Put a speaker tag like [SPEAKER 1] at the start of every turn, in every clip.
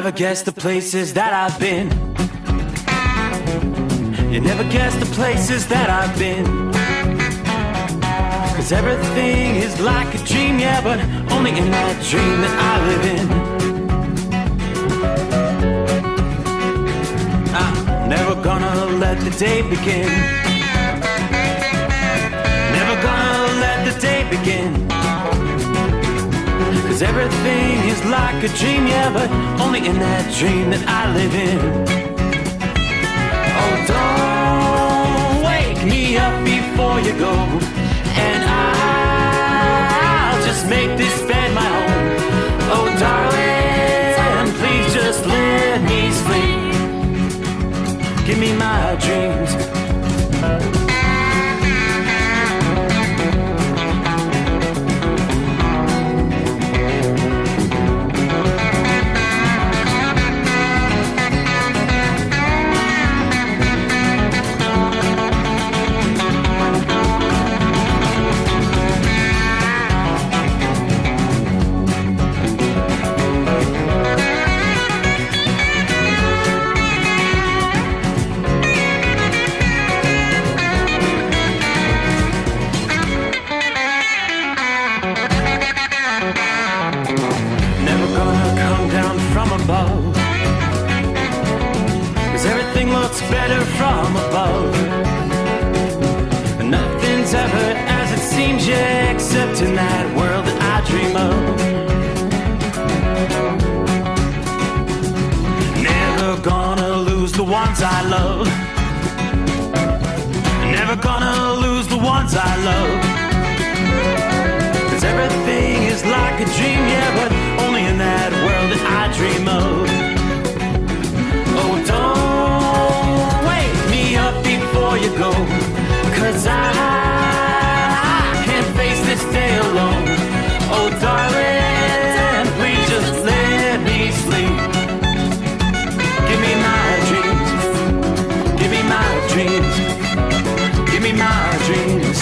[SPEAKER 1] never guess the places that I've been. You never guess the places that I've been. 'Cause everything is like a dream, yeah, but only in that dream that I live in. I'm never gonna let the day begin. Never gonna let the day begin. 'Cause everything is like a dream, yeah, but only in that dream that I live in. Oh, don't wake me up before you go, and I'll just make this bed my home. Oh, darling, please just let me sleep. Give me my dreams. Better from above. Nothing's ever as it seems, yeah, except in that world that I dream of. Never gonna lose the ones I love. Never gonna lose the ones I love. 'Cause everything is like a dream, yeah, but only in that world that I dream of. Oh, don't up before you go, 'cause I can't face this day alone. Oh, darling, please just let me sleep. Give me my dreams. Give me my dreams. Give me my dreams.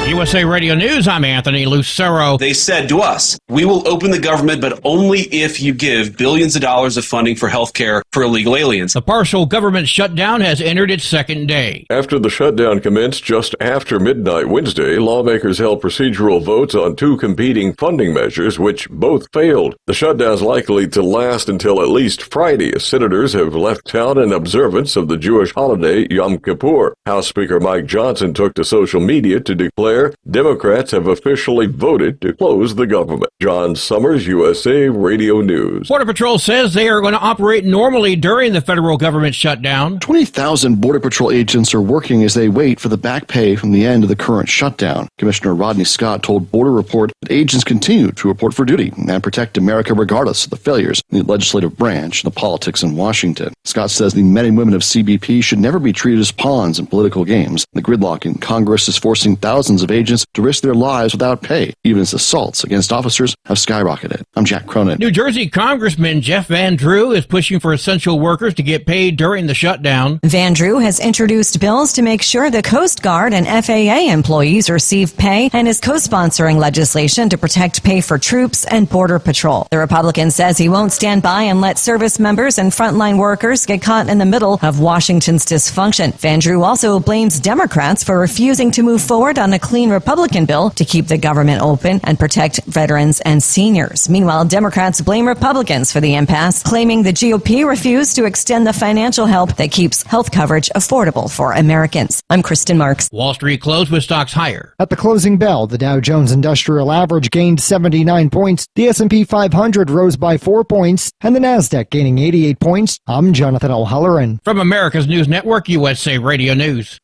[SPEAKER 2] USA Radio News, I'm Anthony Lucero.
[SPEAKER 3] They said to us, we will open the government, but only if you give billions of dollars of funding for health care for illegal aliens.
[SPEAKER 2] The partial government shutdown has entered its second day.
[SPEAKER 4] After the shutdown commenced just after midnight Wednesday, lawmakers held procedural votes on two competing funding measures, which both failed. The shutdown is likely to last until at least Friday, as senators have left town in observance of the Jewish holiday Yom Kippur. House Speaker Mike Johnson took to social media to declare Democrats have officially voted to close the government. John Sommers, USA Radio News.
[SPEAKER 2] Border Patrol says they are going to operate normally during the federal government shutdown.
[SPEAKER 5] 20,000 Border Patrol agents are working as they wait for the back pay from the end of the current shutdown. Commissioner Rodney Scott told Border Report that agents continue to report for duty and protect America regardless of the failures in the legislative branch and the politics in Washington. Scott says the men and women of CBP should never be treated as pawns in political games. The gridlock in Congress is forcing thousands of agents to risk their lives without pay, even as assaults against officers have skyrocketed. I'm Jack Cronin.
[SPEAKER 2] New Jersey Congressman Jeff Van Drew is pushing for essential workers to get paid during the shutdown.
[SPEAKER 6] Van Drew has introduced bills to make sure the Coast Guard and FAA employees receive pay and is co-sponsoring legislation to protect pay for troops and Border Patrol. The Republican says he won't stand by and let service members and frontline workers get caught in the middle of Washington's dysfunction. Van Drew also blames Democrats for refusing to move forward on a clean Republican bill to keep the government open and protect veterans and seniors. Meanwhile, Democrats blame Republicans for the impasse, claiming the GOP refused to extend the financial help that keeps health coverage affordable for Americans. I'm Kristen Marks.
[SPEAKER 2] Wall Street closed with stocks higher.
[SPEAKER 7] At the closing bell, the Dow Jones Industrial Average gained 79 points, the S&P 500 rose by 4 points, and the Nasdaq gaining 88 points. I'm Jonathan O'Halloran.
[SPEAKER 2] From America's News Network, USA Radio News.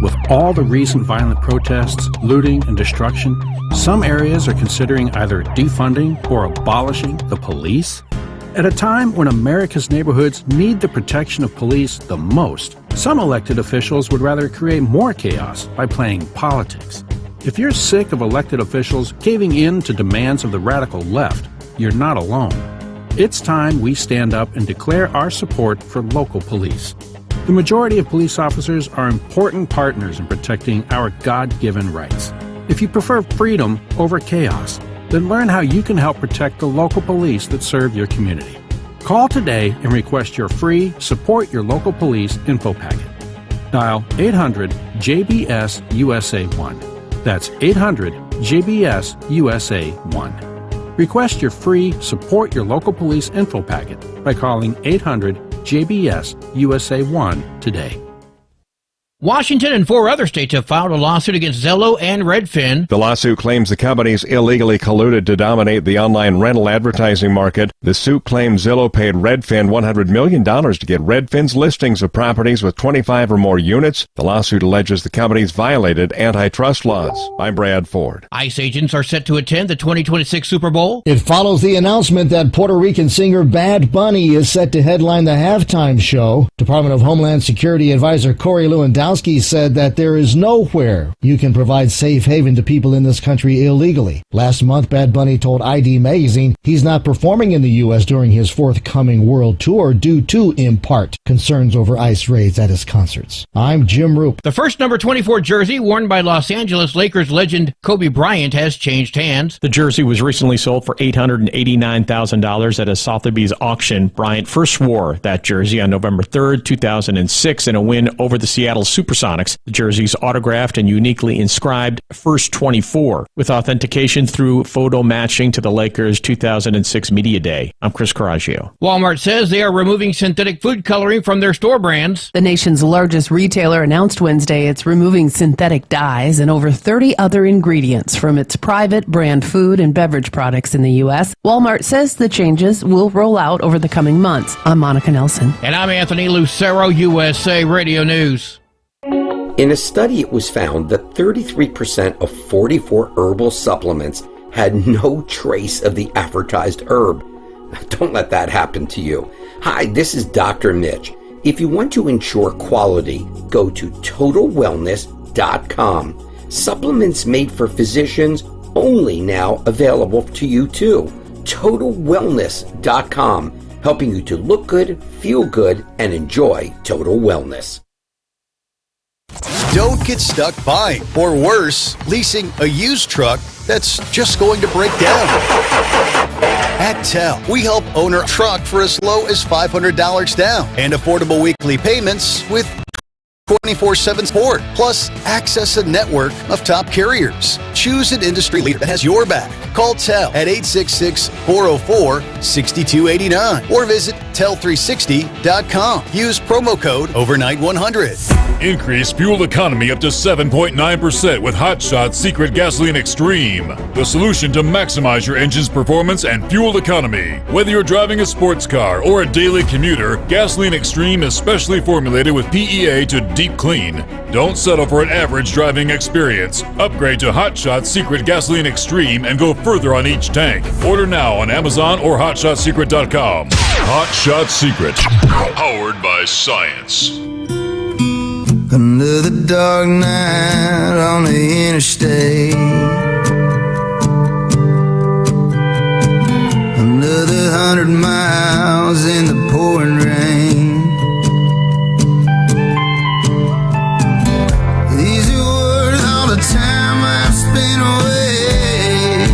[SPEAKER 8] With all the recent violent protests, looting, and destruction, some areas are considering either defunding or abolishing the police. At a time when America's neighborhoods need the protection of police the most, some elected officials would rather create more chaos by playing politics. If you're sick of elected officials caving in to demands of the radical left, you're not alone. It's time we stand up and declare our support for local police. The majority of police officers are important partners in protecting our God-given rights. If you prefer freedom over chaos, then learn how you can help protect the local police that serve your community. Call today and request your free Support Your Local Police info packet. Dial 800-JBS-USA-1. That's 800-JBS-USA-1. Request your free Support Your Local Police info packet by calling 800-JBS-USA-1 today.
[SPEAKER 2] Washington and 4 other states have filed a lawsuit against Zillow and Redfin.
[SPEAKER 9] The lawsuit claims the companies illegally colluded to dominate the online rental advertising market. The suit claims Zillow paid Redfin $100 million to get Redfin's listings of properties with 25 or more units. The lawsuit alleges the companies violated antitrust laws. I'm Brad Ford.
[SPEAKER 2] ICE agents are set to attend the 2026 Super Bowl.
[SPEAKER 10] It follows the announcement that Puerto Rican singer Bad Bunny is set to headline the halftime show. Department of Homeland Security advisor Corey Lewandowski said that there is nowhere you can provide safe haven to people in this country illegally. Last month, Bad Bunny told ID Magazine he's not performing in the U.S. during his forthcoming world tour due to, in part, concerns over ICE raids at his concerts. I'm Jim Roop.
[SPEAKER 2] The first number 24 jersey worn by Los Angeles Lakers legend Kobe Bryant has changed hands.
[SPEAKER 11] The jersey was recently sold for $889,000 at a Sotheby's auction. Bryant first wore that jersey on November 3rd, 2006 in a win over the Seattle Supersonics. The jersey's autographed and uniquely inscribed First 24 with authentication through photo matching to the Lakers' 2006 Media Day. I'm Chris Coraggio.
[SPEAKER 2] Walmart says they are removing synthetic food coloring from their store brands.
[SPEAKER 12] The nation's largest retailer announced Wednesday it's removing synthetic dyes and over 30 other ingredients from its private brand food and beverage products in the U.S. Walmart says the changes will roll out over the coming months. I'm Monica Nelson.
[SPEAKER 2] And I'm Anthony Lucero, USA Radio News.
[SPEAKER 13] In a study, it was found that 33% of 44 herbal supplements had no trace of the advertised herb. Don't let that happen to you. Hi, this is Dr. Mitch. If you want to ensure quality, go to TotalWellness.com. Supplements made for physicians, only now available to you too. TotalWellness.com, helping you to look good, feel good, and enjoy total wellness.
[SPEAKER 14] Don't get stuck buying, or worse, leasing a used truck that's just going to break down. At TEL, we help own a truck for as low as $500 down and affordable weekly payments with 24/7 support, plus access a network of top carriers. Choose an industry leader that has your back. Call TEL at 866-404-6289 or visit tel360.com. Use promo code overnight100.
[SPEAKER 15] Increase fuel economy up to 7.9% with Hot Shot Secret Gasoline Extreme. The solution to maximize your engine's performance and fuel economy. Whether you're driving a sports car or a daily commuter, Gasoline Extreme is specially formulated with PEA to deep clean. Don't settle for an average driving experience. Upgrade to Hot Shot Secret Gasoline Extreme and go further on each tank. Order now on Amazon or HotShotSecret.com. Hot Shot Secret. Powered by science.
[SPEAKER 16] Another dark night on the interstate. Another 100 miles in the pouring rain. These are worth all the time I've spent away.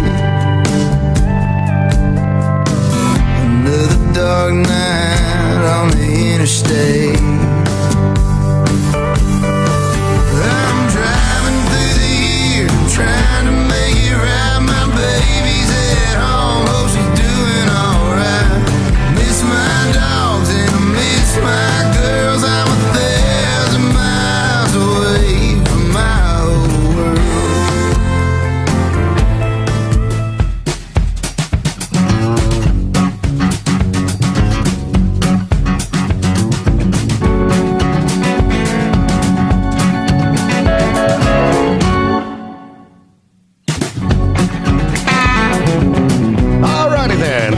[SPEAKER 16] Another dark night on the interstate. Trying to make it right, my baby's at home, hope she's doing alright. Miss my dogs and I miss my girls, I'm 1,000 miles away from my old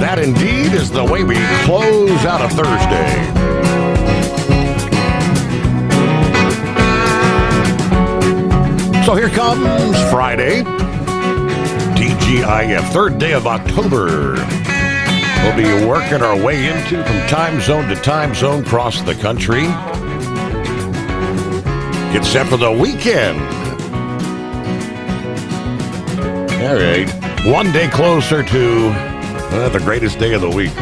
[SPEAKER 17] That indeed is the way we close out a Thursday. So here comes Friday, TGIF, third day of October. We'll be working our way into from time zone to time zone across the country. Get set for the weekend. All right. One day closer to the greatest day of the week.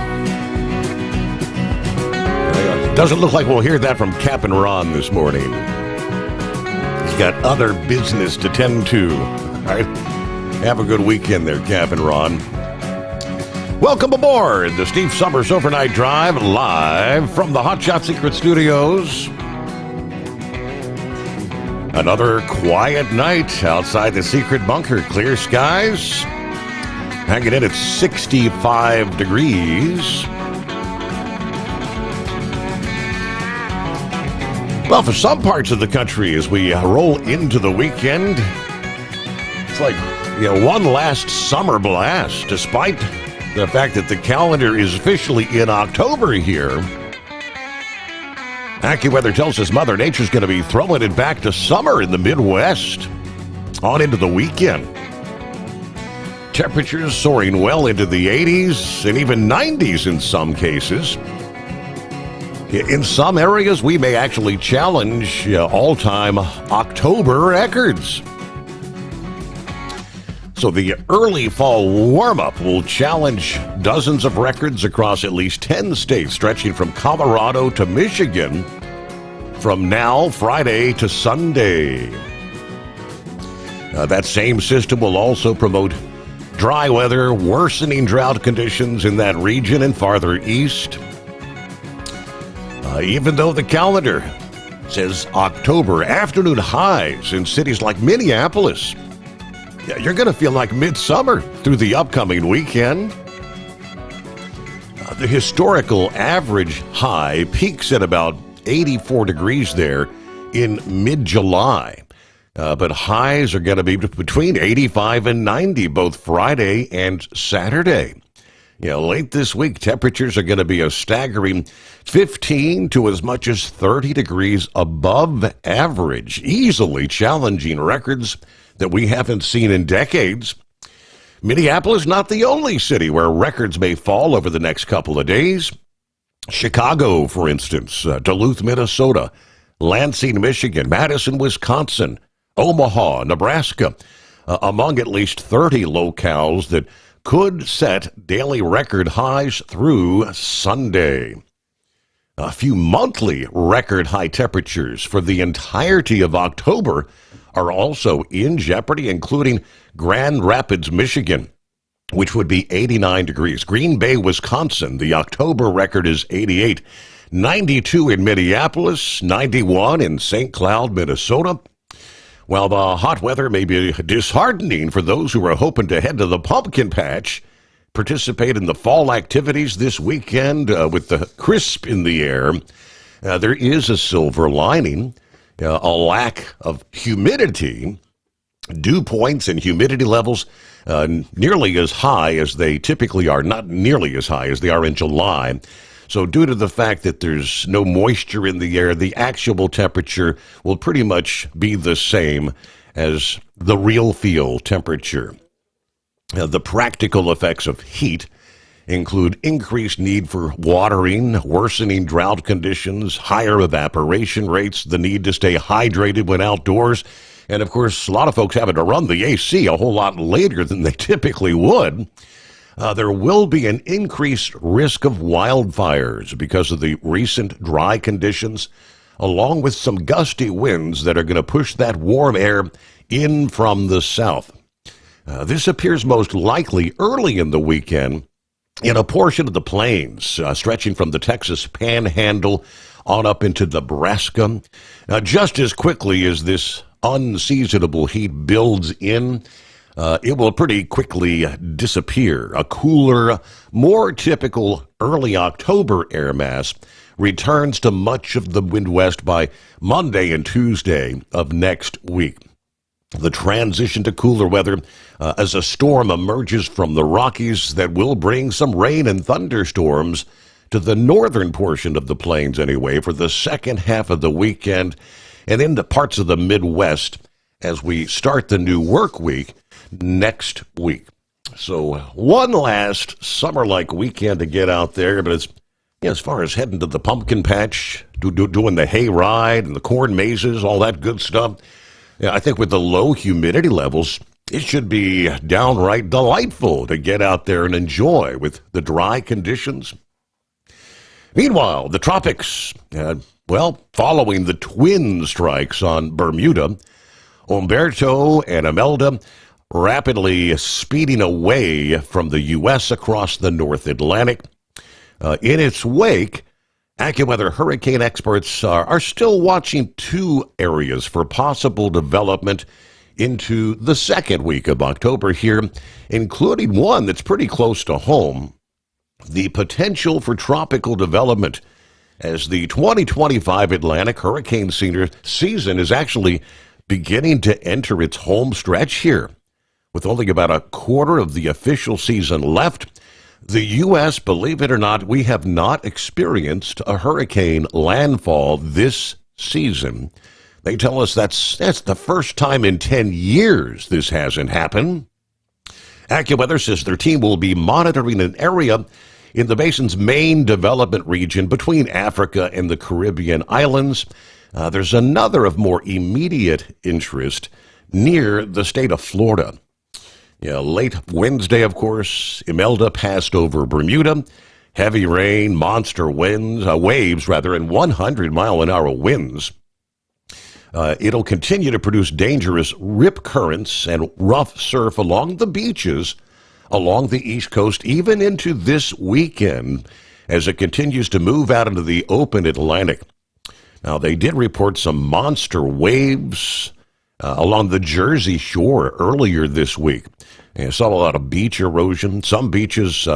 [SPEAKER 17] Doesn't look like we'll hear that from Captain Ron this morning. He's got other business to tend to. All right. Have a good weekend there, Captain Ron. Welcome aboard the Steve Sommers Overnight Drive, live from the Hot Shot Secret Studios. Another quiet night outside the secret bunker. Clear skies. Hanging in at 65 degrees. Well, for some parts of the country, as we roll into the weekend, it's like, one last summer blast, despite the fact that the calendar is officially in October here. AccuWeather tells us Mother Nature's going to be throwing it back to summer in the Midwest on into the weekend. Temperatures soaring well into the 80s and even 90s in some cases. In some areas, we may actually challenge all-time October records. So the early fall warm-up will challenge dozens of records across at least 10 states, stretching from Colorado to Michigan, from now, Friday, to Sunday. That same system will also promote dry weather, worsening drought conditions in that region and farther east. Even though the calendar says October, afternoon highs in cities like Minneapolis, you're going to feel like midsummer through the upcoming weekend. The historical average high peaks at about 84 degrees there in mid-July. But highs are going to be between 85 and 90 both Friday and Saturday. Late this week, temperatures are going to be a staggering 15 to as much as 30 degrees above average, easily challenging records that we haven't seen in decades. Minneapolis, not the only city where records may fall over the next couple of days. Chicago, for instance, Duluth, Minnesota, Lansing, Michigan, Madison, Wisconsin, Omaha, Nebraska, among at least 30 locales that could set daily record highs through Sunday. A few monthly record high temperatures for the entirety of October are also in jeopardy, including Grand Rapids, Michigan, which would be 89 degrees. Green Bay, Wisconsin, the October record is 88. 92 in Minneapolis, 91 in St. Cloud, Minnesota. While the hot weather may be disheartening for those who are hoping to head to the pumpkin patch, participate in the fall activities this weekend with the crisp in the air, there is a silver lining. A lack of humidity, dew points and humidity levels nearly as high as they typically are, not nearly as high as they are in July. So due to the fact that there's no moisture in the air, the actual temperature will pretty much be the same as the real feel temperature. The practical effects of heat include increased need for watering, worsening drought conditions, higher evaporation rates, the need to stay hydrated when outdoors, and of course, a lot of folks having to run the AC a whole lot later than they typically would. There will be an increased risk of wildfires because of the recent dry conditions, along with some gusty winds that are going to push that warm air in from the south. This appears most likely early in the weekend in a portion of the plains, stretching from the Texas Panhandle on up into Nebraska. Just as quickly as this unseasonable heat builds in, it will pretty quickly disappear. A cooler, more typical early October air mass returns to much of the Midwest by Monday and Tuesday of next week. The transition to cooler weather as a storm emerges from the Rockies that will bring some rain and thunderstorms to the northern portion of the plains anyway for the second half of the weekend and into parts of the Midwest as we start the new work week next week. So one last summer-like weekend to get out there, but it's Yeah, as far as heading to the pumpkin patch, doing the hay ride and the corn mazes, all that good stuff, yeah, I think with the low humidity levels, it should be downright delightful to get out there and enjoy with the dry conditions. Meanwhile, the tropics, following the twin strikes on Bermuda, Umberto and Imelda rapidly speeding away from the U.S. across the North Atlantic. In its wake, AccuWeather hurricane experts are still watching two areas for possible development into the second week of October here, including one that's pretty close to home, the potential for tropical development as the 2025 Atlantic hurricane season is actually beginning to enter its home stretch here. With only about a quarter of the official season left, the U.S., believe it or not, we have not experienced a hurricane landfall this season. They tell us that's the first time in 10 years this hasn't happened. AccuWeather says their team will be monitoring an area in the basin's main development region between Africa and the Caribbean islands. There's another of more immediate interest near the state of Florida. Late Wednesday, of course, Imelda passed over Bermuda. Heavy rain, monster waves, and 100-mile-an-hour winds. It'll continue to produce dangerous rip currents and rough surf along the beaches along the East Coast, even into this weekend, as it continues to move out into the open Atlantic. Now, they did report some monster waves along the Jersey Shore earlier this week. And saw a lot of beach erosion, some beaches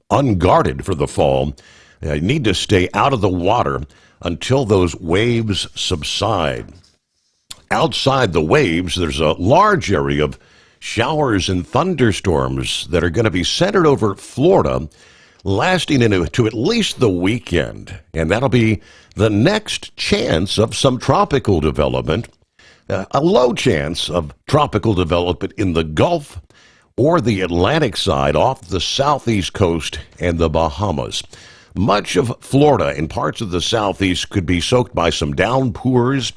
[SPEAKER 17] unguarded for the fall. You need to stay out of the water until those waves subside. Outside the waves, there's a large area of showers and thunderstorms that are going to be centered over Florida, lasting into at least the weekend. And that'll be the next chance of some tropical development, a low chance of tropical development in the Gulf or the Atlantic side off the southeast coast and the Bahamas. Much of Florida and parts of the southeast could be soaked by some downpours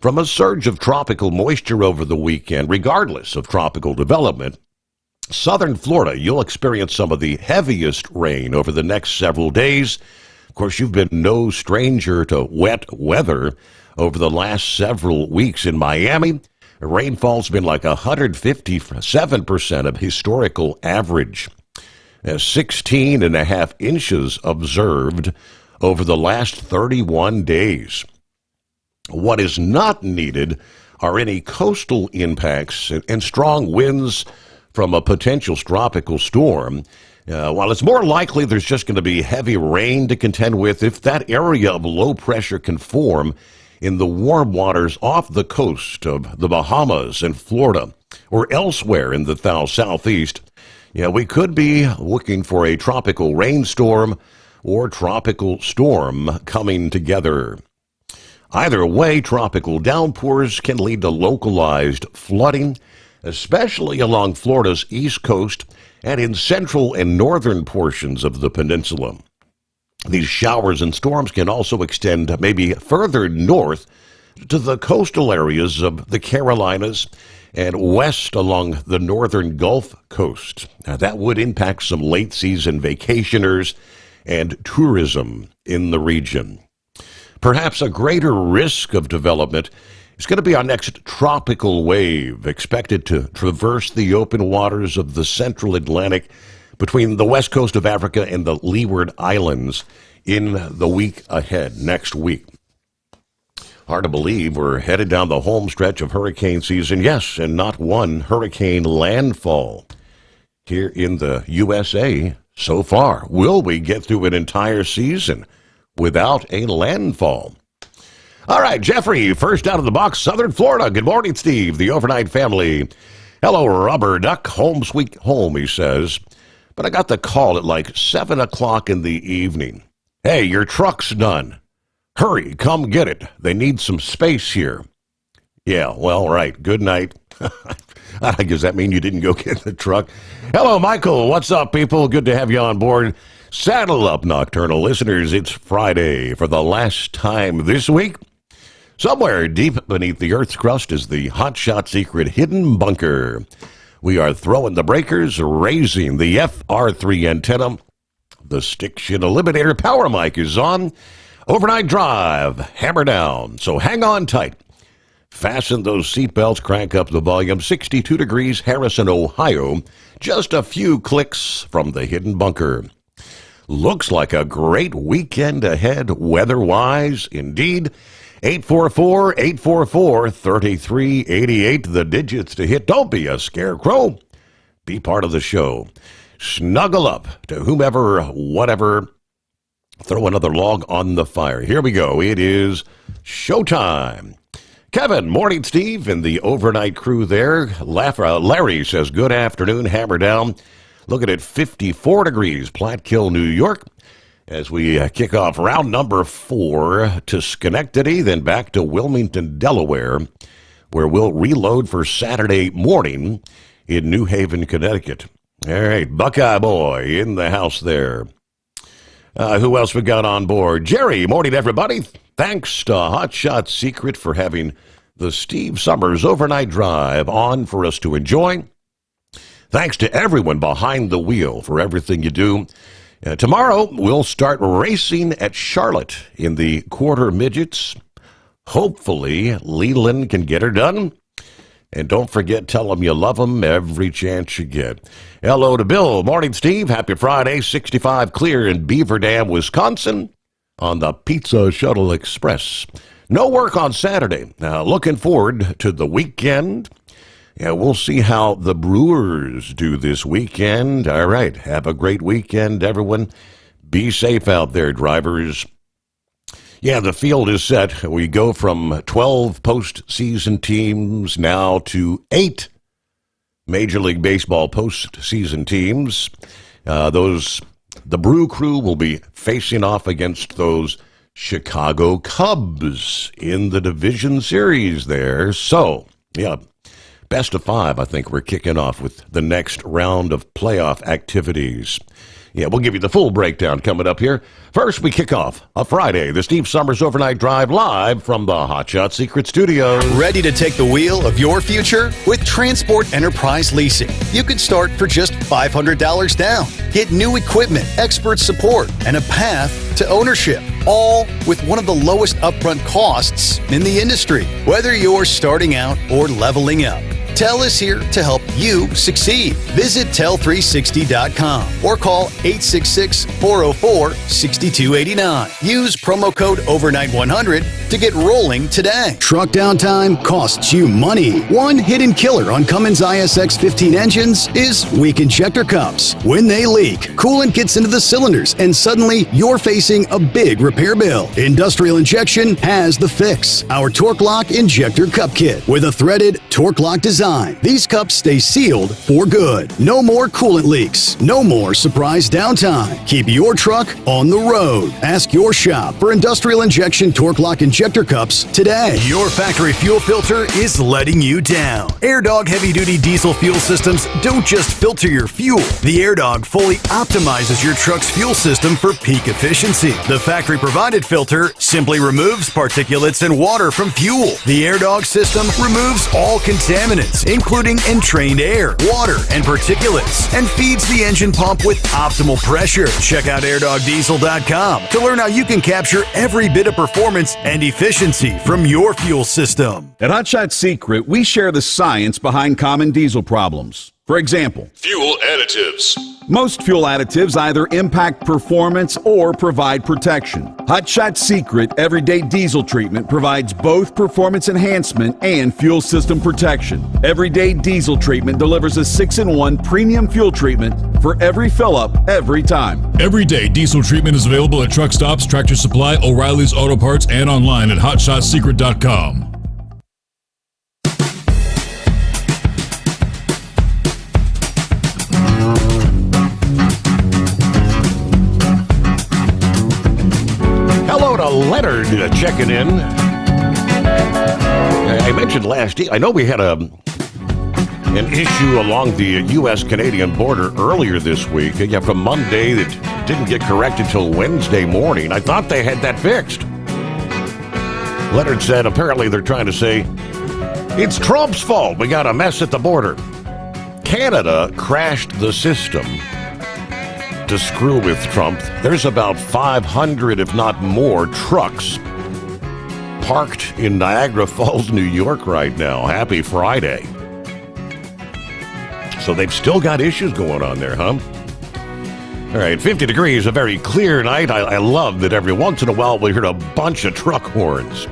[SPEAKER 17] from a surge of tropical moisture over the weekend, regardless of tropical development. Southern Florida, you'll experience some of the heaviest rain over the next several days. Of course, you've been no stranger to wet weather over the last several weeks in Miami. Rainfall's been like 157% of historical average. 16.5 inches observed over the last 31 days. What is not needed are any coastal impacts and strong winds from a potential tropical storm. While it's more likely there's just going to be heavy rain to contend with, if that area of low pressure can form in the warm waters off the coast of the Bahamas and Florida or elsewhere in the southeast, we could be looking for a tropical rainstorm or tropical storm coming together. Either way, tropical downpours can lead to localized flooding, especially along Florida's east coast and in central and northern portions of the peninsula. These showers and storms can also extend maybe further north to the coastal areas of the Carolinas and west along the northern Gulf Coast. Now, that would impact some late-season vacationers and tourism in the region. Perhaps a greater risk of development is going to be our next tropical wave, expected to traverse the open waters of the central Atlantic between the west coast of Africa and the Leeward Islands in the week ahead, next week. Hard to believe we're headed down the home stretch of hurricane season, yes, and not one hurricane landfall here in the USA so far. Will we get through an entire season without a landfall? All right, Jeffrey, first out of the box, Southern Florida. Good morning, Steve, the overnight family. Hello, Rubber Duck, home sweet home, he says. But I got the call at like 7 o'clock in the evening. Hey, your truck's done. Hurry, come get it. They need some space here. Yeah, well, right. Good night. Does that mean you didn't go get the truck? Hello, Michael. What's up, people? Good to have you on board. Saddle up, nocturnal listeners. It's Friday for the last time this week. Somewhere deep beneath the Earth's crust is the hotshot secret hidden bunker. We are throwing the breakers, raising the FR3 antenna. The stick shift eliminator power mic is on. Overnight drive, hammer down. So hang on tight. Fasten those seatbelts, crank up the volume. 62 degrees, Harrison, Ohio. Just a few clicks from the hidden bunker. Looks like a great weekend ahead weather-wise. Indeed, 844-844-3388, the digits to hit. Don't be a scarecrow. Be part of the show. Snuggle up to whomever, whatever. Throw another log on the fire. Here we go. It is showtime. Kevin, morning, Steve, and the overnight crew there. Larry says, good afternoon, hammer down. Looking at 54 degrees, Platkill, New York. As we kick off round number 4 to Schenectady, then back to Wilmington, Delaware, where we'll reload for Saturday morning in New Haven, Connecticut. All right, Buckeye Boy in the house there. Who else we got on board? Jerry, morning, everybody. Thanks to Hotshot Secret for having the Steve Sommers overnight drive on for us to enjoy. Thanks to everyone behind the wheel for everything you do. Tomorrow, we'll start racing at Charlotte in the quarter midgets. Hopefully, Leland can get her done. And don't forget, tell them you love them every chance you get. Hello to Bill. Morning, Steve. Happy Friday. 65 clear in Beaver Dam, Wisconsin on the Pizza Shuttle Express. No work on Saturday. Looking forward to the weekend. Yeah, we'll see how the Brewers do this weekend. All right, have a great weekend, everyone. Be safe out there, drivers. Yeah, the field is set. We go from 12 postseason teams now to 8 Major League Baseball postseason teams. The Brew Crew will be facing off against those Chicago Cubs in the division series there. So, yeah. Best of 5, I think we're kicking off with the next round of playoff activities. Yeah, we'll give you the full breakdown coming up here. First, we kick off a Friday, the Steve Sommers Overnight Drive live from the Hotshot Secret Studios.
[SPEAKER 14] Ready to take the wheel of your future? With Transport Enterprise Leasing, you could start for just $500 down. Get new equipment, expert support, and a path to ownership, all with one of the lowest upfront costs in the industry. Whether you're starting out or leveling up, TEL is here to help you succeed. Visit tel360.com or call 866-404-6289. Use promo code overnight100 to get rolling today. Truck downtime costs you money. One hidden killer on Cummins ISX 15 engines is weak injector cups. When they leak, coolant gets into the cylinders and suddenly you're facing a big repair bill. Industrial Injection has the fix. Our Torque Lock Injector Cup Kit with a threaded Torque Lock design. These cups stay sealed for good. No more coolant leaks. No more surprise downtime. Keep your truck on the road. Ask your shop for Industrial Injection Torque Lock Injector Cups today. Your factory fuel filter is letting you down. AirDog heavy-duty diesel fuel systems don't just filter your fuel. The AirDog fully optimizes your truck's fuel system for peak efficiency. The factory-provided filter simply removes particulates and water from fuel. The AirDog system removes all contaminants, including entrained air, water, and particulates, and feeds the engine pump with optimal pressure. Check out airdogdiesel.com to learn how you can capture every bit of performance and efficiency from your fuel system.
[SPEAKER 18] At Hotshot Secret, we share the science behind common diesel problems. For example,
[SPEAKER 15] fuel additives.
[SPEAKER 18] Most fuel additives either impact performance or provide protection. Hotshot Secret Everyday Diesel Treatment provides both performance enhancement and fuel system protection. Everyday Diesel Treatment delivers a 6-in-1 premium fuel treatment for every fill-up, every time.
[SPEAKER 15] Everyday Diesel Treatment is available at truck stops, Tractor Supply, O'Reilly's Auto Parts, and online at hotshotsecret.com.
[SPEAKER 17] Leonard checking in. I mentioned last year, I know we had an issue along the U.S.-Canadian border earlier this week. You have a Monday that didn't get corrected till Wednesday morning. I thought they had that fixed. Leonard said apparently they're trying to say, it's Trump's fault. We got a mess at the border. Canada crashed the system to screw with Trump. There's about 500, if not more, trucks parked in Niagara Falls, New York right now. Happy Friday. So they've still got issues going on there, huh? All right, 50 degrees, a very clear night. I love that every once in a while we hear a bunch of truck horns.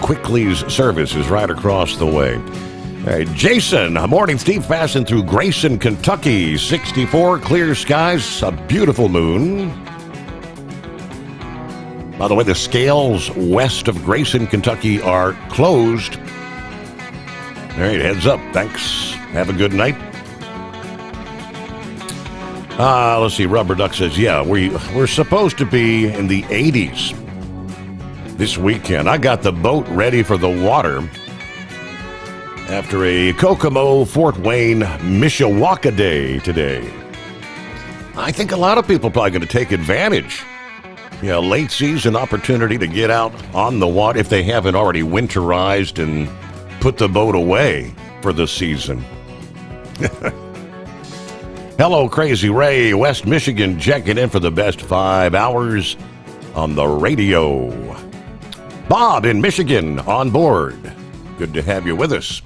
[SPEAKER 17] Quickly's service is right across the way. All right, Jason, morning, Steve, passing through Grayson, Kentucky. 64, clear skies, a beautiful moon. By the way, the scales west of Grayson, Kentucky are closed. All right, heads up. Thanks. Have a good night. Let's see. Rubber Duck says, yeah, we're supposed to be in the 80s this weekend. I got the boat ready for the water after a Kokomo, Fort Wayne, Mishawaka day today. I think a lot of people are probably going to take advantage. Yeah, late season opportunity to get out on the water if they haven't already winterized and put the boat away for the season. Hello, Crazy Ray, West Michigan, checking in for the best 5 hours on the radio. Bob in Michigan on board. Good to have you with us.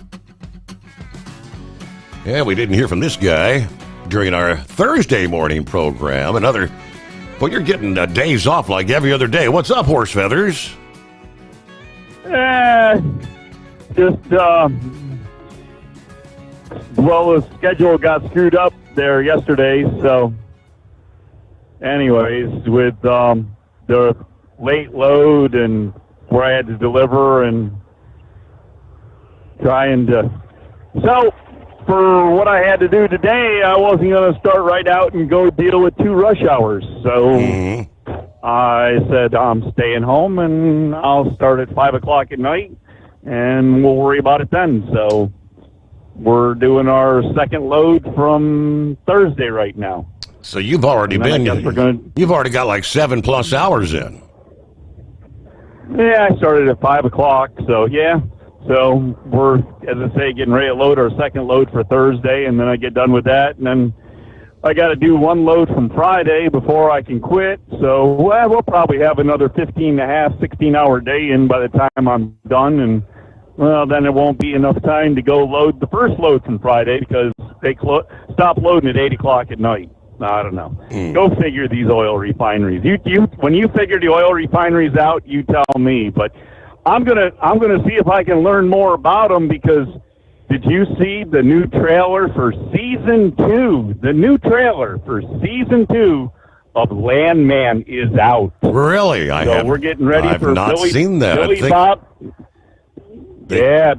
[SPEAKER 17] Yeah, we didn't hear from this guy during our Thursday morning program. Well, you're getting days off like every other day. What's up, Horse Feathers?
[SPEAKER 19] The schedule got screwed up there yesterday. So, anyways, with the late load and where I had to deliver and trying to... So, for what I had to do today, I wasn't going to start right out and go deal with 2 rush hours. So I said, I'm staying home and I'll start at 5 o'clock at night and we'll worry about it then. So we're doing our second load from Thursday right now.
[SPEAKER 17] So you've already you've already got like 7+ hours in.
[SPEAKER 19] Yeah, I started at 5 o'clock. So yeah. So we're, as I say, getting ready to load our second load for Thursday, and then I get done with that, and then I got to do 1 load from Friday before I can quit. So we'll probably have another 16-hour day in by the time I'm done, and well, then it won't be enough time to go load the first load from Friday because they stop loading at 8 o'clock at night. I don't know. Go figure these oil refineries. When you figure the oil refineries out, you tell me, but I'm gonna see if I can learn more about them because did you see the new trailer for season 2? The new trailer for season 2 of Landman is out.
[SPEAKER 17] Really?
[SPEAKER 19] We're getting ready for
[SPEAKER 17] seen that.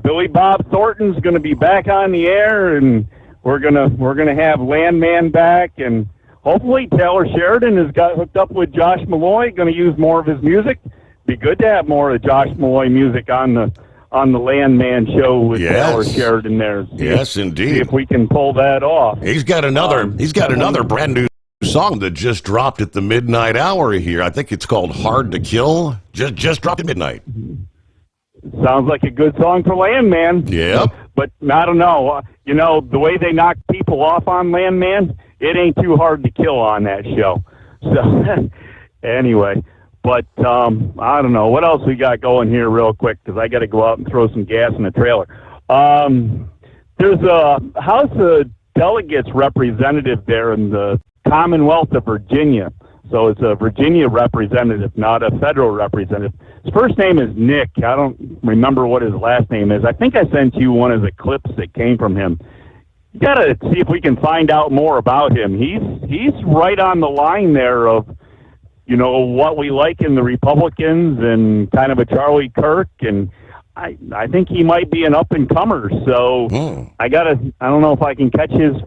[SPEAKER 19] Billy Bob Thornton's going to be back on the air, and we're gonna have Landman back, and hopefully Taylor Sheridan has got hooked up with Josh Malloy, going to use more of his music. Be good to have more of Josh Malloy music on the Landman show with Taylor Sheridan there.
[SPEAKER 17] Yes, indeed.
[SPEAKER 19] See if we can pull that off.
[SPEAKER 17] He's got another brand new song that just dropped at the midnight hour here. I think it's called Hard to Kill. Just dropped at midnight.
[SPEAKER 19] Sounds like a good song for Landman.
[SPEAKER 17] Yeah.
[SPEAKER 19] But I don't know. You know, the way they knock people off on Landman, it ain't too hard to kill on that show. So, anyway. But I don't know. What else we got going here real quick because I got to go out and throw some gas in the trailer. There's a House of Delegates representative there in the Commonwealth of Virginia. So it's a Virginia representative, not a federal representative. His first name is Nick. I don't remember what his last name is. I think I sent you one of the clips that came from him. You got to see if we can find out more about him. He's right on the line there of, you know, what we like in the Republicans and kind of a Charlie Kirk, and I think he might be an up-and-comer. So I don't know if I can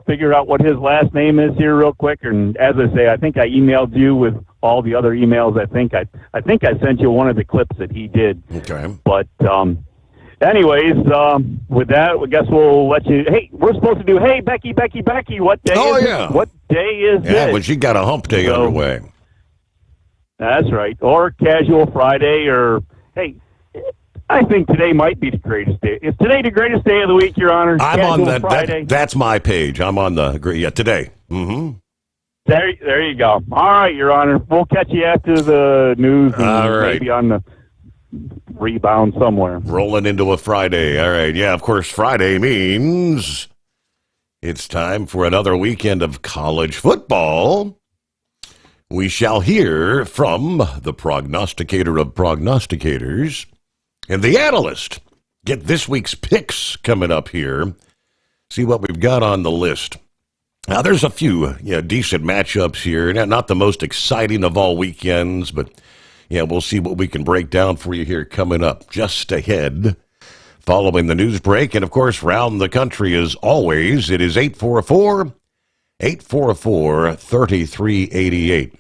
[SPEAKER 19] figure out what his last name is here real quick. And as I say, I think I emailed you with all the other emails. I think I sent you one of the clips that he did.
[SPEAKER 17] Okay.
[SPEAKER 19] But anyways, with that, I guess we'll let you. Hey, we're supposed to do. Hey, Becky, what day?
[SPEAKER 17] Oh,
[SPEAKER 19] is
[SPEAKER 17] yeah.
[SPEAKER 19] It? What day is
[SPEAKER 17] Yeah,
[SPEAKER 19] it?
[SPEAKER 17] well, she got a hump day underway.
[SPEAKER 19] That's right. Or Casual Friday, or hey, I think today might be the greatest day. Is today the greatest day of the week, Your Honor?
[SPEAKER 17] I'm
[SPEAKER 19] Casual
[SPEAKER 17] on that.
[SPEAKER 19] Friday.
[SPEAKER 17] That's my page. I'm on the today. Mm-hmm.
[SPEAKER 19] There you go. All right, Your Honor. We'll catch you after the news. And
[SPEAKER 17] All right.
[SPEAKER 19] Maybe on the rebound somewhere.
[SPEAKER 17] Rolling into a Friday. All right. Yeah, of course, Friday means it's time for another weekend of college football. We shall hear from the prognosticator of prognosticators and the analyst. Get this week's picks coming up here. See what we've got on the list. Now, there's a few decent matchups here. Not the most exciting of all weekends, but we'll see what we can break down for you here coming up just ahead. Following the news break, and of course, round the country as always, it is 844-3388.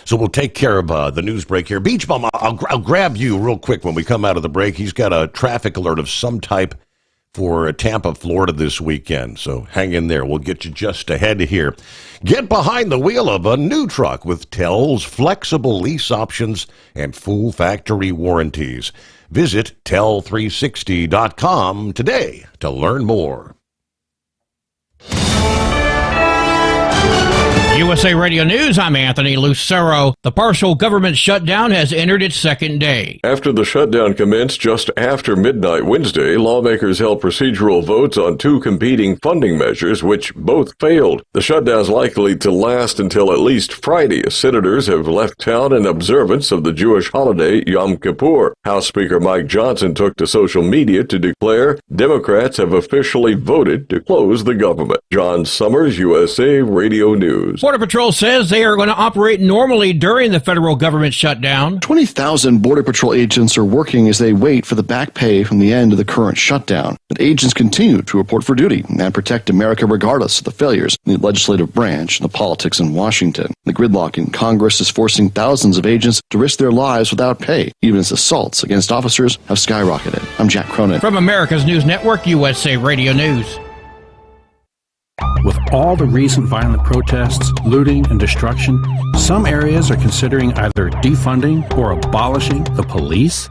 [SPEAKER 17] So we'll take care of the news break here. Beach Bum, I'll grab you real quick when we come out of the break. He's got a traffic alert of some type for Tampa, Florida this weekend. So hang in there. We'll get you just ahead here. Get behind the wheel of a new truck with Tell's flexible lease options and full factory warranties. Visit tell360.com today to learn more.
[SPEAKER 2] USA Radio News, I'm Anthony Lucero. The partial government shutdown has entered its second day.
[SPEAKER 4] After the shutdown commenced just after midnight Wednesday, lawmakers held procedural votes on two competing funding measures, which both failed. The shutdown is likely to last until at least Friday, as senators have left town in observance of the Jewish holiday Yom Kippur. House Speaker Mike Johnson took to social media to declare Democrats have officially voted to close the government. John Sommers, USA Radio News.
[SPEAKER 2] Border Patrol says they are going to operate normally during the federal government shutdown.
[SPEAKER 5] 20,000 Border Patrol agents are working as they wait for the back pay from the end of the current shutdown. But agents continue to report for duty and protect America regardless of the failures in the legislative branch and the politics in Washington. The gridlock in Congress is forcing thousands of agents to risk their lives without pay, even as assaults against officers have skyrocketed. I'm Jack Cronin.
[SPEAKER 2] From America's News Network, USA Radio News.
[SPEAKER 8] With all the recent violent protests, looting, and destruction, some areas are considering either defunding or abolishing the police.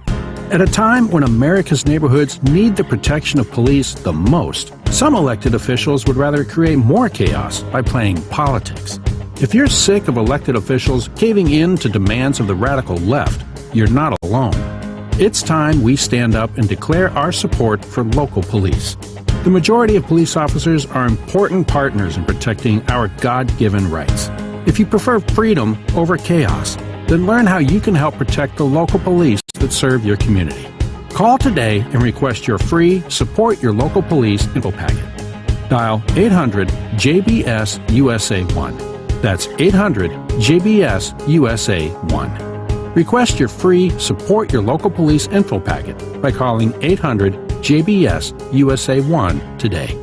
[SPEAKER 8] At a time when America's neighborhoods need the protection of police the most, some elected officials would rather create more chaos by playing politics. If you're sick of elected officials caving in to demands of the radical left, you're not alone. It's time we stand up and declare our support for local police. The majority of police officers are important partners in protecting our God-given rights. If you prefer freedom over chaos, then learn how you can help protect the local police that serve your community. Call today and request your free Support Your Local Police info packet. Dial 800-JBS-USA-1. That's 800-JBS-USA-1. Request your free Support Your Local Police info packet by calling 800-JBS-USA-1 today.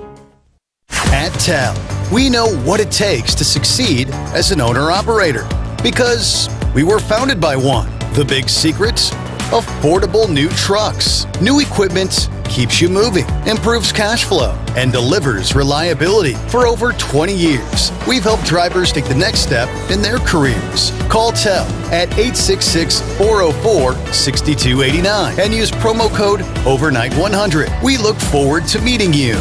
[SPEAKER 14] At Tell, we know what it takes to succeed as an owner-operator because we were founded by one. The big secrets? Affordable new trucks. New equipment keeps you moving, improves cash flow, and delivers reliability. For over 20 years, we've helped drivers take the next step in their careers. Call Tell at 866-404-6289 and use promo code OVERNIGHT100. We look forward to meeting you.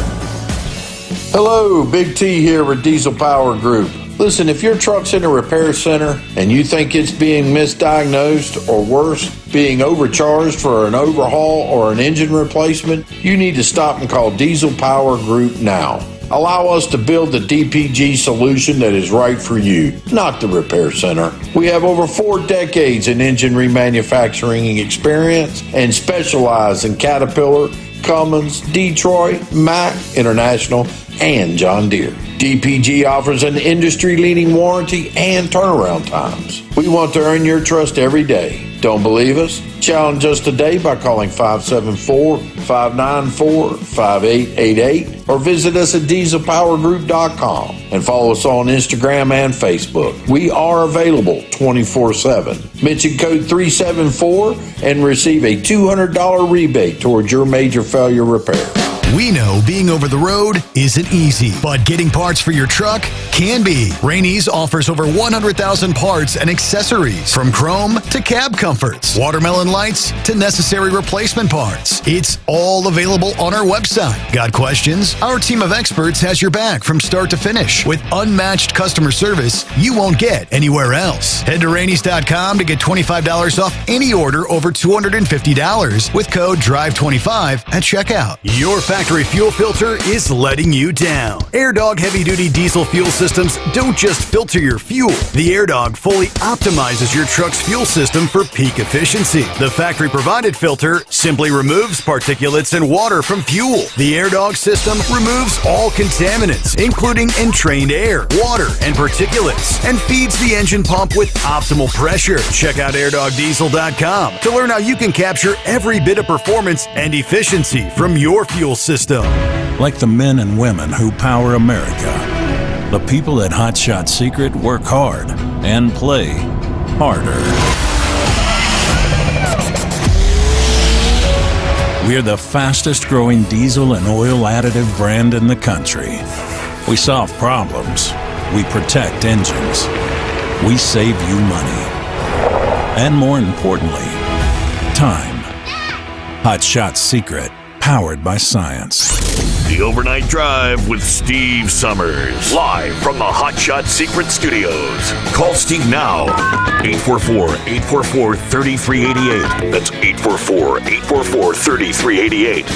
[SPEAKER 20] Hello, Big T here with Diesel Power Group. Listen, if your truck's in a repair center and you think it's being misdiagnosed or worse, being overcharged for an overhaul or an engine replacement, you need to stop and call Diesel Power Group now. Allow us to build the DPG solution that is right for you, not the repair center. We have over 4 decades in engine remanufacturing experience and specialize in Caterpillar, Cummins, Detroit, Mack, International, and John Deere. DPG offers an industry-leading warranty and turnaround times. We want to earn your trust every day. Don't believe us? Challenge us today by calling 574-594-5888 or visit us at dieselpowergroup.com and follow us on Instagram and Facebook. We are available 24/7. Mention code 374 and receive a $200 rebate towards your major failure repair.
[SPEAKER 21] We know being over the road isn't easy, but getting parts for your truck can be. Rainey's offers over 100,000 parts and accessories, from chrome to cab comforts, watermelon lights to necessary replacement parts. It's all available on our website. Got questions? Our team of experts has your back from start to finish with unmatched customer service you won't get anywhere else. Head to Rainey's.com to get $25 off any order over $250 with code DRIVE25 at checkout. Your factory fuel filter is letting you down. AirDog heavy-duty diesel fuel systems don't just filter your fuel. The AirDog fully optimizes your truck's fuel system for peak efficiency. The factory-provided filter simply removes particulates and water from fuel. The AirDog system removes all contaminants, including entrained air, water, and particulates, and feeds the engine pump with optimal pressure. Check out airdogdiesel.com to learn how you can capture every bit of performance and efficiency from your fuel system.
[SPEAKER 8] Like the men and women who power America, the people at Hot Shot Secret work hard and play harder. We're the fastest growing diesel and oil additive brand in the country. We solve problems. We protect engines. We save you money. And more importantly, time. Hot Shot Secret. Powered by science.
[SPEAKER 22] The Overnight Drive with Steve Sommers. Live from the Hot Shot Secret Studios. Call Steve now. 844-844-3388. That's 844-844-3388.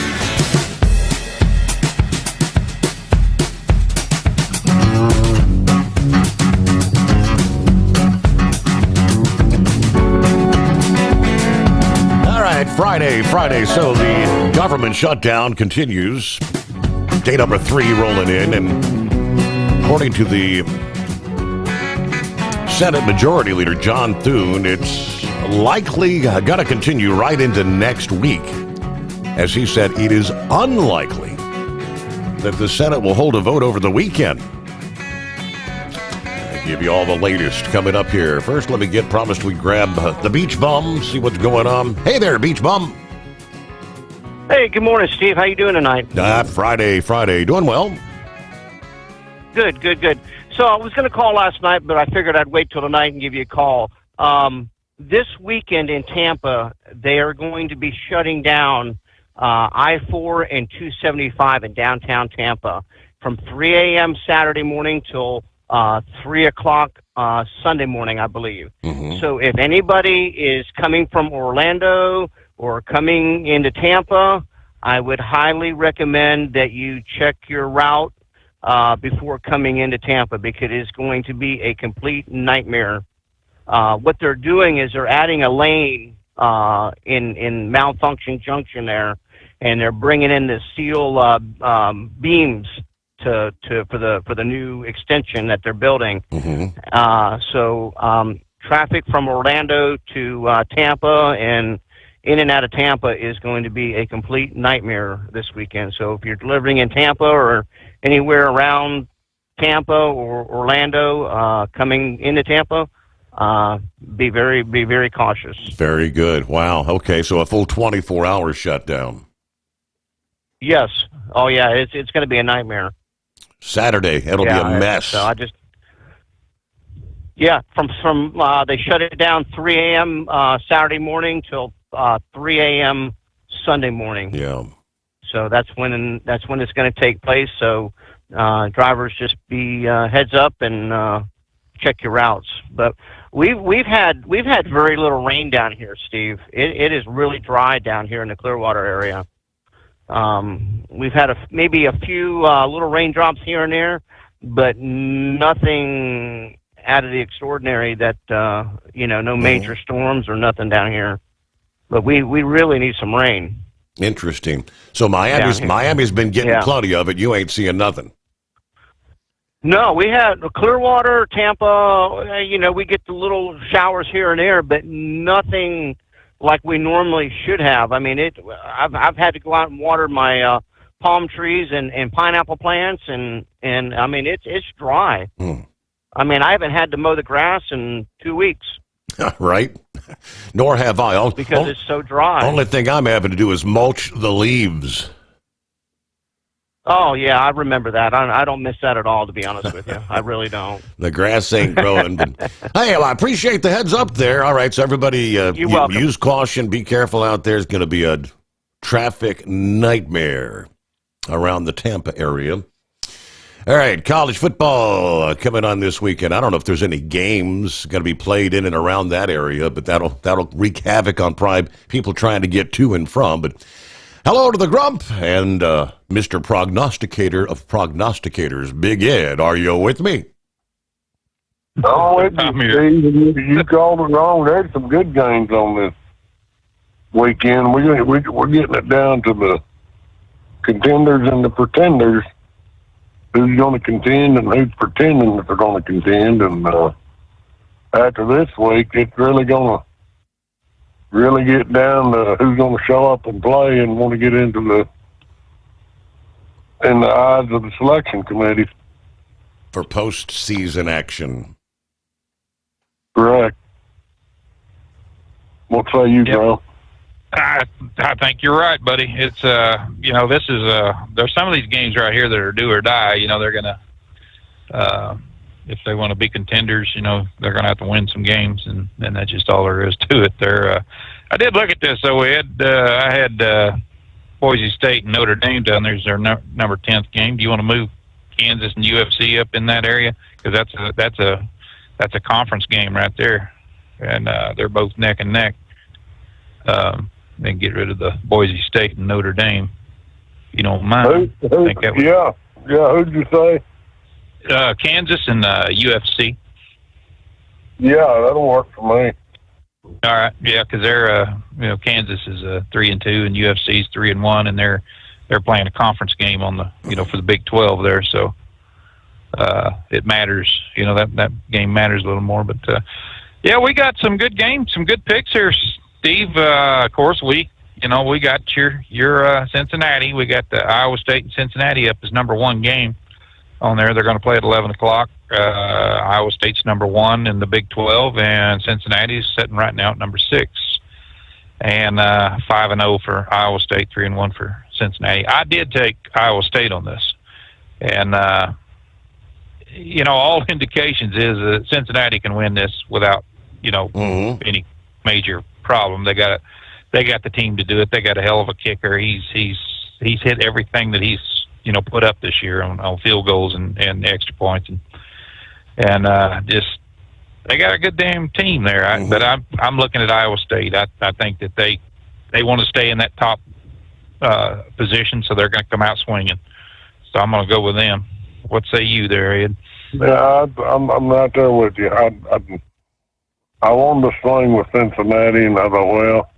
[SPEAKER 17] Friday. So the government shutdown continues. Day number 3 rolling in, and according to the Senate Majority Leader John Thune, it's likely going to continue right into next week. As he said, it is unlikely that the Senate will hold a vote over the weekend. I'll give you all the latest coming up here. First, let me promised we grab the Beach Bum, see what's going on. Hey there, Beach Bum.
[SPEAKER 23] Hey, good morning, Steve. How you doing tonight?
[SPEAKER 17] Friday. Doing well.
[SPEAKER 23] Good. So I was going to call last night, but I figured I'd wait till tonight and give you a call. This weekend in Tampa, they are going to be shutting down I-4 and 275 in downtown Tampa from 3 a.m. Saturday morning till 3 o'clock Sunday morning, I believe. Mm-hmm. So if anybody is coming from Orlando or coming into Tampa, I would highly recommend that you check your route before coming into Tampa, because it is going to be a complete nightmare. What they're doing is they're adding a lane in Malfunction Junction there, and they're bringing in the steel beams for the new extension that they're building. Mm-hmm. So traffic from Orlando to Tampa and in and out of Tampa is going to be a complete nightmare this weekend. So if you're delivering in Tampa or anywhere around Tampa or Orlando, coming into Tampa, be very cautious.
[SPEAKER 17] Very good. Wow. Okay, so a full 24-hour shutdown.
[SPEAKER 23] Yes. Oh yeah, it's going to be a nightmare.
[SPEAKER 17] Saturday, it'll be a mess.
[SPEAKER 23] So from they shut it down 3 a.m. Saturday morning till 3 a.m. Sunday morning.
[SPEAKER 17] Yeah.
[SPEAKER 23] So that's when it's going to take place. So drivers, just be heads up and check your routes. But we've had very little rain down here, Steve. It is really dry down here in the Clearwater area. We've had maybe a few little raindrops here and there, but nothing out of the extraordinary that no major storms or nothing down here. But we really need some rain.
[SPEAKER 17] Interesting. So Miami's been getting plenty of it. You ain't seeing nothing.
[SPEAKER 23] No, we had Clearwater, Tampa. We get the little showers here and there, but nothing like we normally should have. I mean, I've had to go out and water my palm trees and pineapple plants, and I mean it's dry. I mean, I haven't had to mow the grass in 2 weeks.
[SPEAKER 17] Right? Nor have I.
[SPEAKER 23] Because it's so dry.
[SPEAKER 17] Only thing I'm having to do is mulch the leaves.
[SPEAKER 23] Oh, yeah, I remember that. I don't miss that at all, to be honest with you. I really don't.
[SPEAKER 17] The grass ain't growing. But, hey, well, I appreciate the heads up there. All right, so everybody, use caution. Be careful out there. It's going to be a traffic nightmare around the Tampa area. All right, college football coming on this weekend. I don't know if there's any games going to be played in and around that area, but that'll wreak havoc on people trying to get to and from. But hello to the Grump and Mr. Prognosticator of Prognosticators, Big Ed. Are you with me?
[SPEAKER 1] Oh, it's Steve. You called it wrong. There's some good games on this weekend. We're getting it down to the contenders and the pretenders. Who's going to contend and who's pretending that they're going to contend. And after this week, it's really going to get down to who's going to show up and play and want to get in the eyes of the selection committee.
[SPEAKER 17] For postseason action.
[SPEAKER 1] Correct. What say you, Joe?
[SPEAKER 3] I think you're right, buddy. It's this is there's some of these games right here that are do or die. They're gonna if they want to be contenders, they're gonna have to win some games, and that's just all there is to it. I did look at this though, Ed. I had Boise State and Notre Dame down there as their number 10th game. Do you want to move Kansas and UFC up in that area? Because that's a conference game right there, and they're both neck and neck. Then get rid of the Boise State and Notre Dame. You don't mind?
[SPEAKER 1] Yeah. Who'd you say?
[SPEAKER 3] Kansas and UFC.
[SPEAKER 1] Yeah, that'll work for me.
[SPEAKER 3] All right, yeah, because they're Kansas is 3-2 and UFC's 3-1, and they're playing a conference game on the for the Big 12 there, so it matters. That game matters a little more, but yeah, we got some good games, some good picks here. Steve, of course, we got your Cincinnati. We got the Iowa State and Cincinnati up as number 1 game on there. They're going to play at 11 o'clock. Iowa State's number 1 in the Big 12, and Cincinnati's sitting right now at number 6. And 5-0 for Iowa State, 3-1 for Cincinnati. I did take Iowa State on this, and all indications is that Cincinnati can win this without any major problem. They got the team to do it. They got a hell of a kicker. He's hit everything that he's put up this year on field goals and extra points, and just they got a good damn team there. But I'm looking at Iowa State. I think that they want to stay in that top position, so they're going to come out swinging. So I'm going to go with them. What say you there, Ed?
[SPEAKER 1] Yeah, I'm right there with you. I wanted to swing with Cincinnati, and I thought, well,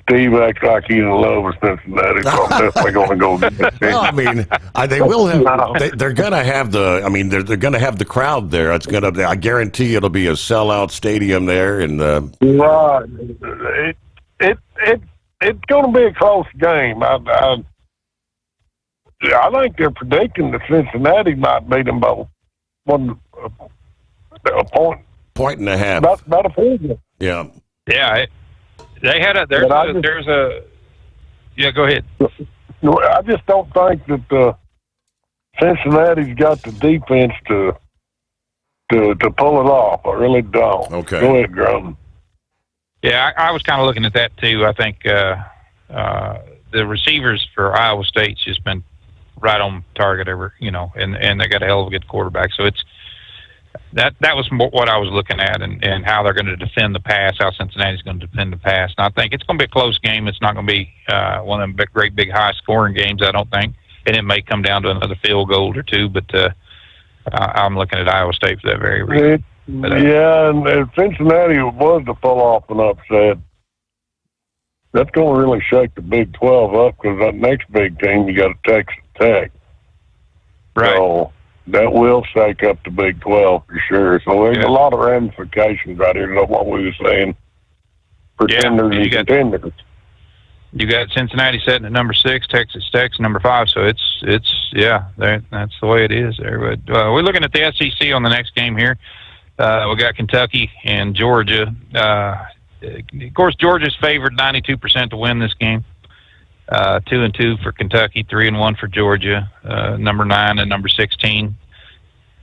[SPEAKER 1] Steve acts like he's in love with Cincinnati, so I'm definitely going to go get it.
[SPEAKER 17] Well, I mean, they will have. They're going to have the. I mean, they're going to have the crowd there. It's going to. I guarantee it'll be a sellout stadium there, and
[SPEAKER 1] right. It's going to be a close game. I think they're predicting that Cincinnati might beat them both. A point
[SPEAKER 17] and a half.
[SPEAKER 1] About a point.
[SPEAKER 17] Yeah.
[SPEAKER 3] Yeah. They had yeah, go ahead.
[SPEAKER 1] I just don't think that Cincinnati's got the defense to pull it off. I really don't.
[SPEAKER 17] Okay.
[SPEAKER 1] Go ahead, Grum.
[SPEAKER 3] Yeah, I was kind of looking at that too. I think the receivers for Iowa State's just been right on target and they got a hell of a good quarterback. So it's that was what I was looking at, and how they're going to defend the pass, how Cincinnati's going to defend the pass. And I think it's going to be a close game. It's not going to be one of them great big high scoring games, I don't think. And it may come down to another field goal or two, but I'm looking at Iowa State for that very reason.
[SPEAKER 1] Yeah, and if Cincinnati was to pull off an upset, that's going to really shake the Big 12 up, because that next big team, you got Texas Tech.
[SPEAKER 3] Right.
[SPEAKER 1] So that will shake up the Big 12 for sure. So there's a lot of ramifications right here. What we were saying, pretenders and contenders.
[SPEAKER 3] You got Cincinnati sitting at number 6, Texas Tech's number 5. So it's that's the way it is there. But we're looking at the SEC on the next game here. We got Kentucky and Georgia. Of course, Georgia's favored 92% to win this game. 2-2 for Kentucky, 3-1 for Georgia, number 9 and number 16,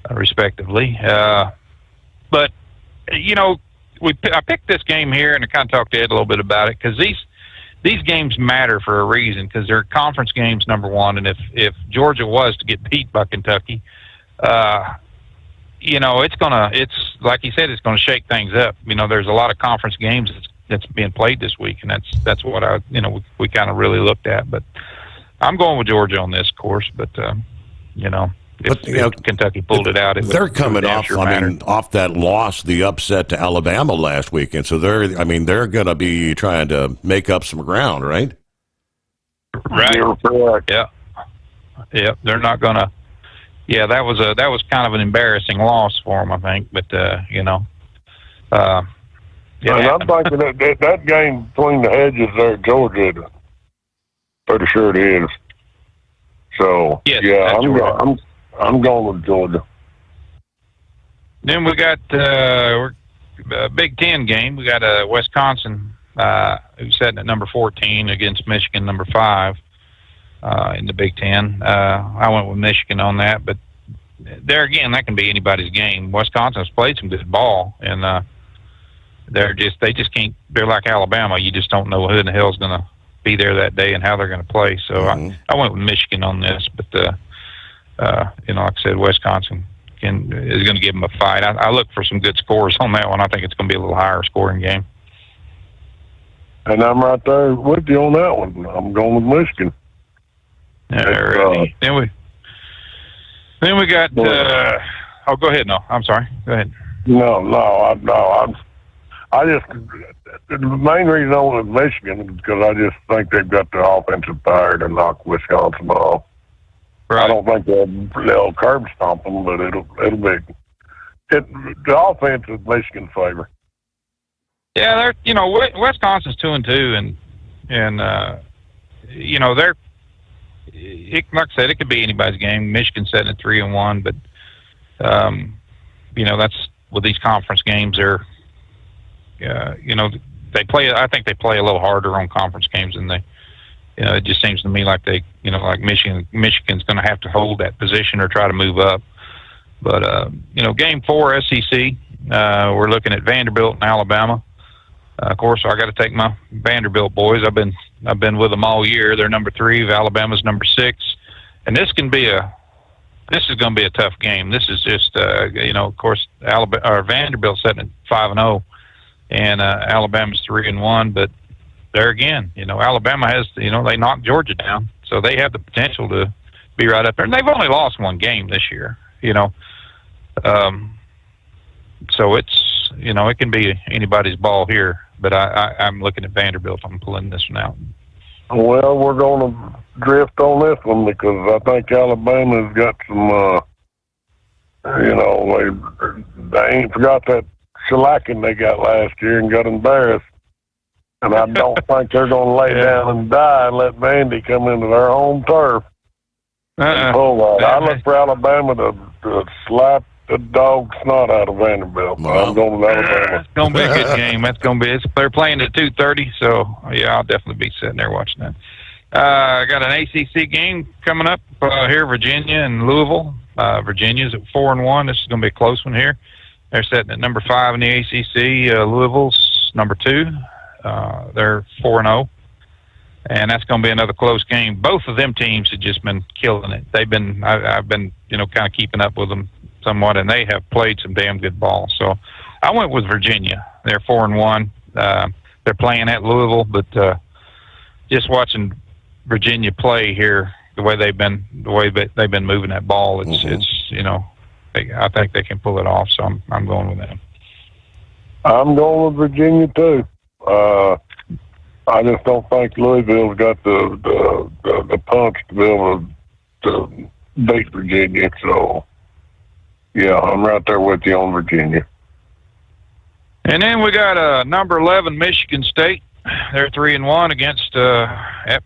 [SPEAKER 3] respectively. But I picked this game here, and I kind of talked to Ed a little bit about it because these games matter for a reason because they're conference games, number one. And if Georgia was to get beat by Kentucky, it's like you said, it's gonna shake things up. There's a lot of conference games that's being played this week, and that's what we kind of really looked at. But I'm going with Georgia on this, of course. But if Kentucky pulled it out,
[SPEAKER 17] they're coming off. Off that loss, the upset to Alabama last weekend. So they're going to be trying to make up some ground, right?
[SPEAKER 3] Right. Yeah. They're not going to. Yeah, that was kind of an embarrassing loss for them, I think. But
[SPEAKER 1] and I'm thinking that game between the hedges there at Georgia, pretty sure it is. So I'm going with Georgia.
[SPEAKER 3] Then we got Big Ten game. We got Wisconsin who's sitting at number 14 against Michigan, number 5 in the Big Ten. I went with Michigan on that, but there again, that can be anybody's game. Wisconsin's played some good ball, and they just can't. They're like Alabama. You just don't know who in the hell's going to be there that day and how they're going to play. So I went with Michigan on this, but like I said, Wisconsin is going to give them a fight. I look for some good scores on that one. I think it's going to be a little higher scoring game.
[SPEAKER 1] And I'm right there with you on that one. I'm going with Michigan.
[SPEAKER 3] Alrighty. Then we got. Go ahead. No, I'm sorry. Go ahead.
[SPEAKER 1] I just the main reason I went with Michigan is because I just think they've got the offensive power to knock Wisconsin off. Right. I don't think they'll curb stomp them, but it'll be the offense is Michigan's favor.
[SPEAKER 3] Yeah, Wisconsin's 2-2, and they're like I said, it could be anybody's game. Michigan's setting at 3-1, but that's with these conference games. They're they play. I think they play a little harder on conference games than they. It just seems to me like like Michigan's going to have to hold that position or try to move up. But game 4 SEC, we're looking at Vanderbilt and Alabama. Of course, I got to take my Vanderbilt boys. I've been with them all year. They're number 3. Alabama's number 6, and this is going to be a tough game. This is just of course Vanderbilt's sitting at 5-0, and Alabama's 3-1. But there again, Alabama has they knocked Georgia down, so they have the potential to be right up there. And they've only lost one game this year. So it's it can be anybody's ball here. But I'm looking at Vanderbilt. I'm pulling this one out.
[SPEAKER 1] Well, we're going to drift on this one because I think Alabama's got some, they ain't forgot that shellacking they got last year and got embarrassed. And I don't think they're going to lay down and die and let Vandy come into their home turf. And pull that. I look for Alabama to slap the dog snot out of Vanderbilt. Wow. I'm going with Alabama.
[SPEAKER 3] It's going to be a good game. That's going to be. They're playing at 2:30, so yeah, I'll definitely be sitting there watching that. I got an ACC game coming up here, Virginia and Louisville. Virginia's at 4-1. This is going to be a close one here. They're sitting at number 5 in the ACC. Louisville's number 2. They're 4-0. And that's going to be another close game. Both of them teams have just been killing it. I've been, kind of keeping up with them somewhat, and they have played some damn good ball. So I went with Virginia. They're 4-1. They're playing at Louisville, but just watching Virginia play here, the way they've been moving that ball, it's I think they can pull it off. So I'm going with them.
[SPEAKER 1] I'm going with Virginia too. I just don't think Louisville's got the punch to be able to beat Virginia. So Yeah, I'm right there with you on Virginia.
[SPEAKER 3] And then we got number 11 Michigan State. They're 3-1 against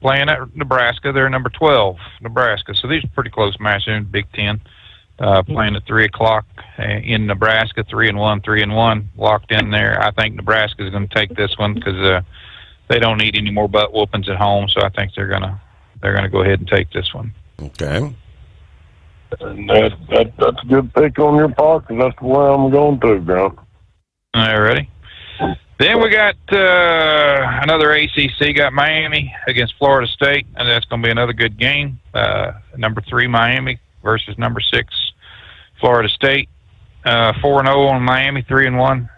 [SPEAKER 3] playing at Nebraska. They're number 12 Nebraska. So these are pretty close matches in Big Ten. Playing at 3:00 in Nebraska, 3-1, 3-1, locked in there. I think Nebraska is going to take this one because they don't need any more butt whoopings at home. So I think they're gonna go ahead and take this one.
[SPEAKER 17] Okay.
[SPEAKER 1] And that's a good pick on your part, because that's the way I'm going to, Grant.
[SPEAKER 3] All right, ready? Then we got another ACC, got Miami against Florida State, and that's going to be another good game. Number 3 Miami versus number 6 Florida State. 4-0 on Miami, 3-1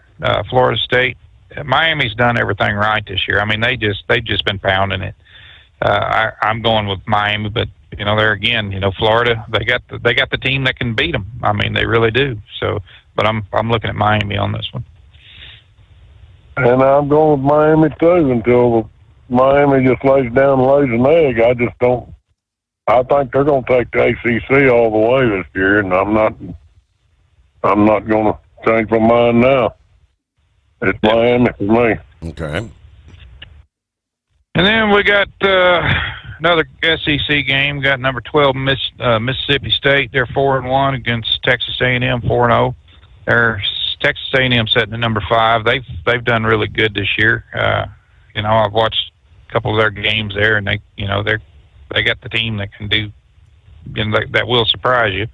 [SPEAKER 3] Florida State. Miami's done everything right this year. I mean, they've just been pounding it. I'm going with Miami, but there again, Florida, they got the team that can beat them. I mean, they really do. So, but I'm looking at Miami on this one.
[SPEAKER 1] And I'm going with Miami too until Miami just lays down and lays an egg. I just don't. I think they're going to take the ACC all the way this year, and I'm not going to change my mind now. It's Miami for me.
[SPEAKER 17] Okay.
[SPEAKER 3] And then we got another SEC game. We got number 12 Mississippi State. They're 4-1 against Texas A&M, 4-0. They're Texas A&M sitting at number 5. They've done really good this year. I've watched a couple of their games there, and they got the team that can do, that will surprise you.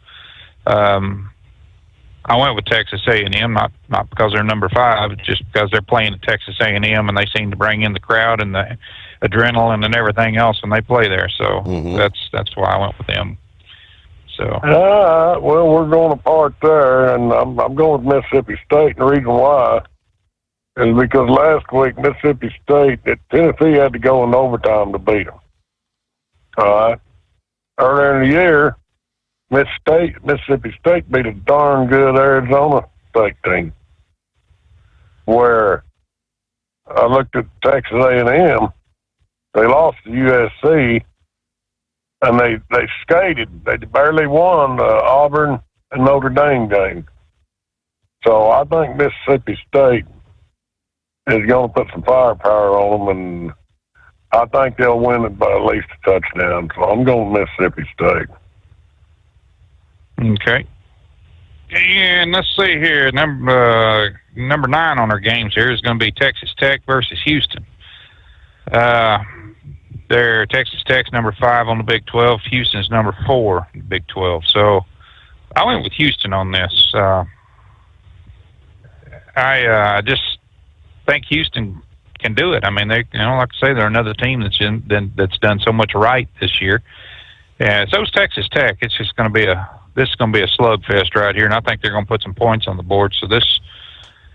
[SPEAKER 3] I went with Texas A&M, not because they're number 5, it's just because they're playing at Texas A&M, and they seem to bring in the crowd and the adrenaline and everything else when they play there. So that's why I went with them. So.
[SPEAKER 1] Well, we're going apart there, and I'm going with Mississippi State, and the reason why is because last week Mississippi State, Tennessee had to go in overtime to beat them. All right. Earlier in the year, Mississippi State beat a darn good Arizona State team. Where I looked at Texas A&M, they lost to USC. And they skated. They barely won the Auburn and Notre Dame game. So I think Mississippi State is going to put some firepower on them, and I think they'll win it by at least a touchdown. So I'm going with Mississippi State.
[SPEAKER 3] Okay. And let's see here. Number 9 on our games here is going to be Texas Tech versus Houston. They're Texas Tech's number 5 on the Big 12. Houston's number 4 in the Big 12. So I went with Houston on this. I just think Houston can do it. I mean, like I say, they're another team that's done so much right this year. And so is Texas Tech. It's just going to be this is going to be a slugfest right here, and I think they're going to put some points on the board. So this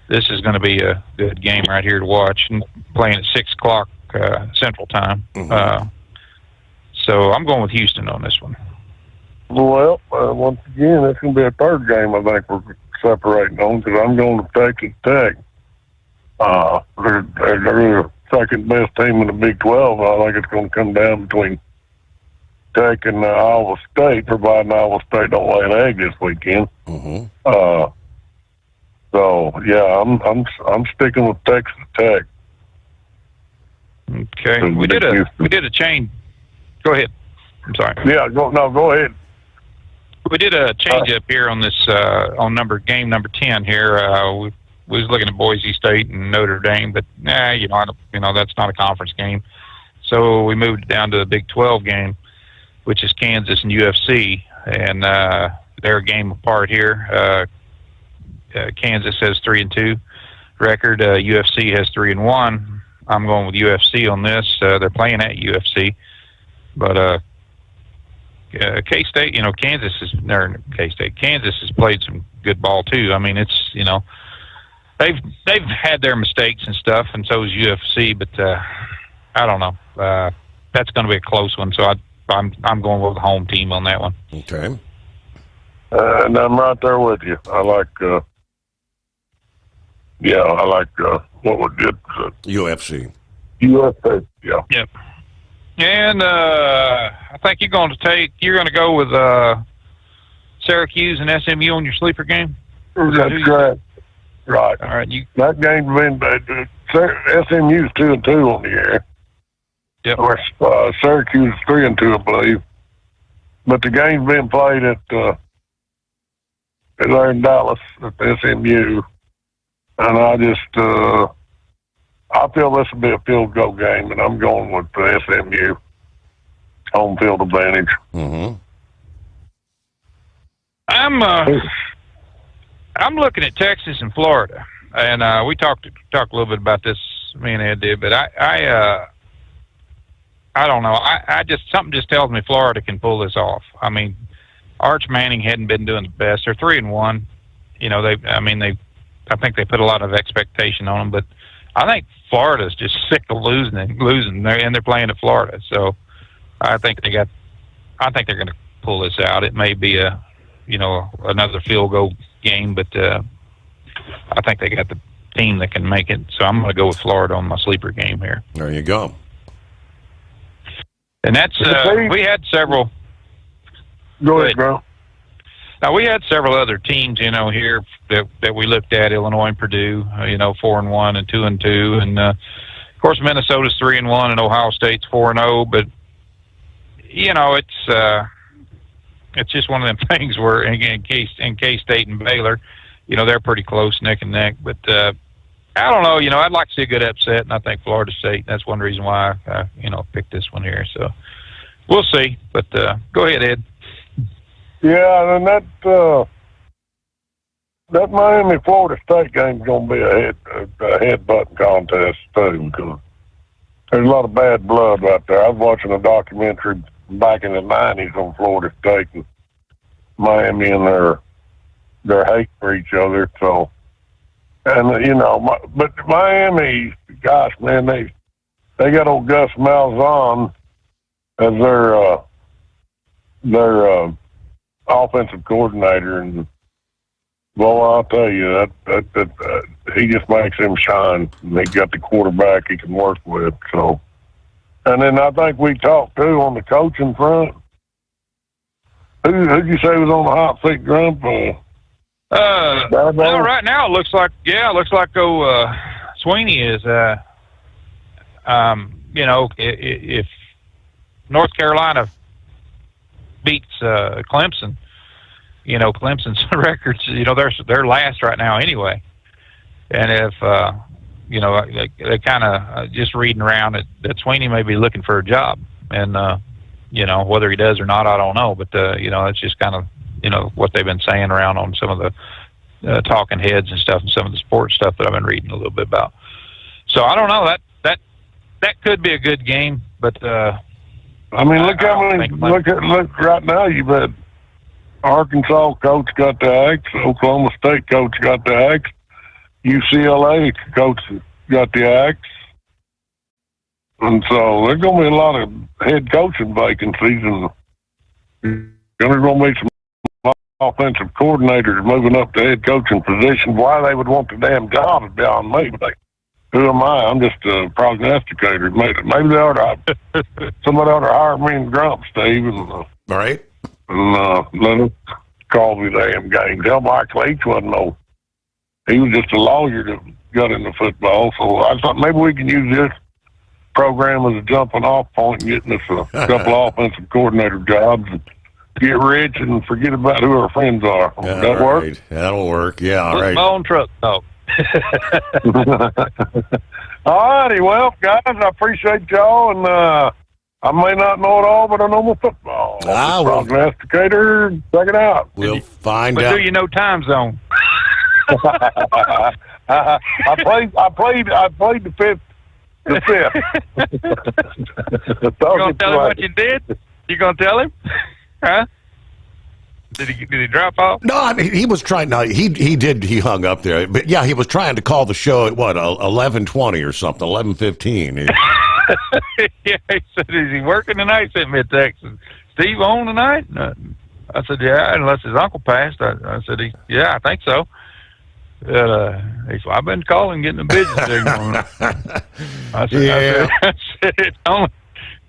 [SPEAKER 3] is going to be a good game right here to watch. And playing at 6:00. Central Time. So I'm going with Houston on this one.
[SPEAKER 1] Well, once again, it's going to be a third game I think we're separating on, because I'm going to Texas Tech. They're the second best team in the Big 12. I think it's going to come down between Tech and Iowa State, providing Iowa State don't lay an egg this weekend. So yeah, I'm sticking with Texas Tech.
[SPEAKER 3] Okay, we did a change. Go ahead. I'm sorry.
[SPEAKER 1] Yeah, go ahead.
[SPEAKER 3] We did a change up here on this on game number 10 here. We was looking at Boise State and Notre Dame, but that's not a conference game. So we moved it down to the Big 12 game, which is Kansas and UFC, and they're a game apart here. Kansas has 3-2 record. UFC has 3-1. I'm going with UFC on this. They're playing at UFC, but K-State, Kansas has played some good ball too. I mean, it's they've had their mistakes and stuff, and so is UFC. But I don't know. That's going to be a close one. So I'm going with the home team on that one.
[SPEAKER 17] Okay.
[SPEAKER 1] And I'm right there with you. I like what we did.
[SPEAKER 17] UFC.
[SPEAKER 1] UFC, yeah.
[SPEAKER 3] Yep. And I think you're going to go with Syracuse and SMU on your sleeper game?
[SPEAKER 1] That's correct. Right.
[SPEAKER 3] All right.
[SPEAKER 1] That game's been SMU's 2-2 on the year.
[SPEAKER 3] Yep.
[SPEAKER 1] Or Syracuse is 3-2, I believe. But the game's been played at there in Dallas at the SMU, and I feel this will be a field goal game, and I'm going with the SMU home field advantage.
[SPEAKER 17] Mm-hmm.
[SPEAKER 3] I'm looking at Texas and Florida, and we talked a little bit about this. Me and Ed did, but I don't know. Something just tells me Florida can pull this off. I mean, Arch Manning hadn't been doing the best. They're 3-1. You know, I think they put a lot of expectation on them, but I think Florida's just sick of losing, and they're playing at Florida. So I think they're going to pull this out. It may be another field goal game, but I think they got the team that can make it. So I'm going to go with Florida on my sleeper game here.
[SPEAKER 17] There you go.
[SPEAKER 3] And that's we had several.
[SPEAKER 1] Go ahead, bro.
[SPEAKER 3] Now we had several other teams, here that we looked at: Illinois and Purdue, 4-1 and 2-2, and of course Minnesota's 3-1 and Ohio State's 4-0. But it's just one of them things where again, K-State and Baylor, they're pretty close, neck and neck. But I don't know. I'd like to see a good upset, and I think Florida State. That's one reason why I picked this one here. So we'll see. But go ahead, Ed.
[SPEAKER 1] Yeah, and that Miami Florida State game's gonna be a headbutting contest too, because there's a lot of bad blood right there. I was watching a documentary back in the '90s on Florida State and Miami and their hate for each other. So. And but Miami, gosh, man, they got old Gus Malzahn as their offensive coordinator, and well, I'll tell you that he just makes him shine. And he got the quarterback he can work with. So, and then I think we talked too on the coaching front. Who'd you say was on the hot seat, Grump?
[SPEAKER 3] Well, right now it looks like Sweeney is. If North Carolina beats Clemson, Clemson's records, they're last right now anyway. And if they kind of just reading around that Sweeney may be looking for a job, and whether he does or not, I don't know. But it's just kind of what they've been saying around on some of the talking heads and stuff, and some of the sports stuff that I've been reading a little bit about. So I don't know, that could be a good game, but look
[SPEAKER 1] right now. You've had Arkansas coach got the axe, Oklahoma State coach got the axe, UCLA coach got the axe, and so there's going to be a lot of head coaching vacancies, and there's going to be some offensive coordinators moving up to head coaching positions. Why they would want the damn job is beyond me. But who am I? I'm just a prognosticator. Maybe they ought to, somebody ought to hire me and Grump, Steve, and
[SPEAKER 17] all right,
[SPEAKER 1] and let us call the damn game. Tell Mike Leach wasn't no. He was just a lawyer that got into football. So I thought maybe we can use this program as a jumping off point and getting us a couple offensive coordinator jobs. And get rich and forget about who our friends are.
[SPEAKER 17] Yeah,
[SPEAKER 1] that work?
[SPEAKER 17] That'll work. Yeah, all right.
[SPEAKER 3] My own truck talk.
[SPEAKER 1] All righty, well, guys, I appreciate y'all, and I may not know it all, but I know my football. Prognosticator, check it out.
[SPEAKER 17] We'll find
[SPEAKER 3] but
[SPEAKER 17] out.
[SPEAKER 3] Do you know time zone?
[SPEAKER 1] I played the fifth.
[SPEAKER 3] You gonna tell him what you did? You gonna tell him? Huh? Did he drop off?
[SPEAKER 17] No, I mean he was trying. No, he did. He hung up there, but yeah, he was trying to call the show at what 11:20 or something, 11:15.
[SPEAKER 3] Yeah, he said, "Is he working tonight?" Sent me a text. Steve on tonight? I said, "Yeah," unless his uncle passed. I said, "Yeah, I think so." He said, "I've been calling, getting a business signal." I said, it's only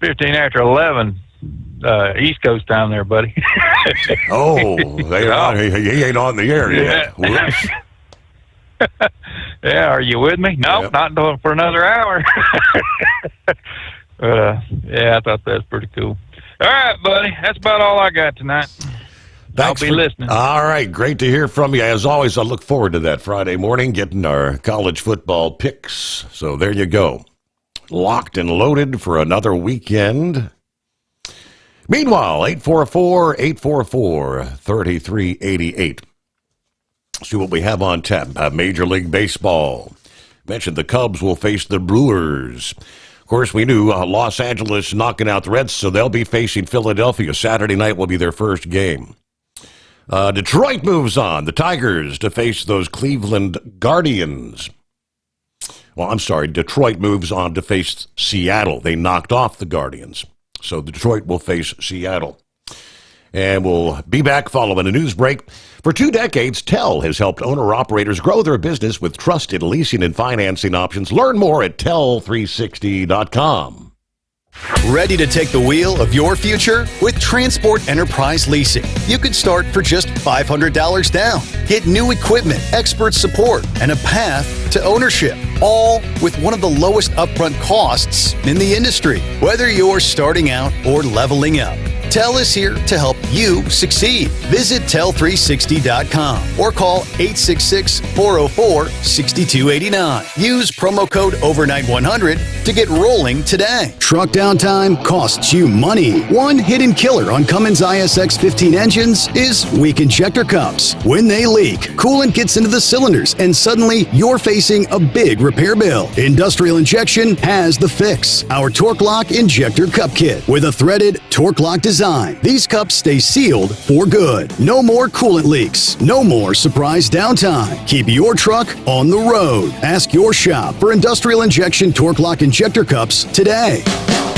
[SPEAKER 3] 15 after 11. East Coast time there, buddy.
[SPEAKER 17] Oh, he ain't on the air yet.
[SPEAKER 3] Yeah. Yeah, are you with me? No, not for another hour. Yeah, I thought that was pretty cool. All right, buddy. That's about all I got tonight. I'll be listening.
[SPEAKER 17] All right. Great to hear from you. As always, I look forward to that Friday morning, getting our college football picks. So there you go. Locked and loaded for another weekend. Meanwhile, 844-844-3388. See what we have on tap. Major League Baseball. Mentioned the Cubs will face the Brewers. Of course, we knew Los Angeles knocking out the Reds, so they'll be facing Philadelphia. Saturday night will be their first game. Detroit moves on. The Tigers to face those Cleveland Guardians. Well, I'm sorry. Detroit moves on to face Seattle. They knocked off the Guardians. So Detroit will face Seattle. And we'll be back following a news break. For 2 decades, TEL has helped owner-operators grow their business with trusted leasing and financing options. Learn more at tel360.com.
[SPEAKER 14] Ready to take the wheel of your future? With Transport Enterprise Leasing, you could start for just $500 down. Get new equipment, expert support, and a path to ownership, all with one of the lowest upfront costs in the industry. Whether you're starting out or leveling up, TEL is here to help you succeed. Visit tel360.com or call 866-404-6289. Use promo code overnight100 to get rolling today.
[SPEAKER 21] Truck downtime costs you money. One hidden killer on Cummins ISX 15 engines is weak injector cups. When they leak, coolant gets into the cylinders and suddenly you're facing a big repair bill. Industrial Injection has the fix. Our Torque Lock Injector Cup Kit with a threaded Torque Lock design. These cups stay sealed for good. No more coolant leaks. No more surprise downtime. Keep your truck on the road. Ask your shop for Industrial Injection Torque Lock Injector Cups today.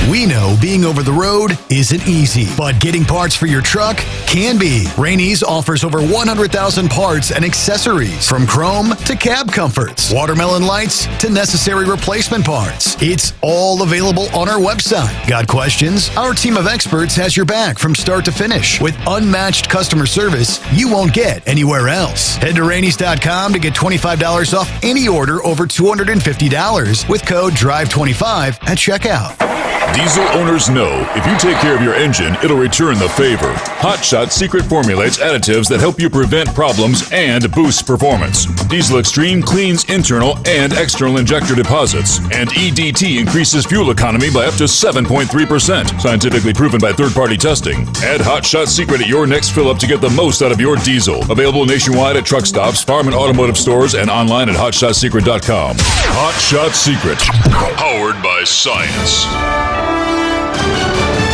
[SPEAKER 21] We know being over the road isn't easy, but getting parts for your truck can be. Rainey's offers over 100,000 parts and accessories, from chrome to cab comforts, watermelon lights to necessary replacement parts. It's all available on our website. Got questions? Our team of experts has your back from start to finish with unmatched customer service you won't get anywhere else. Head to Rainey's.com to get $25 off any order over $250 with code DRIVE25 at checkout.
[SPEAKER 15] Diesel owners know if you take care of your engine, it'll return the favor. Hot Shot secret formulates additives that help you prevent problems and boost performance. Diesel Extreme cleans internal and external injector deposits, and EDT increases fuel economy by up to 7.3%. Scientifically proven by third-party testing. Add Hot Shot secret at your next fill-up to get the most out of your diesel. Available nationwide at truck stops, farm and automotive stores, and online at hotshotsecret.com. Hot Shot Secret. Powered by science.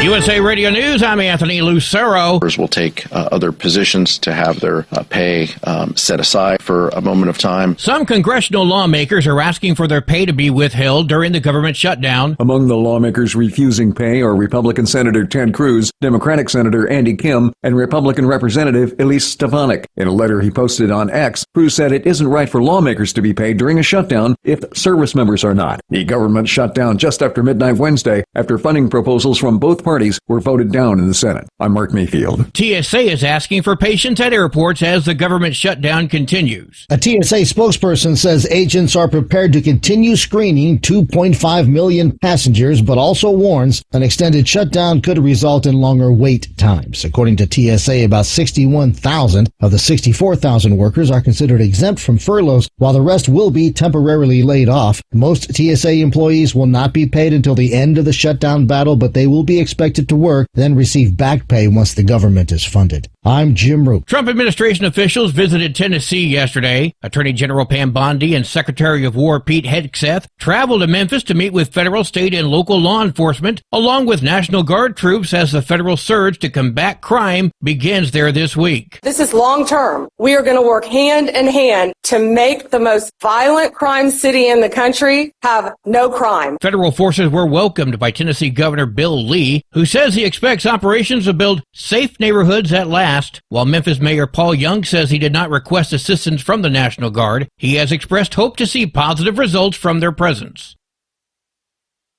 [SPEAKER 2] USA Radio News, I'm Anthony Lucero.
[SPEAKER 5] Will take other positions to have their pay set aside for a moment of time.
[SPEAKER 2] Some congressional lawmakers are asking for their pay to be withheld during the government shutdown.
[SPEAKER 6] Among the lawmakers refusing pay are Republican Senator Ted Cruz, Democratic Senator Andy Kim, and Republican Representative Elise Stefanik. In a letter he posted on X, Cruz said it isn't right for lawmakers to be paid during a shutdown if service members are not. The government shut down just after midnight Wednesday after funding proposals from both parties were voted down in the Senate. I'm Mark Mayfield.
[SPEAKER 2] TSA is asking for patience at airports as the government shutdown continues.
[SPEAKER 10] A TSA spokesperson says agents are prepared to continue screening 2.5 million passengers, but also warns an extended shutdown could result in longer wait times. According to TSA, about 61,000 of the 64,000 workers are considered exempt from furloughs, while the rest will be temporarily laid off. Most TSA employees will not be paid until the end of the shutdown battle, but they will be expected to work, then receive back pay once the government is funded. I'm Jim Roop.
[SPEAKER 2] Trump administration officials visited Tennessee yesterday. Attorney General Pam Bondi and Secretary of War Pete Hegseth traveled to Memphis to meet with federal, state, and local law enforcement, along with National Guard troops as the federal surge to combat crime begins there this week.
[SPEAKER 7] This is long term. We are going to work hand in hand to make the most violent crime city in the country have no crime.
[SPEAKER 2] Federal forces were welcomed by Tennessee Governor Bill Lee, who says he expects operations to build safe neighborhoods at last. While Memphis Mayor Paul Young says he did not request assistance from the National Guard, he has expressed hope to see positive results from their presence.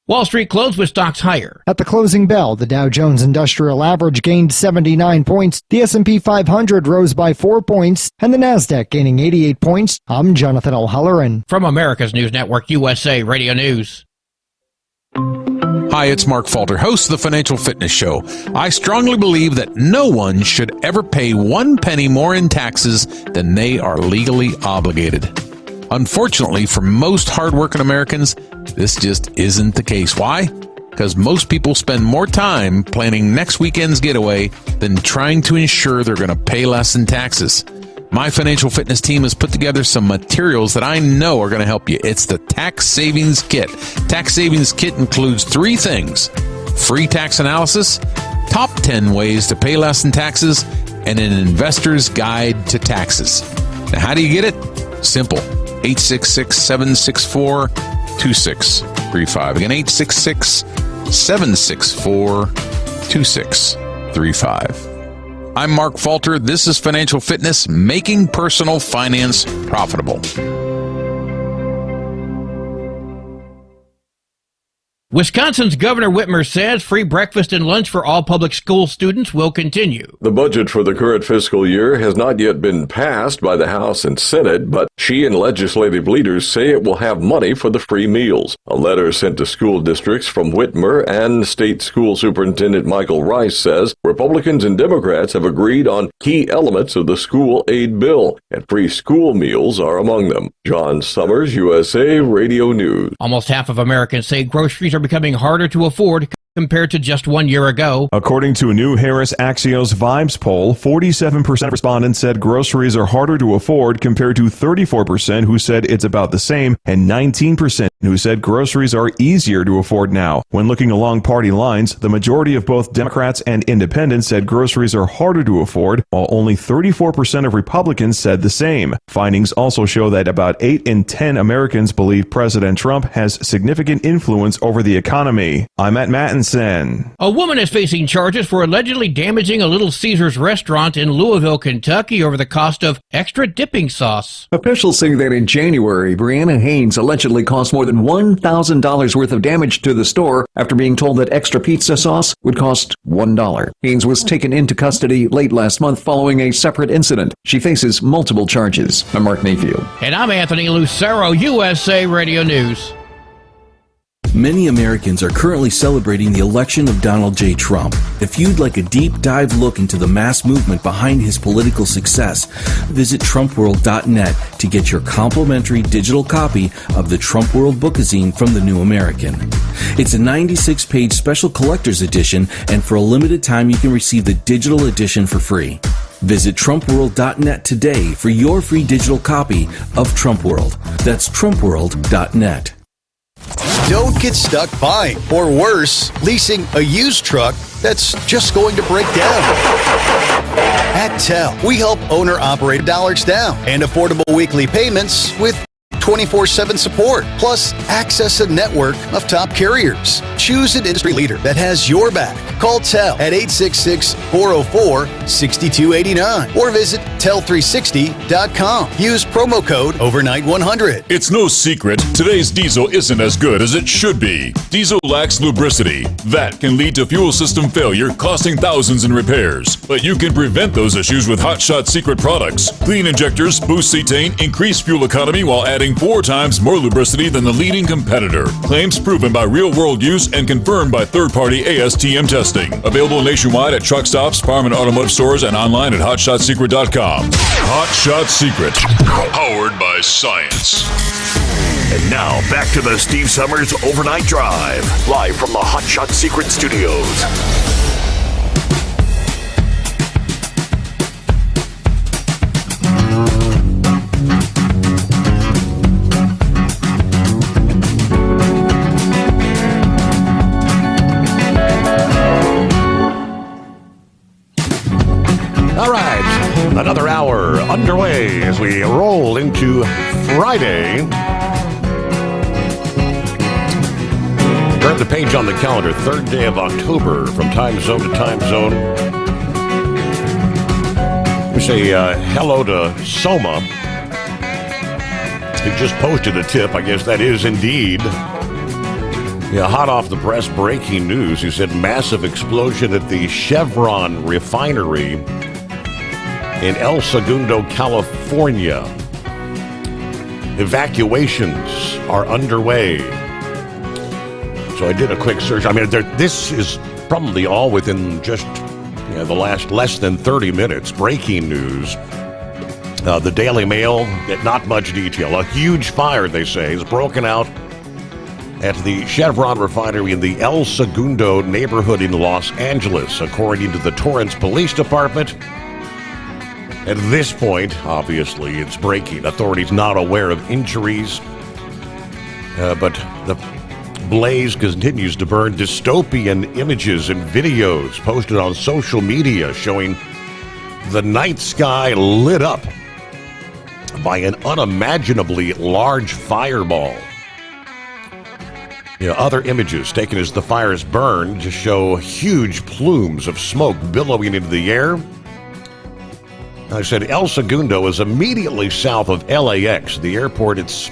[SPEAKER 2] Wall Street closed with stocks higher.
[SPEAKER 9] At the closing bell, the Dow Jones Industrial Average gained 79 points, the S&P 500 rose by 4 points, and the Nasdaq gaining 88 points. I'm Jonathan O'Halloran.
[SPEAKER 2] From America's News Network, USA Radio News.
[SPEAKER 11] Hi, it's Mark Falter, host of the Financial Fitness Show. I strongly believe that no one should ever pay 1 penny more in taxes than they are legally obligated. Unfortunately, for most hardworking Americans, this just isn't the case. Why? Because most people spend more time planning next weekend's getaway than trying to ensure they're going to pay less in taxes. My financial fitness team has put together some materials that I know are going to help you. It's the Tax Savings Kit. Tax Savings Kit includes 3 things: free tax analysis, top 10 ways to pay less in taxes, and an investor's guide to taxes. Now, how do you get it? Simple. 866-764-2635. Again, 866-764-2635. I'm Mark Falter. This is Financial Fitness, making personal finance profitable.
[SPEAKER 2] Wisconsin's Governor Whitmer says free breakfast and lunch for all public school students will continue.
[SPEAKER 4] The budget for the current fiscal year has not yet been passed by the House and Senate, but she and legislative leaders say it will have money for the free meals. A letter sent to school districts from Whitmer and State School Superintendent Michael Rice says Republicans and Democrats have agreed on key elements of the school aid bill, and free school meals are among them. John Sommers, USA Radio News.
[SPEAKER 2] Almost half of Americans say groceries are becoming harder to afford compared to just 1 year ago.
[SPEAKER 12] According to a new Harris Axios Vibes poll, 47% of respondents said groceries are harder to afford compared to 34% who said it's about the same and 19% who said groceries are easier to afford now. When looking along party lines, the majority of both Democrats and independents said groceries are harder to afford, while only 34% of Republicans said the same. Findings also show that about 8 in 10 Americans believe President Trump has significant influence over the economy. I'm at Mattinson.
[SPEAKER 2] A woman is facing charges for allegedly damaging a Little Caesars restaurant in Louisville, Kentucky over the cost of extra dipping sauce.
[SPEAKER 6] Officials say that in January, Brianna Haynes allegedly caused more than $1,000 worth of damage to the store after being told that extra pizza sauce would cost $1. Haynes was taken into custody late last month following a separate incident. She faces multiple charges. I'm Mark Mayfield.
[SPEAKER 2] And I'm Anthony Lucero, USA Radio News.
[SPEAKER 24] Many Americans are currently celebrating the election of Donald J. Trump. If you'd like a deep dive look into the mass movement behind his political success, visit TrumpWorld.net to get your complimentary digital copy of the Trump World Bookazine from the New American. It's a 96-page special collector's edition, and for a limited time you can receive the digital edition for free. Visit TrumpWorld.net today for your free digital copy of Trump World. That's TrumpWorld.net.
[SPEAKER 14] Don't get stuck buying, or worse, leasing a used truck that's just going to break down. At TEL, we help owner-operator dollars down and affordable weekly payments with 24/7 support, plus access a network of top carriers. Choose an industry leader that has your back. Call TEL at 866-404-6289 or visit tel360.com. Use promo code overnight100.
[SPEAKER 15] It's no secret today's diesel isn't as good as it should be. Diesel lacks lubricity. That can lead to fuel system failure, costing thousands in repairs. But you can prevent those issues with Hot Shot Secret products. Clean injectors, boost cetane, increase fuel economy while adding 4 times more lubricity than the leading competitor. Claims proven by real-world use and confirmed by third-party ASTM testing. Available nationwide at truck stops, farm and automotive stores, and online at hotshotsecret.com. Hot Shot Secret. Powered by science.
[SPEAKER 22] And now, back to the Steve Sommers Overnight Drive. Live from the Hot Shot Secret Studios.
[SPEAKER 17] All right, another hour underway as we roll into Friday. Turn the page on the calendar, 3rd day of October, from time zone to time zone. We say hello to Soma. He just posted a tip. I guess that is indeed Yeah, hot off the press, breaking news. He said massive explosion at the Chevron refinery in El Segundo, California. Evacuations are underway. So I did a quick search. I mean, this is probably all within just the last less than 30 minutes. Breaking news. The Daily Mail, not much detail. A huge fire, they say, is broken out at the Chevron refinery in the El Segundo neighborhood in Los Angeles, according to the Torrance Police Department. At this point, obviously, it's breaking. Authorities not aware of injuries, but the blaze continues to burn. Dystopian images and videos posted on social media showing the night sky lit up by an unimaginably large fireball. Other images taken as the fires burned just show huge plumes of smoke billowing into the air. I said El Segundo is immediately south of LAX, the airport. It's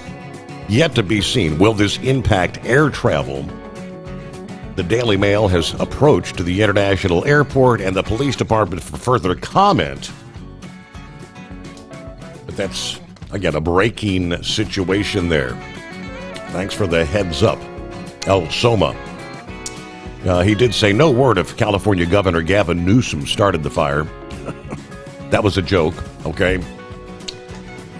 [SPEAKER 17] yet to be seen. Will this impact air travel? The Daily Mail has approached the international airport and the police department for further comment. But that's, again, a breaking situation there. Thanks for the heads up, El Soma. He did say no word if California Governor Gavin Newsom started the fire. That was a joke, okay?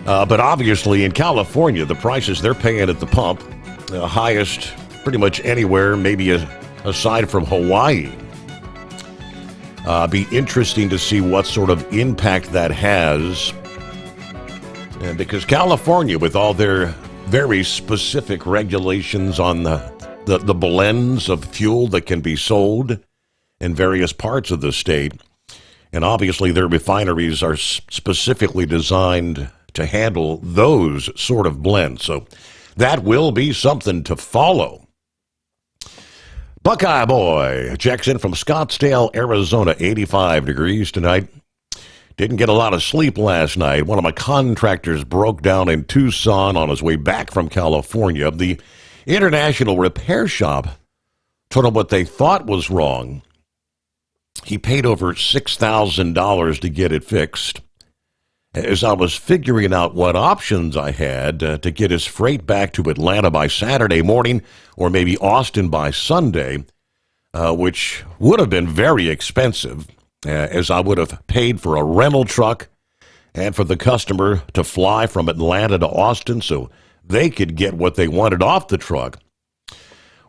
[SPEAKER 17] But obviously in California, the prices they're paying at the pump, highest pretty much anywhere, maybe aside from Hawaii. Be interesting to see what sort of impact that has. Because California, with all their very specific regulations on the blends of fuel that can be sold in various parts of the state, and obviously their refineries are specifically designed to handle those sort of blends. So that will be something to follow. Buckeye Boy checks in from Scottsdale, Arizona, 85 degrees tonight. Didn't get a lot of sleep last night. One of my contractors broke down in Tucson on his way back from California. The international repair shop told him what they thought was wrong. He paid over $6,000 to get it fixed. As I was figuring out what options I had to get his freight back to Atlanta by Saturday morning, or maybe Austin by Sunday, which would have been very expensive, as I would have paid for a rental truck and for the customer to fly from Atlanta to Austin so they could get what they wanted off the truck.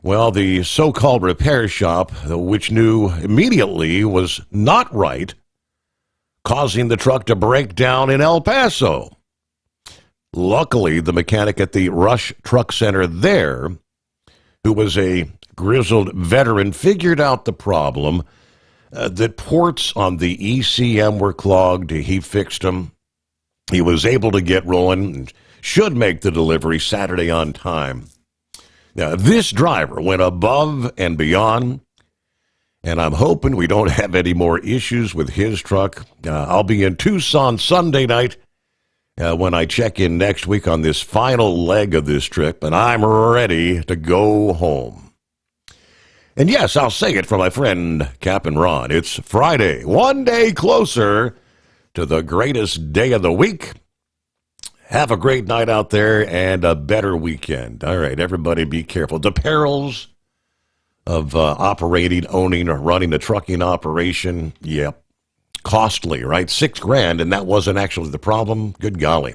[SPEAKER 17] Well, the so-called repair shop, which knew immediately was not right, causing the truck to break down in El Paso. Luckily, the mechanic at the Rush Truck Center there, who was a grizzled veteran, figured out the problem, that ports on the ECM were clogged. He fixed them. He was able to get rolling and should make the delivery Saturday on time. Now, this driver went above and beyond, and I'm hoping we don't have any more issues with his truck. I'll be in Tucson Sunday night when I check in next week on this final leg of this trip, and I'm ready to go home. And yes, I'll say it for my friend Captain Ron. It's Friday, one day closer to the greatest day of the week. Have a great night out there and a better weekend. All right, everybody be careful. The perils of operating, owning, or running a trucking operation, yep, costly, right? $6,000, and that wasn't actually the problem. Good golly.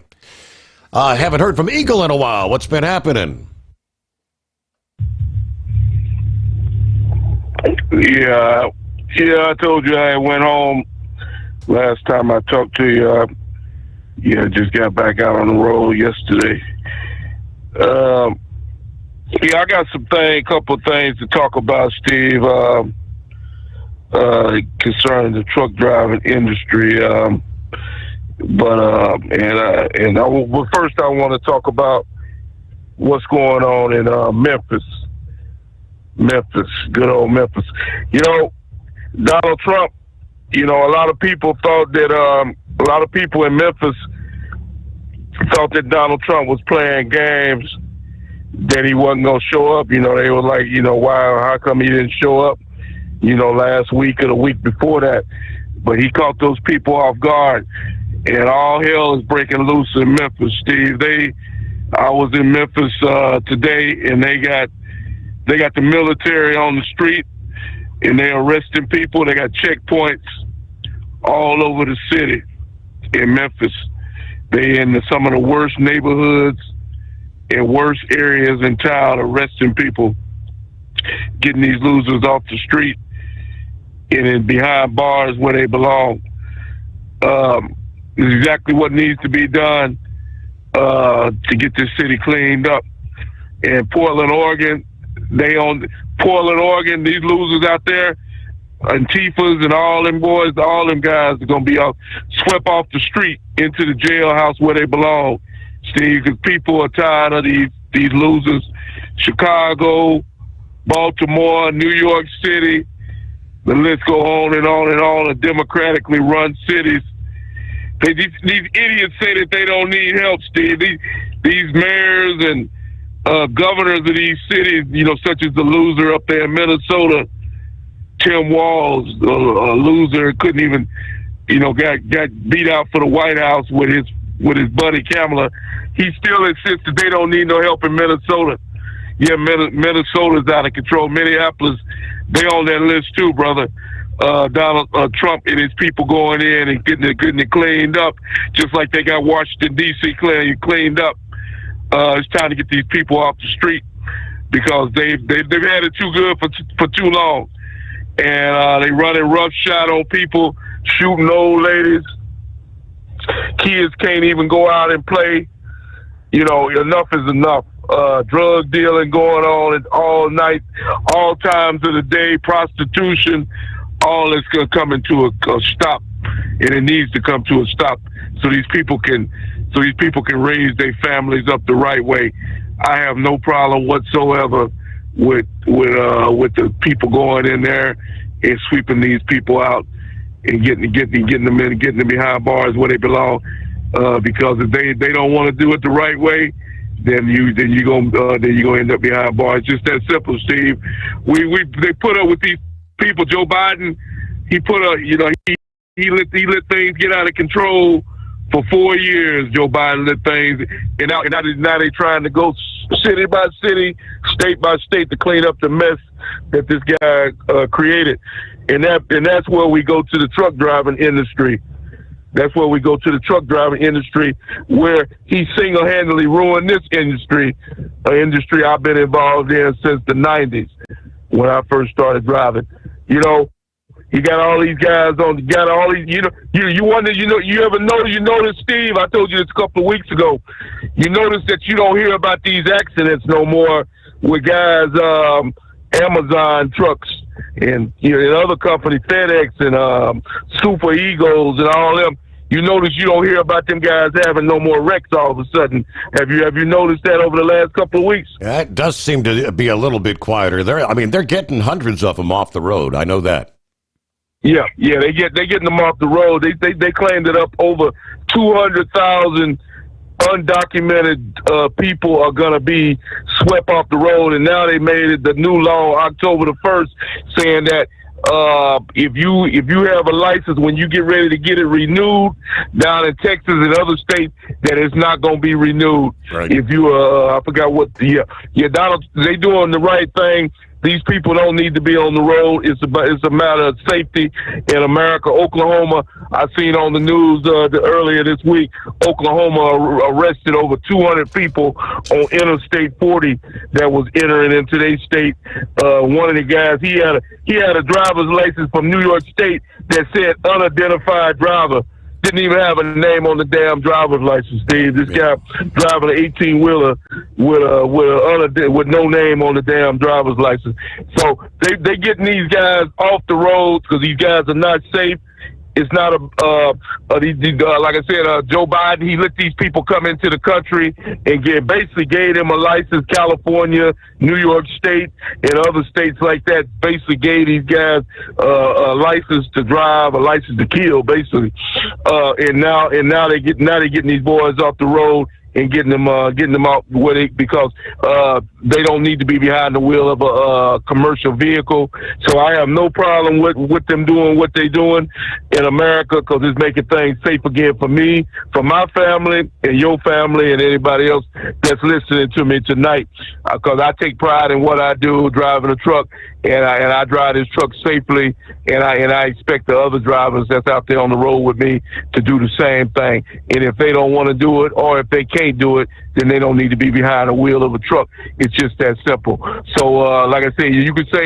[SPEAKER 17] I haven't heard from Eagle in a while. What's been happening?
[SPEAKER 1] Yeah, I told you I went home last time I talked to you. Just got back out on the road yesterday. I got couple of things to talk about, Steve, concerning the truck driving industry. But first I want to talk about what's going on in Memphis. Good old Memphis. Donald Trump, a lot of people thought that, a lot of people in Memphis thought that Donald Trump was playing games that he wasn't going to show up. You know, they were like, you know, how come he didn't show up, you know, last week or the week before that? But he caught those people off guard, and all hell is breaking loose in Memphis, Steve. I was in Memphis today, and they got the military on the street, and they're arresting people. They got checkpoints all over the city in Memphis. They in some of the worst neighborhoods and worst areas in town, arresting people, getting these losers off the street and in behind bars where they belong. Is exactly what needs to be done to get this city cleaned up. And Portland, Oregon, these losers out there, Antifas and all them boys, all them guys are going to be swept off the street into the jailhouse where they belong, Steve, because people are tired of these losers. Chicago, Baltimore, New York City, the list go on and on and on, of democratically run cities. These idiots say that they don't need help, Steve. These mayors and governors of these cities, you know, such as the loser up there in Minnesota, Tim Walz, a loser, couldn't even, you know, got beat out for the White House with his buddy Kamala. He still insists that they don't need no help in Minnesota. Yeah, Minnesota's out of control. Minneapolis, they on that list too, brother. Donald Trump and his people going in and getting it cleaned up, just like they got Washington, D.C. cleaned up. It's time to get these people off the street because they've had it too good for too long. And they running roughshod on people, shooting old ladies. Kids can't even go out and play. You know, enough is enough. Drug dealing going on all night, all times of the day, prostitution, all this going to come into a stop, and it needs to come to a stop so these people can raise their families up the right way. I have no problem whatsoever with the people going in there and sweeping these people out and getting them in, getting them behind bars where they belong. Because if they don't want to do it the right way, then you're gonna end up behind bars. Just that simple, Steve. They put up with these people. Joe Biden, he let things get out of control for 4 years. Joe Biden let things, and now they're trying to go city by city, state by state to clean up the mess that this guy created. And that's where we go to the truck driving industry. That's where we go to the truck driving industry, where he single-handedly ruined this industry, an industry I've been involved in since the 90s when I first started driving. You know, you got all these guys you notice, Steve, I told you this a couple of weeks ago, you notice that you don't hear about these accidents no more with guys, Amazon trucks and, you know, and other companies, FedEx and Super Eagles and all them. You notice you don't hear about them guys having no more wrecks all of a sudden. Have you noticed that over the last couple of weeks?
[SPEAKER 17] That does seem to be a little bit quieter. They're getting hundreds of them off the road. I know that.
[SPEAKER 1] Yeah, they're getting them off the road. They claimed that up over 200,000 undocumented people are going to be swept off the road, and now they made it the new law October the 1st, saying that if you have a license, when you get ready to get it renewed down in Texas and other states, that it's not going to be renewed. Right. If you I forgot what Donald, they doing the right thing. These people don't need to be on the road. It's a matter of safety in America. Oklahoma, I seen on the news earlier this week, Oklahoma arrested over 200 people on Interstate 40 that was entering into their state. One of the guys, he had a driver's license from New York State that said unidentified driver. Didn't even have a name on the damn driver's license, Steve. This guy driving an 18-wheeler with no name on the damn driver's license. So they getting these guys off the road because these guys are not safe. It's not like I said, Joe Biden, he let these people come into the country and basically gave them a license. California, New York State, and other states like that basically gave these guys a license to drive, a license to kill, basically. And now they're getting these boys off the road and getting them out because they don't need to be behind the wheel of a commercial vehicle. So I have no problem with them doing what they're doing in America, because it's making things safe again for me, for my family, and your family, and anybody else that's listening to me tonight. Because I take pride in what I do, driving a truck, and I drive this truck safely, and I expect the other drivers that's out there on the road with me to do the same thing. And if they don't want to do it, or if they can't do it, then they don't need to be behind the wheel of a truck. It's just that simple. So, like I said,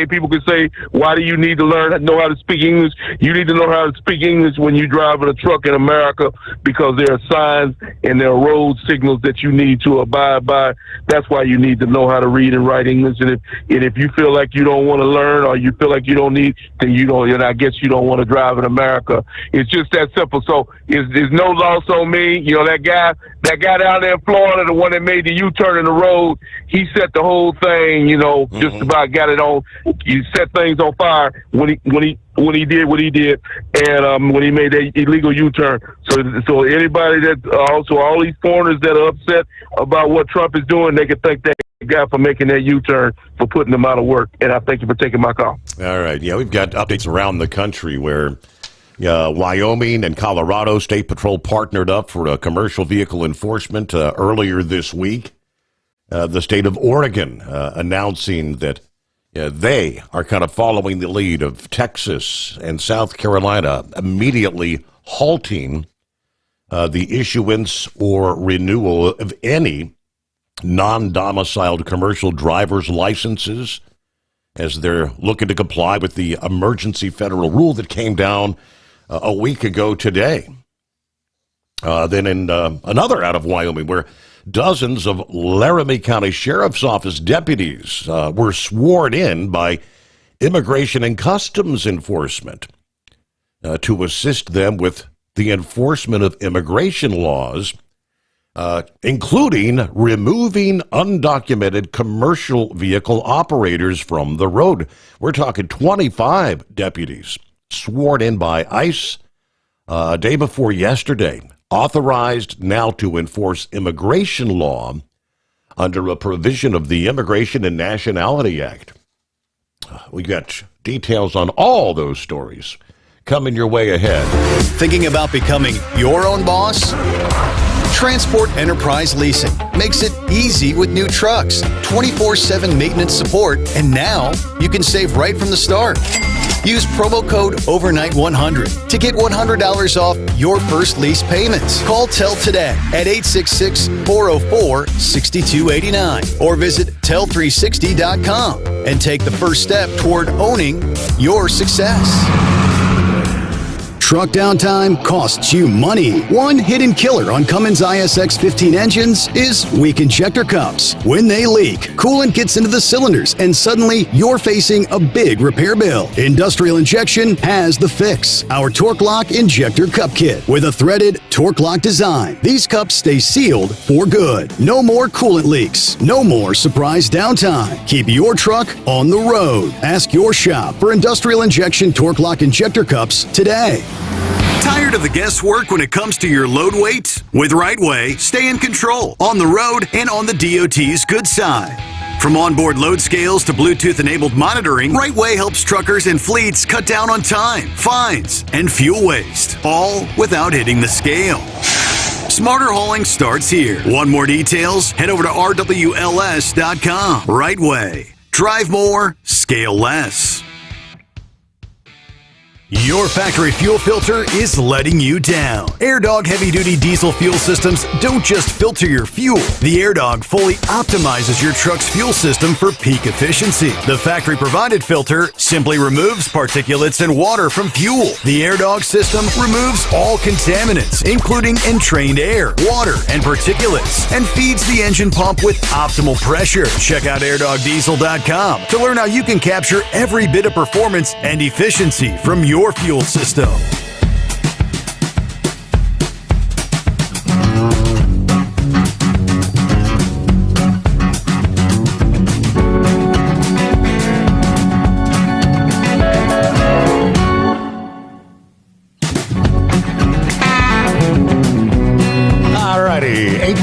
[SPEAKER 1] people could say, why do you need to know how to speak English? You need to know how to speak English when you're driving a truck in America, because there are signs and there are road signals that you need to abide by. That's why you need to know how to read and write English. And if you feel like you don't want to learn, or you feel like you don't need, then you don't. And I guess you don't want to drive in America. It's just that simple. So there's no loss on me. You know, that guy down there in Florida, the one that made the U-turn in the road, he set the whole thing. You know, just about got it on. He set things on fire when he did what he did, and when he made that illegal U-turn. So anybody that also all these foreigners that are upset about what Trump is doing, they can thank that guy for making that U-turn, for putting them out of work. And I thank you for taking my call.
[SPEAKER 17] All right. Yeah, we've got updates around the country where Wyoming and Colorado State Patrol partnered up for a commercial vehicle enforcement earlier this week. The state of Oregon announcing that they are kind of following the lead of Texas and South Carolina, immediately halting the issuance or renewal of any non-domiciled commercial driver's licenses, as they're looking to comply with the emergency federal rule that came down a week ago today. Then in another out of Wyoming, where dozens of Laramie County Sheriff's Office deputies were sworn in by Immigration and Customs Enforcement to assist them with the enforcement of immigration laws, including removing undocumented commercial vehicle operators from the road. We're talking 25 deputies sworn in by ICE day before yesterday, authorized now to enforce immigration law under a provision of the Immigration and Nationality Act. We got details on all those stories coming your way ahead.
[SPEAKER 14] Thinking about becoming your own boss? Transport Enterprise Leasing makes it easy with new trucks, 24/7 maintenance support, and now you can save right from the start. Use promo code OVERNIGHT100 to get $100 off your first lease payments. Call TEL today at 866-404-6289 or visit tel360.com and take the first step toward owning your success. Truck downtime costs you money. One hidden killer on Cummins ISX 15 engines is weak injector cups. When they leak, coolant gets into the cylinders and suddenly you're facing a big repair bill. Industrial Injection has the fix. Our Torque Lock Injector Cup Kit with a threaded Torque Lock design. These cups stay sealed for good. No more coolant leaks. No more surprise downtime. Keep your truck on the road. Ask your shop for Industrial Injection Torque Lock Injector Cups today. Tired of the guesswork when it comes to your load weight? With Rightway, stay in control on the road and on the DOT's good side. From onboard load scales to Bluetooth-enabled monitoring, Rightway helps truckers and fleets cut down on time, fines, and fuel waste, all without hitting the scale. Smarter hauling starts here. Want more details? Head over to rwls.com. Rightway. Drive more, scale less. Your factory fuel filter is letting you down. AirDog heavy-duty diesel fuel systems don't just filter your fuel. The AirDog fully optimizes your truck's fuel system for peak efficiency. The factory-provided filter simply removes particulates and water from fuel. The AirDog system removes all contaminants, including entrained air, water, and particulates, and feeds the engine pump with optimal pressure. Check out airdogdiesel.com to learn how you can capture every bit of performance and efficiency from your fuel system.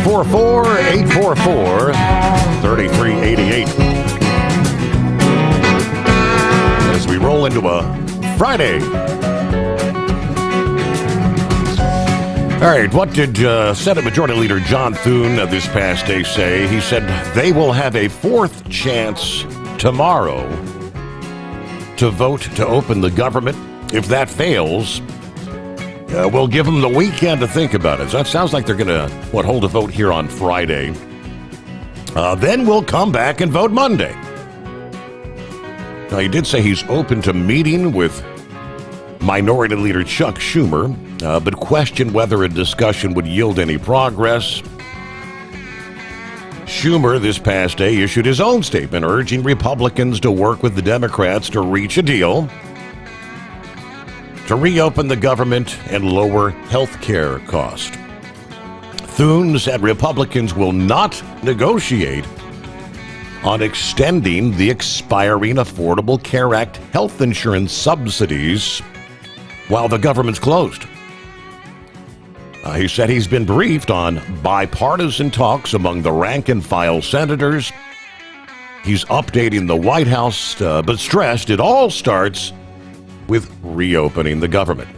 [SPEAKER 17] 844-844-3388. As we roll into a Friday. All right, what did Senate Majority Leader John Thune this past day say? He said they will have a fourth chance tomorrow to vote to open the government. If that fails, we'll give them the weekend to think about it. So that sounds like they're going to hold a vote here on Friday. Then we'll come back and vote Monday. Now, he did say he's open to meeting with Minority Leader Chuck Schumer, but questioned whether a discussion would yield any progress. Schumer this past day issued his own statement urging Republicans to work with the Democrats to reach a deal to reopen the government and lower health care costs. Thune said Republicans will not negotiate on extending the expiring Affordable Care Act health insurance subsidies while the government's closed. He said he's been briefed on bipartisan talks among the rank-and-file senators. He's updating the White House, but stressed it all starts with reopening the government.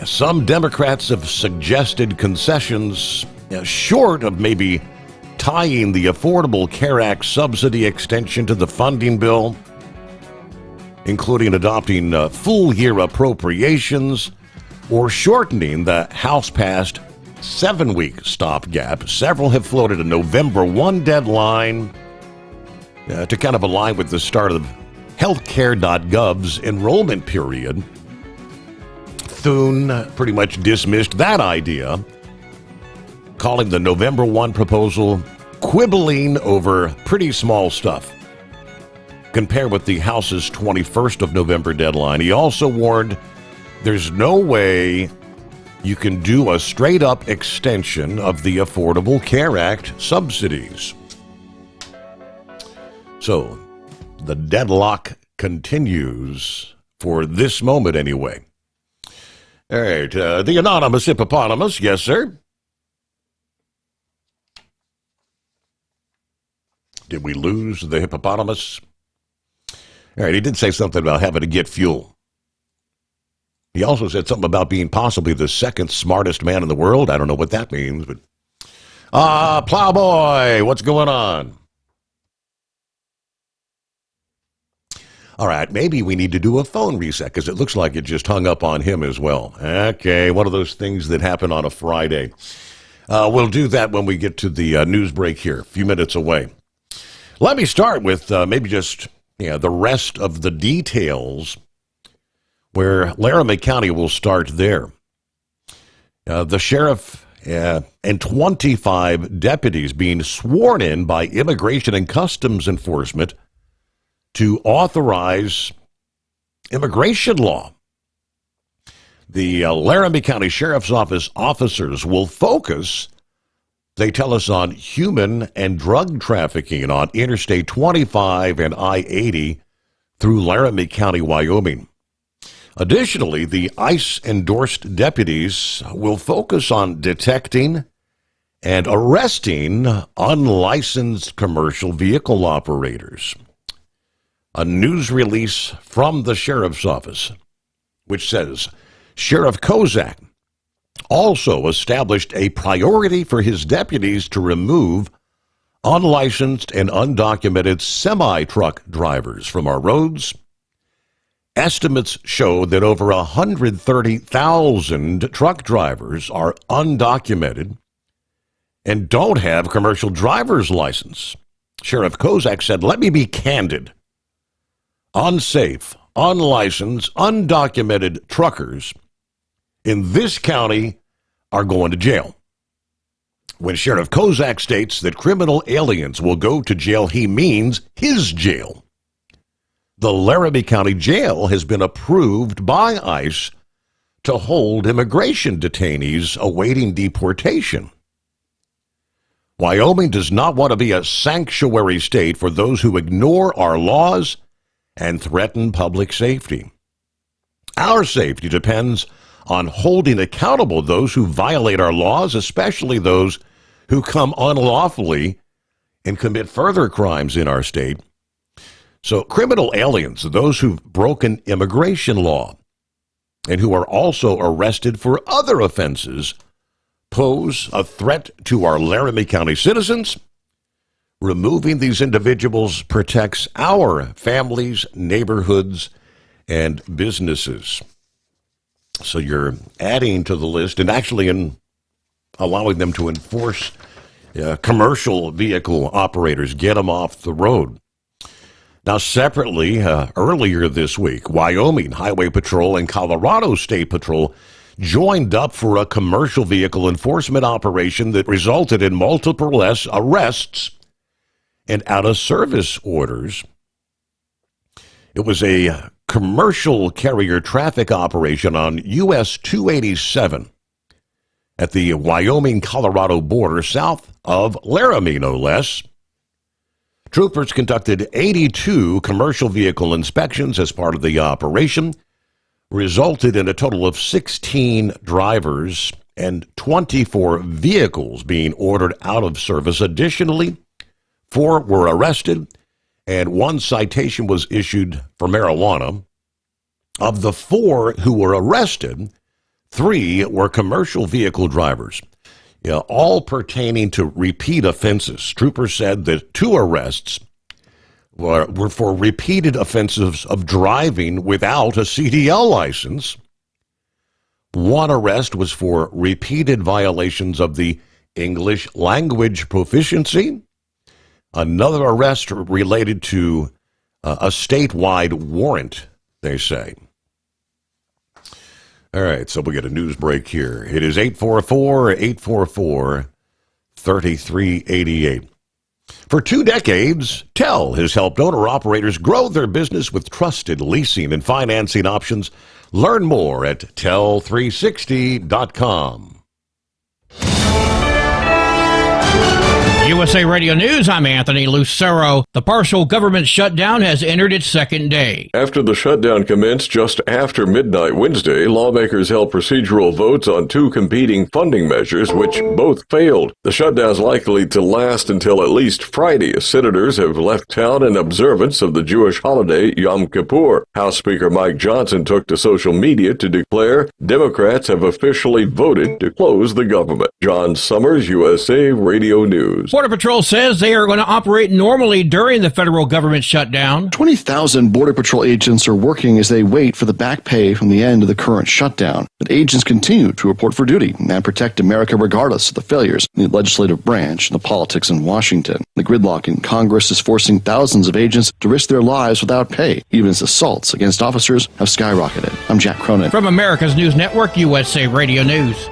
[SPEAKER 17] Some Democrats have suggested concessions short of maybe tying the Affordable Care Act subsidy extension to the funding bill, including adopting full-year appropriations or shortening the House-passed 7-week stopgap. Several have floated a November 1 deadline to kind of align with the start of healthcare.gov's enrollment period. Thune pretty much dismissed that idea, calling the November 1 proposal quibbling over pretty small stuff compared with the House's 21st of November deadline. He also warned there's no way you can do a straight-up extension of the Affordable Care Act subsidies. So, the deadlock continues for this moment anyway. All right, the anonymous hippopotamus, yes, sir? Did we lose the hippopotamus? All right, he did say something about having to get fuel. He also said something about being possibly the second smartest man in the world. I don't know what that means, but... Plowboy, what's going on? All right, maybe we need to do a phone reset because it looks like it just hung up on him as well. Okay, one of those things that happen on a Friday. We'll do that when we get to the news break here, a few minutes away. Let me start with maybe just the rest of the details where Laramie County will start there. The sheriff and 25 deputies being sworn in by Immigration and Customs Enforcement to authorize immigration law. The Laramie County Sheriff's Office officers will focus, they tell us, on human and drug trafficking on Interstate 25 and I-80 through Laramie County, Wyoming. Additionally, the ICE-endorsed deputies will focus on detecting and arresting unlicensed commercial vehicle operators. A news release from the sheriff's office, which says Sheriff Kozak also established a priority for his deputies to remove unlicensed and undocumented semi-truck drivers from our roads. Estimates show that over 130,000 truck drivers are undocumented and don't have commercial driver's license. Sheriff Kozak said, "Let me be candid. Unsafe, unlicensed, undocumented truckers in this county are going to jail." When Sheriff Kozak states that criminal aliens will go to jail, he means his jail. The Laramie County Jail has been approved by ICE to hold immigration detainees awaiting deportation. Wyoming does not want to be a sanctuary state for those who ignore our laws and threaten public safety. Our safety depends on holding accountable those who violate our laws, especially those who come unlawfully and commit further crimes in our state. So criminal aliens, those who've broken immigration law and who are also arrested for other offenses, pose a threat to our Laramie County citizens. Removing these individuals protects our families, neighborhoods, and businesses. So you're adding to the list and actually in allowing them to enforce commercial vehicle operators, get them off the road. Now, separately, earlier this week, Wyoming Highway Patrol and Colorado State Patrol joined up for a commercial vehicle enforcement operation that resulted in multiple arrests and out-of-service orders. It was a commercial carrier traffic operation on US 287 at the Wyoming-Colorado border, south of Laramie, no less. Troopers conducted 82 commercial vehicle inspections as part of the operation, resulted in a total of 16 drivers and 24 vehicles being ordered out of service. Additionally, 4 were arrested and 1 citation was issued for marijuana. Of the 4 who were arrested, 3 were commercial vehicle drivers, all pertaining to repeat offenses. Troopers said that 2 arrests were for repeated offenses of driving without a CDL license. 1 arrest was for repeated violations of the English language proficiency. Another arrest related to a statewide warrant, they say. All right, so we'll get a news break here. It is 844-844-3388. For 2 decades, TEL has helped owner-operators grow their business with trusted leasing and financing options. Learn more at tel360.com.
[SPEAKER 2] USA Radio News, I'm Anthony Lucero. The partial government shutdown has entered its second day.
[SPEAKER 4] After the shutdown commenced just after midnight Wednesday, lawmakers held procedural votes on 2 competing funding measures, which both failed. The shutdown is likely to last until at least Friday, as senators have left town in observance of the Jewish holiday Yom Kippur. House Speaker Mike Johnson took to social media to declare Democrats have officially voted to close the government. John Sommers, USA Radio News.
[SPEAKER 2] Border Patrol says they are going to operate normally during the federal government shutdown.
[SPEAKER 5] 20,000 Border Patrol agents are working as they wait for the back pay from the end of the current shutdown. But agents continue to report for duty and protect America regardless of the failures in the legislative branch and the politics in Washington. The gridlock in Congress is forcing thousands of agents to risk their lives without pay, even as assaults against officers have skyrocketed. I'm Jack Cronin.
[SPEAKER 2] From America's News Network, USA Radio News.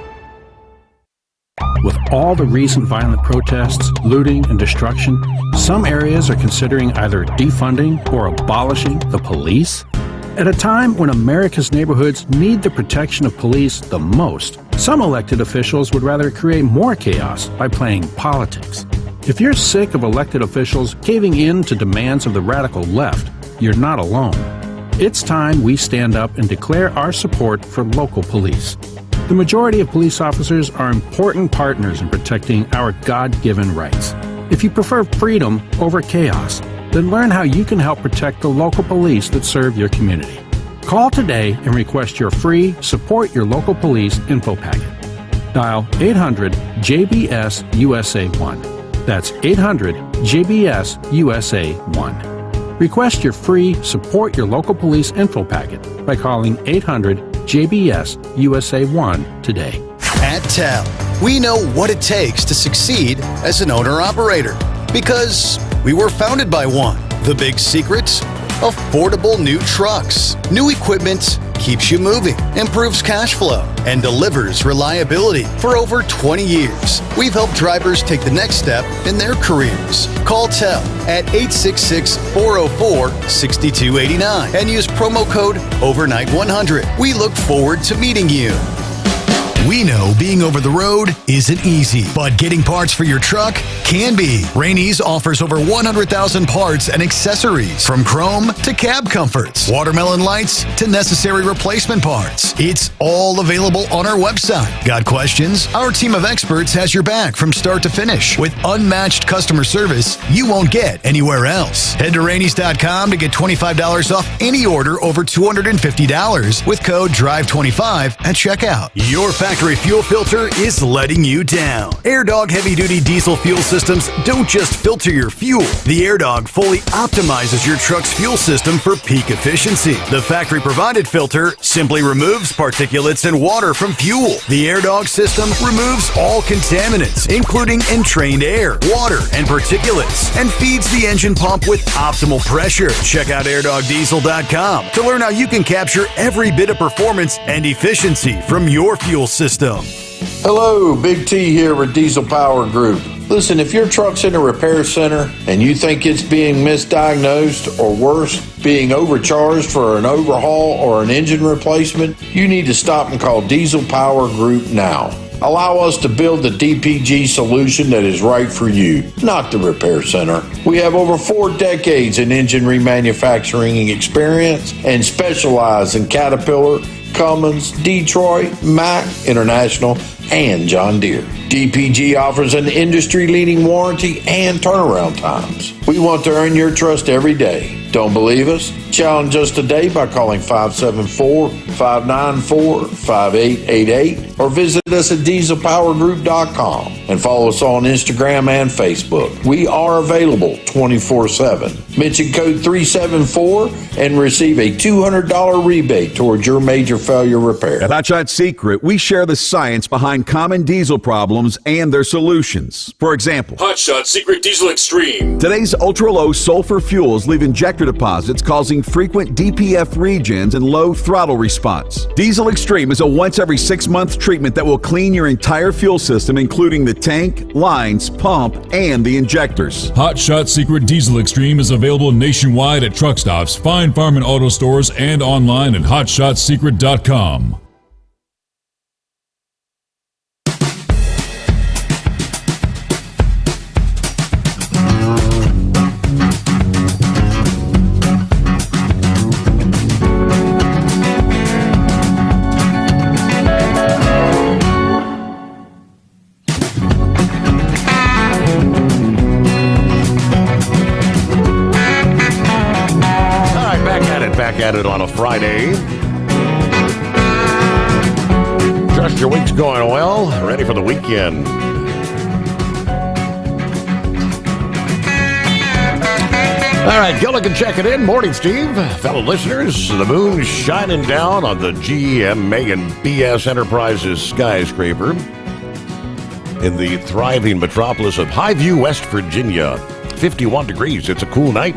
[SPEAKER 8] With all the recent violent protests, looting, and destruction, some areas are considering either defunding or abolishing the police. At a time when America's neighborhoods need the protection of police the most, some elected officials would rather create more chaos by playing politics. If you're sick of elected officials caving in to demands of the radical left, you're not alone. It's time we stand up and declare our support for local police. The majority of police officers are important partners in protecting our God-given rights. If you prefer freedom over chaos, then learn how you can help protect the local police that serve your community. Call today and request your free Support Your Local Police info packet. Dial 800-JBS-USA-1. That's 800-JBS-USA-1. Request your free Support Your Local Police info packet by calling 800-JBS-USA-1 today.
[SPEAKER 14] At TEL, we know what it takes to succeed as an owner-operator because we were founded by one. The big secret? Affordable new trucks. New equipment keeps you moving, improves cash flow, and delivers reliability. For over 20 years, we've helped drivers take the next step in their careers. Call TEL at 866-404-6289 and use promo code OVERNIGHT100. We look forward to meeting you.
[SPEAKER 21] We know being over the road isn't easy, but getting parts for your truck can be. Rainey's offers over 100,000 parts and accessories, from chrome to cab comforts, watermelon lights to necessary replacement parts. It's all available on our website. Got questions? Our team of experts has your back from start to finish with unmatched customer service you won't get anywhere else. Head to Rainey's.com to get $25 off any order over $250 with code DRIVE25 at checkout. Your factory fuel filter is letting you down. AirDog heavy-duty diesel fuel systems don't just filter your fuel. The AirDog fully optimizes your truck's fuel system for peak efficiency. The factory-provided filter simply removes particulates and water from fuel. The AirDog system removes all contaminants, including entrained air, water, and particulates, and feeds the engine pump with optimal pressure. Check out airdogdiesel.com to learn how you can capture every bit of performance and efficiency from your fuel system.
[SPEAKER 20] Hello, Big T here with Diesel Power Group. Listen, if your truck's in a repair center and you think it's being misdiagnosed or worse, being overcharged for an overhaul or an engine replacement, you need to stop and call Diesel Power Group now. Allow us to build the DPG solution that is right for you, not the repair center. We have over 4 decades in engine remanufacturing experience and specialize in Caterpillar, Cummins, Detroit, Mack, International, and John Deere. DPG offers an industry-leading warranty and turnaround times. We want to earn your trust every day. Don't believe us? Challenge us today by calling 574-594-5888 or visit us at dieselpowergroup.com and follow us on Instagram and Facebook. We are available 24/7. Mention code 374 and receive a $200 rebate towards your major failure repair.
[SPEAKER 13] At Hotshot Secret, we share the science behind common diesel problems and their solutions. For example,
[SPEAKER 15] Hotshot Secret Diesel Extreme.
[SPEAKER 13] Today's ultra-low sulfur fuels leave injector deposits causing frequent DPF regens and low throttle response. Diesel Extreme is a once every 6-month treatment that will clean your entire fuel system, including the tank, lines, pump, and the injectors.
[SPEAKER 15] Hotshot Secret Diesel Extreme is available nationwide at truck stops, fine farm and auto stores, and online at hotshotsecret.com.
[SPEAKER 17] At it on a Friday. Trust your week's going well. Ready for the weekend. All right, Gilligan checking in. Morning, Steve. Fellow listeners, the moon's shining down on the GMA and BS Enterprises skyscraper in the thriving metropolis of Highview, West Virginia. 51 degrees. It's a cool night.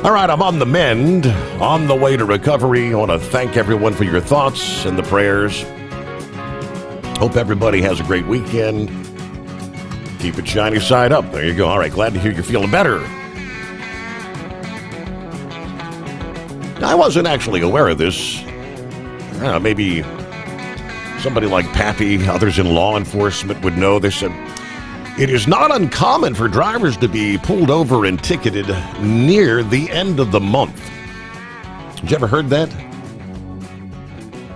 [SPEAKER 17] All right, I'm on the mend, on the way to recovery. I want to thank everyone for your thoughts and the prayers. Hope everybody has a great weekend. Keep it shiny side up. There you go. All right, glad to hear you're feeling better. I wasn't actually aware of this. Maybe somebody like Pappy, others in law enforcement would know this. It is not uncommon for drivers to be pulled over and ticketed near the end of the month. Did you ever heard that?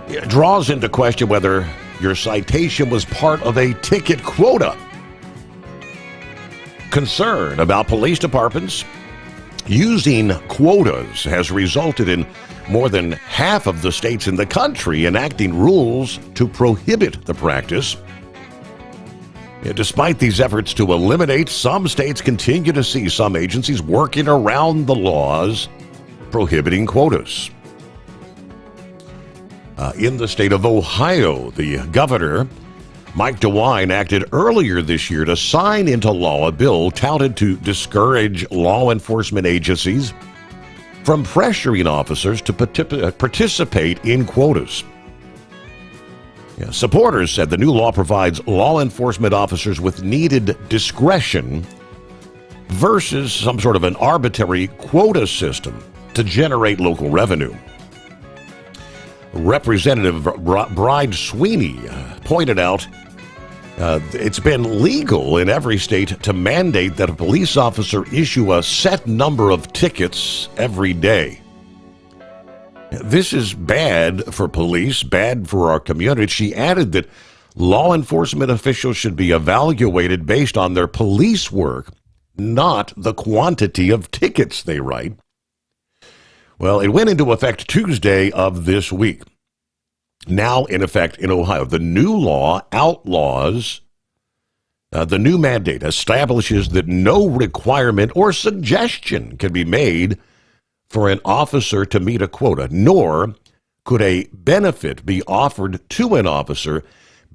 [SPEAKER 17] It draws into question whether your citation was part of a ticket quota. Concern about police departments using quotas has resulted in more than half of the states in the country enacting rules to prohibit the practice. Despite these efforts to eliminate, some states continue to see some agencies working around the laws prohibiting quotas. In the state of Ohio, the governor, Mike DeWine, acted earlier this year to sign into law a bill touted to discourage law enforcement agencies from pressuring officers to participate in quotas. Supporters said the new law provides law enforcement officers with needed discretion versus some sort of an arbitrary quota system to generate local revenue. Representative Bride Sweeney pointed out it's been legal in every state to mandate that a police officer issue a set number of tickets every day. This is bad for police, bad for our community. She added that law enforcement officials should be evaluated based on their police work, not the quantity of tickets they write. Well, it went into effect Tuesday of this week. Now in effect in Ohio, the new law outlaws, the new mandate establishes that no requirement or suggestion can be made for an officer to meet a quota, nor could a benefit be offered to an officer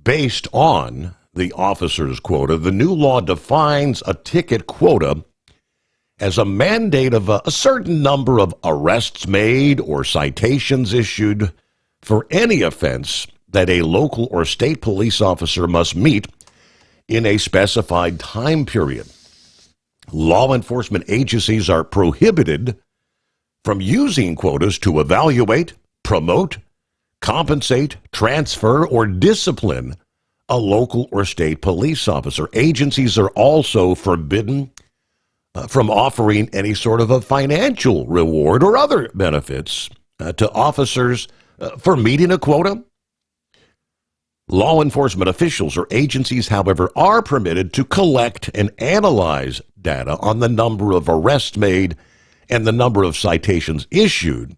[SPEAKER 17] based on the officer's quota. The new law defines a ticket quota as a mandate of a certain number of arrests made or citations issued for any offense that a local or state police officer must meet in a specified time period. Law enforcement agencies are prohibited from using quotas to evaluate, promote, compensate, transfer, or discipline a local or state police officer. Agencies are also forbidden from offering any sort of a financial reward or other benefits to officers for meeting a quota. Law enforcement officials or agencies, however, are permitted to collect and analyze data on the number of arrests made and the number of citations issued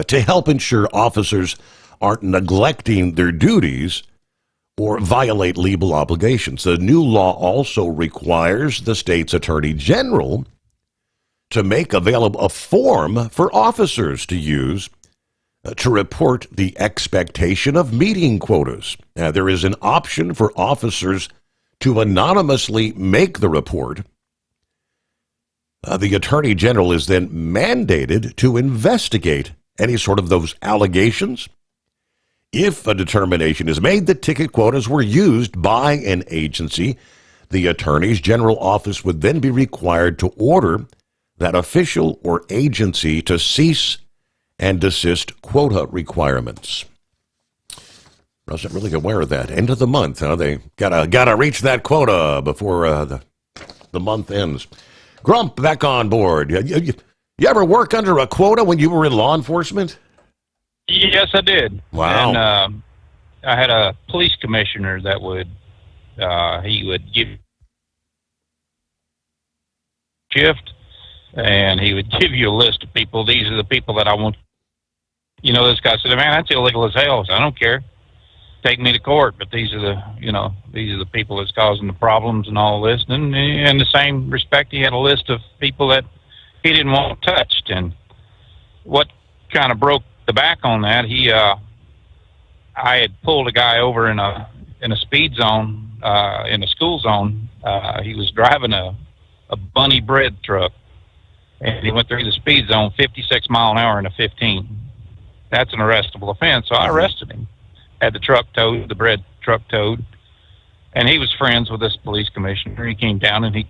[SPEAKER 17] to help ensure officers aren't neglecting their duties or violate legal obligations. The new law also requires the state's attorney general to make available a form for officers to use to report the expectation of meeting quotas. There is an option for officers to anonymously make the report. The attorney general is then mandated to investigate any sort of those allegations. If a determination is made that ticket quotas were used by an agency, the attorney's general office would then be required to order that official or agency to cease and desist quota requirements. I wasn't really aware of that. End of the month, huh? They gotta reach that quota before the month ends. Grump, back on board. You ever work under a quota when you were in law enforcement?
[SPEAKER 3] Yes, I did.
[SPEAKER 17] Wow.
[SPEAKER 3] And I had a police commissioner that he would give shift, and he would give you a list of people. These are the people that I want. You know, this guy said, "Man, that's illegal as hell." So I don't care. Take me to court, but these are the people that's causing the problems and all this. And in the same respect, he had a list of people that he didn't want touched. And what kind of broke the back on that, I had pulled a guy over in a speed zone, in a school zone. He was driving a bunny bread truck, and he went through the speed zone 56 mile an hour in a 15. That's an arrestable offense. So I arrested him. Had the truck towed, the bread truck towed, and he was friends with this police commissioner. He came down and he,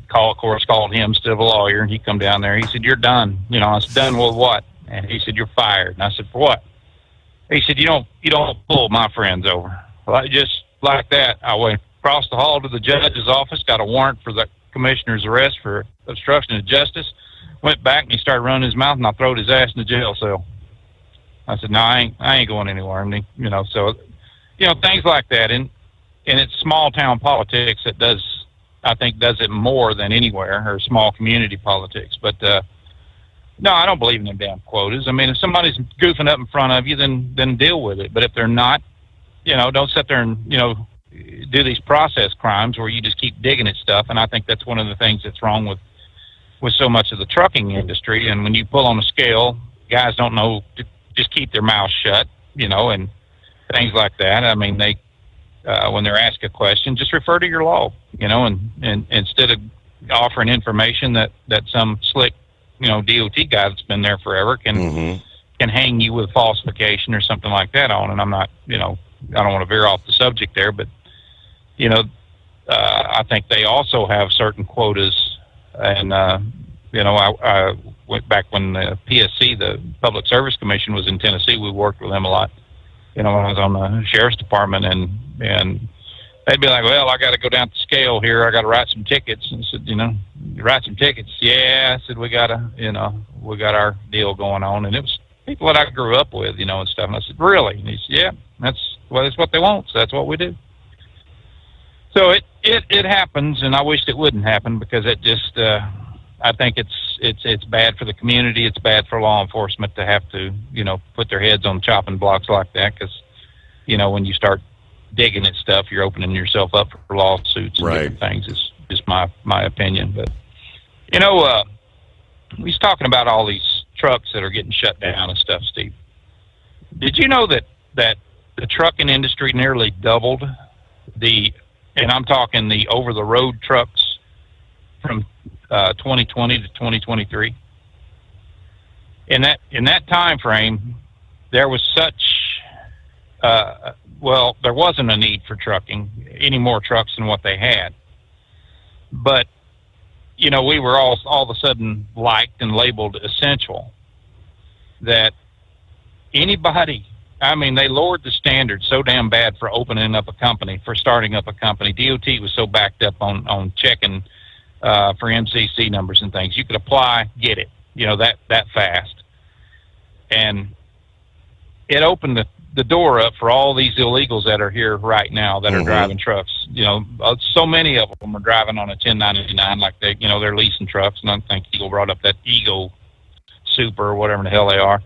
[SPEAKER 3] called him instead of a lawyer, and he come down there. He said, "You're done." I said, "Done with what?" And he said, "You're fired." And I said, "For what?" He said, "You don't pull my friends over." Well, just like that, I went across the hall to the judge's office, got a warrant for the commissioner's arrest for obstruction of justice, went back and he started running his mouth, and I throwed his ass in the jail cell. I said, "No, I ain't going anywhere." And so things like that. And it's small town politics that does it more than anywhere, or small community politics. But no, I don't believe in them damn quotas. I mean, if somebody's goofing up in front of you, then deal with it. But if they're not, don't sit there and do these process crimes where you just keep digging at stuff. And I think that's one of the things that's wrong with so much of the trucking industry. And when you pull on a scale, guys don't know to just keep their mouths shut, and things like that. I mean, they when they're asked a question, just refer to your law, and instead of offering information that some slick, DOT guy that's been there forever can hang you with falsification or something like that on. And I'm not, I don't want to veer off the subject there, but I think they also have certain quotas, and back when the PSC, the Public Service Commission, was in Tennessee. We worked with them a lot. When I was on the sheriff's department, and they'd be like, "Well, I got to go down to scale here. I got to write some tickets." And I said, "You write some tickets?" "Yeah." I said, we got our deal going on, and it was people that I grew up with, and stuff. And I said, "Really?" And he said, "Yeah, that's what they want. So that's what we do." So it happens, and I wished it wouldn't happen, because it just I think it's bad for the community. It's bad for law enforcement to have to put their heads on chopping blocks like that, because when you start digging at stuff, you're opening yourself up for lawsuits and different things. It's just my opinion. But he's talking about all these trucks that are getting shut down and stuff, Steve. Did you know that the trucking industry nearly doubled and I'm talking the over-the-road trucks from 2020 to 2023? In that time frame, there was there wasn't a need for trucking, any more trucks than what they had. But we were all of a sudden liked and labeled essential. That anybody, they lowered the standard so damn bad for opening up a company, for starting up a company. DOT was so backed up on checking for MCC numbers and things. You could apply, get it, that fast. And it opened the door up for all these illegals that are here right now that are driving trucks. So many of them are driving on a 1099, like they're leasing trucks. And I think Eagle brought up that Ego Super or whatever the hell they are.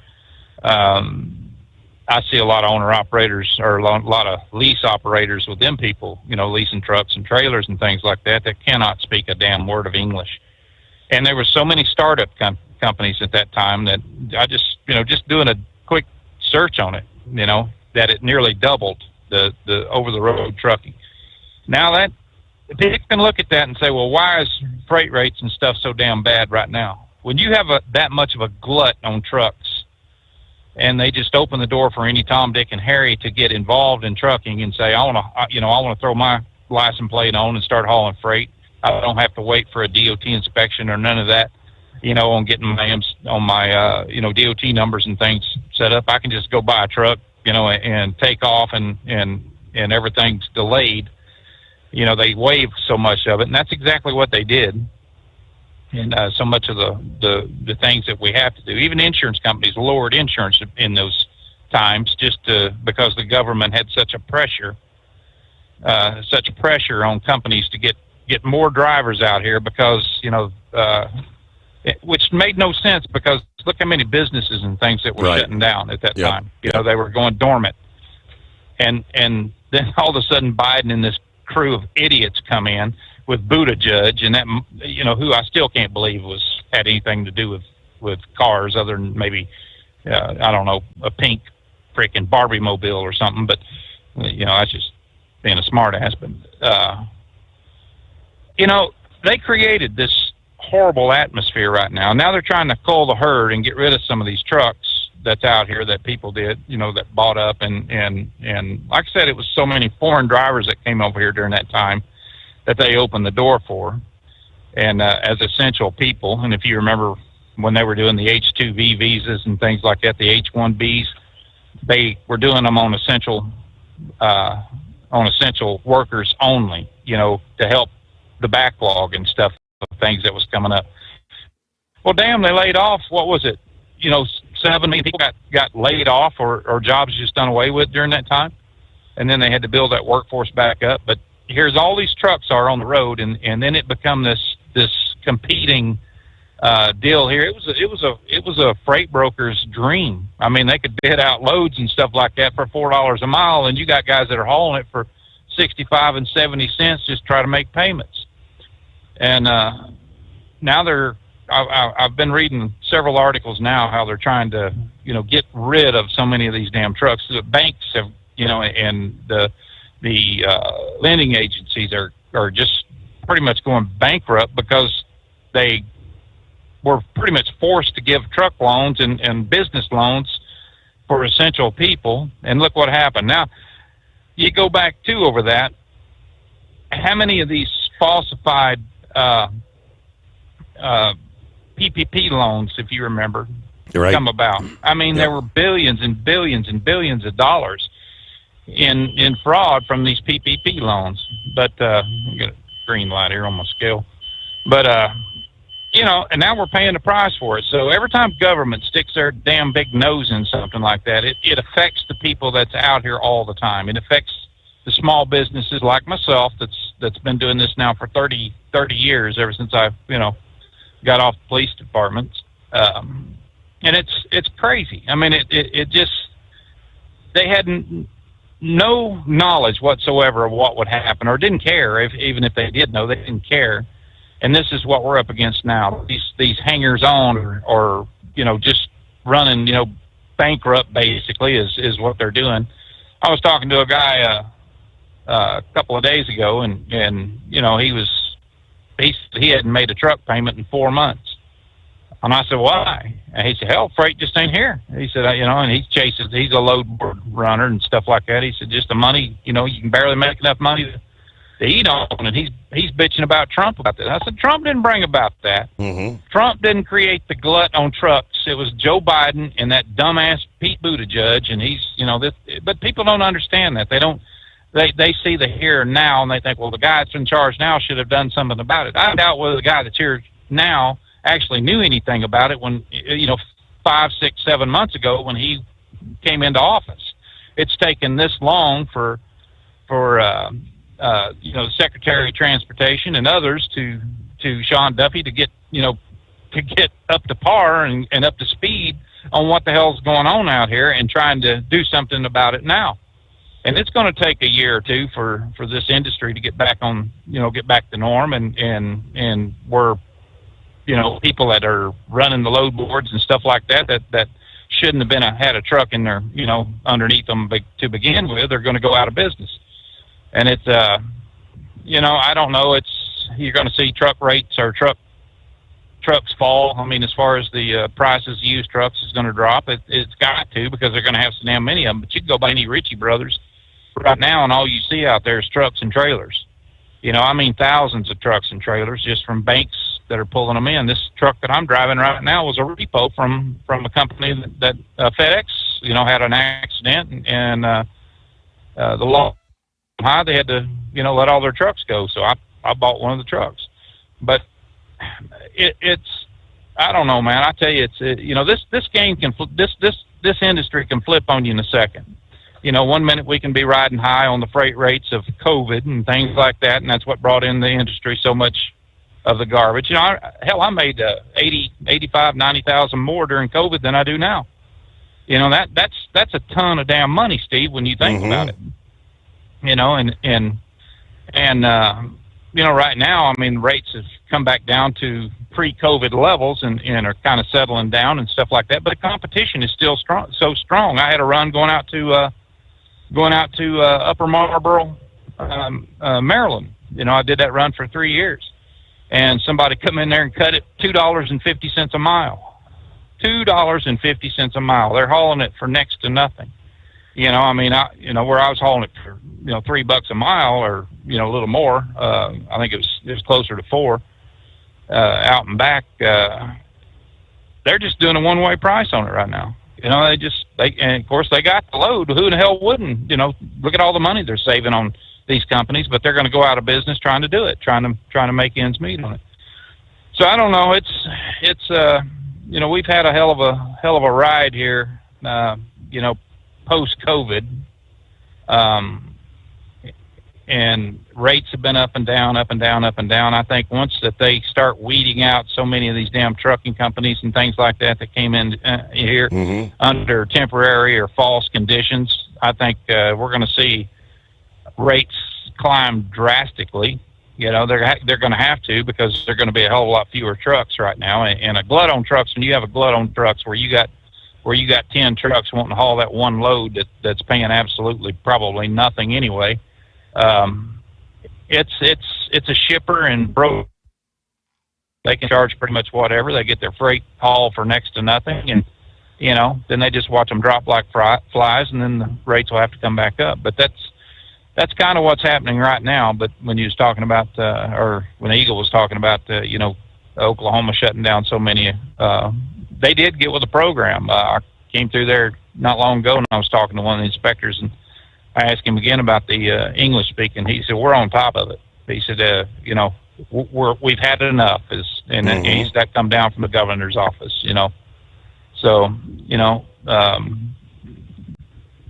[SPEAKER 3] I see a lot of owner-operators, or a lot of lease operators with them people, leasing trucks and trailers and things like that cannot speak a damn word of English. And there were so many startup companies at that time that I just doing a quick search on it, that it nearly doubled the over-the-road trucking. Now that people can look at that and say, well, why is freight rates and stuff so damn bad right now? When you have that much of a glut on trucks, and they just open the door for any Tom, Dick, and Harry to get involved in trucking and say, I want to throw my license plate on and start hauling freight. I don't have to wait for a DOT inspection or none of that, on getting my DOT numbers and things set up. I can just go buy a truck, and take off, and everything's delayed. They waive so much of it, and that's exactly what they did. And so much of the things that we have to do, even insurance companies lowered insurance in those times because the government had such a pressure on companies to get more drivers out here, because which made no sense, because look how many businesses and things that were shutting down at that time. They were going dormant, and then all of a sudden Biden and this crew of idiots come in with Buttigieg, and that who I still can't believe had anything to do with cars, other than maybe I don't know, a pink freaking Barbie mobile or something. But that's just being a smart ass. But they created this horrible atmosphere right now. Now they're trying to cull the herd and get rid of some of these trucks that's out here that people did, that bought up, and like I said, it was so many foreign drivers that came over here during that time that they opened the door for, and as essential people. And if you remember when they were doing the H-2B visas and things like that, the H-1Bs, they were doing them on essential workers only, to help the backlog and stuff of things that was coming up. Well, damn, they laid off, what was it? 70 people got laid off, or jobs just done away with during that time. And then they had to build that workforce back up. But here's all these trucks are on the road, and then it become this competing deal here. It was a freight broker's dream. They could bid out loads and stuff like that for $4 a mile, and you got guys that are hauling it for 65 and 70 cents just try to make payments. And now I've been reading several articles now how they're trying to get rid of so many of these damn trucks. The banks have and the lending agencies are just pretty much going bankrupt, because they were pretty much forced to give truck loans and business loans for essential people. And look what happened. Now, you go back over that, how many of these falsified PPP loans, if you remember,
[SPEAKER 17] Right.
[SPEAKER 3] come about. I mean, there were billions and billions and billions of dollars in fraud from these PPP loans. But I got a green light here on my scale. But you know, and now we're paying the price for it. So every time government sticks their damn big nose in something like that, it affects the people that's out here all the time. It affects the small businesses like myself that's been doing this now for 30 years, ever since I, you know, got off the police department. And it's crazy. I mean, it just, they had no knowledge whatsoever of what would happen, or didn't care. Even if they did know, they didn't care. And this is what we're up against now. These hangers on, or you know, just running, you know, bankrupt basically is what they're doing. I was talking to a guy a couple of days ago, and you know, he hadn't made a truck payment in 4 months. And I said, why? And he said, hell, freight just ain't here. He said, you know, and he's a load board runner and stuff like that. He said, just the money, you know, you can barely make enough money to eat on, and he's bitching about Trump about that. I said, Trump didn't bring about that.
[SPEAKER 17] Mm-hmm.
[SPEAKER 3] Trump didn't create the glut on trucks. It was Joe Biden and that dumbass Pete Buttigieg, and he's, you know, but people don't understand that. They see the here and now, and they think, well, the guy that's in charge now should have done something about it. I doubt whether the guy that's here now actually knew anything about it when, you know, 5, 6, 7 months ago when he came into office. It's taken this long for you know, the Secretary of Transportation and others to Sean Duffy to get, you know, to get up to par and up to speed on what the hell's going on out here, and trying to do something about it now. And it's going to take a year or two for this industry to get back on, you know, get back to norm, and we're, you know, people that are running the load boards and stuff like that shouldn't have been had a truck in there, you know, underneath them to begin with, they're going to go out of business. And it's, you know, I don't know. You're going to see truck rates or trucks fall. I mean, as far as the prices of used trucks is going to drop, it's got to, because they're going to have so damn many of them. But you can go by any Ritchie Brothers right now, and all you see out there is trucks and trailers. You know, I mean, thousands of trucks and trailers just from banks that are pulling them in. This truck that I'm driving right now was a repo from a company that FedEx, you know, had an accident, and the law high, they had to, you know, let all their trucks go. So I bought one of the trucks. But it's I don't know, man. I tell you, you know, this game can this industry can flip on you in a second. You know, 1 minute we can be riding high on the freight rates of COVID and things like that, and that's what brought in the industry so much of the garbage. You know, I made 85, 90,000 more during COVID than I do now. You know, that's a ton of damn money, Steve, when you think about it. You know, and you know, right now, I mean, rates have come back down to pre-COVID levels and are kind of settling down and stuff like that. But the competition is still so strong. I had a run going out to Upper Marlboro, Maryland. You know, I did that run for 3 years, and somebody come in there and cut it $2.50 a mile. $2.50 a mile. They're hauling it for next to nothing. You know, I mean, where I was hauling it for, you know, $3 a mile, or, you know, a little more. I think it was closer to $4 out and back. They're just doing a one-way price on it right now. You know, and of course they got the load. Who in the hell wouldn't? You know, look at all the money they're saving on these companies, but they're going to go out of business trying to do it, trying to make ends meet on it. So I don't know. It's you know, we've had a hell of a ride here. You know, post-COVID, and rates have been up and down, up and down, up and down. I think once that they start weeding out so many of these damn trucking companies and things like that came in here under temporary or false conditions, I think we're going to see rates climb drastically. You know, they're going to have to, because they're going to be a hell of a lot fewer trucks right now, and a glut on trucks. When you have a glut on trucks where you got 10 trucks wanting to haul that one load that's paying absolutely probably nothing anyway. It's a shipper, and they can charge pretty much whatever. They get their freight haul for next to nothing, and you know, then they just watch them drop like flies, and then the rates will have to come back up. But that's kind of what's happening right now. But when you was talking about, or when Eagle was talking about, you know, Oklahoma shutting down so many. They did get with the program. I came through there not long ago, and I was talking to one of the inspectors, and I asked him again about the English speaking. He said, we're on top of it. He said, we've had enough. And that come down from the governor's office, So,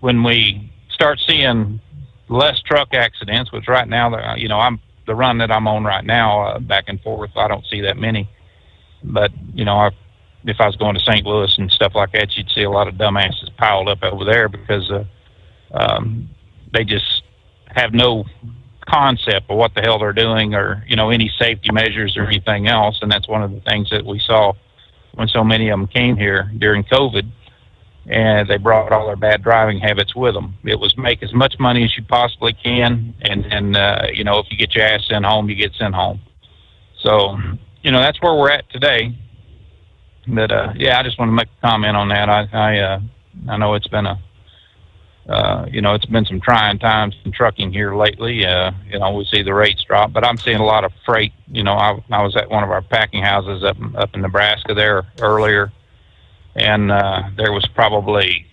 [SPEAKER 3] when we start seeing less truck accidents, which right now, I'm the run that I'm on right now, back and forth, I don't see that many. But, if I was going to St. Louis and stuff like that, you'd see a lot of dumbasses piled up over there because they just have no concept of what the hell they're doing or, any safety measures or anything else. And that's one of the things that we saw when so many of them came here during COVID, and they brought all their bad driving habits with them. It was make as much money as you possibly can, and if you get your ass sent home, you get sent home. So, that's where we're at today. But I just want to make a comment on that. I know it's been it's been some trying times in trucking here lately. We see the rates drop, but I'm seeing a lot of freight. I was at one of our packing houses up in Nebraska there earlier, and there was probably,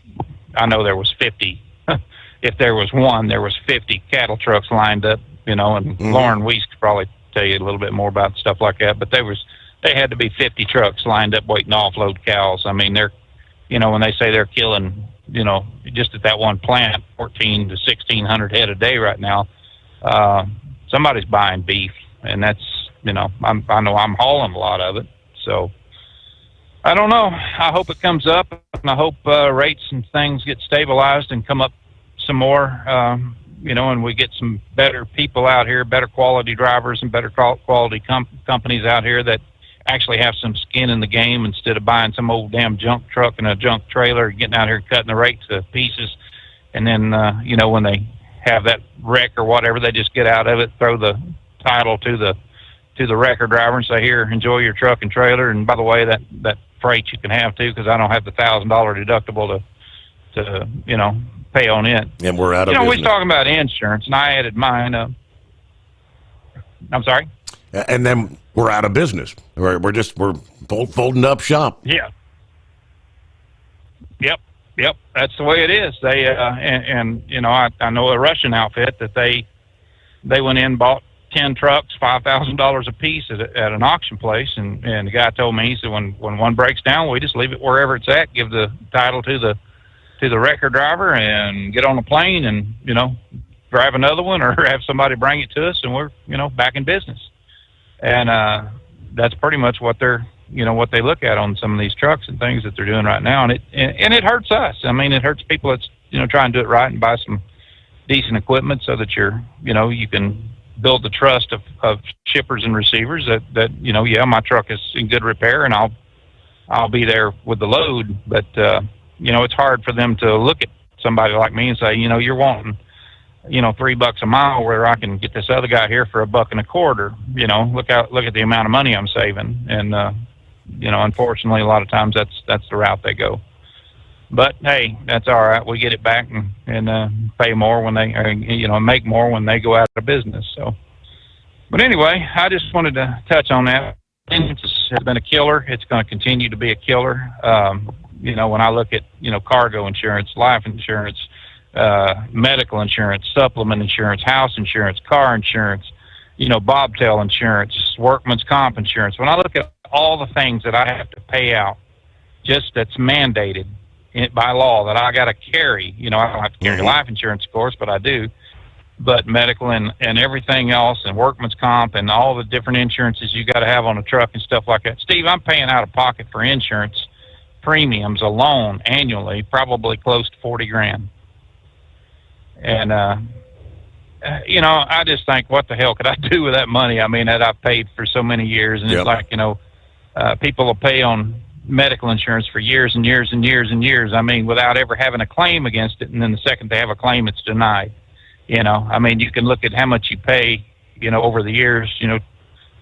[SPEAKER 3] I know there was 50. If there was one, there was 50 cattle trucks lined up. And Lauren Weiss could probably tell you a little bit more about stuff like that. But they had to be 50 trucks lined up waiting to offload cows. I mean, they're, when they say they're killing, just at that one plant, 14 to 1,600 head a day right now, somebody's buying beef, and that's, I know I'm hauling a lot of it. So I don't know. I hope it comes up, and I hope rates and things get stabilized and come up some more, and we get some better people out here, better quality drivers and better quality companies out here that actually have some skin in the game instead of buying some old damn junk truck and a junk trailer, getting out here cutting the rate to pieces. And then, when they have that wreck or whatever, they just get out of it, throw the title to the wrecker driver and say, here, enjoy your truck and trailer. And by the way, that freight you can have too, because I don't have the $1,000 deductible to pay on it.
[SPEAKER 17] And we're out of business.
[SPEAKER 3] We was talking about insurance, and I added mine. I'm sorry?
[SPEAKER 17] And then we're out of business. We're folding up shop.
[SPEAKER 3] Yeah. Yep. That's the way it is. They I know a Russian outfit that they went in, bought 10 trucks, $5,000 a piece at an auction place, and the guy told me, he said, when one breaks down, we just leave it wherever it's at, give the title to the wrecker driver, and get on a plane and drive another one, or have somebody bring it to us, and we're back in business. And that's pretty much what they're, what they look at on some of these trucks and things that they're doing right now. And it hurts us. I mean, it hurts people that's, trying to do it right and buy some decent equipment so that you can build the trust of shippers and receivers that, my truck is in good repair and I'll be there with the load. But, it's hard for them to look at somebody like me and say, you're wanting, $3 a mile where I can get this other guy here for $1.25. Look at the amount of money I'm saving. And, unfortunately, a lot of times that's the route they go. But hey, that's all right. We get it back and pay more when they, make more when they go out of business. So, but anyway, I just wanted to touch on that. It has been a killer. It's going to continue to be a killer. When I look at, cargo insurance, life insurance, medical insurance, supplement insurance, house insurance, car insurance, bobtail insurance, workman's comp insurance. When I look at all the things that I have to pay out, just that's mandated by law that I got to carry, I don't have to carry life insurance, of course, but I do. But medical and everything else, and workman's comp and all the different insurances you got to have on a truck and stuff like that. Steve, I'm paying out of pocket for insurance premiums alone annually, probably close to $40,000. And, I just think, what the hell could I do with that money? I mean, that I've paid for so many years. And It's like, people will pay on medical insurance for years and years and years and years. I mean, without ever having a claim against it. And then the second they have a claim, it's denied. I mean, you can look at how much you pay, over the years, $16,000,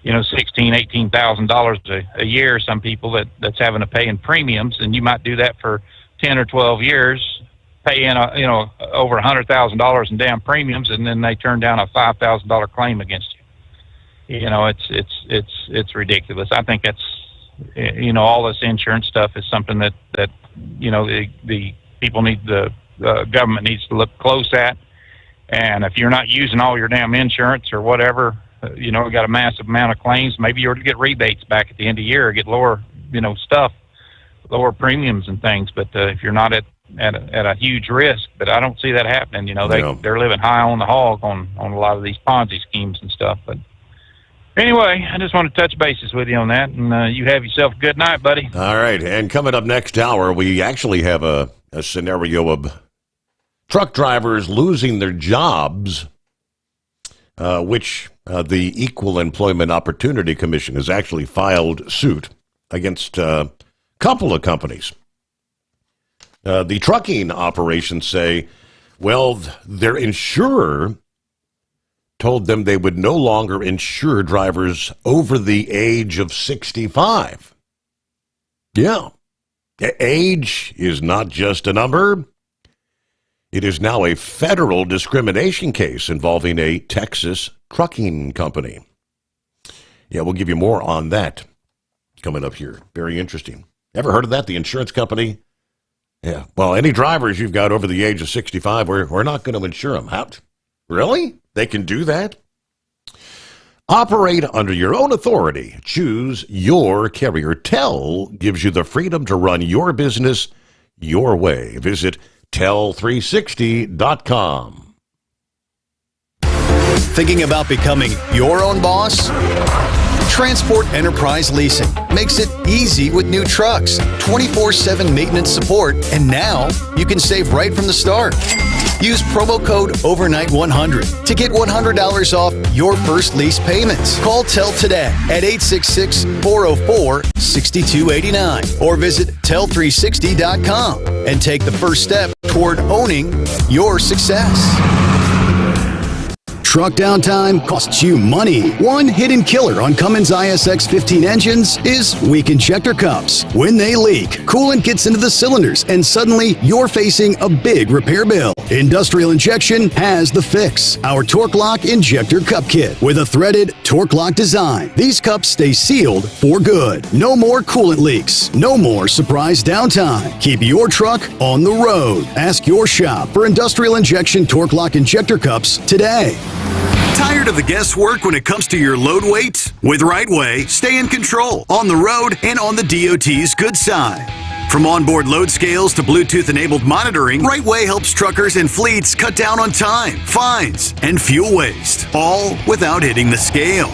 [SPEAKER 3] $18,000 a year. Some people that's having to pay in premiums, and you might do that for 10 or 12 years, pay in over $100,000 in damn premiums, and then they turn down a $5,000 claim against you. it's ridiculous. I think that's, all this insurance stuff is something that the people the government needs to look close at. And if you're not using all your damn insurance or whatever, we got a massive amount of claims, maybe you ought to get rebates back at the end of the year, or get lower, lower premiums and things. But if you're not at a huge risk, but I don't see that happening. They're living high on the hog on a lot of these Ponzi schemes and stuff. But anyway, I just want to touch bases with you on that, and you have yourself a good night, buddy.
[SPEAKER 17] All right, and coming up next hour, we actually have a scenario of truck drivers losing their jobs, which the Equal Employment Opportunity Commission has actually filed suit against a couple of companies. The trucking operations say, their insurer told them they would no longer insure drivers over the age of 65. Yeah. Age is not just a number. It is now a federal discrimination case involving a Texas trucking company. Yeah, we'll give you more on that coming up here. Very interesting. Ever heard of that? The insurance company? Yeah. Well, any drivers you've got over the age of 65, we're not going to insure them. How? Really? They can do that? Operate under your own authority. Choose your carrier. Tell gives you the freedom to run your business your way. Visit tell360.com.
[SPEAKER 14] Thinking about becoming your own boss? Transport Enterprise Leasing makes it easy with new trucks, 24/7 maintenance support, and now you can save right from the start. Use promo code OVERNIGHT100 to get $100 off your first lease payments. Call Tell today at 866-404-6289 or visit tell360.com and take the first step toward owning your success. Truck downtime costs you money. One hidden killer on Cummins ISX 15 engines is weak injector cups. When they leak, coolant gets into the cylinders and suddenly you're facing a big repair bill. Industrial Injection has the fix. Our Torque Lock Injector Cup Kit with a threaded Torque Lock design. These cups stay sealed for good. No more coolant leaks. No more surprise downtime. Keep your truck on the road. Ask your shop for Industrial Injection Torque Lock Injector Cups today.
[SPEAKER 21] Tired of the guesswork when it comes to your load weight? With Rightway, stay in control on the road and on the DOT's good side. From onboard load scales to Bluetooth-enabled monitoring, Rightway helps truckers and fleets cut down on time, fines, and fuel waste, all without hitting the scale.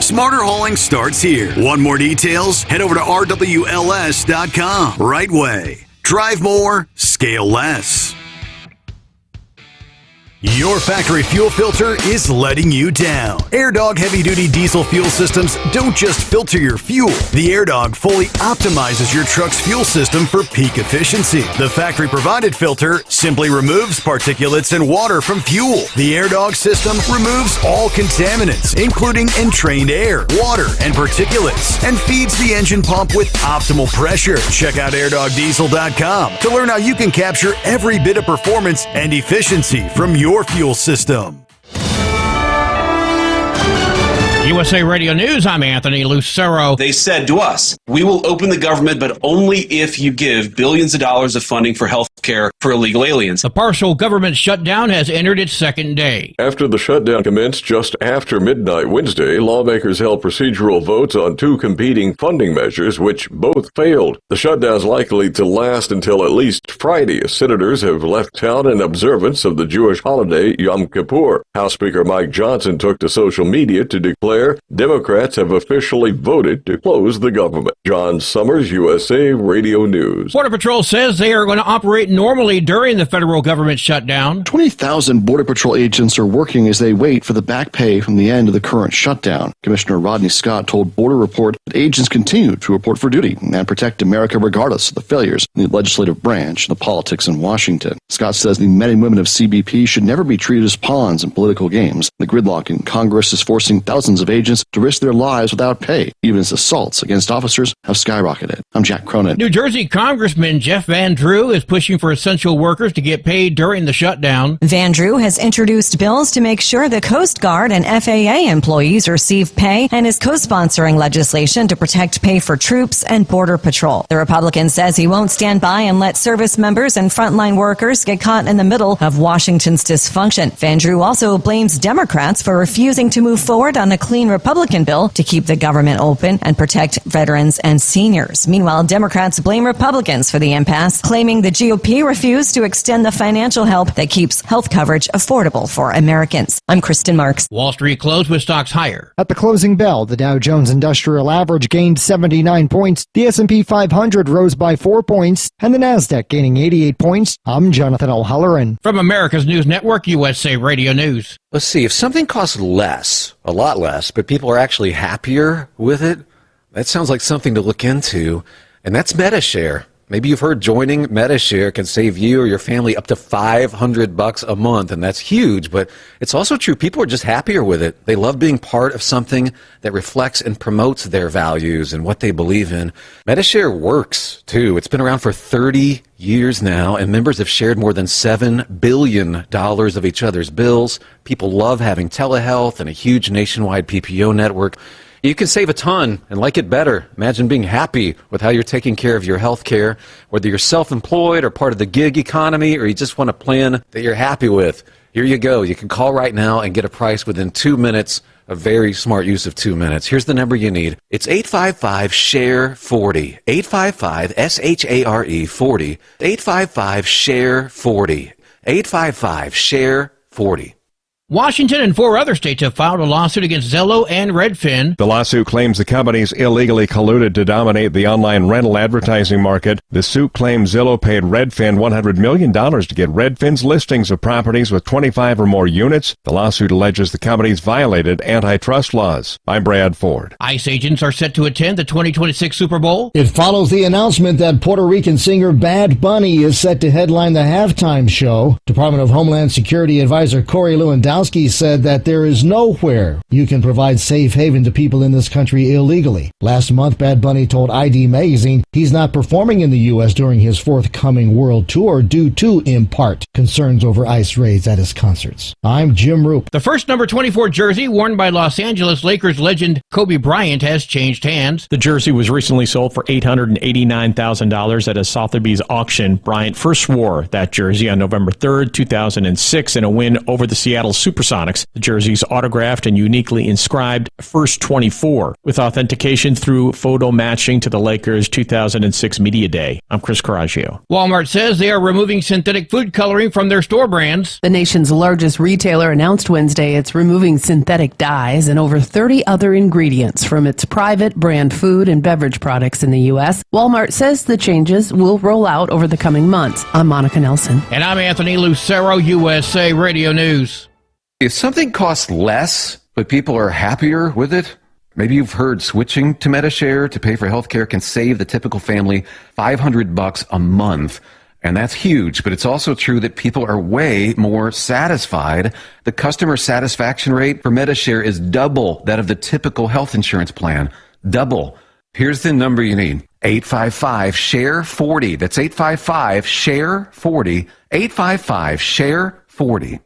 [SPEAKER 21] Smarter hauling starts here. Want more details? Head over to rwls.com. Rightway. Drive more, scale less. Your factory fuel filter is letting you down. AirDog heavy-duty diesel fuel systems don't just filter your fuel. The AirDog fully optimizes your truck's fuel system for peak efficiency. The factory-provided filter simply removes particulates and water from fuel. The AirDog system removes all contaminants, including entrained air, water, and particulates, and feeds the engine pump with optimal pressure. Check out airdogdiesel.com to learn how you can capture every bit of performance and efficiency from your fuel system.
[SPEAKER 2] USA Radio News, I'm Anthony Lucero.
[SPEAKER 16] They said to us, we will open the government, but only if you give billions of dollars of funding for health care for illegal aliens.
[SPEAKER 2] The partial government shutdown has entered its second day.
[SPEAKER 4] After the shutdown commenced just after midnight Wednesday, lawmakers held procedural votes on two competing funding measures, which both failed. The shutdown is likely to last until at least Friday, as senators have left town in observance of the Jewish holiday Yom Kippur. House Speaker Mike Johnson took to social media to declare Democrats have officially voted to close the government. John Sommers, USA Radio News.
[SPEAKER 2] Border Patrol says they are going to operate normally during the federal government shutdown.
[SPEAKER 5] 20,000 Border Patrol agents are working as they wait for the back pay from the end of the current shutdown. Commissioner Rodney Scott told Border Report that agents continue to report for duty and protect America regardless of the failures in the legislative branch and the politics in Washington. Scott says the men and women of CBP should never be treated as pawns in political games. The gridlock in Congress is forcing thousands of agents to risk their lives without pay, even as assaults against officers have skyrocketed. I'm Jack Cronin.
[SPEAKER 2] New Jersey Congressman Jeff Van Drew is pushing for essential workers to get paid during the shutdown.
[SPEAKER 10] Van Drew has introduced bills to make sure the Coast Guard and FAA employees receive pay and is co-sponsoring legislation to protect pay for troops and Border Patrol. The Republican says he won't stand by and let service members and frontline workers get caught in the middle of Washington's dysfunction. Van Drew also blames Democrats for refusing to move forward on a clean Republican bill to keep the government open and protect veterans and seniors. Meanwhile, Democrats blame Republicans for the impasse, claiming the GOP refused to extend the financial help that keeps health coverage affordable for Americans. I'm Kristen Marks.
[SPEAKER 2] Wall Street closed with stocks higher.
[SPEAKER 9] At the closing bell, the Dow Jones Industrial Average gained 79 points, the S&P 500 rose by 4 points, and the Nasdaq gaining 88 points. I'm Jonathan O'Halloran.
[SPEAKER 2] From America's News Network, USA Radio News.
[SPEAKER 18] Let's see, if something costs less, a lot less, but people are actually happier with it, that sounds like something to look into, and that's MediShare. Maybe you've heard joining MediShare can save you or your family up to $500 a month, and that's huge, but it's also true. People are just happier with it. They love being part of something that reflects and promotes their values and what they believe in. MediShare works, too. It's been around for 30 years now, and members have shared more than $7 billion of each other's bills. People love having telehealth and a huge nationwide PPO network. You can save a ton and like it better. Imagine being happy with how you're taking care of your health care, whether you're self-employed or part of the gig economy, or you just want a plan that you're happy with. Here you go. You can call right now and get a price within 2 minutes. A very smart use of 2 minutes. Here's the number you need. It's 855-SHARE-40. 855-SHARE-40. 855-SHARE-40. 855-SHARE-40.
[SPEAKER 2] Washington and 4 other states have filed a lawsuit against Zillow and Redfin.
[SPEAKER 12] The lawsuit claims the companies illegally colluded to dominate the online rental advertising market. The suit claims Zillow paid Redfin $100 million to get Redfin's listings of properties with 25 or more units. The lawsuit alleges the companies violated antitrust laws. I'm Brad Ford.
[SPEAKER 2] ICE agents are set to attend the 2026 Super Bowl.
[SPEAKER 19] It follows the announcement that Puerto Rican singer Bad Bunny is set to headline the halftime show. Department of Homeland Security advisor Corey Lewandowski said that there is nowhere you can provide safe haven to people in this country illegally. Last month, Bad Bunny told ID Magazine he's not performing in the U.S. during his forthcoming world tour due to, in part, concerns over ICE raids at his concerts. I'm Jim Roop.
[SPEAKER 2] The first number 24 jersey worn by Los Angeles Lakers legend Kobe Bryant has changed hands.
[SPEAKER 23] The jersey was recently sold for $889,000 at a Sotheby's auction. Bryant first wore that jersey on November 3rd, 2006 in a win over the Seattle Supersonics. The jersey's autographed and uniquely inscribed First 24 with authentication through photo matching to the Lakers' 2006 Media Day. I'm Chris Coraggio.
[SPEAKER 2] Walmart says they are removing synthetic food coloring from their store brands.
[SPEAKER 25] The nation's largest retailer announced Wednesday it's removing synthetic dyes and over 30 other ingredients from its private brand food and beverage products in the U.S. Walmart says the changes will roll out over the coming months. I'm Monica Nelson.
[SPEAKER 2] And I'm Anthony Lucero, USA Radio News.
[SPEAKER 18] If something costs less, but people are happier with it, maybe you've heard switching to MediShare to pay for healthcare can save the typical family $500 a month. And that's huge, but it's also true that people are way more satisfied. The customer satisfaction rate for MediShare is double that of the typical health insurance plan. Double. Here's the number you need. 855-SHARE-40. That's 855-SHARE-40. 855-SHARE-40.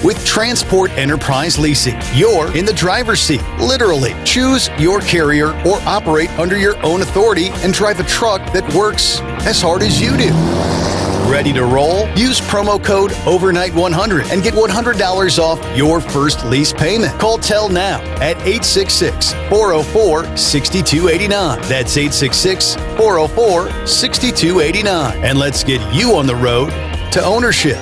[SPEAKER 14] With Transport Enterprise Leasing, you're in the driver's seat, literally. Choose your carrier or operate under your own authority and drive a truck that works as hard as you do. Ready to roll? Use promo code OVERNIGHT100 and get $100 off your first lease payment. Call TEL now at 866-404-6289. That's 866-404-6289. And let's get you on the road to ownership.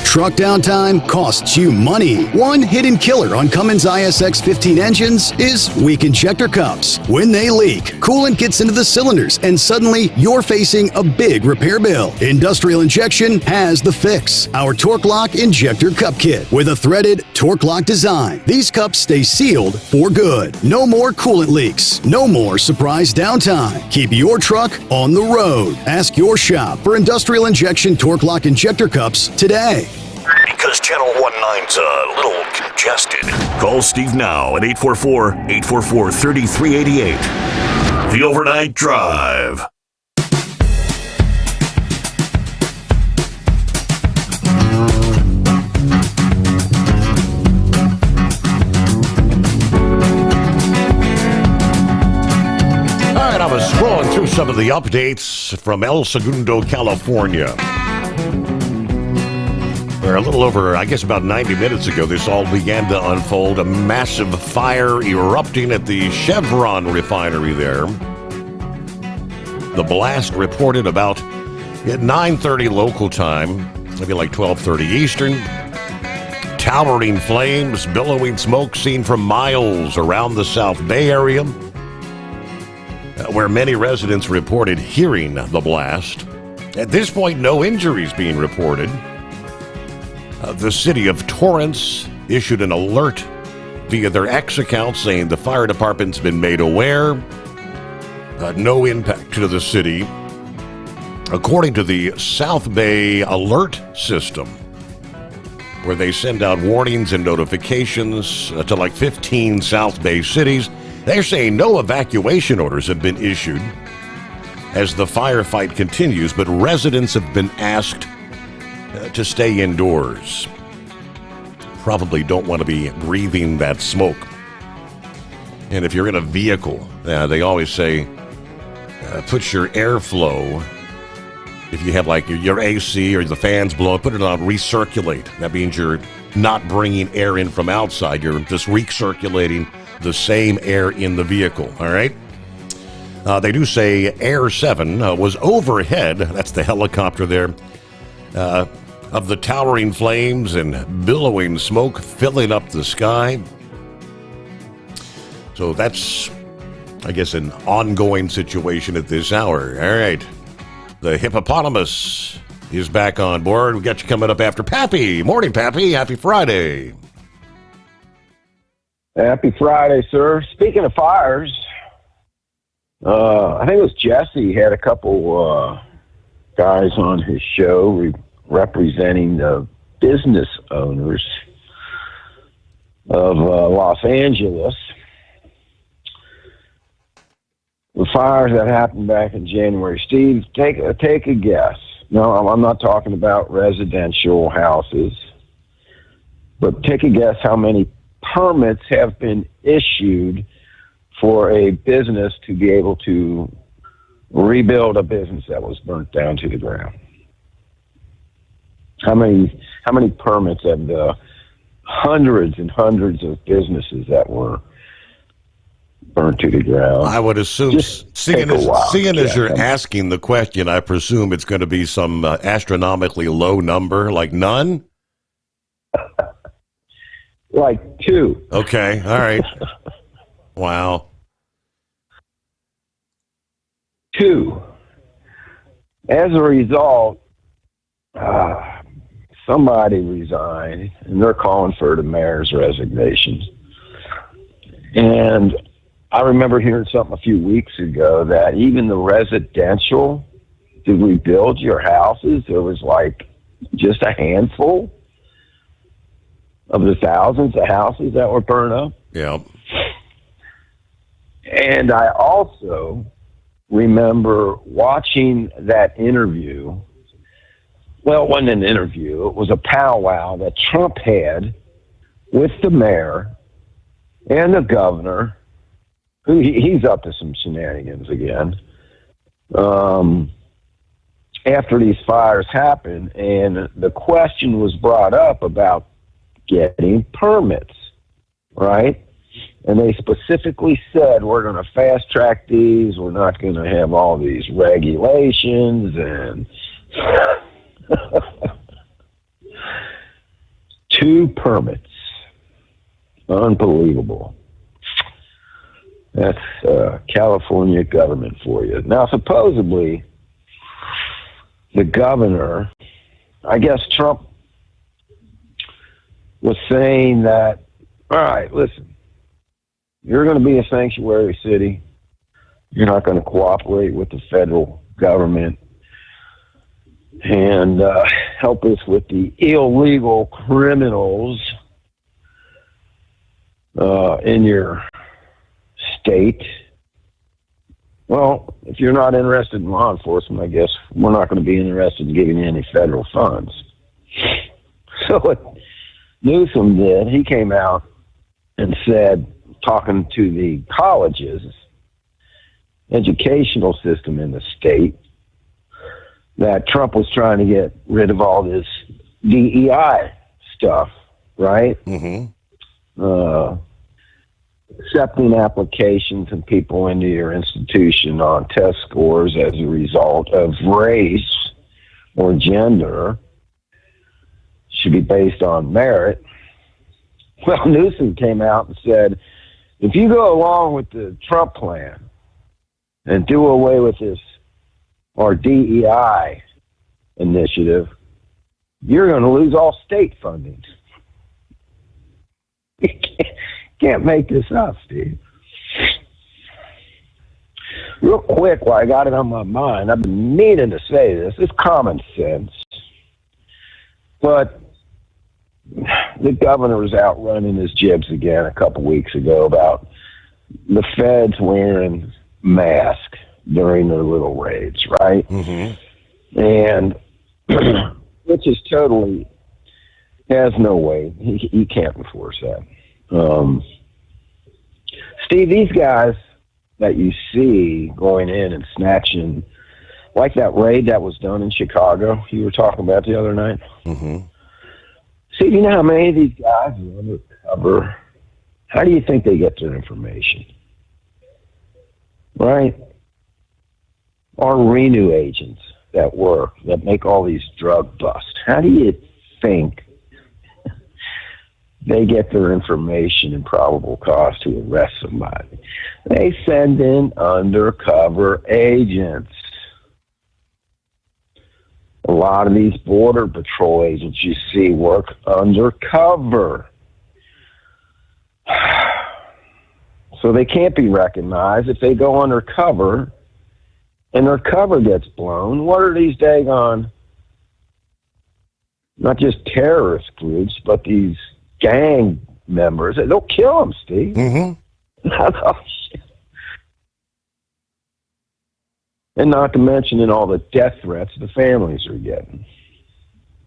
[SPEAKER 21] Truck downtime costs you money. One hidden killer on Cummins ISX 15 engines is weak injector cups. When they leak, coolant gets into the cylinders and suddenly you're facing a big repair bill. Industrial Injection has the fix. Our Torque Lock Injector Cup Kit with a threaded Torque Lock design. These cups stay sealed for good. No more coolant leaks. No more surprise downtime. Keep your truck on the road. Ask your shop for Industrial Injection Torque Lock Injector Cups today.
[SPEAKER 22] Because because Channel 19's a little congested. Call Steve now at 844-844-3388. The Overnight Drive.
[SPEAKER 17] I was scrolling through some of the updates from El Segundo, California, where a little over, I guess about 90 minutes ago, this all began to unfold. A massive fire erupting at the Chevron refinery there. The blast reported about at 9:30 local time, maybe like 12:30 Eastern. Towering flames, billowing smoke seen from miles around the South Bay area, where many residents reported hearing the blast. At this point, no injuries being reported. The city of Torrance issued an alert via their X account saying the fire department's been made aware. No impact to the city. According to the South Bay Alert System, where they send out warnings and notifications to like 15 South Bay cities, they're saying no evacuation orders have been issued as the firefight continues, but residents have been asked to stay indoors. Probably don't want to be breathing that smoke. And if you're in a vehicle, they always say, put your airflow, if you have like your AC or the fans blowing, put it on recirculate. That means you're not bringing air in from outside. You're just recirculating the same air in the vehicle, all right? They do say Air 7 was overhead, that's the helicopter there, of the towering flames and billowing smoke filling up the sky. So that's, I guess, an ongoing situation at this hour. All right. The hippopotamus is back on board. We got you coming up after Pappy. Morning, Pappy. Happy Friday.
[SPEAKER 1] Happy Friday, sir. Speaking of fires, I think it was Jesse had a couple guys on his show representing the business owners of Los Angeles. The fires that happened back in January. Steve, take a guess. No, I'm not talking about residential houses, but take a guess how many permits have been issued for a business to be able to rebuild a business that was burnt down to the ground. How many permits of the hundreds and hundreds of businesses that were burnt to the ground?
[SPEAKER 17] I would assume, seeing as you're asking the question, I presume it's going to be some astronomically low number, like none?
[SPEAKER 1] Like 2.
[SPEAKER 17] Okay, all right. Wow.
[SPEAKER 1] 2. As a result, somebody resigned, and they're calling for the mayor's resignation. And I remember hearing something a few weeks ago that even the residential, to rebuild your houses, there was like just a handful of the thousands of houses that were burned up.
[SPEAKER 17] Yeah.
[SPEAKER 1] And I also remember watching that interview. Well, it wasn't an interview. It was a powwow that Trump had with the mayor and the governor, who he's up to some shenanigans again, after these fires happened. And the question was brought up about getting permits, right? And they specifically said, we're going to fast track these. We're not going to have all these regulations and 2 permits. Unbelievable. That's California government for you. Now, supposedly, the governor, I guess Trump was saying that, all right, listen, you're going to be a sanctuary city. You're not going to cooperate with the federal government. and help us with the illegal criminals in your state. Well, if you're not interested in law enforcement, I guess we're not going to be interested in giving you any federal funds. So what Newsom did, he came out and said, talking to the colleges, educational system in the state, that Trump was trying to get rid of all this DEI stuff, right? Accepting applications and people into your institution on test scores as a result of race or gender should be based on merit. Well, Newsom came out and said, if you go along with the Trump plan and do away with this, our DEI initiative, you're going to lose all state funding. You can't make this up, Steve. Real quick, while I got it on my mind, I've been meaning to say this. It's common sense. But the governor was out running his jibs again a couple weeks ago about the feds wearing masks during their little raids, right? And which is totally, has no way. He can't enforce that. Steve, these guys that you see going in and snatching, like that raid that was done in Chicago you were talking about the other night. See, you know how many of these guys are undercover? How do you think they get their information? Right? Our Renew agents that work, that make all these drug busts. How do you think they get their information and probable cause to arrest somebody? They send in undercover agents. A lot of these Border Patrol agents you see work undercover. So they can't be recognized if they go undercover and their cover gets blown. What are these daggone, not just terrorist groups, but these gang members? They'll kill them, Steve. Oh, shit. And not to mention in all the death threats the families are getting.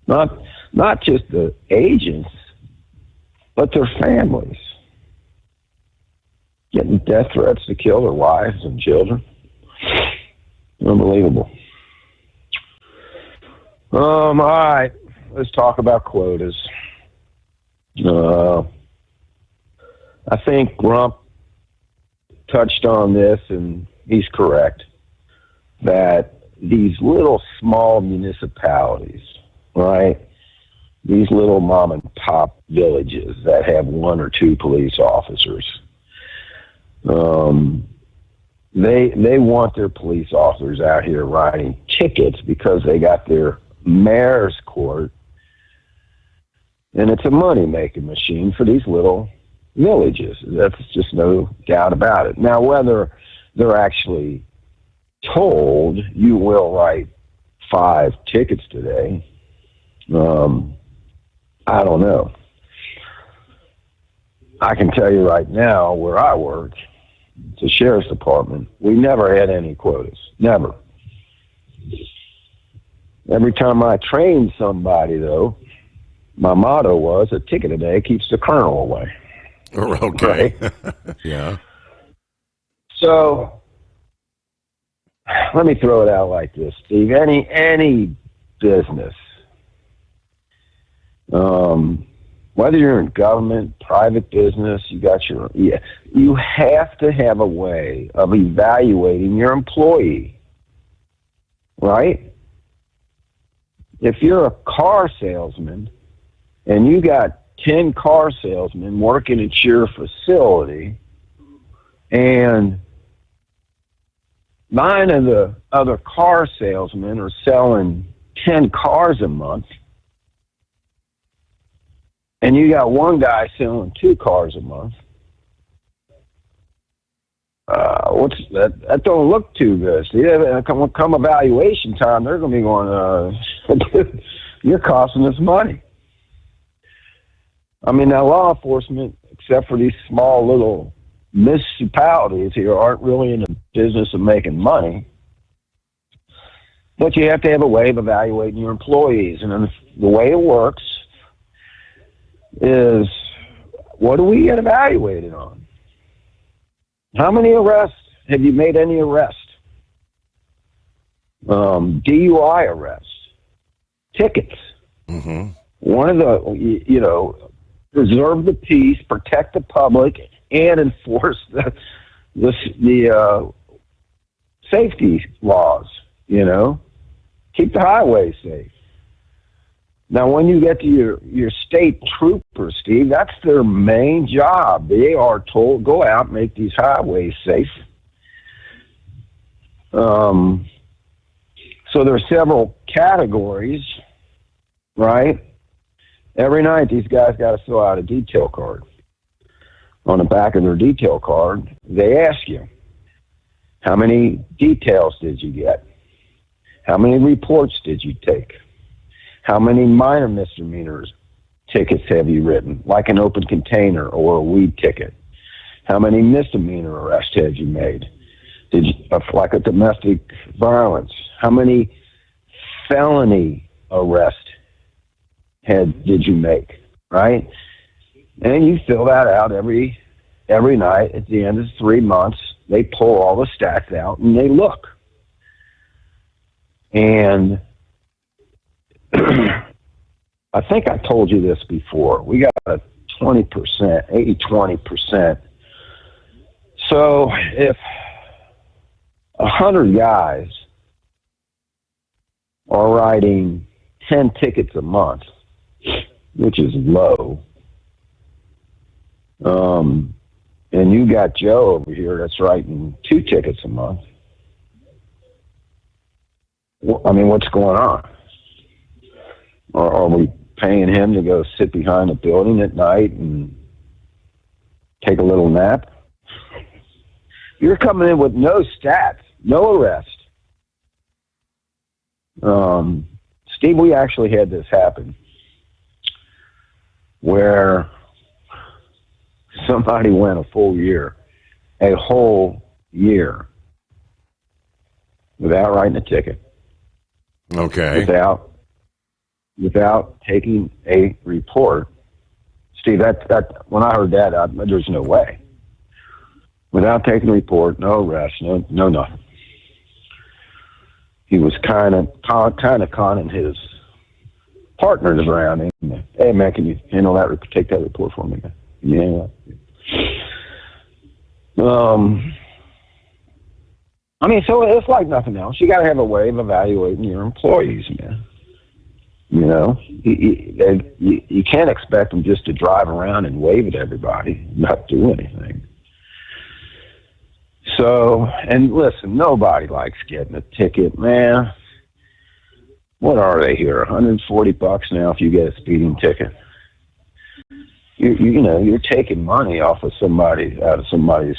[SPEAKER 1] Not just the agents, but their families. Getting death threats to kill their wives and children. Unbelievable. All right. Let's talk about quotas. I think Rump touched on this, and he's correct, that these little small municipalities, right, these little mom and pop villages that have one or two police officers, they want their police officers out here writing tickets because they got their mayor's court, and it's a money-making machine for these little villages. That's just no doubt about it. Now, whether they're actually told you will write 5 tickets today, I don't know. I can tell you right now, where I work, it's a sheriff's department, we never had any quotas. Never. Every time I trained somebody, though, my motto was, a ticket a day keeps the colonel away.
[SPEAKER 17] Okay. Right? Yeah.
[SPEAKER 1] So, let me throw it out like this, Steve. Any business, whether you're in government, private business, you have to have a way of evaluating your employee, right? If you're a car salesman and you got 10 car salesmen working at your facility, and 9 of the other car salesmen are selling 10 cars a month, and you got one guy selling 2 cars a month, what's that? That don't look too good. See, come evaluation time, they're going to be going, you're costing us money. I mean, now law enforcement, except for these small little municipalities here, aren't really in the business of making money. But you have to have a way of evaluating your employees. And then the way it works is, what do we get evaluated on? How many arrests? Have you made any arrests? DUI arrests, tickets.
[SPEAKER 17] Mm-hmm.
[SPEAKER 1] One of the, preserve the peace, protect the public, and enforce the safety laws, Keep the highways safe. Now, when you get to your state troopers, Steve, that's their main job. They are told, go out and make these highways safe. So there are several categories, right? Every night, these guys got to fill out a detail card. On the back of their detail card, they ask you, how many details did you get? How many reports did you take? How many minor misdemeanors tickets have you written, like an open container or a weed ticket? How many misdemeanor arrests have you made? Did you, like a domestic violence? How many felony arrests did you make, right? And you fill that out every night. At the end of 3 months, they pull all the stats out and they look. And I think I told you this before. We got a 20%, 80-20%. So if 100 guys are writing 10 tickets a month, which is low, and you got Joe over here that's writing 2 tickets a month, I mean, what's going on? Are we paying him to go sit behind a building at night and take a little nap? You're coming in with no stats, no arrest. Steve, we actually had this happen where somebody went a whole year, without writing a ticket.
[SPEAKER 17] Okay.
[SPEAKER 1] Without taking a report. Steve, that when I heard that, there's no way. Without taking a report, no arrest, no nothing. He was kind of conning his partners around him. Hey man, can you handle that? Take that report for me. Yeah. I mean, so it's like nothing else. You got to have a way of evaluating your employees, man. You can't expect them just to drive around and wave at everybody, not do anything. So, and listen, nobody likes getting a ticket, man. What are they here? $140 now if you get a speeding ticket. You're taking money out of somebody's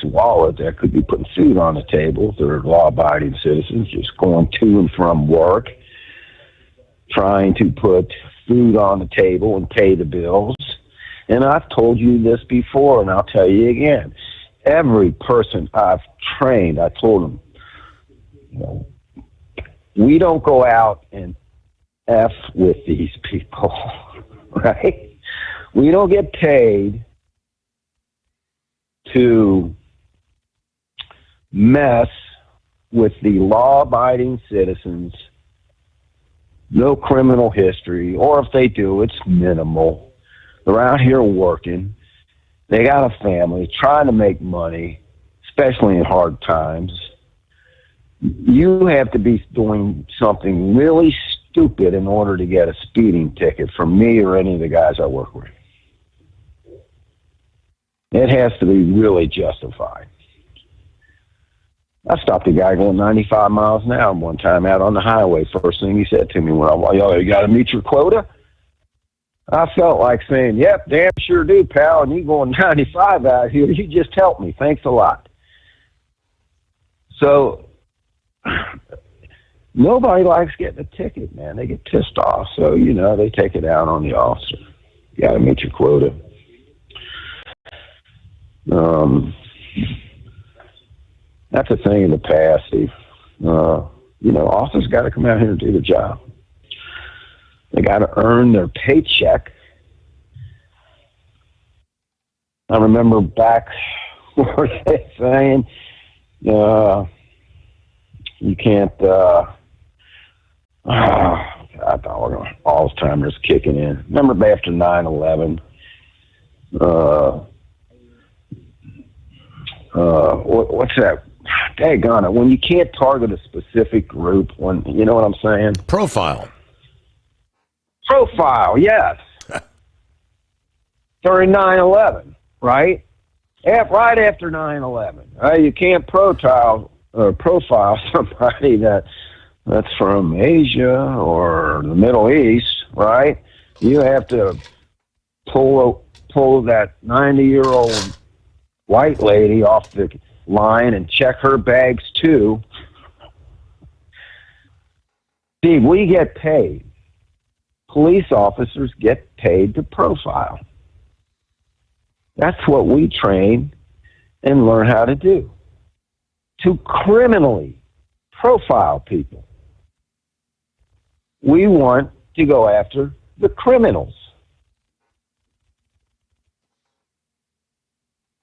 [SPEAKER 1] wallet that could be putting food on the table. They're law-abiding citizens just going to and from work, trying to put food on the table and pay the bills. And I've told you this before, and I'll tell you again. Every person I've trained, I told them, we don't go out and F with these people, right? We don't get paid to mess with the law-abiding citizens, no criminal history, or if they do, it's minimal. They're out here working. They got a family, trying to make money, especially in hard times. You have to be doing something really stupid in order to get a speeding ticket from me or any of the guys I work with. It has to be really justified. I stopped a guy going 95 miles an hour one time out on the highway. First thing he said to me, you got to meet your quota? I felt like saying, yep, damn sure do, pal, and you going 95 out here, you just helped me. Thanks a lot. So nobody likes getting a ticket, man. They get pissed off. So, they take it out on the officer. You got to meet your quota. That's a thing in the past, Steve. Officers got to come out here and do their job. They got to earn their paycheck. I remember back what were they saying? You can't. I thought we're going Alzheimer's kicking in. Remember after 9/11? What's that? Daggone it. When you can't target a specific group, you know what I'm saying?
[SPEAKER 17] Profile,
[SPEAKER 1] yes. During 9/11, right? Right after 9/11. You can't profile somebody that's from Asia or the Middle East, right? You have to pull that 90-year-old white lady off the line and check her bags too. Steve, we get paid. Police officers get paid to profile. That's what we train and learn how to do. To criminally profile people. We want to go after the criminals.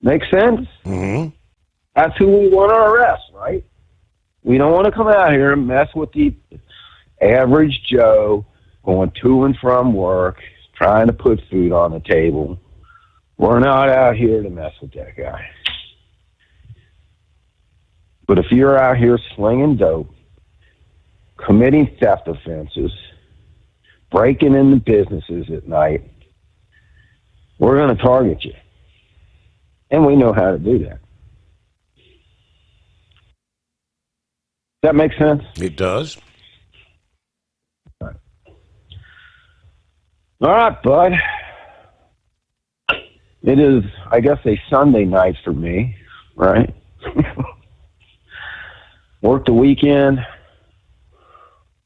[SPEAKER 1] Make sense?
[SPEAKER 17] Mm-hmm.
[SPEAKER 1] That's who we want to arrest, right? We don't want to come out here and mess with the average Joe going to and from work, trying to put food on the table. We're not out here to mess with that guy. But if you're out here slinging dope, committing theft offenses, breaking into businesses at night, we're going to target you. And we know how to do that. Does that make sense?
[SPEAKER 17] It does.
[SPEAKER 1] All right, bud. It is, I guess, a Sunday night for me, right? Work the weekend.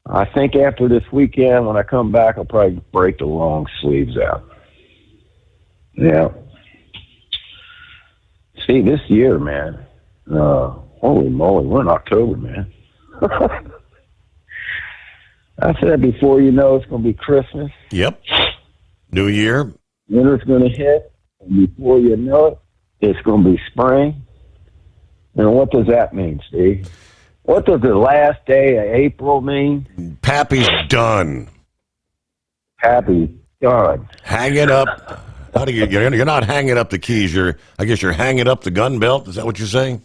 [SPEAKER 1] I think after this weekend, when I come back, I'll probably break the long sleeves out. Yeah. See, this year, man, holy moly, we're in October, man. I said before you know it's going to be Christmas.
[SPEAKER 17] Yep. New Year.
[SPEAKER 1] Winter's going to hit. And before you know it, it's going to be spring. And what does that mean, Steve? What does the last day of April mean?
[SPEAKER 17] Pappy's done.
[SPEAKER 1] Pappy's done.
[SPEAKER 17] Hang it up. You're not hanging up the keys. I guess you're hanging up the gun belt. Is that what you're saying?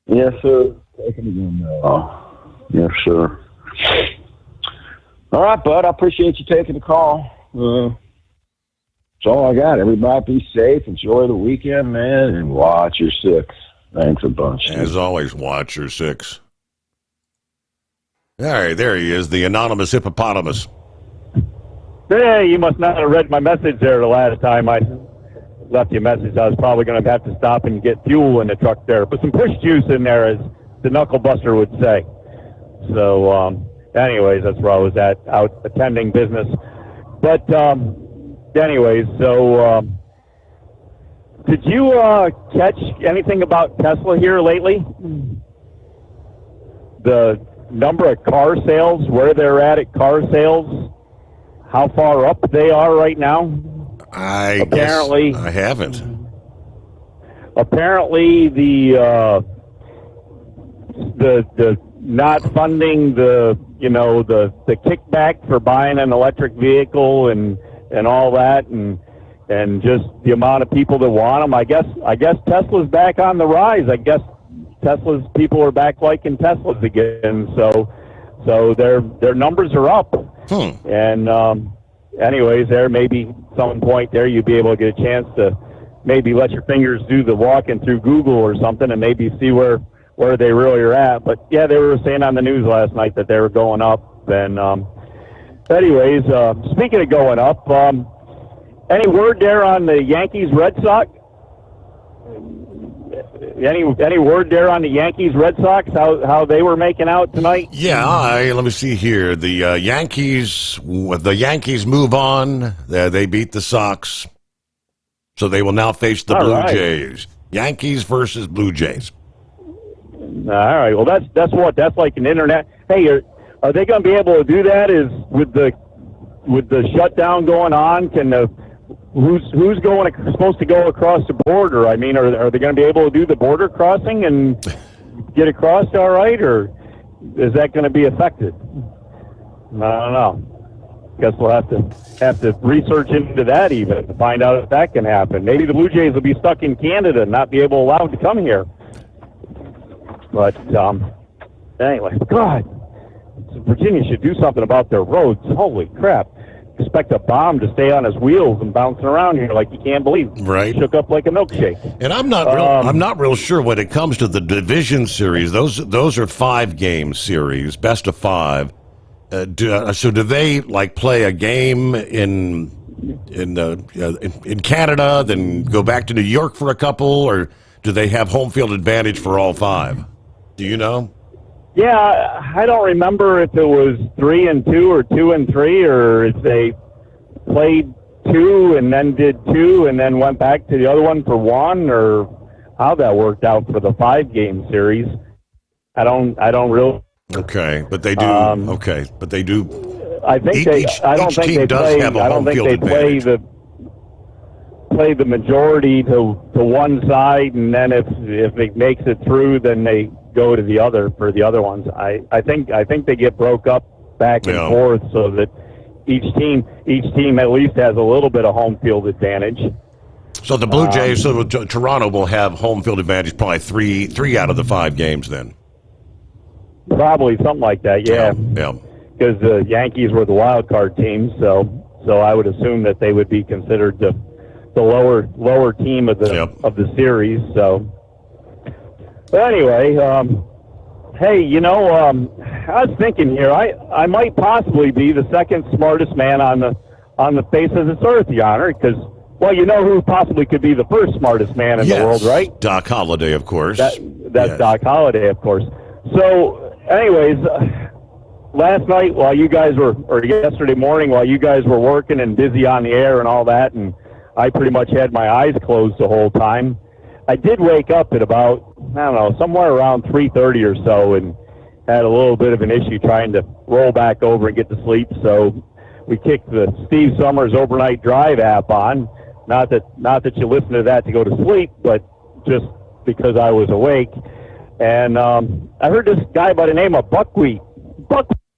[SPEAKER 1] Yes, sir. Taking the gun belt. Oh, yes, sir. All right, bud. I appreciate you taking the call. That's all I got. Everybody be safe. Enjoy the weekend, man, and watch your six. Thanks a bunch.
[SPEAKER 17] As always, watch your six. All right, there he is, the anonymous hippopotamus.
[SPEAKER 6] Hey, you must not have read my message there the last time I left you a message. I was probably going to have to stop and get fuel in the truck there. Put some push juice in there, as the knuckle buster would say. So, anyways, that's where I was at, out attending business. But, anyways, so did you catch anything about Tesla here lately? The number of car sales, where they're at car sales, how far up they are right now?
[SPEAKER 17] Apparently, I haven't.
[SPEAKER 6] Apparently, the not funding the kickback for buying an electric vehicle and all that, and just the amount of people that want them. I guess Tesla's back on the rise. I guess Tesla's people are back liking Teslas again. So their numbers are up. And anyways, there maybe some point there you'd be able to get a chance to maybe let your fingers do the walking through Google or something and maybe see where they really are at. But yeah, they were saying on the news last night that they were going up. And anyways, speaking of going up, any word there on the Yankees Red Sox? Any word there on the Yankees, Red Sox, how they were making out tonight?
[SPEAKER 17] Yeah, let me see here. The Yankees move on. They beat the Sox, so they will now face the Blue Jays. Yankees versus Blue Jays.
[SPEAKER 6] All right. Well, that's like an internet. Hey, are they going to be able to do that? Is with the shutdown going on? Who's supposed to go across the border? I mean, are they going to be able to do the border crossing and get across all right, or is that going to be affected? I don't know. Guess we'll have to research into that even to find out if that can happen. Maybe the Blue Jays will be stuck in Canada and not be allowed to come here. But anyway, God, Virginia should do something about their roads. Holy crap. Expect a bomb to stay on his wheels and bouncing around here like you can't believe.
[SPEAKER 17] Right.
[SPEAKER 6] Shook up like a milkshake.
[SPEAKER 17] And I'm not real sure when it comes to the division series. Those are 5-game series, best of 5. So do they like play a game in Canada, then go back to New York for a couple, or do they have home field advantage for all 5? Do you know?
[SPEAKER 6] Yeah, I don't remember if it was 3-2 or 2-3, or if they played 2 and then did 2 and then went back to the other one for 1, or how that worked out for the 5-game series. I don't really.
[SPEAKER 17] Okay, but they do. But they do.
[SPEAKER 6] I think I don't think they play. I don't think they play the majority to one side, and then if it makes it through, then they go to the other for the other ones. I think they get broke up back and forth so that each team at least has a little bit of home field advantage.
[SPEAKER 17] So the Blue Jays, Toronto will have home field advantage probably three out of the 5 games then.
[SPEAKER 6] Probably something like that, yeah.
[SPEAKER 17] Yeah.
[SPEAKER 6] Because the Yankees were the wild card team, so I would assume that they would be considered the lower team of the series. So, but anyway, hey, I was thinking here, I might possibly be the second smartest man on the face of this earth, Your Honor, because, well, you know who possibly could be the first smartest man in the world, right?
[SPEAKER 17] Doc Holliday, of course.
[SPEAKER 6] That's Doc Holliday, of course. So, anyways, last night or yesterday morning while you guys were working and busy on the air and all that, and I pretty much had my eyes closed the whole time, I did wake up at about, I don't know, somewhere around 3:30 or so, and had a little bit of an issue trying to roll back over and get to sleep. So we kicked the Steve Sommers Overnight Drive app on. Not that you listen to that to go to sleep, but just because I was awake. And I heard this guy by the name of Buckwheat.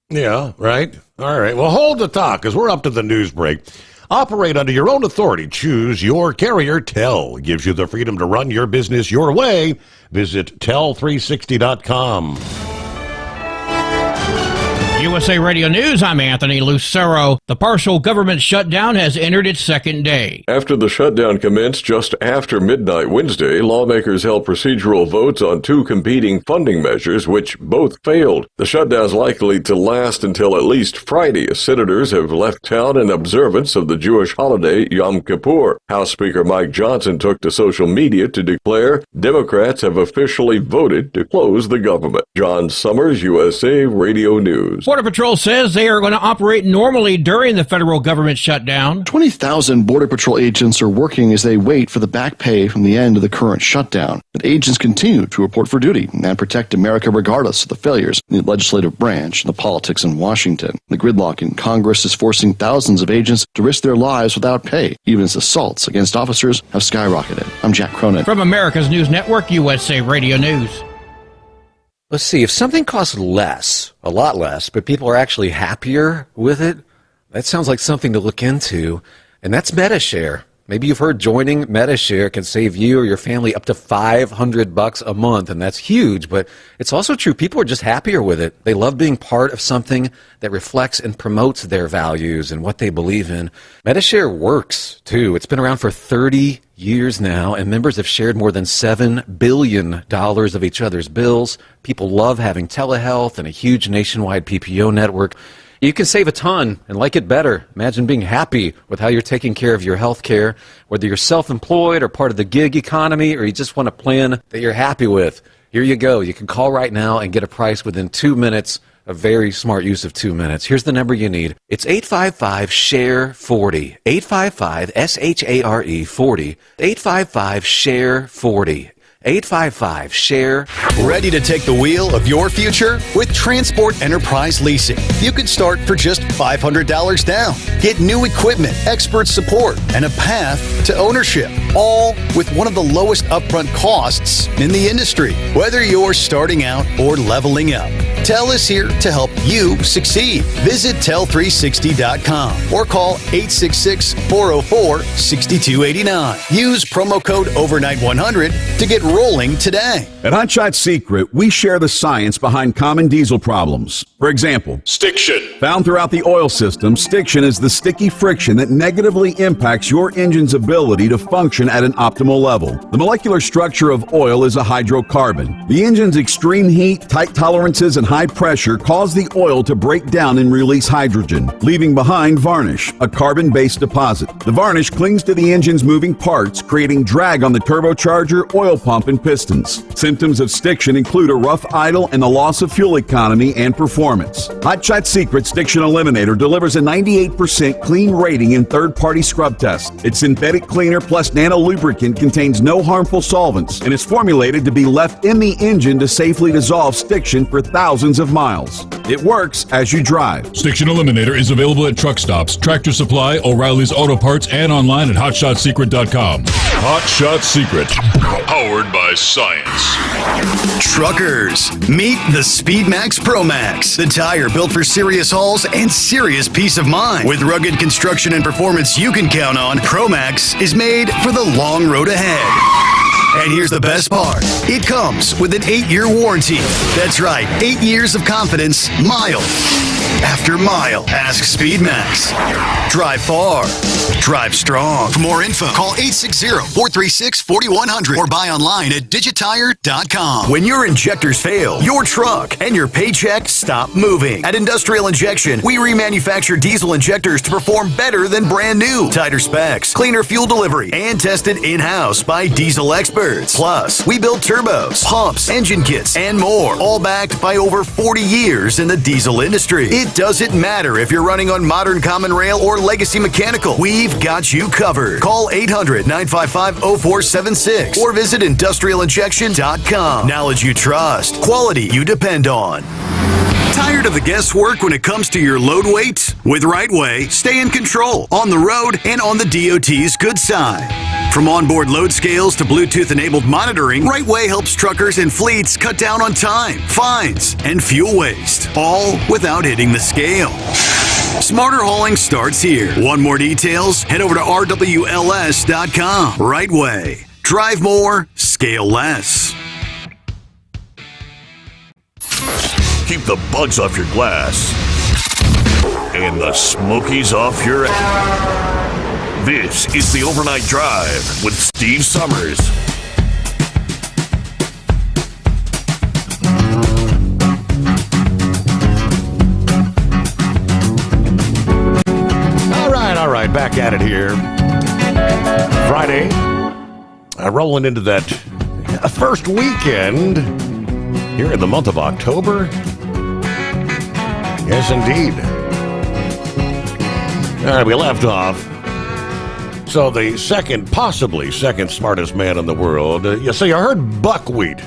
[SPEAKER 17] Yeah, right. All right. Well, hold the talk, because we're up to the news break. Operate under your own authority. Choose your carrier. TEL gives you the freedom to run your business your way. Visit tel360.com.
[SPEAKER 2] USA Radio News, I'm Anthony Lucero. The partial government shutdown has entered its second day.
[SPEAKER 4] After the shutdown commenced just after midnight Wednesday, lawmakers held procedural votes on 2 competing funding measures, which both failed. The shutdown is likely to last until at least Friday, as senators have left town in observance of the Jewish holiday Yom Kippur. House Speaker Mike Johnson took to social media to declare Democrats have officially voted to close the government. John Sommers, USA Radio News.
[SPEAKER 2] Border Patrol says they are going to operate normally during the federal government shutdown.
[SPEAKER 5] 20,000 Border Patrol agents are working as they wait for the back pay from the end of the current shutdown. But agents continue to report for duty and protect America regardless of the failures in the legislative branch and the politics in Washington. The gridlock in Congress is forcing thousands of agents to risk their lives without pay, even as assaults against officers have skyrocketed. I'm Jack Cronin.
[SPEAKER 2] From America's News Network, USA Radio News.
[SPEAKER 18] Let's see, if something costs less, a lot less, but people are actually happier with it, that sounds like something to look into, and that's MetaShare. Maybe you've heard joining MetaShare can save you or your family up to $500 a month, and that's huge, but it's also true. People are just happier with it. They love being part of something that reflects and promotes their values and what they believe in. MetaShare works, too. It's been around for 30 years now, and members have shared more than $7 billion of each other's bills. People love having telehealth and a huge nationwide PPO network. You can save a ton and like it better. Imagine being happy with how you're taking care of your health care, whether you're self-employed or part of the gig economy, or you just want a plan that you're happy with. Here you go. You can call right now and get a price within 2 minutes. A very smart use of 2 minutes. Here's the number you need. It's 855-SHARE-40. 855-SHARE 40. 855-SHARE-40. 855-SHARE.
[SPEAKER 14] Ready to take the wheel of your future? With Transport Enterprise Leasing, you can start for just $500 down. Get new equipment, expert support, and a path to ownership, all with one of the lowest upfront costs in the industry. Whether you're starting out or leveling up, TEL is here to help you succeed. Visit tel360.com or call 866-404-6289. Use promo code OVERNIGHT100 to get rolling today.
[SPEAKER 13] At Hot Shot Secret, we share the science behind common diesel problems. For example,
[SPEAKER 22] stiction.
[SPEAKER 13] Found throughout the oil system, stiction is the sticky friction that negatively impacts your engine's ability to function at an optimal level. The molecular structure of oil is a hydrocarbon. The engine's extreme heat, tight tolerances, and high pressure cause the oil to break down and release hydrogen, leaving behind varnish, a carbon-based deposit. The varnish clings to the engine's moving parts, creating drag on the turbocharger, oil pump, and pistons. Symptoms of stiction include a rough idle and the loss of fuel economy and performance. Hot Shot Secret Stiction Eliminator delivers a 98% clean rating in third-party scrub tests. Its synthetic cleaner plus nano lubricant contains no harmful solvents and is formulated to be left in the engine to safely dissolve stiction for thousands of miles. It works as you drive.
[SPEAKER 15] Stiction Eliminator is available at truck stops, Tractor Supply, O'Reilly's Auto Parts, and online at hotshotsecret.com. Hot Shot Secret, powered by science.
[SPEAKER 21] Truckers, meet the SpeedMax Pro Max, the tire built for serious hauls and serious peace of mind. With rugged construction and performance you can count on, Pro Max is made for the long road ahead. And here's the best part. It comes with an 8-year warranty. That's right, 8 years of confidence, mile after mile. Ask SpeedMax. Drive far. Drive strong. For more info, call 860-436-4100 or buy online at digitire.com. When your injectors fail, your truck and your paycheck stop moving. At Industrial Injection, we remanufacture diesel injectors to perform better than brand new. Tighter specs, cleaner fuel delivery, and tested in-house by diesel experts. Plus, we build turbos, pumps, engine kits, and more, all backed by over 40 years in the diesel industry. It doesn't matter if you're running on modern common rail or legacy mechanical. We've got you covered. Call 800-955-0476 or visit industrialinjection.com. Knowledge you trust. Quality you depend on. Tired of the guesswork when it comes to your load weight? With RightWay, stay in control on the road and on the DOT's good side. From onboard load scales to Bluetooth-enabled monitoring, RightWay helps truckers and fleets cut down on time, fines, and fuel waste, all without hitting the scale. Smarter hauling starts here. Want more details? Head over to rwls.com. RightWay. Drive more, scale less.
[SPEAKER 22] Keep the bugs off your glass and the smokies off your ass. This is the Overnight Drive with Steve Sommers.
[SPEAKER 17] All right, back at it here. Friday, rolling into that first weekend here in the month of October. Yes, indeed. All right, we left off. So the possibly second smartest man in the world. You heard buckwheat.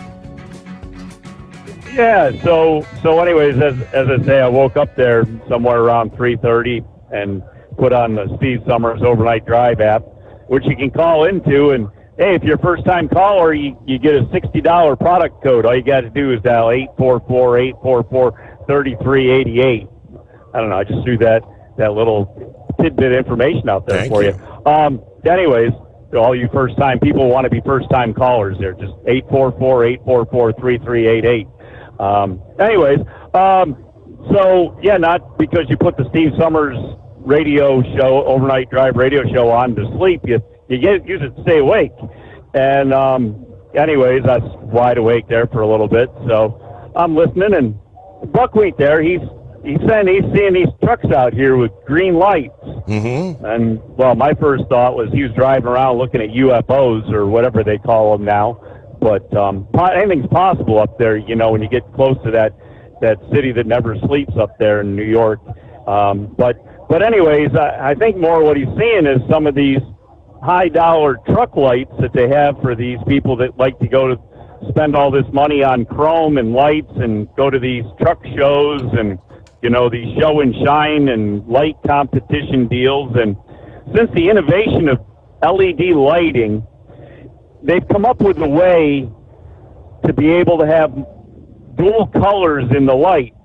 [SPEAKER 6] Yeah. So anyways, as I say, I woke up there somewhere around 3:30 and put on the Steve Sommers Overnight Drive app, which you can call into. And hey, if you're a first-time caller, you get a $60 product code. All you got to do is dial 844-844-3388. I don't know. I just threw that little tidbit information out there for you. Anyways, so all you first-time people want to be first-time callers there. Just 844-844-3388. So yeah, not because you put the Steve Sommers radio show, Overnight Drive radio show on to sleep. You use it to stay awake. And anyways, I was wide awake there for a little bit. So I'm listening, and Buckwheat there, he's he's seeing these trucks out here with green lights.
[SPEAKER 17] Mm-hmm.
[SPEAKER 6] And, well, my first thought was he was driving around looking at UFOs or whatever they call them now. But anything's possible up there, you know, when you get close to that city that never sleeps up there in New York. But anyways, I think more what he's seeing is some of these high-dollar truck lights that they have for these people that like to go to spend all this money on chrome and lights and go to these truck shows and, you know, these show and shine and light competition deals. And since the innovation of LED lighting, they've come up with a way to be able to have dual colors in the lights.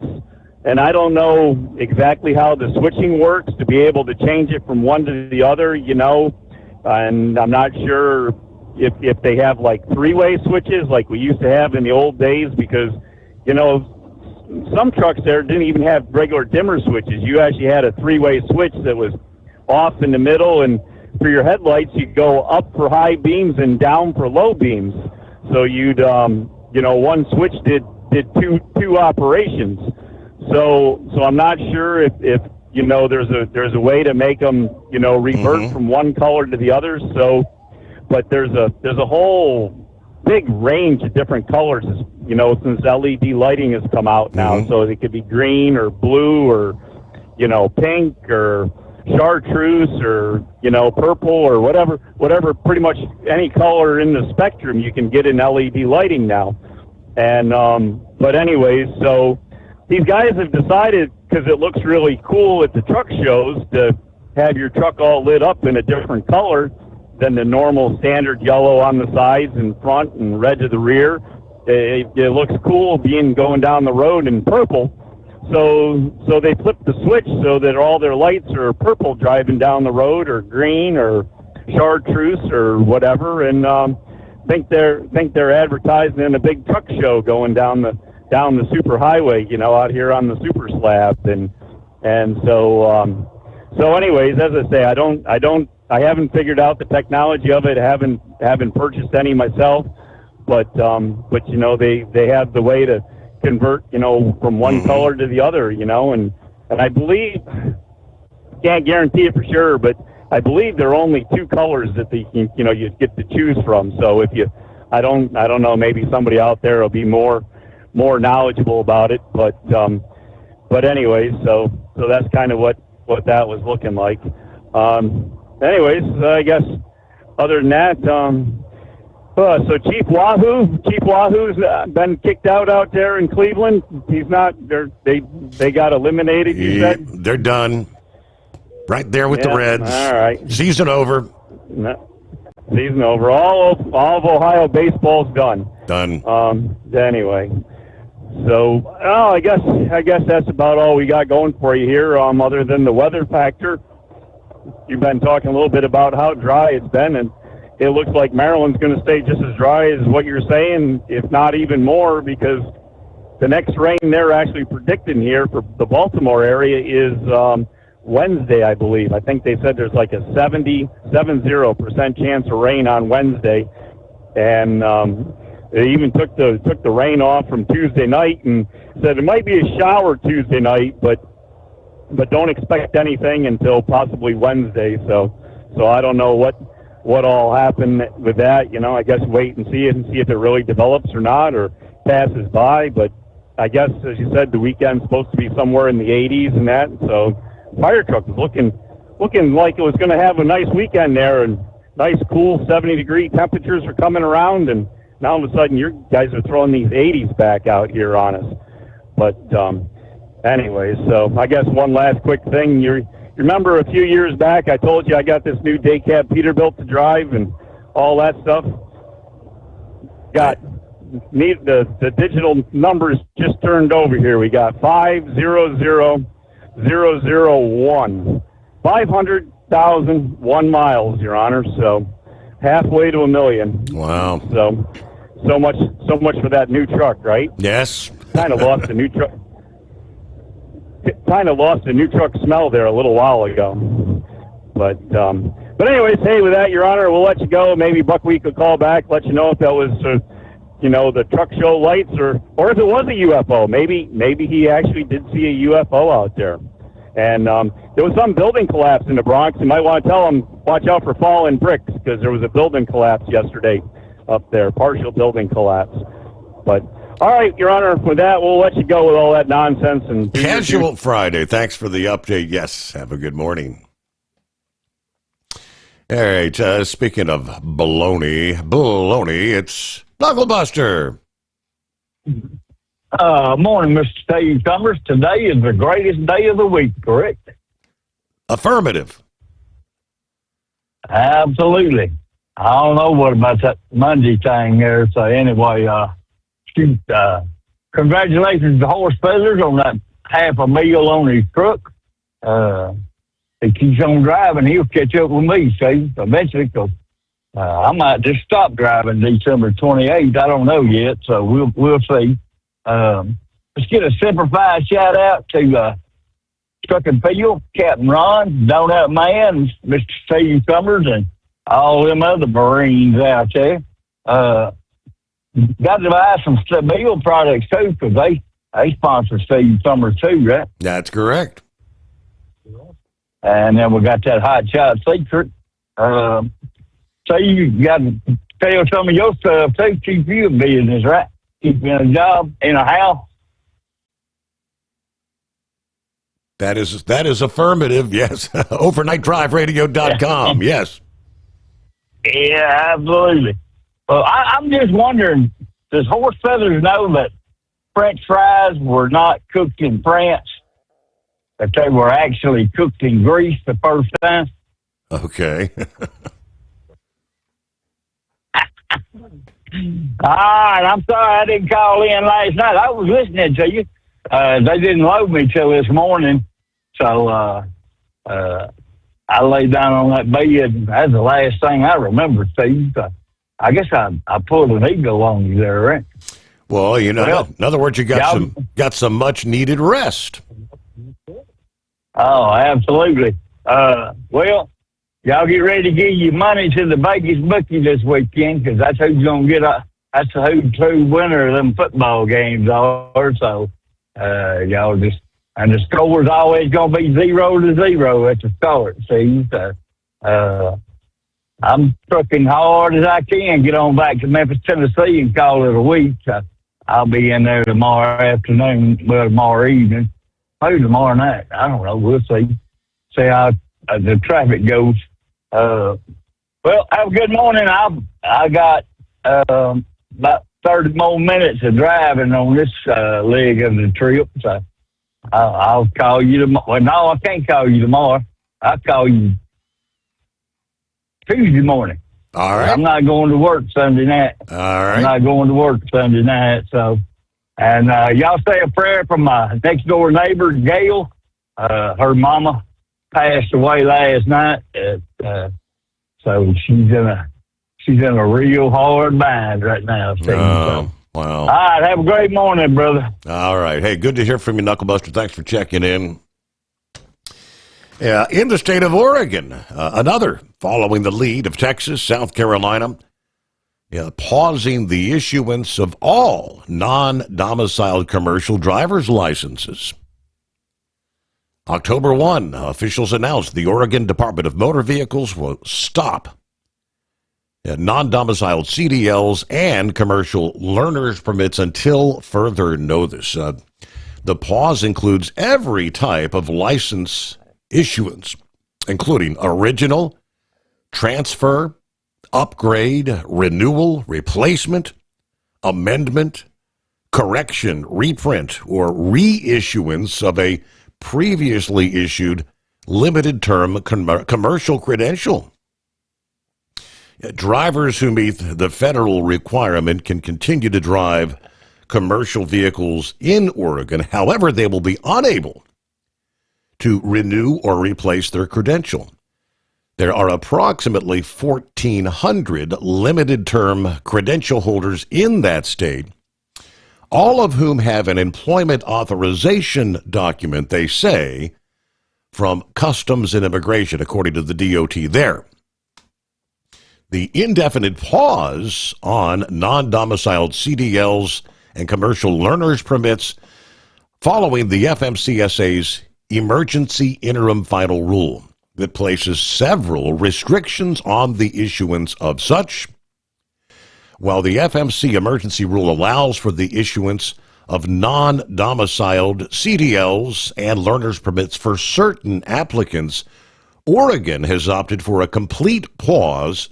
[SPEAKER 6] And I don't know exactly how the switching works to be able to change it from one to the other, you know. And I'm not sure if they have like three-way switches like we used to have in the old days, because, you know, some trucks there didn't even have regular dimmer switches. You actually had a three-way switch that was off in the middle, and for your headlights, you'd go up for high beams and down for low beams. So you'd, you know, one switch did two operations. So I'm not sure if you know, there's a way to make them, you know, revert from one color to the other. So, but there's a whole big range of different colors, you know, since LED lighting has come out now. So it could be green or blue or, you know, pink or chartreuse or, you know, purple or whatever, pretty much any color in the spectrum you can get in LED lighting now. And, but anyways, so these guys have decided, because it looks really cool at the truck shows, to have your truck all lit up in a different color than the normal standard yellow on the sides and front and red to the rear. It looks cool going down the road in purple. So they flipped the switch so that all their lights are purple driving down the road, or green or chartreuse or whatever, and think they're advertising in a big truck show going down the super highway, you know, out here on the super slab. And so anyways, as I say, I haven't figured out the technology of it. I haven't purchased any myself, but you know, they have the way to convert, you know, from one color to the other, you know, and I believe, can't guarantee it for sure, but I believe there are only two colors that you get to choose from. So I don't know, maybe somebody out there will be more knowledgeable about it, but anyways, so that's kind of what that was looking like. Anyways, I guess other than that, so Chief Wahoo's been kicked out there in Cleveland. He's not. They got eliminated. You said
[SPEAKER 17] they're done. Right there with the Reds.
[SPEAKER 6] All right.
[SPEAKER 17] Season over.
[SPEAKER 6] No, season over. All of Ohio baseball's done.
[SPEAKER 17] Done.
[SPEAKER 6] Anyway, so I guess that's about all we got going for you here. Other than the weather factor, you've been talking a little bit about how dry it's been, and it looks like Maryland's going to stay just as dry as what you're saying, if not even more, because the next rain they're actually predicting here for the Baltimore area is Wednesday, I believe. I think they said there's like a 70% chance of rain on Wednesday, and they even took the rain off from Tuesday night and said it might be a shower Tuesday night, but don't expect anything until possibly Wednesday. So I don't know what all happened with that. You know, I guess wait and see if it really develops or not, or passes by. But I guess, as you said, the weekend's supposed to be somewhere in the 80s and that. So fire truck is looking like it was going to have a nice weekend there, and nice cool 70-degree temperatures are coming around, and now all of a sudden you guys are throwing these 80s back out here on us. But anyways, so I guess one last quick thing. You remember a few years back I told you I got this new day cab Peterbilt to drive and all that stuff? The digital numbers just turned over here. We got 500,001. 500,001 miles, Your Honor. So halfway to a million.
[SPEAKER 17] Wow.
[SPEAKER 6] So much for that new truck, right?
[SPEAKER 17] Yes.
[SPEAKER 6] Kind of lost the new truck. Kind of lost the new truck smell there a little while ago. But anyways, hey, with that, Your Honor, we'll let you go. Maybe Buckwheat could call back, let you know if that was the truck show lights, or if it was a UFO. Maybe he actually did see a UFO out there. And there was some building collapse in the Bronx. You might want to tell him, watch out for falling bricks, because there was a building collapse yesterday up there, partial building collapse. But, all right, Your Honor, with that, we'll let you go with all that nonsense. And
[SPEAKER 17] Casual Friday. Thanks for the update. Yes, have a good morning. All right, speaking of baloney, it's Knuckle Buster.
[SPEAKER 7] Morning, Mr. Steve Sommers. Today is the greatest day of the week, correct?
[SPEAKER 17] Affirmative.
[SPEAKER 7] Absolutely. I don't know what about that Monday thing there. So anyway, congratulations to Horse Feathers on that $500,000 on his truck. He keeps on driving. He'll catch up with me, Steve, eventually, because I might just stop driving December 28th. I don't know yet, so we'll see. Let's get a simplified shout out to Truck and Field, Captain Ron, Donut Man, Mr. Steve Sommers, and all them other Marines out there. Got to buy some Stabile products too, because they sponsor Steve Sommers too, right?
[SPEAKER 17] That's correct.
[SPEAKER 7] And then we got that Hot Shot Secret. So you got to tell some of your stuff too, keep you in business, right? Keep you in a job, in a house.
[SPEAKER 17] That is affirmative, yes. OvernightDriveRadio.com, yes.
[SPEAKER 7] Yeah, absolutely. Well, I'm just wondering, does Horse Feathers know that French fries were not cooked in France? That they were actually cooked in Greece the first time?
[SPEAKER 17] Okay.
[SPEAKER 7] All right, I'm sorry I didn't call in last night. I was listening to you. They didn't load me till this morning, so I laid down on that bed. That's the last thing I remember, Steve. I guess I pulled an ego on you there, right?
[SPEAKER 17] Well, in other words, you got some much needed rest.
[SPEAKER 7] Oh, absolutely. Well, y'all get ready to give your money to the Vegas bookie this weekend, because that's who's going to get that's who true winner of them football games are. So, y'all just, and the score's always going to be 0-0 at the start. See, I'm trucking hard as I can, get on back to Memphis, Tennessee, and call it a week. I'll be in there tomorrow afternoon, tomorrow evening, maybe tomorrow night. I don't know. We'll see. See how the traffic goes. Well, have a good morning. I got about 30 more minutes of driving on this leg of the trip, so I'll call you tomorrow. Well, no, I can't call you tomorrow. I'll call you Tuesday morning.
[SPEAKER 17] All right.
[SPEAKER 7] I'm not going to work Sunday night.
[SPEAKER 17] All right.
[SPEAKER 7] I'm not going to work Sunday night, so. And y'all say a prayer for my next door neighbor, Gail. Her mama passed away last night. So she's in a real hard bind right now.
[SPEAKER 17] Wow.
[SPEAKER 7] All right, have a great morning, brother.
[SPEAKER 17] All right. Hey, good to hear from you, Knucklebuster. Thanks for checking in. Yeah, in the state of Oregon, another following the lead of Texas, South Carolina, pausing the issuance of all non-domiciled commercial driver's licenses. October 1, officials announced the Oregon Department of Motor Vehicles will stop non-domiciled CDLs and commercial learner's permits until further notice. The pause includes every type of license issuance, including original, transfer, upgrade, renewal, replacement, amendment, correction, reprint, or reissuance of a previously issued limited term commercial credential. Drivers who meet the federal requirement can continue to drive commercial vehicles in Oregon. However, they will be unable to renew or replace their credential. There are approximately 1,400 limited term credential holders in that state, all of whom have an employment authorization document, they say, from Customs and Immigration, according to the DOT there. the indefinite pause on non-domiciled CDLs and commercial learners permits following the FMCSA's emergency interim final rule that places several restrictions on the issuance of such. While the FMC emergency rule allows for the issuance of non-domiciled CDLs and learners permits for certain applicants, Oregon has opted for a complete pause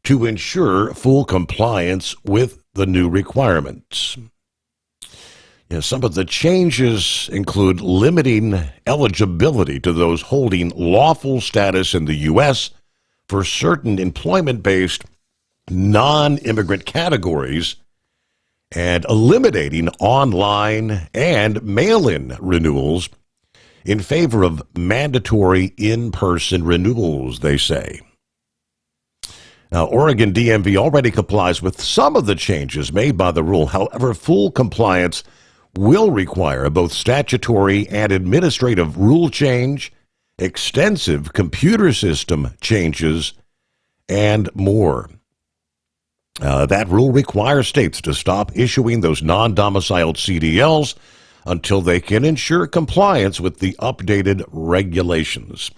[SPEAKER 17] to ensure full compliance with the new requirements. Some of the changes include limiting eligibility to those holding lawful status in the U.S. for certain employment-based non-immigrant categories and eliminating online and mail-in renewals in favor of mandatory in-person renewals, they say. Now, Oregon DMV already complies with some of the changes made by the rule. However, full compliance will require both statutory and administrative rule change, extensive computer system changes, and more. That rule requires states to stop issuing those non-domiciled CDLs until they can ensure compliance with the updated regulations.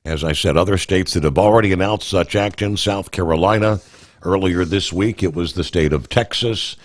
[SPEAKER 17] As I said, other states that have already announced such action: South Carolina. Earlier this week, it was the state of Texas.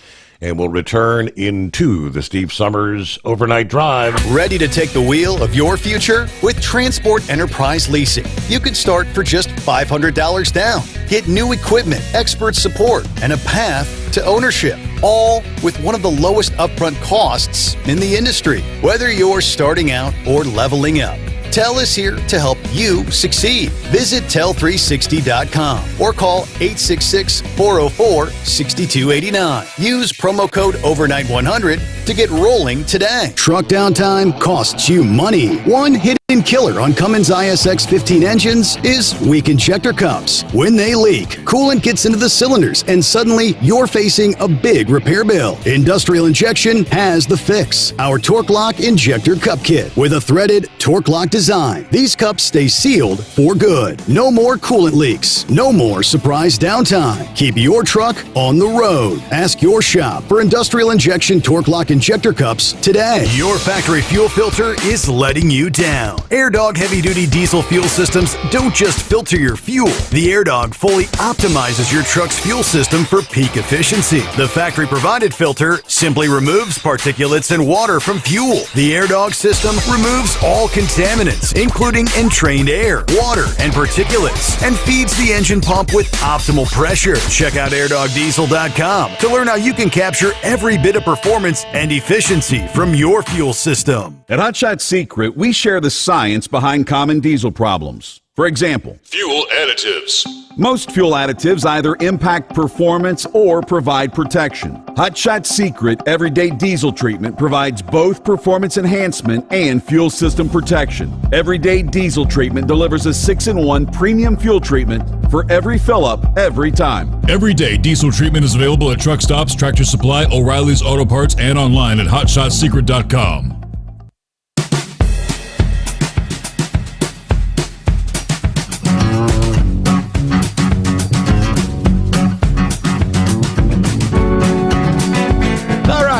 [SPEAKER 17] And we'll return into the Steve Sommers Overnight Drive.
[SPEAKER 14] Ready to take the wheel of your future? With Transport Enterprise Leasing, you can start for just $500 down. Get new equipment, expert support, and a path to ownership, all with one of the lowest upfront costs in the industry. Whether you're starting out or leveling up, TEL is here to help you succeed. Visit tel360.com or call 866-404-6289. Use promo code OVERNIGHT100 to get rolling today. Truck downtime costs you money. One hidden killer on Cummins ISX 15 engines is weak injector cups. When they leak, coolant gets into the cylinders and suddenly you're facing a big repair bill. Industrial Injection has the fix. Our Torque Lock Injector Cup Kit with a threaded Torque Lock design. These cups stay sealed for good. No more coolant leaks. No more surprise downtime. Keep your truck on the road. Ask your shop for Industrial Injection Torque Lock Injector Cups today. Your factory fuel filter is letting you down. AirDog heavy-duty diesel fuel systems don't just filter your fuel. The AirDog fully optimizes your truck's fuel system for peak efficiency. The factory-provided filter simply removes particulates and water from fuel. The AirDog system removes all contaminants, including entrained air, water, and particulates, and feeds the engine pump with optimal pressure. Check out airdogdiesel.com to learn how you can capture every bit of performance and efficiency from your fuel system.
[SPEAKER 3] At Hot Shot Secret, we share the science behind common diesel problems. For example,
[SPEAKER 22] fuel additives.
[SPEAKER 3] Most fuel additives either impact performance or provide protection. Hot Shot Secret Everyday Diesel Treatment provides both performance enhancement and fuel system protection. Everyday Diesel Treatment delivers a 6-in-1 premium fuel treatment for every fill-up, every time.
[SPEAKER 15] Everyday Diesel Treatment is available at truck stops, Tractor Supply, O'Reilly's Auto Parts, and online at hotshotsecret.com.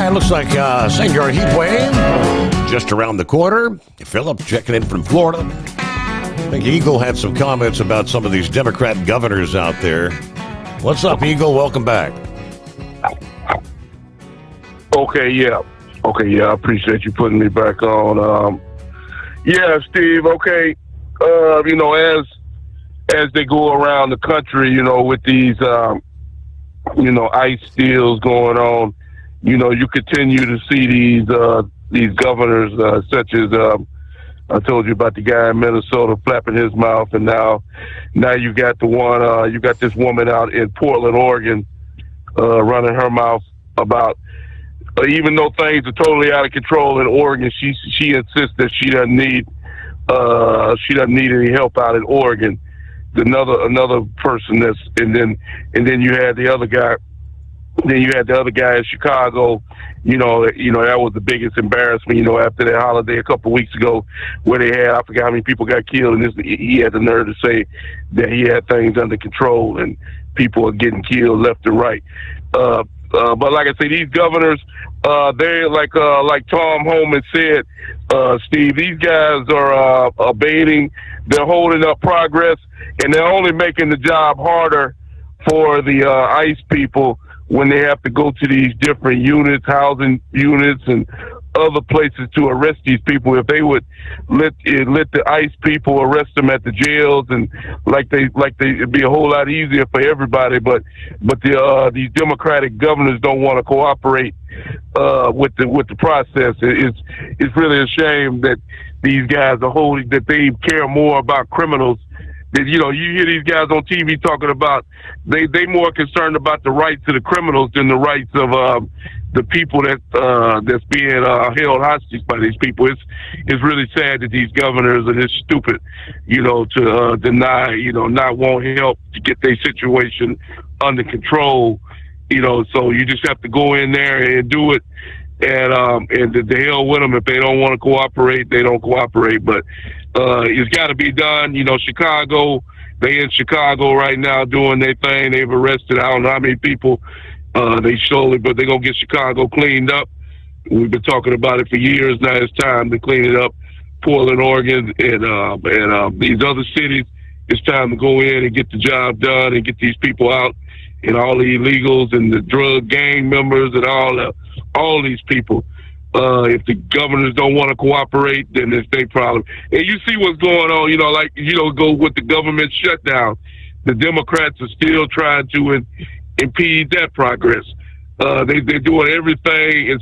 [SPEAKER 17] Looks like St. John heat wave just around the corner. Philip checking in from Florida. I think Eagle had some comments about some of these Democrat governors out there. What's up, Eagle? Welcome back.
[SPEAKER 8] Okay, I appreciate you putting me back on. Steve, okay. As they go around the country, with these, ICE deals going on, you continue to see these governors, such as I told you about the guy in Minnesota flapping his mouth, and now you got you got this woman out in Portland, Oregon, running her mouth about even though things are totally out of control in Oregon, she insists that she doesn't need any help out in Oregon. Another person and then you had the other guy Then you had the other guy in Chicago. You know that was the biggest embarrassment. You know, after that holiday a couple of weeks ago, where they had, I forgot how many people got killed, and he had the nerve to say that he had things under control and people are getting killed left and right. But like I say, these governors, they're like Tom Homan said, Steve. These guys are abating. They're holding up progress, and they're only making the job harder for the ICE people when they have to go to these different units, housing units, and other places to arrest these people. If they would let the ICE people arrest them at the jails, and it'd be a whole lot easier for everybody. But these Democratic governors don't want to cooperate with the process. It's really a shame that these guys are that they care more about criminals. You know, you hear these guys on TV talking about they more concerned about the rights of the criminals than the rights of the people that's being held hostage by these people. It's really sad that these governors are this stupid, you know, to deny, you know, not want help to get their situation under control. You know, so you just have to go in there and do it. And the hell with them. If they don't want to cooperate, they don't cooperate. But it's got to be done. You know, Chicago, they in Chicago right now doing their thing. They've arrested I don't know how many people. But they're going to get Chicago cleaned up. We've been talking about it for years now. It's time to clean it up. Portland, Oregon, and these other cities, it's time to go in and get the job done and get these people out, and all the illegals and the drug gang members and all these people. If the governors don't want to cooperate, then it's their problem. And you see what's going on, you know, like, you know, go with the government shutdown. The Democrats are still trying to impede that progress. They're doing everything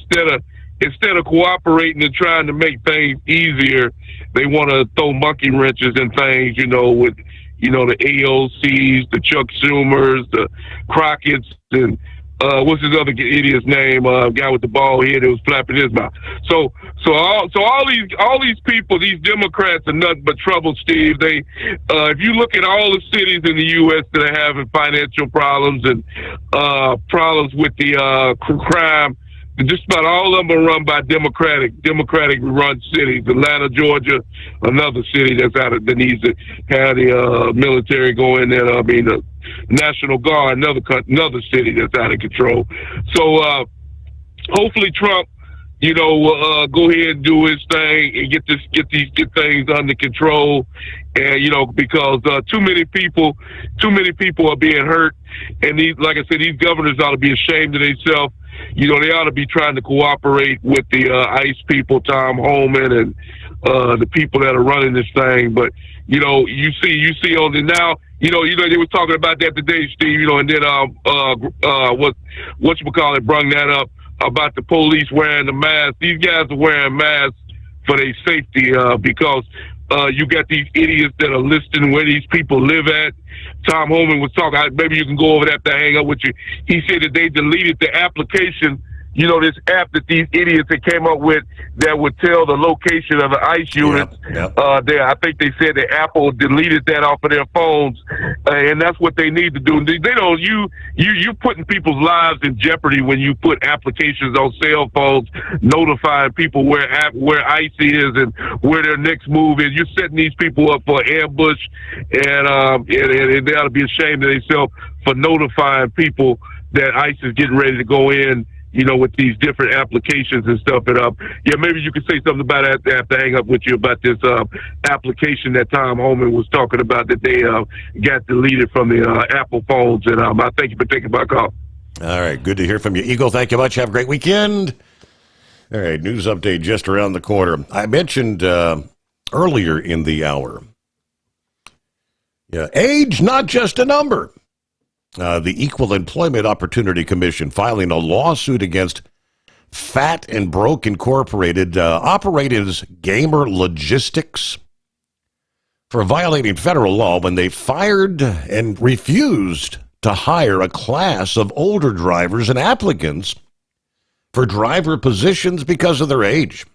[SPEAKER 8] instead of cooperating and trying to make things easier. They want to throw monkey wrenches in things, you know, with, you know, the AOCs, the Chuck Schumers, the Crockett's, and what's his other idiot's name? Guy with the bald head that was flapping his mouth. So all these people, these Democrats are nothing but trouble, Steve. They, if you look at all the cities in the U.S. that are having financial problems and problems with the crime, just about all of them are run by Democratic run cities. Atlanta, Georgia, another city that needs to have the military go in there. The National Guard, another city that's out of control. So hopefully Trump, you know, will go ahead and do his thing and get things under control. And, you know, because too many people are being hurt. And like I said, these governors ought to be ashamed of themselves. You know, they ought to be trying to cooperate with the ICE people, Tom Homan, and the people that are running this thing. But, you know, you see on the now, you know, they were talking about that today, Steve, you know, and then whatchamacallit brung that up about the police wearing the mask. These guys are wearing masks for their safety because you got these idiots that are listing where these people live at. Tom Homan was talking, maybe you can go over that after I hang up with you. He said that they deleted the application, you know, this app that these idiots had came up with that would tell the location of the ICE units. I think they said that Apple deleted that off of their phones, and that's what they need to do. They don't. You're putting people's lives in jeopardy when you put applications on cell phones notifying people where ICE is and where their next move is. You're setting these people up for ambush, and they ought to be ashamed of themselves for notifying people that ICE is getting ready to go in, you know, with these different applications and stuff. And maybe you could say something about that after I hang up with you about this application that Tom Homan was talking about that they got deleted from the Apple phones. And I thank you for taking my call.
[SPEAKER 17] All right, good to hear from you, Eagle. Thank you much. Have a great weekend. All right, news update just around the corner. I mentioned earlier in the hour, age not just a number. The Equal Employment Opportunity Commission filing a lawsuit against Fat and Broke Incorporated, operated as Gamer Logistics, for violating federal law when they fired and refused to hire a class of older drivers and applicants for driver positions because of their age.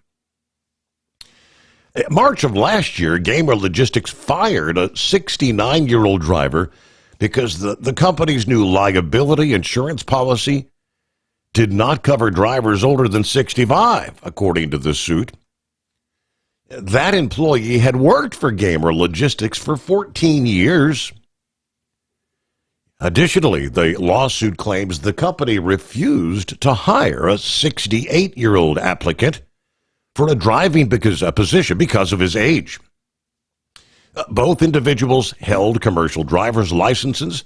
[SPEAKER 17] In March of last year, Gamer Logistics fired a 69-year-old driver because the company's new liability insurance policy did not cover drivers older than 65, according to the suit. That employee had worked for Gamer Logistics for 14 years. Additionally, the lawsuit claims the company refused to hire a 68-year-old applicant for a driving position because of his age. Both individuals held commercial driver's licenses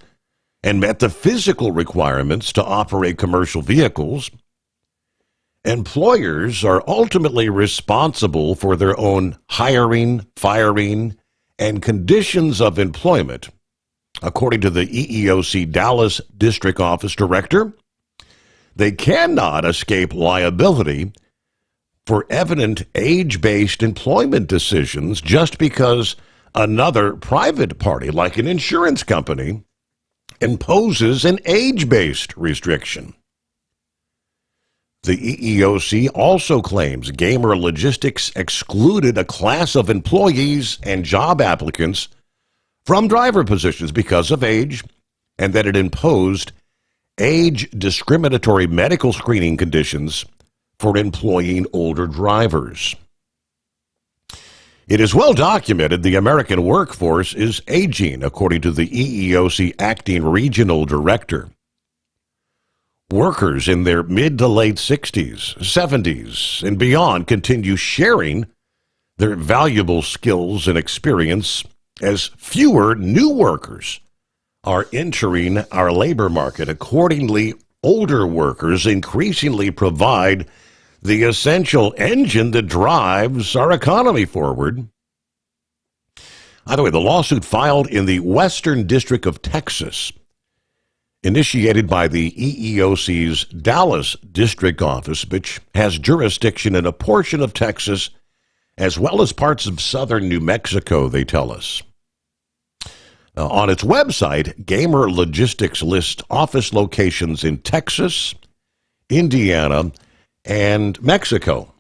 [SPEAKER 17] and met the physical requirements to operate commercial vehicles. Employers are ultimately responsible for their own hiring, firing, and conditions of employment, according to the EEOC Dallas District Office Director. They cannot escape liability for evident age-based employment decisions just because another private party, like an insurance company, imposes an age-based restriction. The EEOC also claims Gamer Logistics excluded a class of employees and job applicants from driver positions because of age, and that it imposed age discriminatory medical screening conditions for employing older drivers. It is well documented the American workforce is aging, according to the EEOC acting regional director. Workers in their mid to late 60s, 70s, and beyond continue sharing their valuable skills and experience as fewer new workers are entering our labor market. Accordingly, older workers increasingly provide the essential engine that drives our economy forward. By the way, the lawsuit filed in the Western District of Texas, initiated by the EEOC's Dallas District Office, which has jurisdiction in a portion of Texas as well as parts of southern New Mexico, they tell us. On its website, Gamer Logistics lists office locations in Texas, Indiana, and Mexico.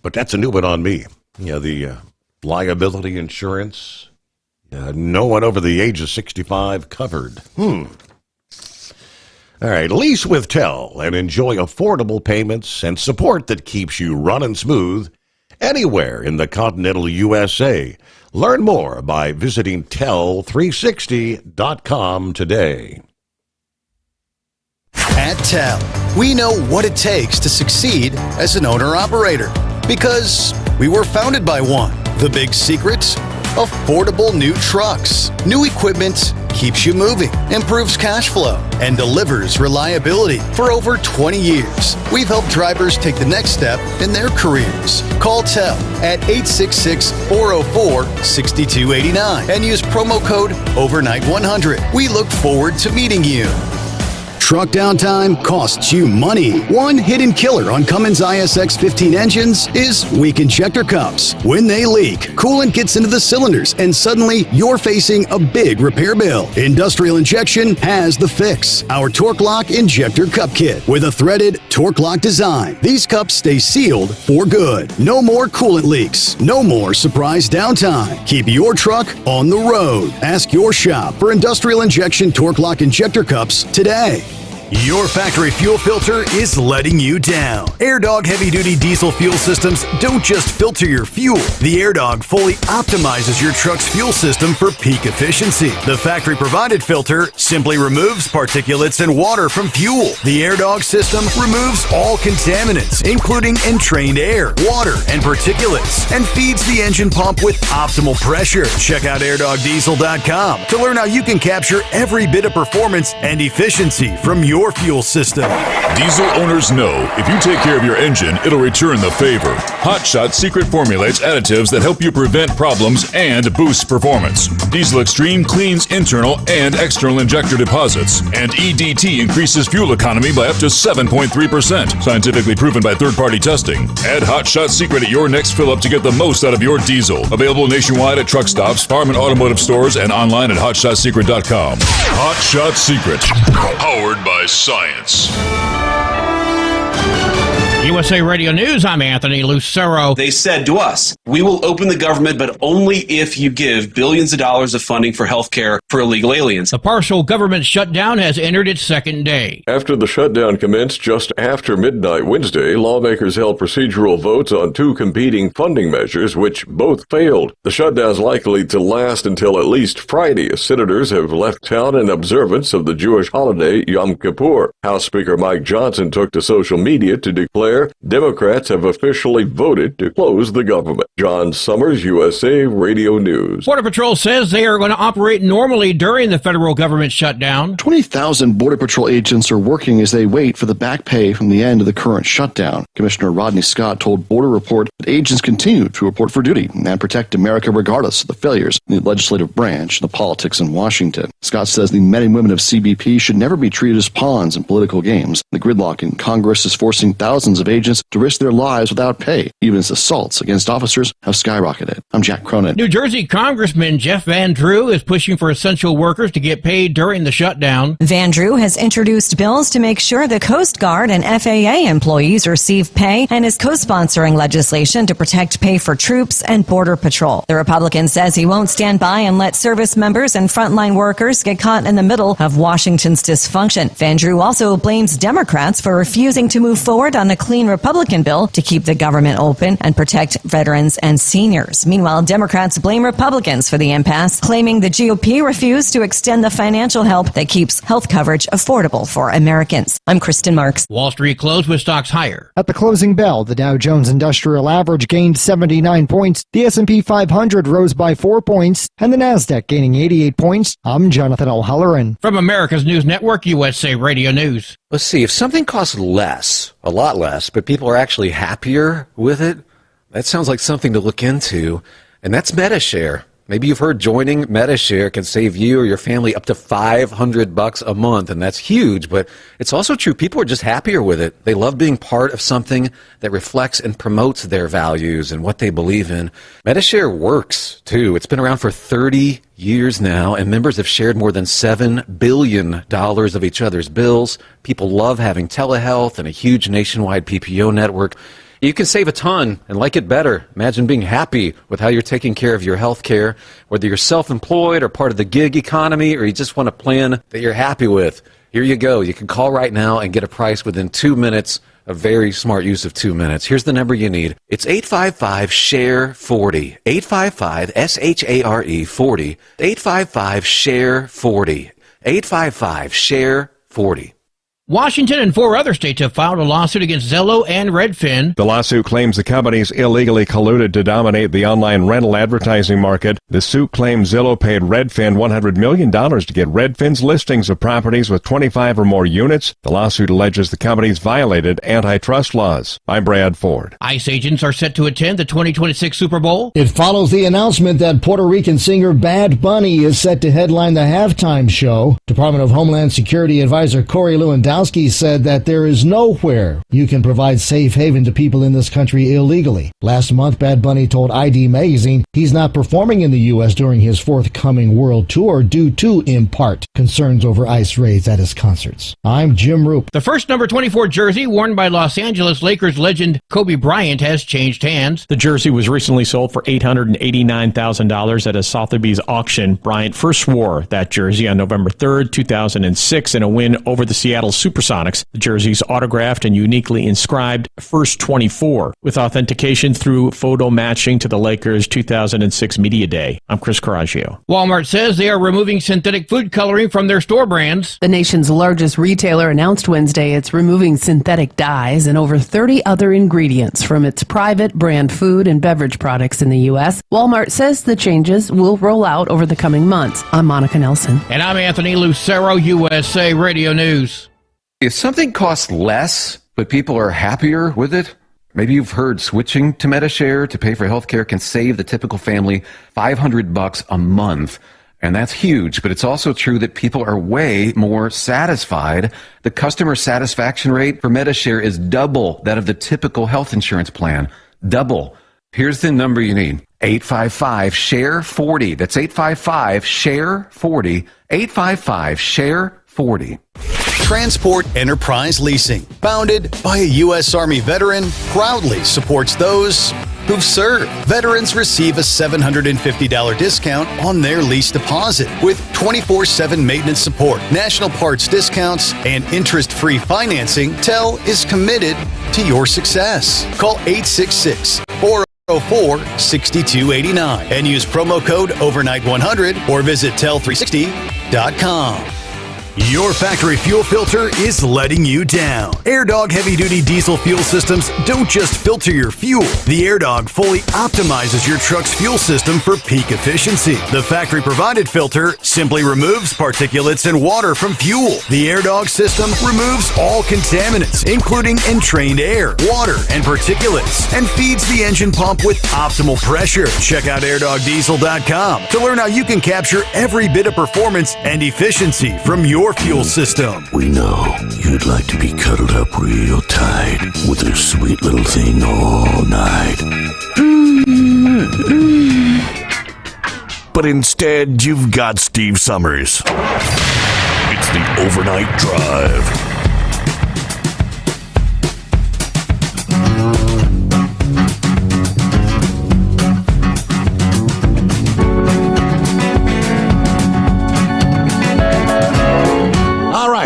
[SPEAKER 17] But that's a new one on me. The liability insurance, no one over the age of 65 covered. All right, lease with Tel and enjoy affordable payments and support that keeps you running smooth anywhere in the continental USA. Learn more by visiting tel360.com today.
[SPEAKER 21] At Tel, we know what it takes to succeed as an owner-operator because we were founded by one. The big secret? Affordable new trucks. New equipment keeps you moving, improves cash flow, and delivers reliability. For over 20 years, we've helped drivers take the next step in their careers. Call Tel at 866-404-6289 and use promo code OVERNIGHT100. We look forward to meeting you. Truck downtime costs you money. One hidden killer on Cummins ISX 15 engines is weak injector cups. When they leak, coolant gets into the cylinders and suddenly you're facing a big repair bill. Industrial Injection has the fix. Our Torque Lock Injector Cup Kit with a threaded Torque Lock design. These cups stay sealed for good. No more coolant leaks. No more surprise downtime. Keep your truck on the road. Ask your shop for Industrial Injection Torque Lock Injector Cups today. Your factory fuel filter is letting you down. AirDog heavy-duty diesel fuel systems don't just filter your fuel. The AirDog fully optimizes your truck's fuel system for peak efficiency. The factory-provided filter simply removes particulates and water from fuel. The AirDog system removes all contaminants, including entrained air, water, and particulates, and feeds the engine pump with optimal pressure. Check out airdogdiesel.com to learn how you can capture every bit of performance and efficiency from your fuel system.
[SPEAKER 15] Diesel owners know if you take care of your engine, it'll return the favor. Hot Shot secret formulates additives that help you prevent problems and boost performance. Diesel Extreme cleans internal and external injector deposits, and EDT increases fuel economy by up to 7.3%, scientifically proven by third-party testing. Add Hot Shot secret at your next fill-up to get the most out of your diesel. Available nationwide at truck stops, farm and automotive stores, and online at hotshotsecret.com. Hot Shot Secret, powered by science.
[SPEAKER 2] USA Radio News, I'm Anthony Lucero.
[SPEAKER 10] They said to us, we will open the government, but only if you give billions of dollars of funding for health care for illegal aliens.
[SPEAKER 2] The partial government shutdown has entered its second day.
[SPEAKER 4] After the shutdown commenced just after midnight Wednesday, lawmakers held procedural votes on two competing funding measures, which both failed. The shutdown is likely to last until at least Friday, as senators have left town in observance of the Jewish holiday Yom Kippur. House Speaker Mike Johnson took to social media to declare Democrats have officially voted to close the government. John Sommers, USA Radio News.
[SPEAKER 2] Border Patrol says they are going to operate normally during the federal government shutdown.
[SPEAKER 5] 20,000 Border Patrol agents are working as they wait for the back pay from the end of the current shutdown. Commissioner Rodney Scott told Border Report that agents continue to report for duty and protect America regardless of the failures in the legislative branch and the politics in Washington. Scott says the men and women of CBP should never be treated as pawns in political games. The gridlock in Congress is forcing thousands of agents to risk their lives without pay, even as assaults against officers have skyrocketed. I'm Jack Cronin.
[SPEAKER 2] New Jersey Congressman Jeff Van Drew is pushing for essential workers to get paid during the shutdown.
[SPEAKER 11] Van Drew has introduced bills to make sure the Coast Guard and FAA employees receive pay and is co-sponsoring legislation to protect pay for troops and Border Patrol. The Republican says he won't stand by and let service members and frontline workers get caught in the middle of Washington's dysfunction. Van Drew also blames Democrats for refusing to move forward on a clean Republican bill to keep the government open and protect veterans and seniors. Meanwhile, Democrats blame Republicans for the impasse, claiming the GOP refused to extend the financial help that keeps health coverage affordable for Americans. I'm Kristen Marks.
[SPEAKER 2] Wall Street closed with stocks higher.
[SPEAKER 9] At the closing bell, the Dow Jones Industrial Average gained 79 points, the S&P 500 rose by 4 points, and the Nasdaq gaining 88 points. I'm Jonathan O'Halloran.
[SPEAKER 2] From America's News Network, USA Radio News.
[SPEAKER 18] Let's see, if something costs less, a lot less, but people are actually happier with it, that sounds like something to look into, and that's MediShare. Maybe you've heard joining MediShare can save you or your family up to $500 a month, and that's huge, but it's also true. People are just happier with it. They love being part of something that reflects and promotes their values and what they believe in. MediShare works, too. It's been around for 30 years now, and members have shared more than $7 billion of each other's bills. People love having telehealth and a huge nationwide PPO network. You can save a ton and like it better. Imagine being happy with how you're taking care of your health care, whether you're self-employed or part of the gig economy, or you just want a plan that you're happy with. Here you go. You can call right now and get a price within 2 minutes. A very smart use of 2 minutes. Here's the number you need. It's 855-SHARE-40. 855-SHARE 40. 855-SHARE-40. 855-SHARE-40.
[SPEAKER 2] Washington and 4 other states have filed a lawsuit against Zillow and Redfin.
[SPEAKER 12] The lawsuit claims the companies illegally colluded to dominate the online rental advertising market. The suit claims Zillow paid Redfin $100 million to get Redfin's listings of properties with 25 or more units. The lawsuit alleges the companies violated antitrust laws. I'm Brad Ford.
[SPEAKER 2] ICE agents are set to attend the 2026 Super Bowl.
[SPEAKER 19] It follows the announcement that Puerto Rican singer Bad Bunny is set to headline the halftime show. Department of Homeland Security advisor Corey Lewandowski said that there is nowhere you can provide safe haven to people in this country illegally. Last month, Bad Bunny told ID Magazine he's not performing in the U.S. during his forthcoming world tour due to, in part, concerns over ICE raids at his concerts. I'm Jim Roop.
[SPEAKER 2] The first number 24 jersey worn by Los Angeles Lakers legend Kobe Bryant has changed hands.
[SPEAKER 23] The jersey was recently sold for $889,000 at a Sotheby's auction. Bryant first wore that jersey on November 3rd, 2006 in a win over the Seattle Supersonics. The jersey's autographed and uniquely inscribed First 24 with authentication through photo matching to the Lakers' 2006 Media Day. I'm Chris Coraggio.
[SPEAKER 2] Walmart says they are removing synthetic food coloring from their store brands.
[SPEAKER 25] The nation's largest retailer announced Wednesday it's removing synthetic dyes and over 30 other ingredients from its private brand food and beverage products in the U.S. Walmart says the changes will roll out over the coming months. I'm Monica Nelson.
[SPEAKER 2] And I'm Anthony Lucero, USA Radio News.
[SPEAKER 18] If something costs less, but people are happier with it, maybe you've heard switching to MediShare to pay for healthcare can save the typical family $500 a month. And that's huge, but it's also true that people are way more satisfied. The customer satisfaction rate for MediShare is double that of the typical health insurance plan. Double. Here's the number you need. 855-SHARE-40. That's 855-SHARE-40. 855-SHARE-40.
[SPEAKER 14] Transport Enterprise Leasing, founded by a U.S. Army veteran, proudly supports those who've served. Veterans receive a $750 discount on their lease deposit with 24/7 maintenance support, national parts discounts, and interest-free financing. TEL is committed to your success. Call 866-404-6289 and use promo code overnight100 or visit tel360.com.
[SPEAKER 21] Your factory fuel filter is letting you down. AirDog heavy-duty diesel fuel systems don't just filter your fuel. The AirDog fully optimizes your truck's fuel system for peak efficiency. The factory-provided filter simply removes particulates and water from fuel. The AirDog system removes all contaminants, including entrained air, water, and particulates, and feeds the engine pump with optimal pressure. Check out airdogdiesel.com to learn how you can capture every bit of performance and efficiency from your fuel system.
[SPEAKER 22] We know you'd like to be cuddled up real tight with a sweet little thing all night. But instead, you've got Steve Summers. It's the Overnight Drive.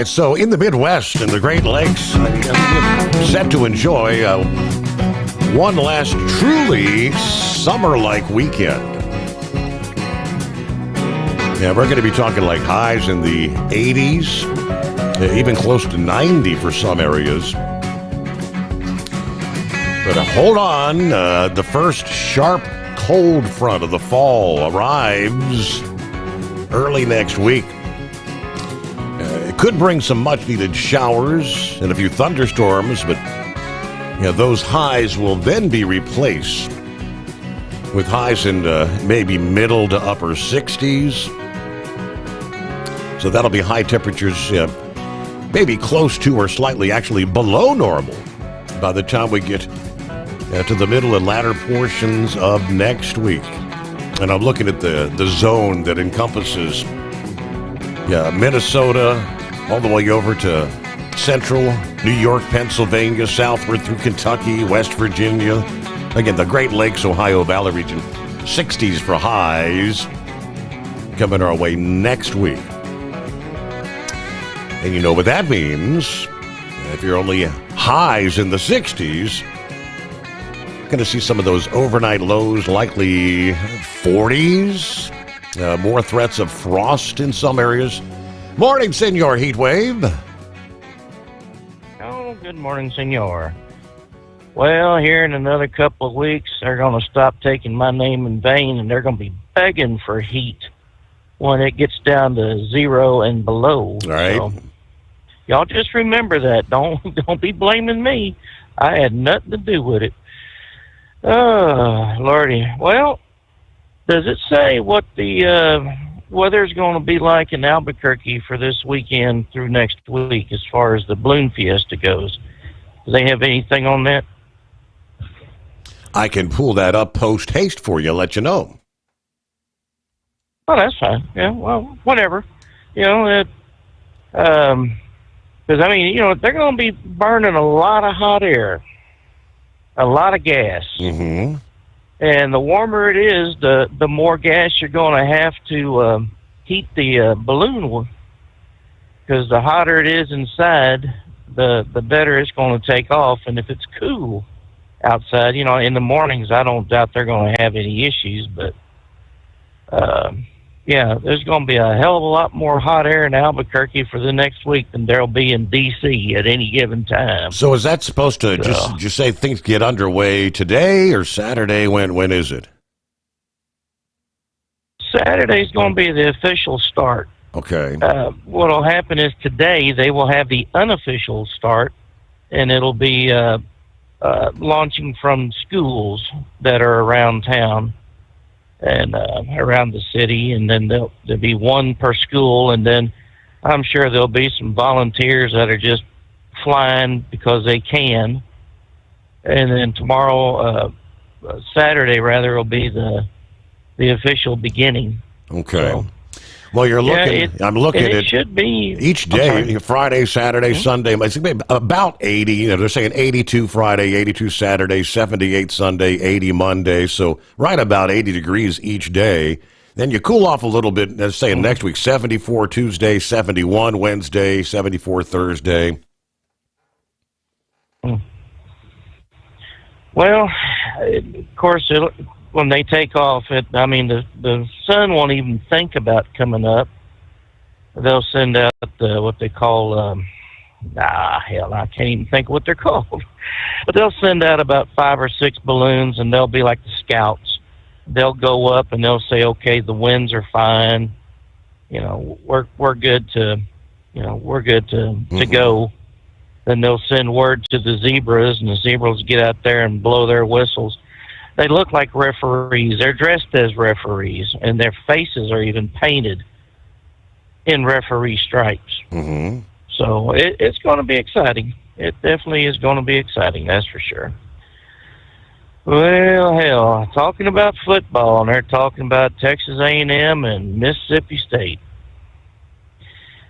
[SPEAKER 17] So in the Midwest and the Great Lakes, set to enjoy one last truly summer-like weekend. Yeah, we're going to be talking like highs in the 80s, even close to 90 for some areas. But hold on, the first sharp cold front of the fall arrives early next week. It could bring some much-needed showers and a few thunderstorms, but those highs will then be replaced with highs in maybe middle to upper 60s. So that'll be high temperatures, maybe close to or slightly actually below normal by the time we get to the middle and latter portions of next week. And I'm looking at the zone that encompasses Minnesota, all the way over to central New York, Pennsylvania, southward through Kentucky, West Virginia. Again, the Great Lakes, Ohio Valley region. 60s for highs coming our way next week. And you know what that means. If you're only highs in the 60s, going to see some of those overnight lows, likely 40s. More threats of frost in some areas. Morning, Senor Heatwave.
[SPEAKER 1] Oh, good morning, Senor. Well, here in another couple of weeks, they're going to stop taking my name in vain, and they're going to be begging for heat when it gets down to 0 and below.
[SPEAKER 17] All right.
[SPEAKER 1] So, y'all just remember that. Don't be blaming me. I had nothing to do with it. Oh, Lordy. Well, does it say what the weather's going to be like in Albuquerque for this weekend through next week as far as the balloon fiesta goes? Do they have anything on that?
[SPEAKER 17] I can pull that up post-haste for you, let you know.
[SPEAKER 1] Oh, that's fine. Yeah, well, whatever. Because, I mean, they're going to be burning a lot of hot air, a lot of gas.
[SPEAKER 17] Mm-hmm.
[SPEAKER 1] And the warmer it is, the more gas you're going to have to heat the balloon, because the hotter it is inside, the better it's going to take off. And if it's cool outside, in the mornings, I don't doubt they're going to have any issues. But, there's going to be a hell of a lot more hot air in Albuquerque for the next week than there'll be in D.C. at any given time.
[SPEAKER 17] So is that supposed to just say things get underway today or Saturday? When is it?
[SPEAKER 1] Saturday's going to be the official start.
[SPEAKER 17] Okay.
[SPEAKER 1] What will happen is today they will have the unofficial start, and it'll be launching from schools that are around town and around the city, and then there'll be one per school, and then I'm sure there'll be some volunteers that are just flying because they can. And then tomorrow, Saturday rather, will be the official beginning.
[SPEAKER 17] Okay. Well, you're looking.
[SPEAKER 1] Yeah,
[SPEAKER 17] I'm looking at
[SPEAKER 1] it should be
[SPEAKER 17] each day, Friday, Saturday, Sunday. It's gonna be about 80. You know, they're saying 82 Friday, 82 Saturday, 78 Sunday, 80 Monday. So right about 80 degrees each day. Then you cool off a little bit. Let's say next week, 74 Tuesday, 71 Wednesday, 74 Thursday.
[SPEAKER 1] Well, of course, when they take off, the sun won't even think about coming up. They'll send out what they call, I can't even think of what they're called. But they'll send out about 5 or 6 balloons, and they'll be like the scouts. They'll go up and they'll say, okay, the winds are fine. You know, we're good to go. Then they'll send word to the zebras, and the zebras get out there and blow their whistles. They look like referees. They're dressed as referees, and their faces are even painted in referee stripes.
[SPEAKER 17] Mm-hmm.
[SPEAKER 1] So it's going to be exciting. It definitely is going to be exciting, that's for sure. Well, hell, talking about football, and they're talking about Texas A&M and Mississippi State.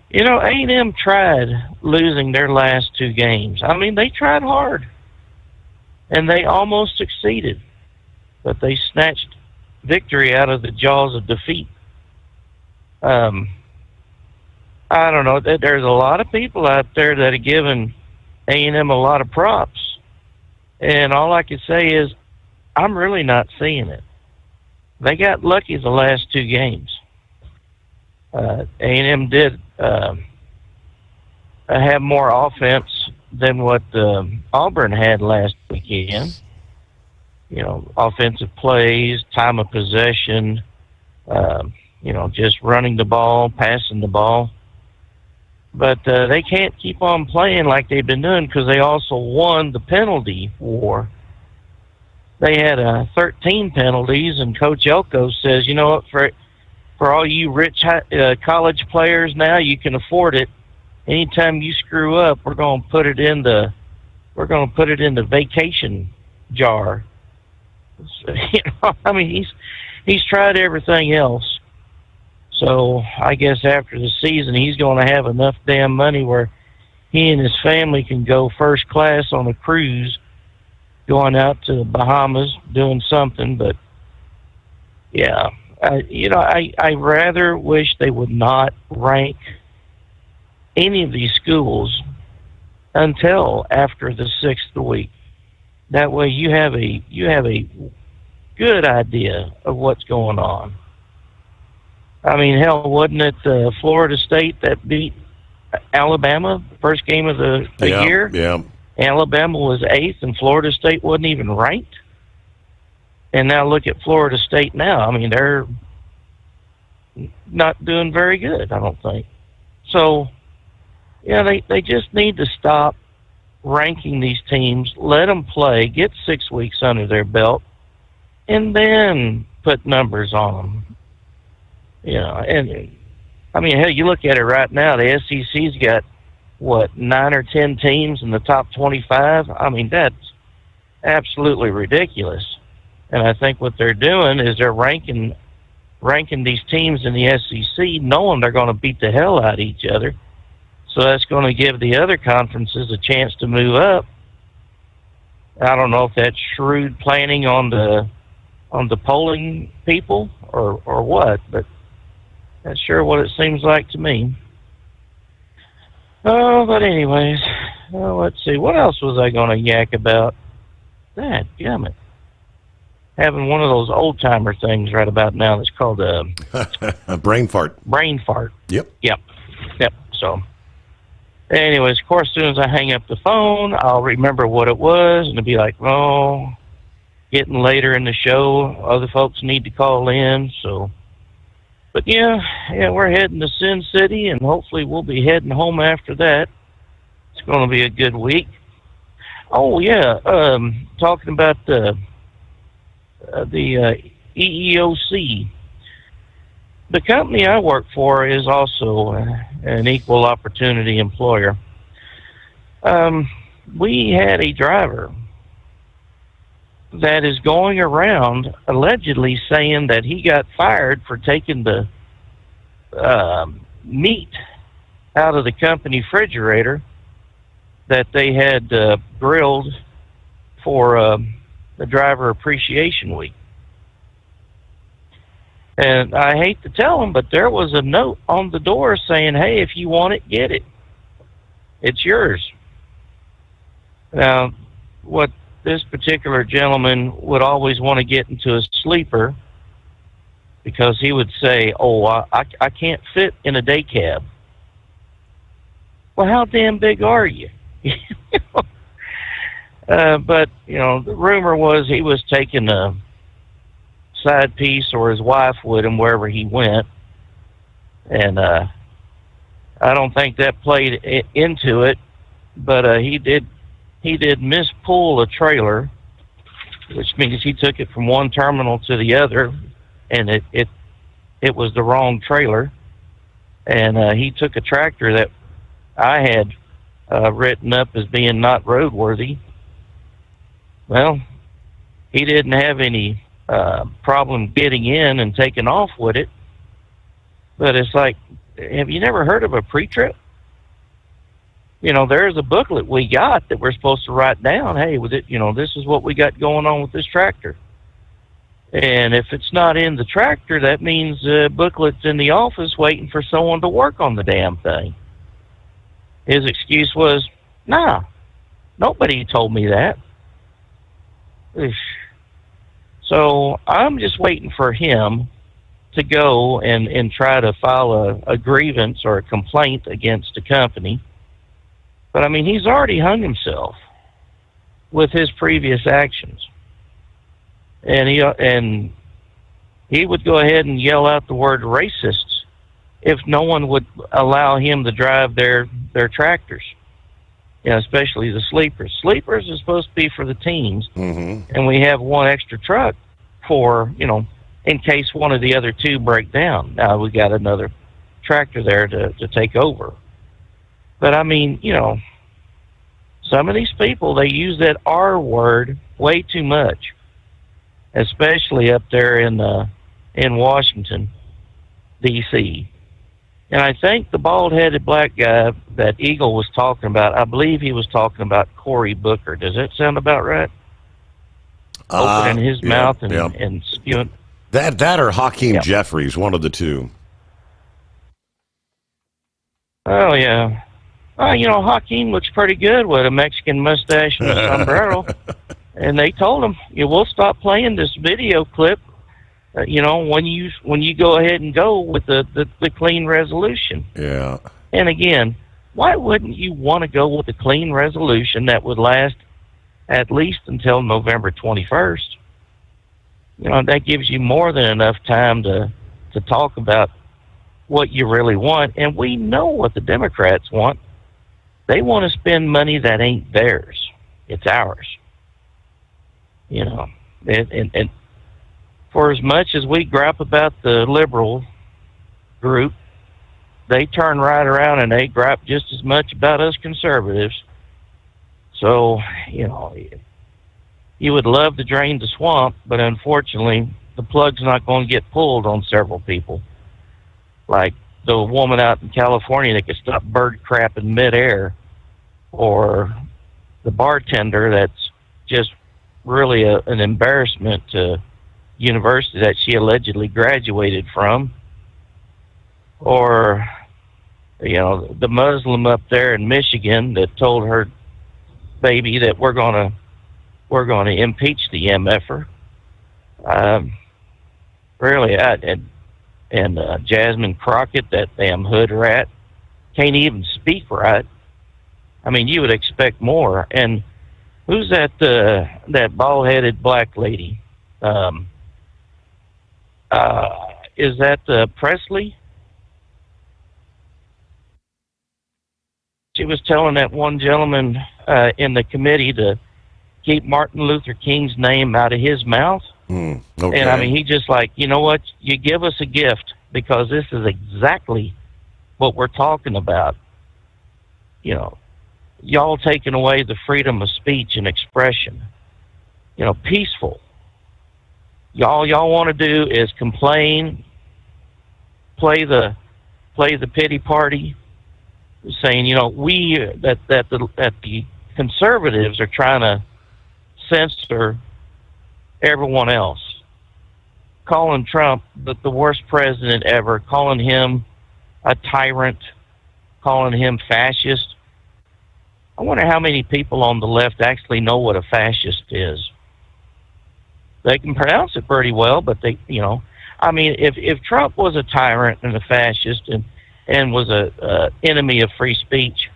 [SPEAKER 1] You know, A&M tried losing their last 2 games. I mean, they tried hard, and they almost succeeded, but they snatched victory out of the jaws of defeat. I don't know. There's a lot of people out there that are giving A&M a lot of props, and all I can say is I'm really not seeing it. They got lucky the last 2 games. A&M did have more offense than what Auburn had last weekend. You know, offensive plays, time of possession, just running the ball, passing the ball. But they can't keep on playing like they've been doing because they also won the penalty war. They had 13 penalties, and Coach Elko says, you know what, for all you rich college players now, you can afford it. Anytime you screw up, we're going to put it in the vacation jar. So, I mean, he's tried everything else. So I guess after the season, he's going to have enough damn money where he and his family can go first class on a cruise, going out to the Bahamas, doing something. But yeah, I rather wish they would not rank any of these schools until after the 6th week. That way you have a good idea of what's going on. I mean, hell, wasn't it Florida State that beat Alabama first game of the year?
[SPEAKER 17] Yeah.
[SPEAKER 1] Alabama was 8th, and Florida State wasn't even ranked. And now look at Florida State now. I mean, they're not doing very good, I don't think. So, yeah, they just need to stop ranking these teams, let them play, get 6 weeks under their belt, and then put numbers on them. You know, and I mean, hell, you look at it right now, the SEC's got, 9 or 10 teams in the top 25? I mean, that's absolutely ridiculous. And I think what they're doing is they're ranking these teams in the SEC, knowing they're going to beat the hell out of each other. So that's going to give the other conferences a chance to move up. I don't know if that's shrewd planning on the polling people or what, but that's sure what it seems like to me. Oh, but anyways, let's see. What else was I going to yak about? Dammit. Having one of those old-timer things right about now that's called a
[SPEAKER 17] brain fart.
[SPEAKER 1] Brain fart.
[SPEAKER 17] Yep.
[SPEAKER 1] So, anyways, of course, as soon as I hang up the phone, I'll remember what it was, and it'll be like, oh, getting later in the show, other folks need to call in, so. But yeah, we're heading to Sin City, and hopefully we'll be heading home after that. It's going to be a good week. Oh, yeah, talking about the EEOC. The company I work for is also an equal opportunity employer. We had a driver that is going around allegedly saying that he got fired for taking the meat out of the company refrigerator that they had grilled for the driver appreciation week. And I hate to tell them, but there was a note on the door saying, hey, if you want it, get it. It's yours. Now, what this particular gentleman would always want to get into a sleeper, because he would say, oh, I can't fit in a day cab. Well, how damn big are you? But, the rumor was he was taking a side piece, or his wife with him wherever he went. And I don't think that played into it, but he did mispull a trailer, which means he took it from one terminal to the other, and it was the wrong trailer. And he took a tractor that I had written up as being not roadworthy. Well, he didn't have any problem getting in and taking off with it. But it's like, have you never heard of a pre-trip? There's a booklet we got that we're supposed to write down. Hey, with it, this is what we got going on with this tractor. And if it's not in the tractor, that means the booklet's in the office waiting for someone to work on the damn thing. His excuse was, nah, nobody told me that. So I'm just waiting for him to go and try to file a grievance or a complaint against the company. But I mean, he's already hung himself with his previous actions. And he would go ahead and yell out the word racists if no one would allow him to drive their tractors. Especially the sleepers. Sleepers are supposed to be for the teams, and we have one extra truck for, in case one of the other two break down. Now we got another tractor there to take over. But I mean, some of these people, they use that R word way too much, especially up there in Washington, D.C. And I think the bald-headed black guy that Eagle was talking about, I believe he was talking about Cory Booker. Does that sound about right? Opening his mouth and spewing.
[SPEAKER 17] That or Hakeem Jeffries, one of the two.
[SPEAKER 1] Oh, yeah. Hakeem looks pretty good with a Mexican mustache and a sombrero. And they told him, we'll stop playing this video clip, when you go ahead and go with the clean resolution.
[SPEAKER 17] Yeah.
[SPEAKER 1] And again, why wouldn't you want to go with a clean resolution that would last at least until November 21st? That gives you more than enough time to talk about what you really want. And we know what the Democrats want. They want to spend money that ain't theirs. It's ours. And for as much as we gripe about the liberal group, they turn right around and they gripe just as much about us conservatives. So, you would love to drain the swamp, but unfortunately, the plug's not going to get pulled on several people. Like the woman out in California that could stop bird crap in midair, or the bartender that's just really an embarrassment to university that she allegedly graduated from, or the Muslim up there in Michigan that told her baby that we're gonna impeach the MFer. Really, and Jasmine Crockett, that damn hood rat, can't even speak right. I mean, you would expect more. And who's that bald-headed black lady? Is that Presley? She was telling that one gentleman in the committee to keep Martin Luther King's name out of his mouth.
[SPEAKER 17] Okay.
[SPEAKER 1] And I mean, he just like, you know what? You give us a gift, because this is exactly what we're talking about. Y'all taking away the freedom of speech and expression. Peaceful. Y'all want to do is complain, play the play the pity party, saying, that the conservatives are trying to censor everyone else, calling Trump the worst president ever, calling him a tyrant, calling him fascist. I wonder how many people on the left actually know what a fascist is. They can pronounce it pretty well, but if Trump was a tyrant and a fascist and was a enemy of free speech,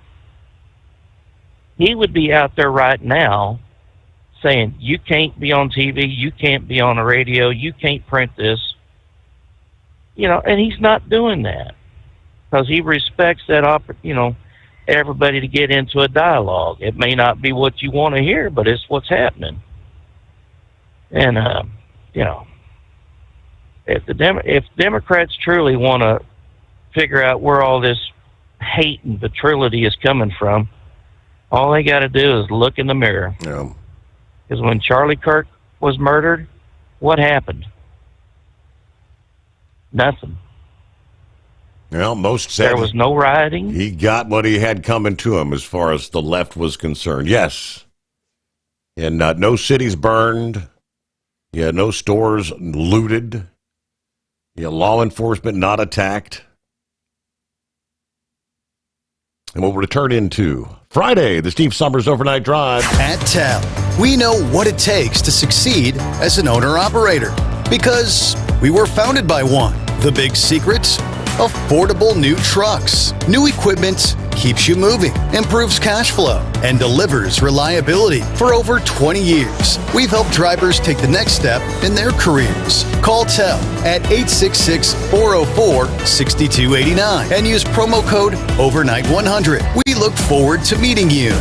[SPEAKER 1] he would be out there right now saying, you can't be on TV, you can't be on the radio, you can't print this. And he's not doing that because he respects that, everybody to get into a dialogue. It may not be what you want to hear, but it's what's happening. And, if Democrats truly want to figure out where all this hate and vitriolity is coming from, all they got to do is look in the mirror.
[SPEAKER 17] Yeah.
[SPEAKER 1] Because when Charlie Kirk was murdered, what happened? Nothing.
[SPEAKER 17] Well, most said
[SPEAKER 1] there was no rioting.
[SPEAKER 17] He got what he had coming to him as far as the left was concerned. Yes. And no cities burned. Yeah, no stores looted. Yeah, law enforcement not attacked. And we'll return into Friday, the Steve Sommers Overnight Drive.
[SPEAKER 14] At TEL, we know what it takes to succeed as an owner-operator because we were founded by one. The big secret? Affordable new trucks. New equipment keeps you moving, improves cash flow, and delivers reliability. For over 20 years, we've helped drivers take the next step in their careers. Call TEL at 866-404-6289 and use promo code OVERNIGHT100. We look forward to meeting you.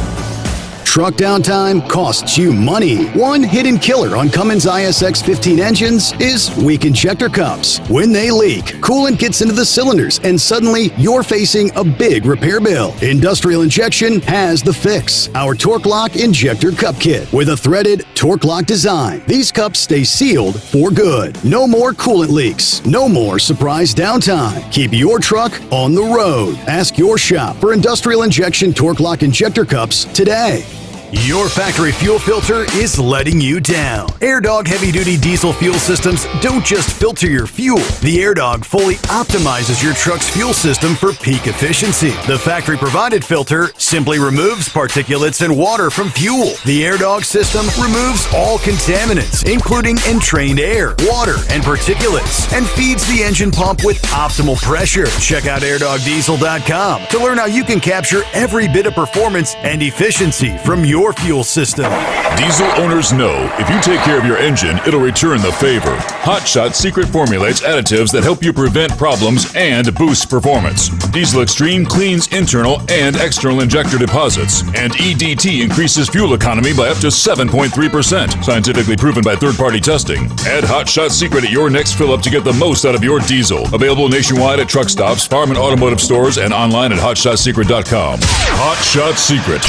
[SPEAKER 14] Truck downtime costs you money. One hidden killer on Cummins ISX 15 engines is weak injector cups. When they leak, coolant gets into the cylinders and suddenly you're facing a big repair bill. Industrial Injection has the fix. Our Torque Lock Injector Cup Kit with a threaded Torque Lock design. These cups stay sealed for good. No more coolant leaks. No more surprise downtime. Keep your truck on the road. Ask your shop for Industrial Injection Torque Lock Injector Cups today.
[SPEAKER 21] Your factory fuel filter is letting you down. AirDog heavy-duty diesel fuel systems don't just filter your fuel. The AirDog fully optimizes your truck's fuel system for peak efficiency. The factory-provided filter simply removes particulates and water from fuel. The AirDog system removes all contaminants, including entrained air, water, and particulates, and feeds the engine pump with optimal pressure. Check out airdogdiesel.com to learn how you can capture every bit of performance and efficiency from your fuel system.
[SPEAKER 15] Diesel owners know if you take care of your engine, it'll return the favor. Hot Shot secret formulates additives that help you prevent problems and boost performance. Diesel Extreme cleans internal and external injector deposits, and EDT increases fuel economy by up to 7.3%, scientifically proven by third-party testing. Add Hot Shot secret at your next fill-up to get the most out of your diesel. Available nationwide at truck stops, farm and automotive stores, and online at hotshotsecret.com. Hot Shot Secret,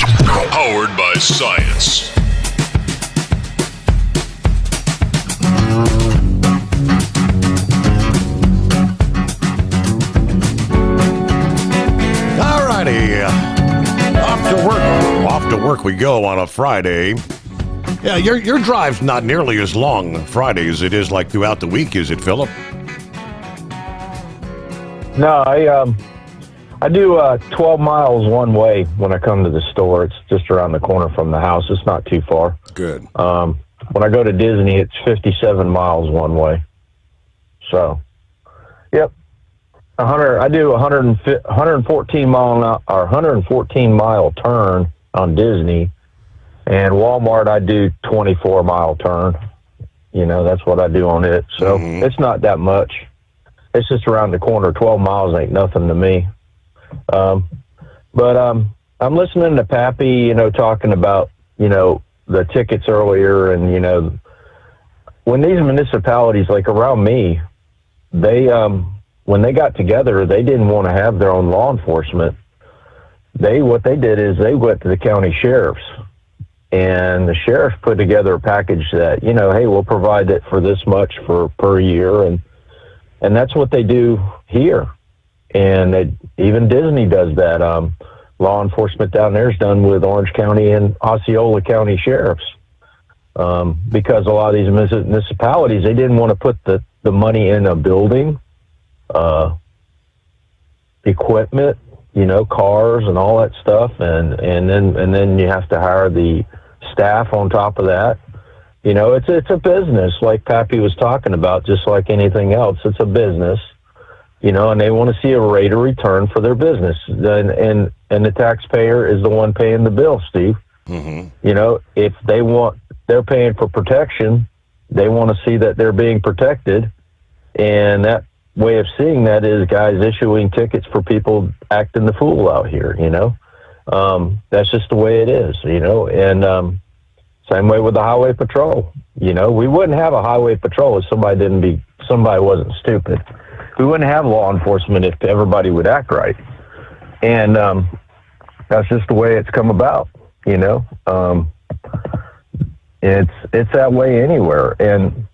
[SPEAKER 15] powered by science.
[SPEAKER 17] All righty. Off to work we go on a Friday. Yeah, your drive's not nearly as long Friday as it is like throughout the week, is it, Philip?
[SPEAKER 6] No, I do 12 miles one way when I come to the store. It's just around the corner from the house. It's not too far.
[SPEAKER 17] Good.
[SPEAKER 6] When I go to Disney, it's 57 miles one way. So, yep. I do 114 mile turn on Disney, and Walmart I do 24 mile turn. That's what I do on it. So It's not that much. It's just around the corner. 12 miles ain't nothing to me. But I'm listening to Pappy, talking about, the tickets earlier, and, when these municipalities, like around me, they, when they got together, they didn't want to have their own law enforcement. What they did is they went to the county sheriffs, and the sheriffs put together a package that, hey, we'll provide it for this much per year. And that's what they do here. And even Disney does that. Law enforcement down there is done with Orange County and Osceola County sheriffs. Because a lot of these municipalities, they didn't want to put the money in a building, equipment, cars and all that stuff, and then you have to hire the staff on top of that. It's a business, like Pappy was talking about, just like anything else. It's a business, and they want to see a rate of return for their business. And the taxpayer is the one paying the bill, Steve.
[SPEAKER 17] Mm-hmm.
[SPEAKER 6] If they're paying for protection, they want to see that they're being protected. And that way of seeing that is guys issuing tickets for people acting the fool out here, That's just the way it is, and same way with the highway patrol. We wouldn't have a highway patrol if somebody wasn't stupid. We wouldn't have law enforcement if everybody would act right. And that's just the way it's come about, It's that way anywhere. And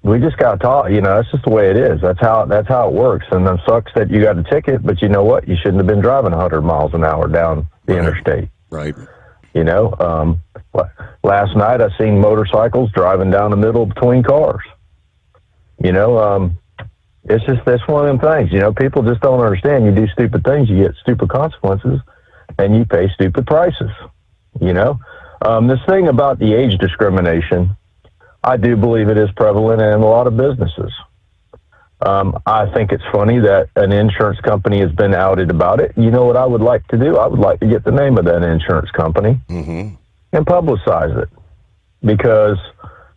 [SPEAKER 6] we just got taught, that's just the way it is. That's how it works. And it sucks that you got a ticket, but you know what? You shouldn't have been driving 100 miles an hour down the interstate.
[SPEAKER 17] Right.
[SPEAKER 6] Last night I seen motorcycles driving down the middle between cars. It's one of them things. People just don't understand. You do stupid things, you get stupid consequences, and you pay stupid prices. This thing about the age discrimination, I do believe it is prevalent in a lot of businesses. I think it's funny that an insurance company has been outed about it. You know what I would like to do? I would like to get the name of that insurance company and publicize it, because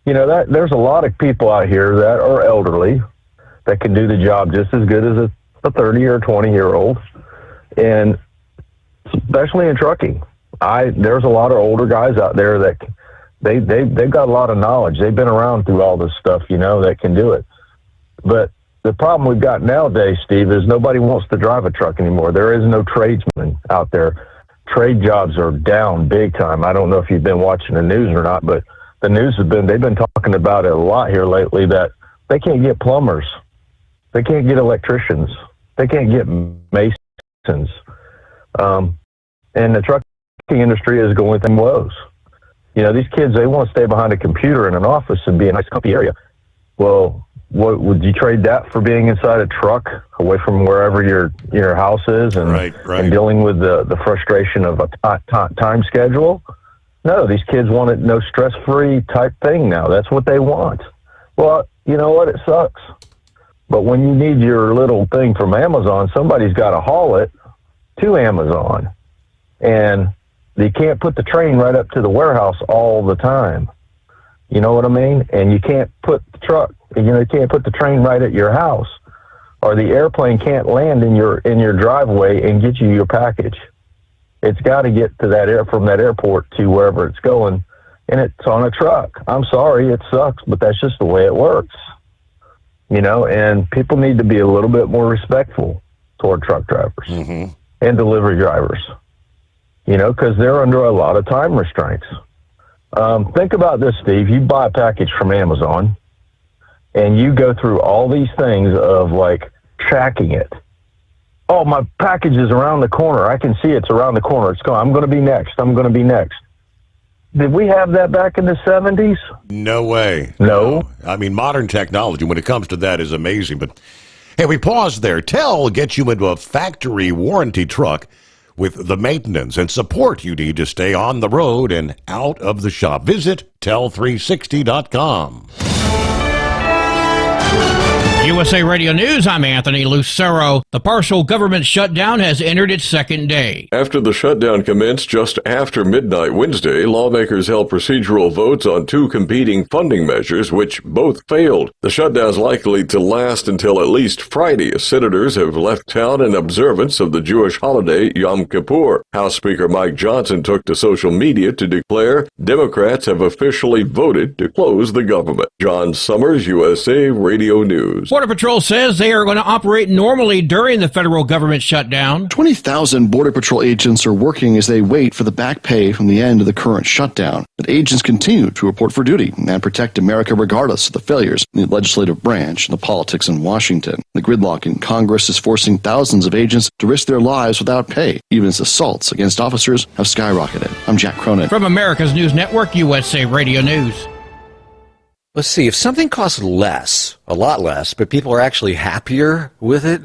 [SPEAKER 6] there's a lot of people out here that are elderly that can do the job just as good as a 30 or 20-year-old, and especially in trucking. There's a lot of older guys out there that they've got a lot of knowledge. They've been around through all this stuff, that can do it. But the problem we've got nowadays, Steve, is nobody wants to drive a truck anymore. There is no tradesman out there. Trade jobs are down big time. I don't know if you've been watching the news or not, but the news they've been talking about it a lot here lately, that they can't get plumbers. They can't get electricians. They can't get masons. And the trucking industry is going through woes. These kids, they want to stay behind a computer in an office and be in a nice, comfy area. Well, what would you trade that for, being inside a truck away from wherever your house is and, and dealing with the frustration of a time schedule? No, these kids want a no stress-free type thing now. That's what they want. Well, you know what? It sucks. But when you need your little thing from Amazon, somebody's got to haul it to Amazon. And you can't put the train right up to the warehouse all the time. You know what I mean? And you can't put you can't put the train right at your house, or the airplane can't land in your driveway and get you your package. It's got to get to from that airport to wherever it's going, and it's on a truck. I'm sorry, it sucks, but that's just the way it works. And people need to be a little bit more respectful toward truck drivers and delivery drivers, because they're under a lot of time restraints. Think about this, Steve. You buy a package from Amazon, and you go through all these things of, like, tracking it. Oh, my package is around the corner. I can see it's around the corner. It's going. I'm going to be next. I'm going to be next. Did we have that back in the 70s?
[SPEAKER 17] No way.
[SPEAKER 6] No.
[SPEAKER 17] I mean, modern technology, when it comes to that, is amazing. But, hey, we paused there. TEL gets you into a factory warranty truck with the maintenance and support you need to stay on the road and out of the shop. Visit tel360.com.
[SPEAKER 2] USA Radio News, I'm Anthony Lucero. The partial government shutdown has entered its second day.
[SPEAKER 4] After the shutdown commenced just after midnight Wednesday, lawmakers held procedural votes on two competing funding measures, which both failed. The shutdown is likely to last until at least Friday, as senators have left town in observance of the Jewish holiday Yom Kippur. House Speaker Mike Johnson took to social media to declare Democrats have officially voted to close the government. John Sommers, USA Radio News.
[SPEAKER 2] Border Patrol says they are going to operate normally during the federal government shutdown.
[SPEAKER 5] 20,000 Border Patrol agents are working as they wait for the back pay from the end of the current shutdown. But agents continue to report for duty and protect America regardless of the failures in the legislative branch and the politics in Washington. The gridlock in Congress is forcing thousands of agents to risk their lives without pay, even as assaults against officers have skyrocketed. I'm Jack Cronin.
[SPEAKER 2] From America's News Network, USA Radio News.
[SPEAKER 18] Let's see, if something costs less, a lot less, but people are actually happier with it,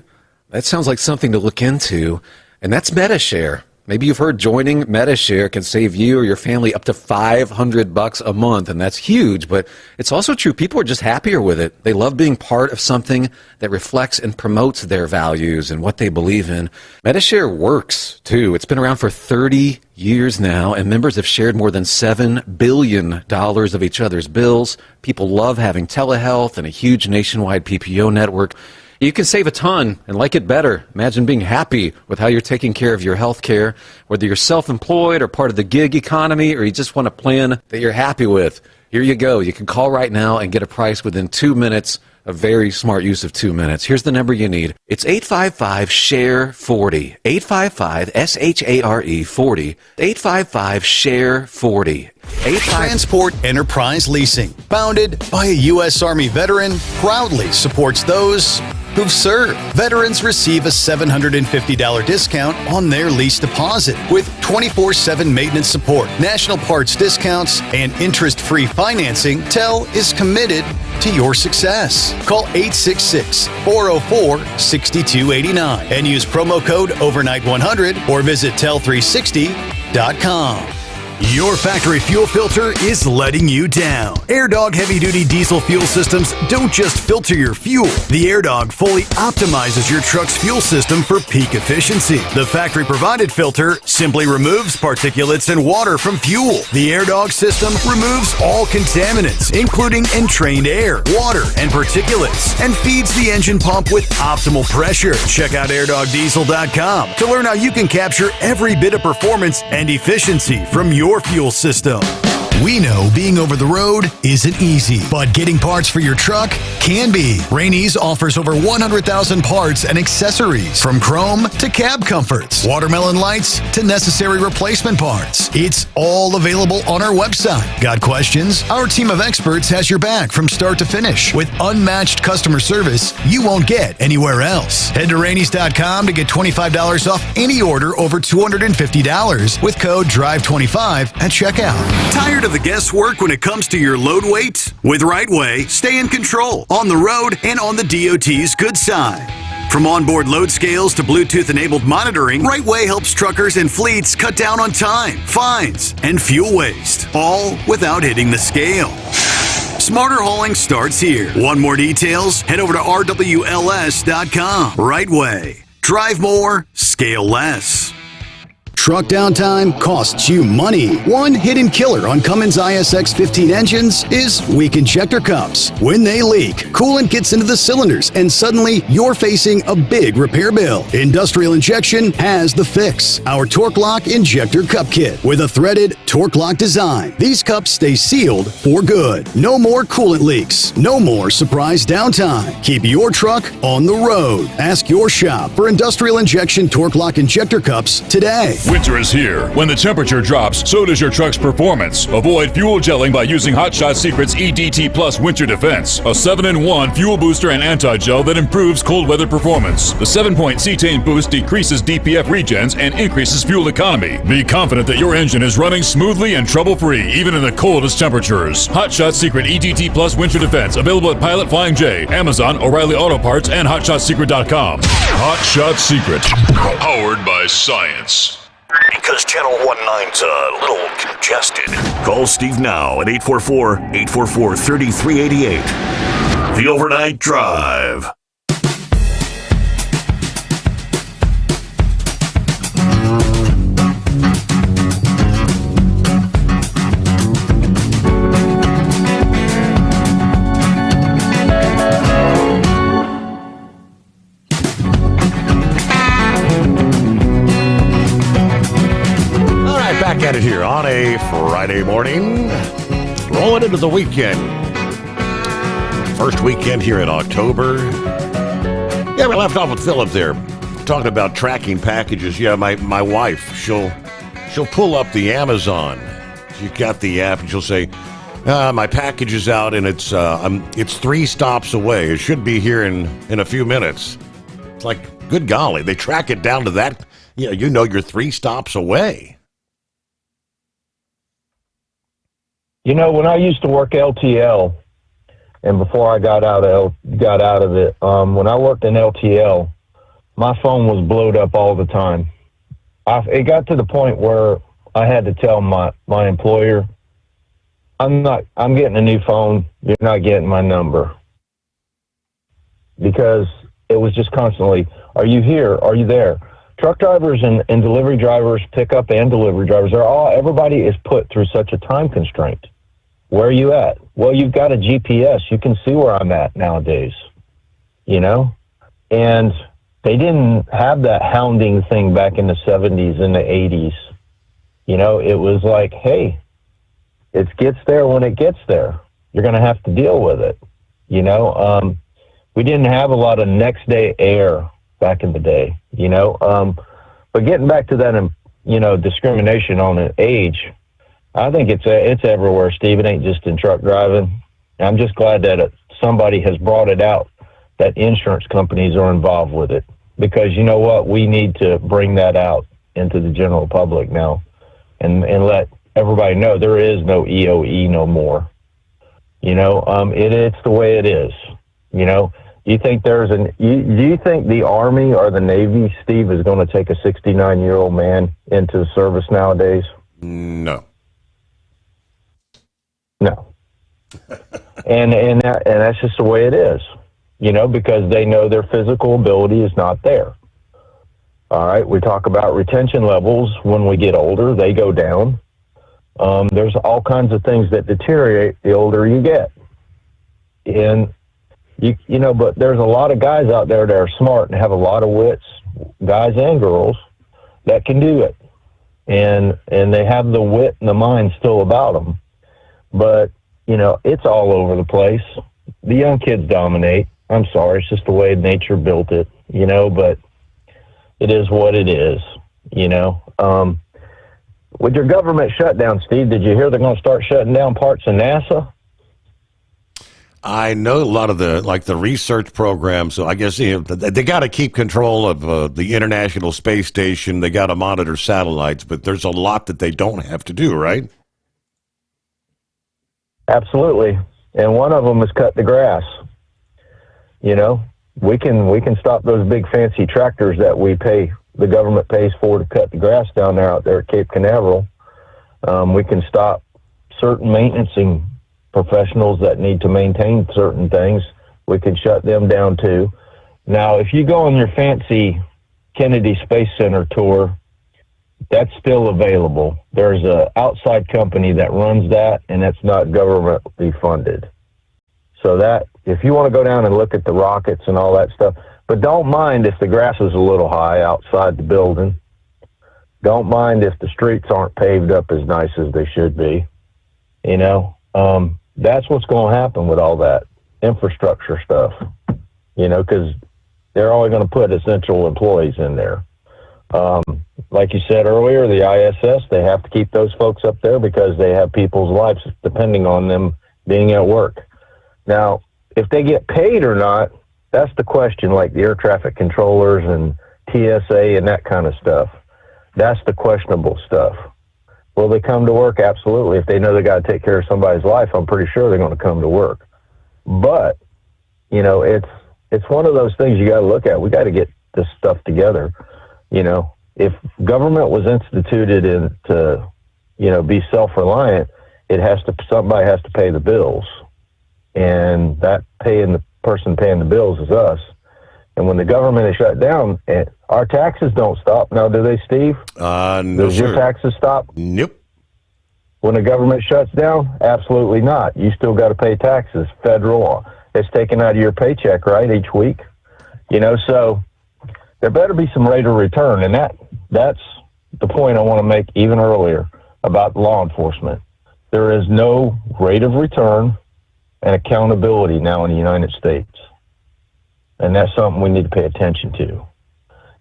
[SPEAKER 18] that sounds like something to look into, and that's MediShare. Maybe you've heard joining MediShare can save you or your family up to $500 a month, and that's huge, but it's also true. People are just happier with it. They love being part of something that reflects and promotes their values and what they believe in. MediShare works, too. It's been around for 30 years now, and members have shared more than $7 billion of each other's bills. People love having telehealth and a huge nationwide PPO network. You can save a ton and like it better. Imagine being happy with how you're taking care of your health care, whether you're self-employed or part of the gig economy, or you just want a plan that you're happy with. Here you go. You can call right now and get a price within 2 minutes. A very smart use of 2 minutes. Here's the number you need. It's 855-SHARE-40. 855-SHARE 40. 855-SHARE-40.
[SPEAKER 14] Transport Enterprise Leasing, founded by a U.S. Army veteran, proudly supports those who've served. Veterans receive a $750 discount on their lease deposit with 24/7 maintenance support, national parts discounts, and interest-free financing. TEL is committed to your success. Call 866-404-6289 and use promo code overnight100 or visit tel360.com.
[SPEAKER 21] Your factory fuel filter is letting you down. AirDog heavy-duty diesel fuel systems don't just filter your fuel. The AirDog fully optimizes your truck's fuel system for peak efficiency. The factory-provided filter simply removes particulates and water from fuel. The AirDog system removes all contaminants, including entrained air, water, and particulates, and feeds the engine pump with optimal pressure. Check out airdogdiesel.com to learn how you can capture every bit of performance and efficiency from your fuel system. We know being over the road isn't easy, but getting parts for your truck can be. Rainey's offers over 100,000 parts and accessories, from chrome to cab comforts, watermelon lights to necessary replacement parts. It's all available on our website. Got questions? Our team of experts has your back from start to finish with unmatched customer service you won't get anywhere else. Head to Rainey's.com to get $25 off any order over $250 with code DRIVE25 at checkout. Tired of the guesswork when it comes to your load weight? With RightWay, stay in control on the road and on the DOT's good side. From onboard load scales to Bluetooth-enabled monitoring, RightWay helps truckers and fleets cut down on time, fines, and fuel waste, all without hitting the scale. Smarter hauling starts here. Want more details? Head over to RWLS.com. RightWay. Drive more, scale less. Truck downtime costs you money. One hidden killer on Cummins ISX 15 engines is weak injector cups. When they leak, coolant gets into the cylinders and suddenly you're facing a big repair bill. Industrial Injection has the fix. Our Torque Lock Injector Cup Kit with a threaded Torque Lock design. These cups stay sealed for good. No more coolant leaks. No more surprise downtime. Keep your truck on the road. Ask your shop for Industrial Injection Torque Lock Injector Cups today.
[SPEAKER 15] Winter is here. When the temperature drops, so does your truck's performance. Avoid fuel gelling by using Hot Shot Secret's EDT Plus Winter Defense, a 7-in-1 fuel booster and anti-gel that improves cold weather performance. The 7-point cetane boost decreases DPF regens and increases fuel economy. Be confident that your engine is running smoothly and trouble-free, even in the coldest temperatures. Hot Shot Secret EDT Plus Winter Defense, available at Pilot Flying J, Amazon, O'Reilly Auto Parts, and HotShotSecret.com. Hot Shot Secret, powered by science.
[SPEAKER 22] Because Channel 19's a little congested. Call Steve now at 844-844-3388. The Overnight Drive.
[SPEAKER 17] Back at it here on a Friday morning, rolling into the weekend. First weekend here in October. Yeah, we left off with Philip there, talking about tracking packages. Yeah, my wife, she'll pull up the Amazon. She's got the app, and she'll say, my package is out, and it's 3 stops away. It should be here in a few minutes. It's like, good golly, they track it down to that. You know you're 3 stops away.
[SPEAKER 6] When I used to work LTL, and before I got out of it, when I worked in LTL, my phone was blowed up all the time. It got to the point where I had to tell my employer, I'm getting a new phone. You're not getting my number. Because it was just constantly, are you here? Are you there? Truck drivers and delivery drivers, pickup and delivery drivers, everybody is put through such a time constraint. Where are you at? Well, you've got a GPS. You can see where I'm at nowadays, And they didn't have that hounding thing back in the 70s and the 80s. It was like, hey, it gets there when it gets there. You're going to have to deal with it. We didn't have a lot of next day air back in the day, But getting back to that, discrimination on an age, I think it's everywhere, Steve. It ain't just in truck driving. I'm just glad that somebody has brought it out, that insurance companies are involved with it. Because you know what? We need to bring that out into the general public now and let everybody know there is no EOE no more. It's the way it is. Do you think do you think the Army or the Navy, Steve, is going to take a 69-year-old man into service nowadays?
[SPEAKER 17] No.
[SPEAKER 6] No. and that's just the way it is, because they know their physical ability is not there. All right. We talk about retention levels. When we get older, they go down. There's all kinds of things that deteriorate the older you get. And but there's a lot of guys out there that are smart and have a lot of wits, guys and girls, that can do it. And they have the wit and the mind still about them. But, it's all over the place. The young kids dominate. I'm sorry. It's just the way nature built it, but it is what it is, With your government shutdown, Steve, did you hear they're going to start shutting down parts of NASA?
[SPEAKER 17] I know a lot of the research programs, so I guess they got to keep control of the International Space Station. They got to monitor satellites, but there's a lot that they don't have to do, right?
[SPEAKER 6] Absolutely. And one of them is cut the grass. We can stop those big fancy tractors that the government pays for to cut the grass down there out there at Cape Canaveral. We can stop certain maintenance professionals that need to maintain certain things. We can shut them down too. Now, if you go on your fancy Kennedy Space Center tour, that's still available. There's an outside company that runs that, and that's not governmentally funded. So that, if you want to go down and look at the rockets and all that stuff, but don't mind if the grass is a little high outside the building. Don't mind if the streets aren't paved up as nice as they should be. That's what's going to happen with all that infrastructure stuff, because they're only going to put essential employees in there. Like you said earlier, the ISS, they have to keep those folks up there because they have people's lives depending on them being at work. Now, if they get paid or not, that's the question, like the air traffic controllers and TSA and that kind of stuff. That's the questionable stuff. Will they come to work? Absolutely. If they know they got to take care of somebody's life, I'm pretty sure they're going to come to work. But, it's one of those things you got to look at. We got to get this stuff together. If government was instituted to, be self-reliant, somebody has to pay the bills. And that person paying the bills is us. And when the government is shut down, our taxes don't stop. Now, do they, Steve?
[SPEAKER 17] No,
[SPEAKER 6] Does your taxes stop?
[SPEAKER 17] Nope.
[SPEAKER 6] When the government shuts down? Absolutely not. You still got to pay taxes. Federal, it's taken out of your paycheck, right, each week? So there better be some rate of return. And that's the point I want to make even earlier about law enforcement. There is no rate of return and accountability now in the United States. And that's something we need to pay attention to.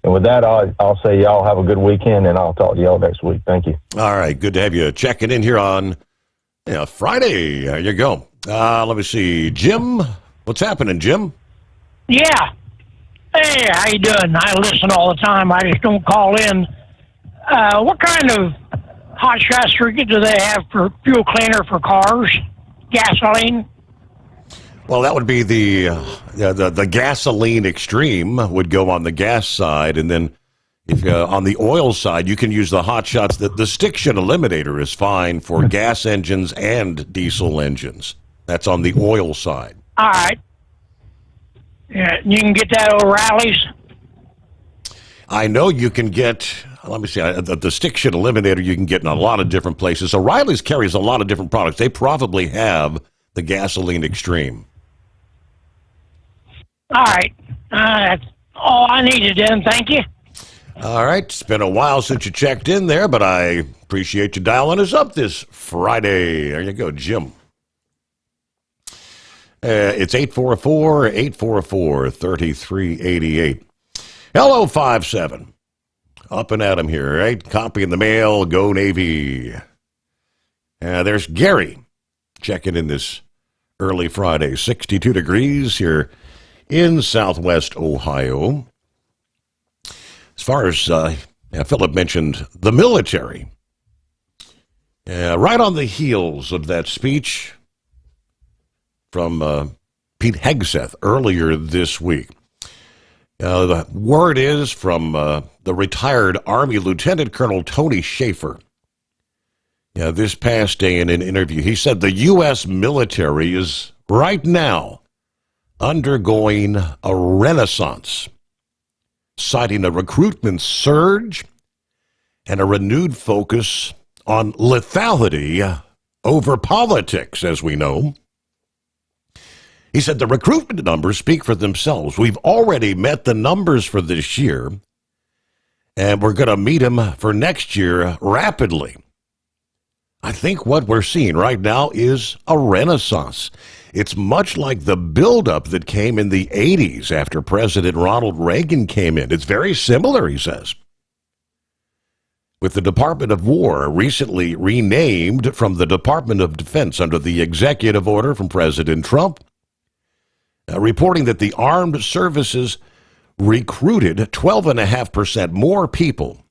[SPEAKER 6] And with that, I'll say y'all have a good weekend, and I'll talk to y'all next week. Thank you.
[SPEAKER 17] All right. Good to have you checking in here on Friday. There you go. Let me see. Jim, what's happening, Jim?
[SPEAKER 7] Yeah. Hey, how you doing? I listen all the time. I just don't call in. What kind of hot shot circuit do they have for fuel cleaner for cars? Gasoline?
[SPEAKER 17] Well, that would be the gasoline extreme would go on the gas side, and then if on the oil side, you can use the hot shots. The stick shift eliminator is fine for gas engines and diesel engines. That's on the oil side.
[SPEAKER 7] All right. Yeah, you can get that at O'Reilly's?
[SPEAKER 17] I know you can get, let me see, the stick shift eliminator you can get in a lot of different places. O'Reilly's carries a lot of different products. They probably have the gasoline extreme.
[SPEAKER 7] All right. That's all I needed then. Thank you.
[SPEAKER 17] All right. It's been a while since you checked in there, but I appreciate you dialing us up this Friday. There you go, Jim. It's 844-844-3388. Hello, 5-7. Up and at 'em here, right? Copy in the mail. Go Navy. There's Gary checking in this early Friday. 62 degrees here in southwest Ohio. As far as Philip mentioned, the military. Right on the heels of that speech from Pete Hegseth earlier this week. The word is from the retired Army Lieutenant Colonel Tony Schaefer. This past day in an interview, he said the U.S. military is right now undergoing a renaissance, citing a recruitment surge and a renewed focus on lethality over politics, as we know. He said the recruitment numbers speak for themselves. We've already met the numbers for this year, and we're going to meet them for next year rapidly. I think what we're seeing right now is a renaissance. It's much like the buildup that came in the 80s after President Ronald Reagan came in. It's very similar, he says. With the Department of War recently renamed from the Department of Defense under the executive order from President Trump, reporting that the armed services recruited 12.5% more people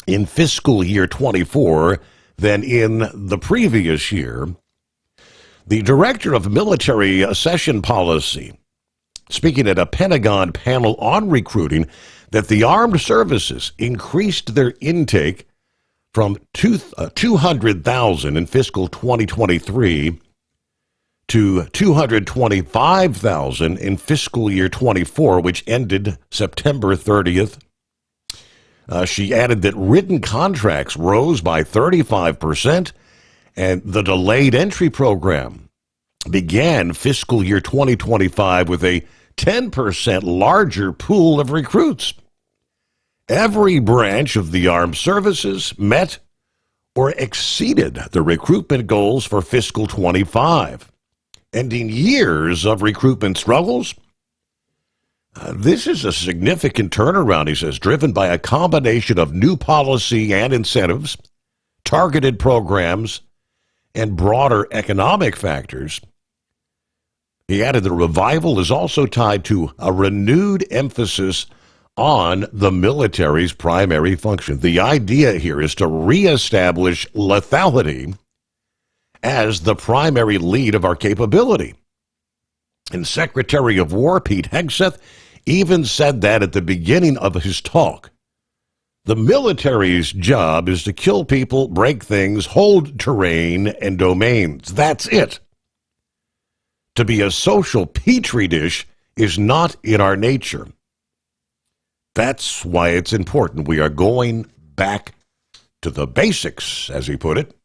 [SPEAKER 17] in fiscal year 24 than in the previous year. The director of military accession policy, speaking at a Pentagon panel on recruiting, that the armed services increased their intake from 200,000 in fiscal 2023 to 225,000 in fiscal year 24, which ended September 30th. She added that written contracts rose by 35%, and the delayed entry program began fiscal year 2025 with a 10% larger pool of recruits. Every branch of the armed services met or exceeded the recruitment goals for fiscal 25, ending years of recruitment struggles. This is a significant turnaround, he says, driven by a combination of new policy and incentives, targeted programs, and broader economic factors. He added the revival is also tied to a renewed emphasis on the military's primary function. The idea here is to reestablish lethality as the primary lead of our capability. And Secretary of War Pete Hegseth even said that at the beginning of his talk. The military's job is to kill people, break things, hold terrain and domains. That's it. To be a social petri dish is not in our nature. That's why it's important. We are going back to the basics, as he put it.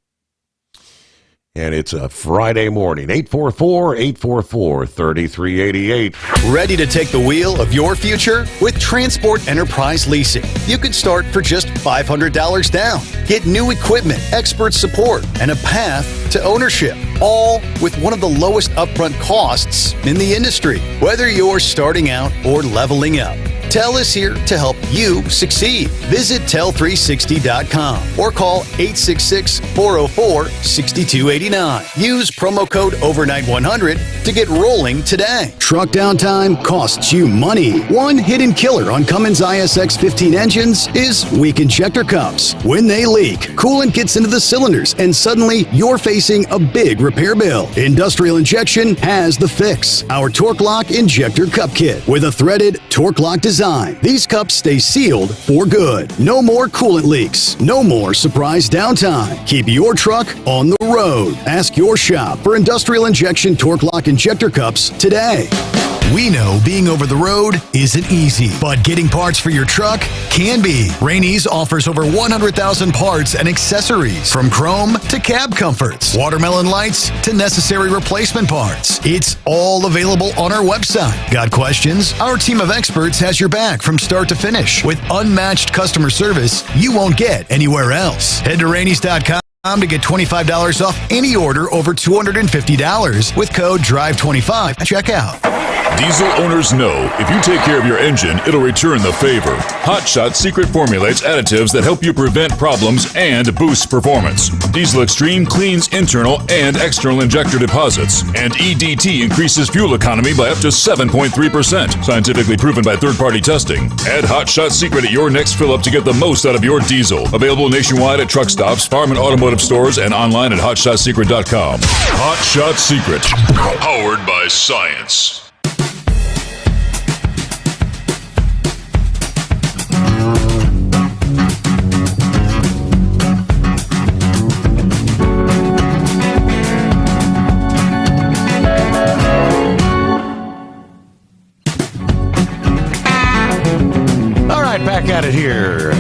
[SPEAKER 17] And it's a Friday morning, 844-844-3388.
[SPEAKER 14] Ready to take the wheel of your future? With Transport Enterprise Leasing, you can start for just $500 down. Get new equipment, expert support, and a path to ownership, all with one of the lowest upfront costs in the industry. Whether you're starting out or leveling up, TEL is here to help you succeed. Visit tel360.com or call 866-404-6289. Use promo code OVERNIGHT100 to get rolling today. Truck downtime costs you money. One hidden killer on Cummins ISX 15 engines is weak injector cups. When they leak, coolant gets into the cylinders and suddenly you're facing a big repair bill. Industrial Injection has the fix. Our Torque Lock Injector Cup Kit with a threaded Torque Lock design. These cups stay sealed for good. No more coolant leaks. No more surprise downtime. Keep your truck on the road. Ask your shop for Industrial Injection Torque Lock Injector Cups today.
[SPEAKER 21] We know being over the road isn't easy, but getting parts for your truck can be. Rainey's offers over 100,000 parts and accessories, from chrome to cab comforts, watermelon lights to necessary replacement parts. It's all available on our website. Got questions? Our team of experts has your back from start to finish with unmatched customer service you won't get anywhere else. Head to Rainey's.com to get $25 off any order over $250 with code DRIVE25 at checkout.
[SPEAKER 15] Diesel owners know if you take care of your engine, it'll return the favor. Hot Shot Secret formulates additives that help you prevent problems and boost performance. Diesel Extreme cleans internal and external injector deposits, and EDT increases fuel economy by up to 7.3%, scientifically proven by third-party testing. Add Hot Shot Secret at your next fill-up to get the most out of your diesel. Available nationwide at truck stops, farm and automotive stores, and online at hotshotsecret.com. Hot Shot Secret, powered by science.
[SPEAKER 17] All right, back at it here.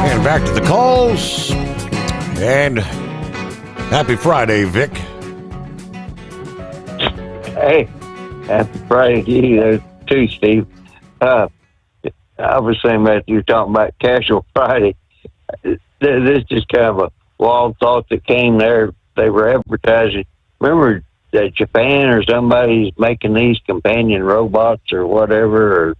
[SPEAKER 17] And back to the calls. And happy Friday, Vic.
[SPEAKER 3] Hey, happy Friday to you there too, Steve. I was saying that you're talking about Casual Friday. This is just kind of a wild thought that came there. They were advertising. Remember that Japan or somebody's making these companion robots or whatever, or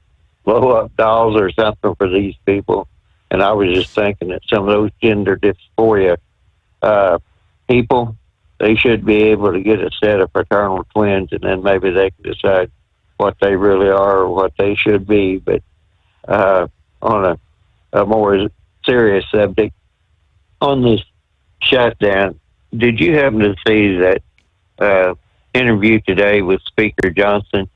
[SPEAKER 3] blow-up dolls or something for these people. And I was just thinking that some of those gender dysphoria people, they should be able to get a set of fraternal twins, and then maybe they can decide what they really are or what they should be. But on a more serious subject, on this shutdown, did you happen to see that interview today with Speaker Johnson,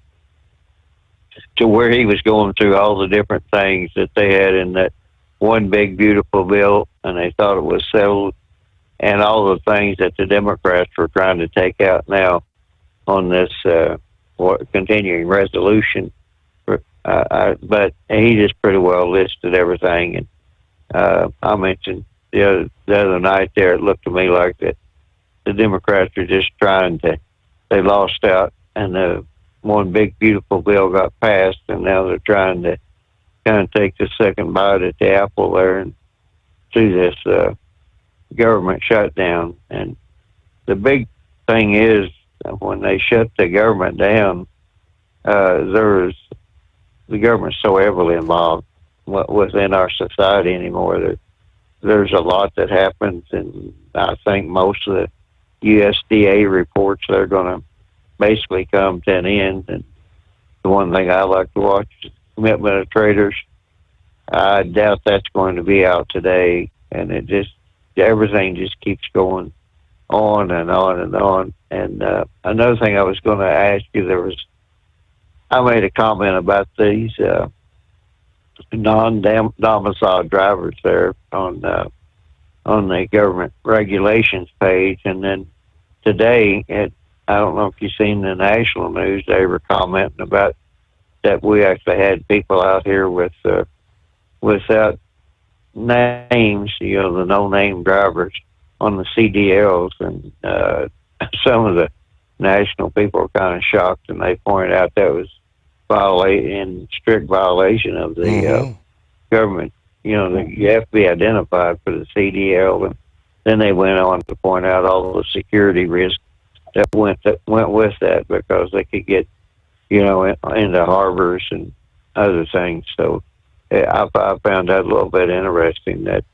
[SPEAKER 3] to where he was going through all the different things that they had in that one big beautiful bill, and they thought it was settled, and all the things that the Democrats were trying to take out now on this continuing resolution. But he just pretty well listed everything, and I mentioned the other night there, it looked to me like that the Democrats are just trying to, they lost out, and the one big beautiful bill got passed, and now they're trying to kind of take the second bite at the apple there and do this government shutdown. And the big thing is, when they shut the government down, the government's so heavily involved within our society anymore. There's a lot that happens, and I think most of the USDA reports, they're going to basically come to an end. And the one thing I like to watch is Commitment of Traders. I doubt that's going to be out today, and everything just keeps going on and on and on. And another thing I was going to ask you, I made a comment about these non-domiciled drivers there on the government regulations page, and then today, I don't know if you've seen the national news, they were commenting about that we actually had people out here without names, the no-name drivers on the CDLs, and some of the national people are kind of shocked, and they pointed out that was in strict violation of the government. You know, you have to be identified for the CDL, and then they went on to point out all the security risks that went with that, because they could get, into harbors and other things. So I found that a little bit interesting that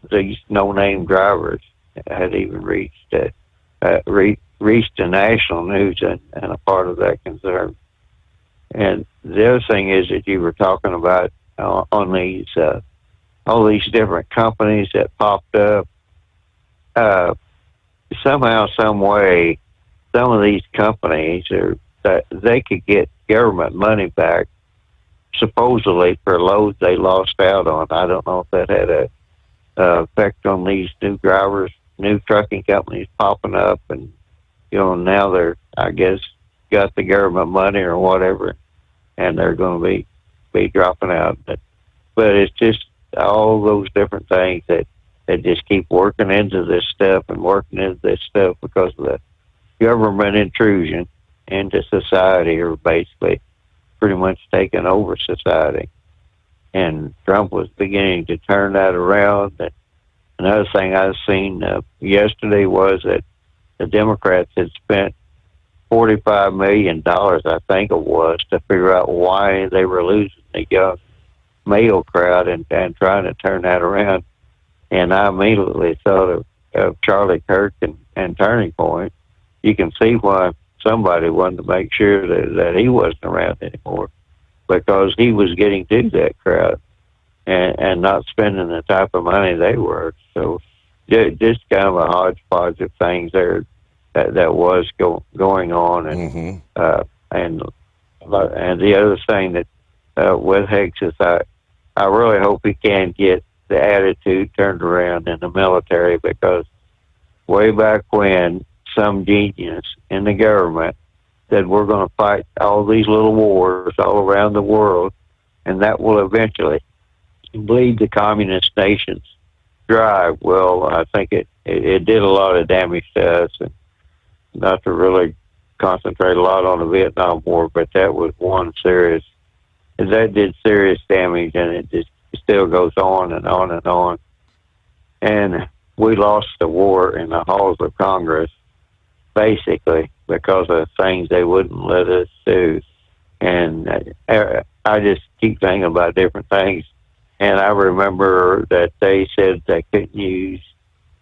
[SPEAKER 3] these no-name drivers had even reached the national news and a part of that concern. And the other thing is that you were talking about on these all these different companies that popped up. Somehow, some way, some of these companies that they could get government money back, supposedly for loads they lost out on. I don't know if that had a effect on these new drivers, new trucking companies popping up, and now they're, I guess, got the government money or whatever, and they're going to be dropping out. But it's just all those different things that just keep working into this stuff because of the government intrusion into society, or basically pretty much taking over society. And Trump was beginning to turn that around. And another thing I've seen yesterday was that the Democrats had spent $45 million, I think it was, to figure out why they were losing the young male crowd and trying to turn that around. And I immediately thought of Charlie Kirk and Turning Point. You can see why somebody wanted to make sure that he wasn't around anymore, because he was getting to that crowd and not spending the type of money they were. So just kind of a hodgepodge of things there that was going on. And and the other thing that with Hicks is I really hope he can get the attitude turned around in the military, because way back when some genius in the government said we're going to fight all these little wars all around the world, and that will eventually bleed the communist nations dry. Well, I think it did a lot of damage to us, and not to really concentrate a lot on the Vietnam War, but that was one serious, that did serious damage, and it just still goes on and on and on. And we lost the war in the halls of Congress, basically, because of things they wouldn't let us do. And I just keep thinking about different things. And I remember that they said they couldn't use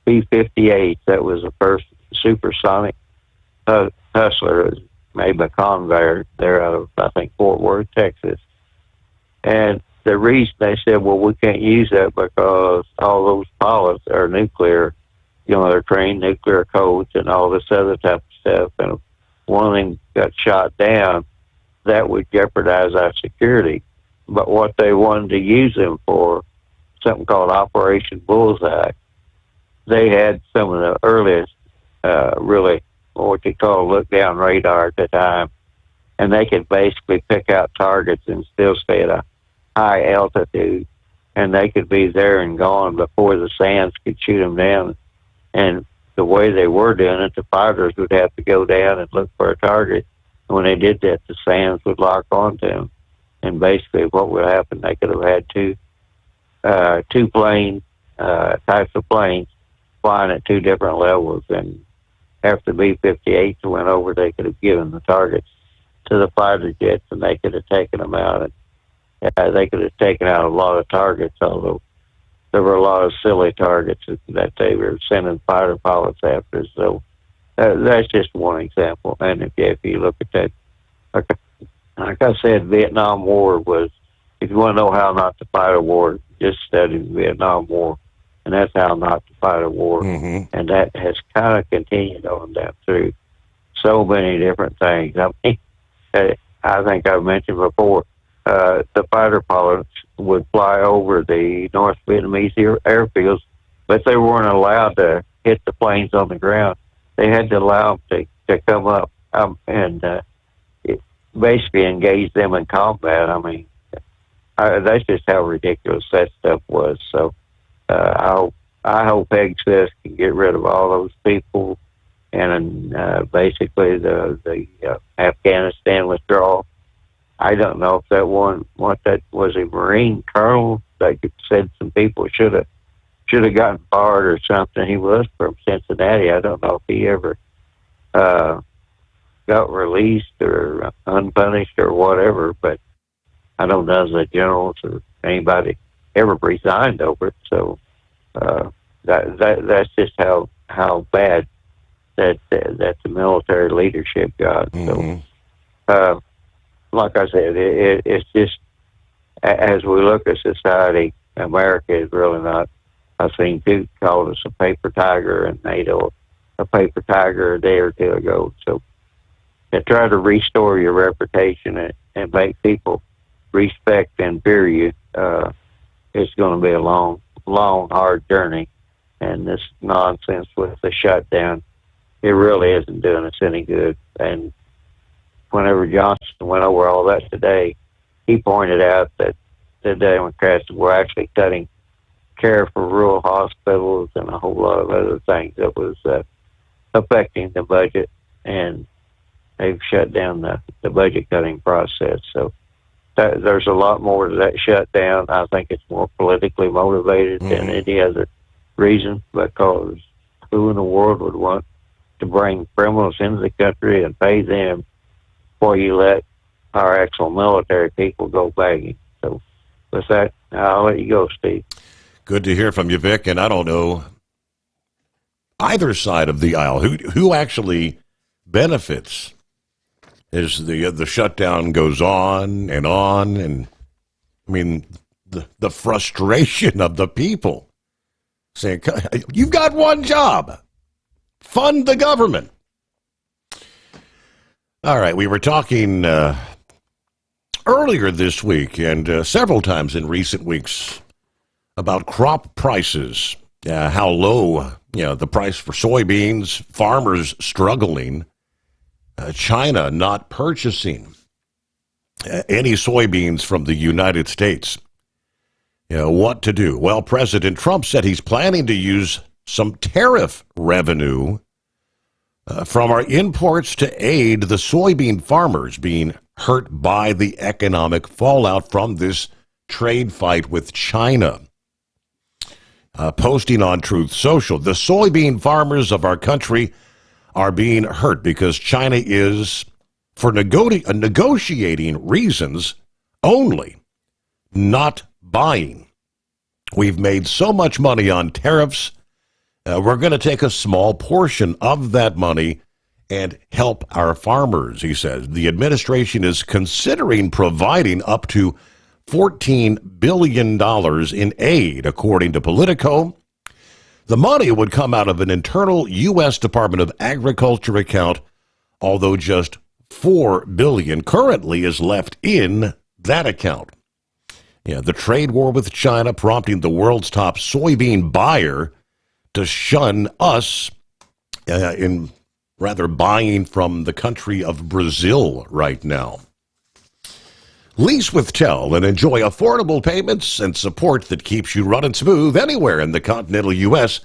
[SPEAKER 3] B-58. That was the first supersonic hustler. It was made by Convair. They're out of, I think, Fort Worth, Texas. And the reason they said, well, we can't use that because all those pilots are nuclear. They're trained nuclear codes and all this other type of stuff. And if one of them got shot down, that would jeopardize our security. But what they wanted to use them for, something called Operation Bullseye, they had some of the earliest, really, what you call look-down radar at the time. And they could basically pick out targets and still stay at a high altitude. And they could be there and gone before the sands could shoot them down. And the way they were doing it, the fighters would have to go down and look for a target. And when they did that, the sands would lock onto them. And basically what would happen, they could have had two types of planes flying at two different levels. And after B-58s went over, they could have given the targets to the fighter jets, and they could have taken them out. And they could have taken out a lot of targets, although there were a lot of silly targets that they were sending fighter pilots after. So that's just one example. And if you look at that, like I said, Vietnam War was, if you want to know how not to fight a war, just study the Vietnam War. And that's how not to fight a war. And that has kind of continued on down through so many different things. I mean, I think I've mentioned before, the fighter pilots would fly over the North Vietnamese airfields, but they weren't allowed to hit the planes on the ground. They had to allow them to come up and basically engage them in combat. I mean, that's just how ridiculous that stuff was. So I I hope Excess can get rid of all those people, and basically the Afghanistan withdrawal. I don't know if that was a Marine colonel that said some people should have gotten barred or something. He was from Cincinnati. I don't know if he ever got released or unpunished or whatever, but I don't know if the generals or anybody ever resigned over it. So that's just how bad that the military leadership got.
[SPEAKER 17] Mm-hmm.
[SPEAKER 3] So, like I said, it's just, as we look at society, America is really not. I've seen Duke called us a paper tiger and NATO a paper tiger a day or two ago. So to try to restore your reputation and make people respect and fear you, it's going to be a long, hard journey. And this nonsense with the shutdown, it really isn't doing us any good. And whenever Johnson went over all that today, he pointed out that the Democrats were actually cutting care for rural hospitals and a whole lot of other things that was affecting the budget, and they've shut down the budget cutting process. So there's a lot more to that shutdown. I think it's more politically motivated than any other reason, because who in the world would want to bring criminals into the country and pay them before you let our actual military people go begging? So with that, I'll let you go, Steve.
[SPEAKER 17] Good to hear from you, Vic. And I don't know either side of the aisle who actually benefits as the shutdown goes on, and I mean the frustration of the people saying, "You've got one job, fund the government." All right, we were talking earlier this week and several times in recent weeks about crop prices, how low, the price for soybeans, farmers struggling, China not purchasing any soybeans from the United States. What to do? Well, President Trump said he's planning to use some tariff revenue from our imports to aid the soybean farmers being hurt by the economic fallout from this trade fight with China. Posting on Truth Social, the soybean farmers of our country are being hurt because China is, for negotiating reasons only, not buying. We've made so much money on tariffs, we're going to take a small portion of that money and help our farmers, he says. The administration is considering providing up to $14 billion in aid, according to Politico. The money would come out of an internal U.S. Department of Agriculture account, although just $4 billion currently is left in that account. The trade war with China prompting the world's top soybean buyer to shun us in rather buying from the country of Brazil right now. Lease with Tel and enjoy affordable payments and support that keeps you running smooth anywhere in the continental U.S.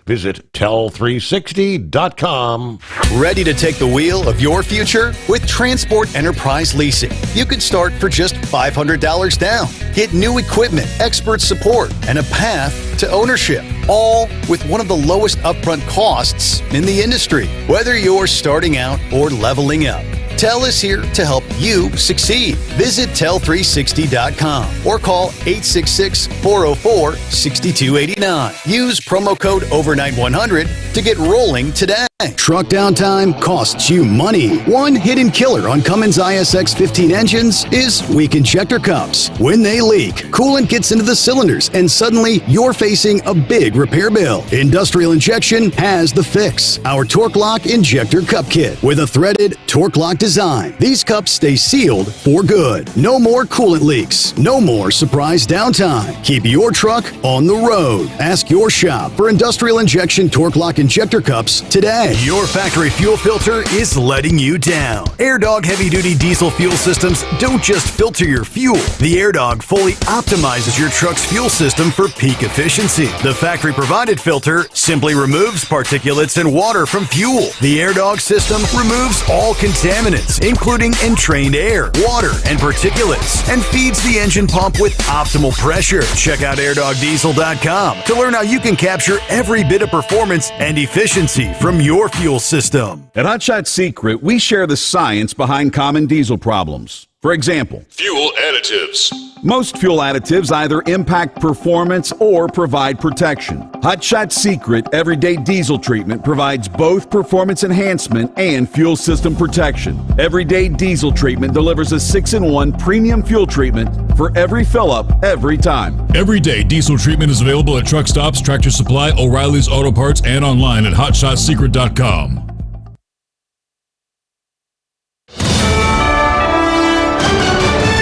[SPEAKER 17] Visit Tel360.com.
[SPEAKER 14] Ready to take the wheel of your future? With Transport Enterprise Leasing, you can start for just $500 down. Get new equipment, expert support, and a path to ownership, all with one of the lowest upfront costs in the industry. Whether you're starting out or leveling up, Tel is here to help you succeed. Visit Tel360.com or call 866-404-6289. Use promo code OVERNIGHT100 to get rolling today. Truck downtime costs you money. One hidden killer on Cummins ISX 15 engines is weak injector cups. When they leak, coolant gets into the cylinders and suddenly you're facing a big repair bill. Industrial Injection has the fix. Our Torque Lock Injector Cup Kit with a threaded Torque Lock design. These cups stay sealed for good. No more coolant leaks. No more surprise downtime. Keep your truck on the road. Ask your shop for Industrial Injection Torque Lock Injector Cups today.
[SPEAKER 21] today. Your factory fuel filter is letting you down. AirDog heavy-duty diesel fuel systems don't just filter your fuel. The AirDog fully optimizes your truck's fuel system for peak efficiency. The factory-provided filter simply removes particulates and water from fuel. The AirDog system removes all contaminants, including entrained air, water, and particulates, and feeds the engine pump with optimal pressure. Check out airdogdiesel.com to learn how you can capture every bit of performance and efficiency from your fuel system.
[SPEAKER 8] At Hot Shot Secret, we share the science behind common diesel problems. For example,
[SPEAKER 15] Fuel additives.
[SPEAKER 8] most fuel additives either impact performance or provide protection. Hot Shot Secret Everyday Diesel Treatment provides both performance enhancement and fuel system protection. Everyday Diesel Treatment delivers a 6-in-1 premium fuel treatment for every fill-up, every time.
[SPEAKER 15] Everyday diesel treatment is available at truck stops, Tractor Supply, O'Reilly's Auto Parts, and online at hotshotsecret.com.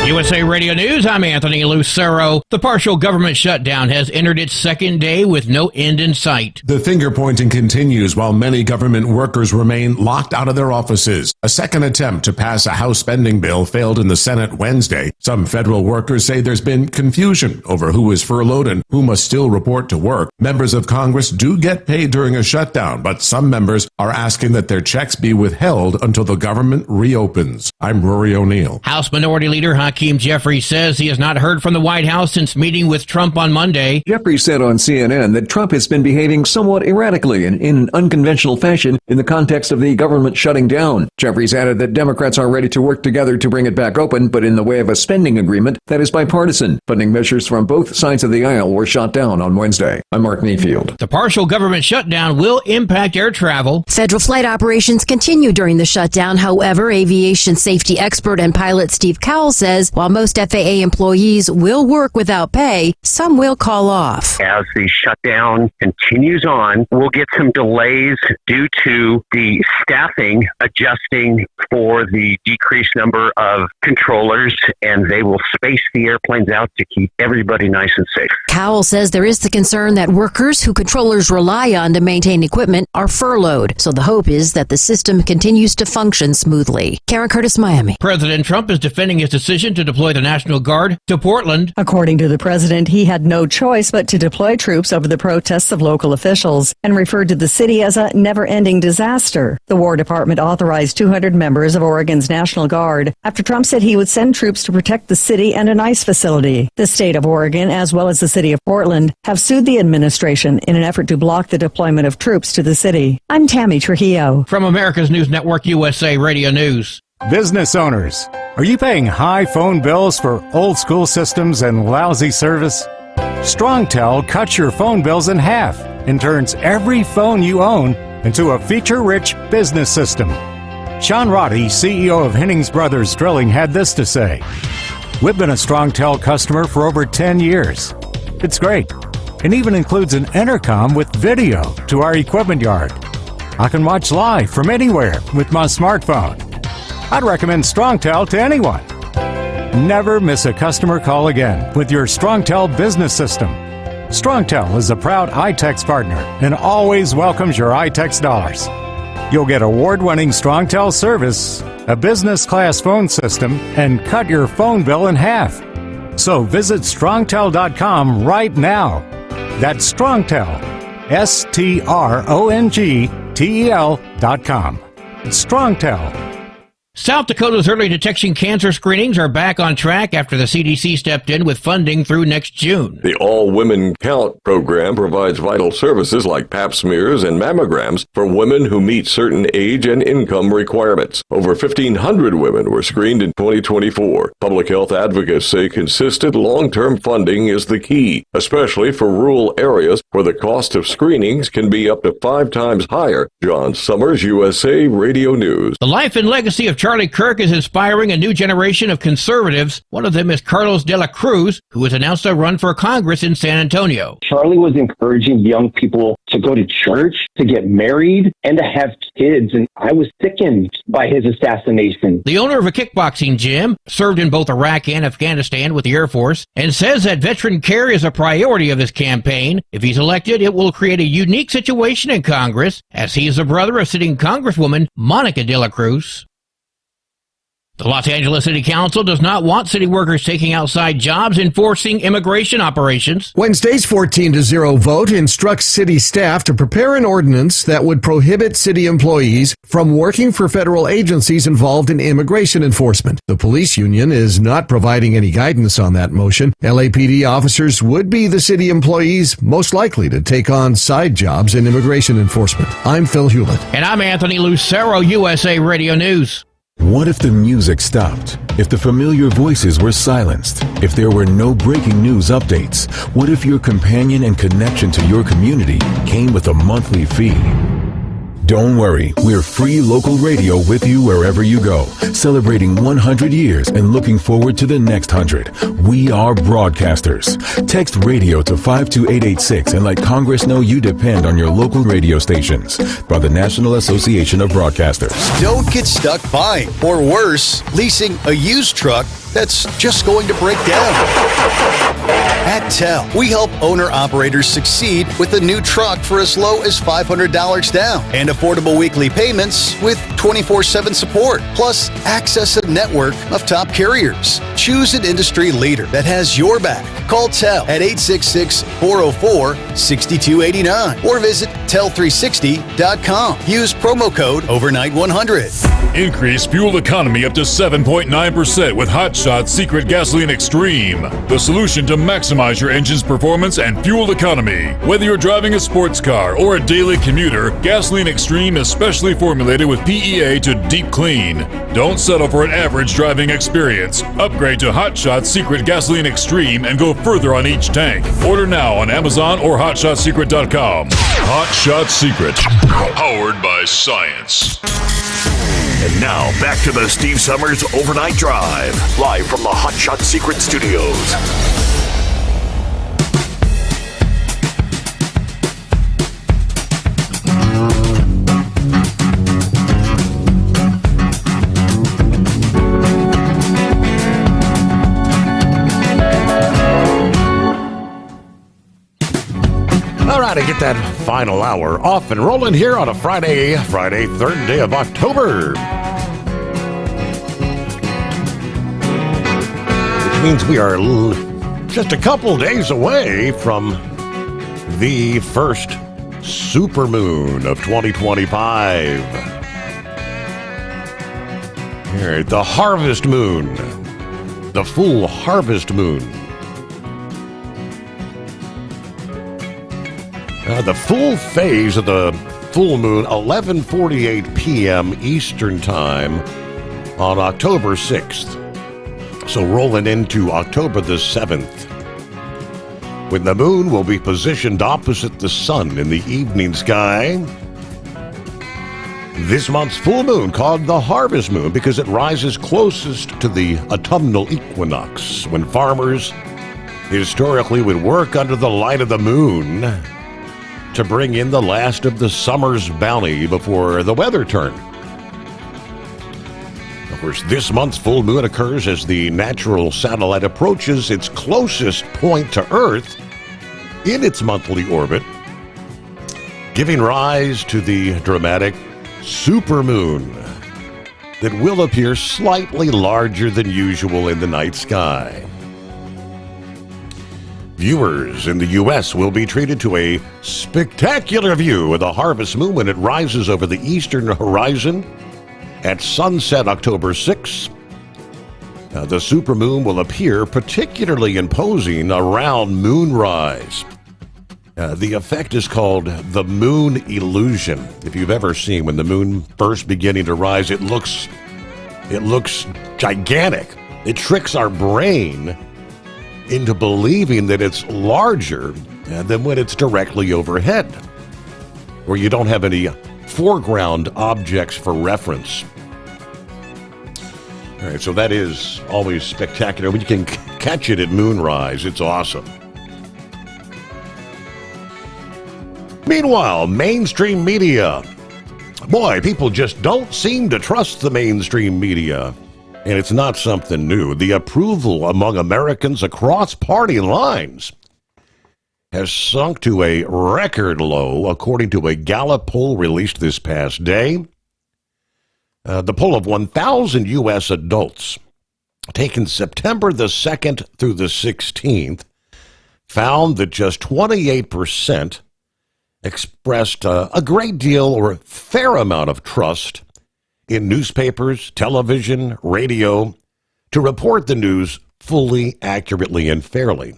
[SPEAKER 2] USA Radio News, I'm Anthony Lucero. The partial government shutdown has entered its second day with no end in sight.
[SPEAKER 13] The finger-pointing continues while many government workers remain locked out of their offices. A second attempt to pass a House spending bill failed in the Senate Wednesday. Some federal workers say there's been confusion over who is furloughed and who must still report to work. Members of Congress do get paid during a shutdown, but some members are asking that their checks be withheld until the government reopens. I'm Rory O'Neill.
[SPEAKER 2] House Minority Leader Hakeem Jeffries says he has not heard from the White House since meeting with Trump on Monday.
[SPEAKER 16] Jeffries said on CNN that Trump has been behaving somewhat erratically and in an unconventional fashion in the context of the government shutting down. Jeffries added that Democrats are ready to work together to bring it back open, but in the way of a spending agreement that is bipartisan. Funding measures from both sides of the aisle were shot down on Wednesday. I'm Mark Mayfield.
[SPEAKER 2] The partial government shutdown will impact air travel.
[SPEAKER 20] Federal flight operations continue during the shutdown. However, aviation safety expert and pilot Steve Cowell says while most FAA employees will work without pay, some will call off.
[SPEAKER 24] As the shutdown continues on, we'll get some delays due to the staffing adjusting for the decreased number of controllers, and they will space the airplanes out to keep everybody nice and safe.
[SPEAKER 20] Cowell says there is the concern that workers who controllers rely on to maintain equipment are furloughed, so the hope is that the system continues to function smoothly. Karen Curtis, Miami.
[SPEAKER 2] President Trump is defending his decision to deploy the National Guard to Portland.
[SPEAKER 26] According to the president, he had no choice but to deploy troops over the protests of local officials and referred to the city as a never-ending disaster. The War Department authorized 200 members of Oregon's National Guard after Trump said he would send troops to protect the city and an ice facility. The state of Oregon, as well as the city of Portland, have sued the administration in an effort to block the deployment of troops to the city. I'm Tammy Trujillo.
[SPEAKER 2] From America's News Network, USA Radio News.
[SPEAKER 27] Business owners, are you paying high phone bills for old school systems and lousy service? StrongTel cuts your phone bills in half and turns every phone you own into a feature-rich business system. Sean Roddy, CEO of Hennings Brothers Drilling, had this to say: "We've been a StrongTel customer for over 10 years. It's great. It even includes an intercom with video to our equipment yard. I can watch live from anywhere with my smartphone. I'd recommend StrongTel to anyone. Never miss a customer call again with your StrongTel business system. StrongTel is a proud iTex partner and always welcomes your iTex dollars. You'll get award-winning StrongTel service, a business-class phone system, and cut your phone bill in half. So visit StrongTel.com right now. That's StrongTel, StrongTel.com. StrongTel.
[SPEAKER 2] South Dakota's early detection cancer screenings are back on track after the CDC stepped in with funding through next June.
[SPEAKER 4] The All Women Count program provides vital services like pap smears and mammograms for women who meet certain age and income requirements. Over 1,500 women were screened in 2024. Public health advocates say consistent long-term funding is the key, especially for rural areas where the cost of screenings can be up to 5 times higher. John Sommers, USA Radio News.
[SPEAKER 2] The life and legacy of Charlie Kirk is inspiring a new generation of conservatives. One of them is Carlos de la Cruz, who has announced a run for Congress in San Antonio.
[SPEAKER 9] Charlie was encouraging young people to go to church, to get married, and to have kids, and I was sickened by his assassination.
[SPEAKER 2] The owner of a kickboxing gym, served in both Iraq and Afghanistan with the Air Force, and says that veteran care is a priority of his campaign. If he's elected, it will create a unique situation in Congress, as he is the brother of sitting Congresswoman Monica de la Cruz. The Los Angeles City Council does not want city workers taking outside jobs enforcing immigration operations.
[SPEAKER 10] Wednesday's 14-0 vote instructs city staff to prepare an ordinance that would prohibit city employees from working for federal agencies involved in immigration enforcement. The police union is not providing any guidance on that motion. LAPD officers would be the city employees most likely to take on side jobs in immigration enforcement. I'm Phil Hewlett.
[SPEAKER 2] And I'm Anthony Lucero, USA Radio News.
[SPEAKER 11] What if the music stopped? If the familiar voices were silenced? If there were no breaking news updates? What if your companion and connection to your community came with a monthly fee? Don't worry, we're free local radio with you wherever you go, celebrating 100 years and looking forward to the next 100. We are broadcasters. Text radio to 52886 and let Congress know you depend on your local radio stations. By the National Association of Broadcasters.
[SPEAKER 14] Don't get stuck buying, or worse, leasing a used truck that's just going to break down. At TEL, we help owner-operators succeed with a new truck for as low as $500 down and affordable weekly payments with 24/7 support, plus access a network of top carriers. Choose an industry leader that has your back. Call TEL at 866-404-6289 or visit tel360.com. Use promo code overnight100.
[SPEAKER 15] Increase fuel economy up to 7.9% with Hot Shot Secret Gasoline Extreme, the solution to maximize your engine's performance and fuel economy. Whether you're driving a sports car or a daily commuter, Gasoline Extreme is specially formulated with PEA to deep clean. Don't settle for an average driving experience. Upgrade to Hot Shot Secret Gasoline Extreme and go further on each tank. Order now on Amazon or HotShotSecret.com. Hot Shot Secret, powered by science.
[SPEAKER 22] And now, back to the Steve Summers Overnight Drive, live from the Hot Shot Secret Studios.
[SPEAKER 17] All right, to get that final hour off and rolling here on a Friday, 3rd day of October. Which means we are just a couple days away from the first supermoon of 2025. Here, the harvest moon, the full harvest moon. The full phase of the full moon, 11:48 p.m. Eastern Time on October 6th. So rolling into October the 7th, when the moon will be positioned opposite the sun in the evening sky. This month's full moon, called the harvest moon because it rises closest to the autumnal equinox, when farmers historically would work under the light of the moon to bring in the last of the summer's bounty before the weather turned. Of course, this month's full moon occurs as the natural satellite approaches its closest point to Earth in its monthly orbit, giving rise to the dramatic supermoon that will appear slightly larger than usual in the night sky. Viewers in the U.S. will be treated to a spectacular view of the harvest moon when it rises over the eastern horizon at sunset October 6th. The supermoon will appear particularly imposing around moonrise. The effect is called the moon illusion. If you've ever seen when the moon first beginning to rise, it looks gigantic. It tricks our brain into believing that it's larger than when it's directly overhead, where you don't have any foreground objects for reference. All right, so that is always spectacular. You can catch it at moonrise. It's awesome. Meanwhile, mainstream media. Boy, people just don't seem to trust the mainstream media. And it's not something new. The approval among Americans across party lines has sunk to a record low, according to a Gallup poll released this past day. The poll of 1,000 U.S. adults, taken September the 2nd through the 16th, found that just 28% expressed a great deal or a fair amount of trust in newspapers, television, radio, to report the news fully, accurately, and fairly.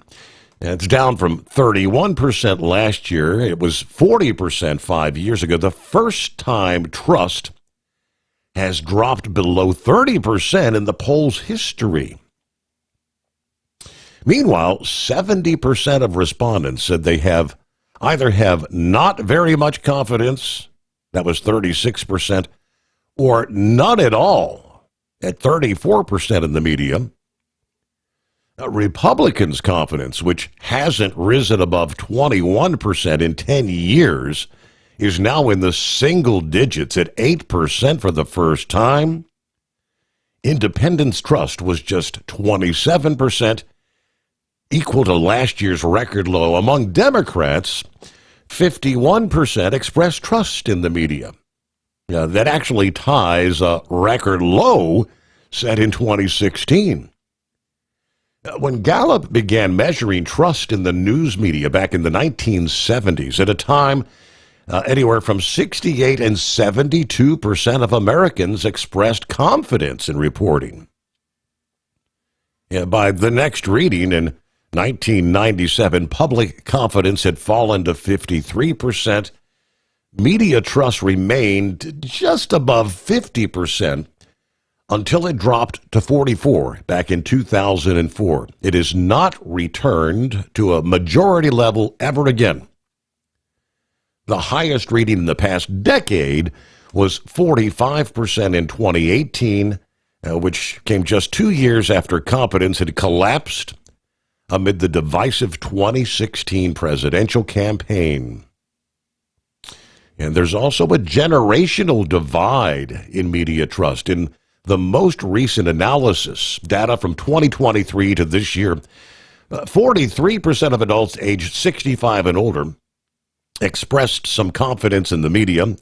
[SPEAKER 17] It's down from 31% last year. It was 40% 5 years ago. The first time trust has dropped below 30% in the poll's history. Meanwhile, 70% of respondents said they either have not very much confidence, that was 36%, or none at all, at 34% in the media. Republicans' confidence, which hasn't risen above 21% in 10 years, is now in the single digits at 8% for the first time. Independents' trust was just 27%, equal to last year's record low. Among Democrats, 51% expressed trust in the media. That actually ties a record low set in 2016. When Gallup began measuring trust in the news media back in the 1970s, at a time anywhere from 68 and 72% of Americans expressed confidence in reporting. By the next reading in 1997, public confidence had fallen to 53%. Media trust remained just above 50% until it dropped to 44% back in 2004. It has not returned to a majority level ever again. The highest reading in the past decade was 45% in 2018, which came just 2 years after confidence had collapsed amid the divisive 2016 presidential campaign. And there's also a generational divide in media trust. In the most recent analysis, data from 2023 to this year, 43% of adults aged 65 and older expressed some confidence in the media,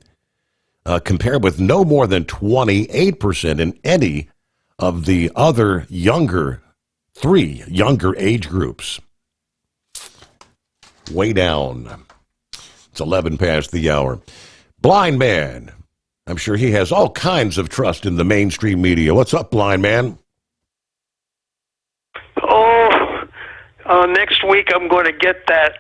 [SPEAKER 17] compared with no more than 28% in any of the other three younger age groups. Way down. It's 11 past the hour. Blind man. I'm sure he has all kinds of trust in the mainstream media. What's up, blind man?
[SPEAKER 1] Next week I'm going to get that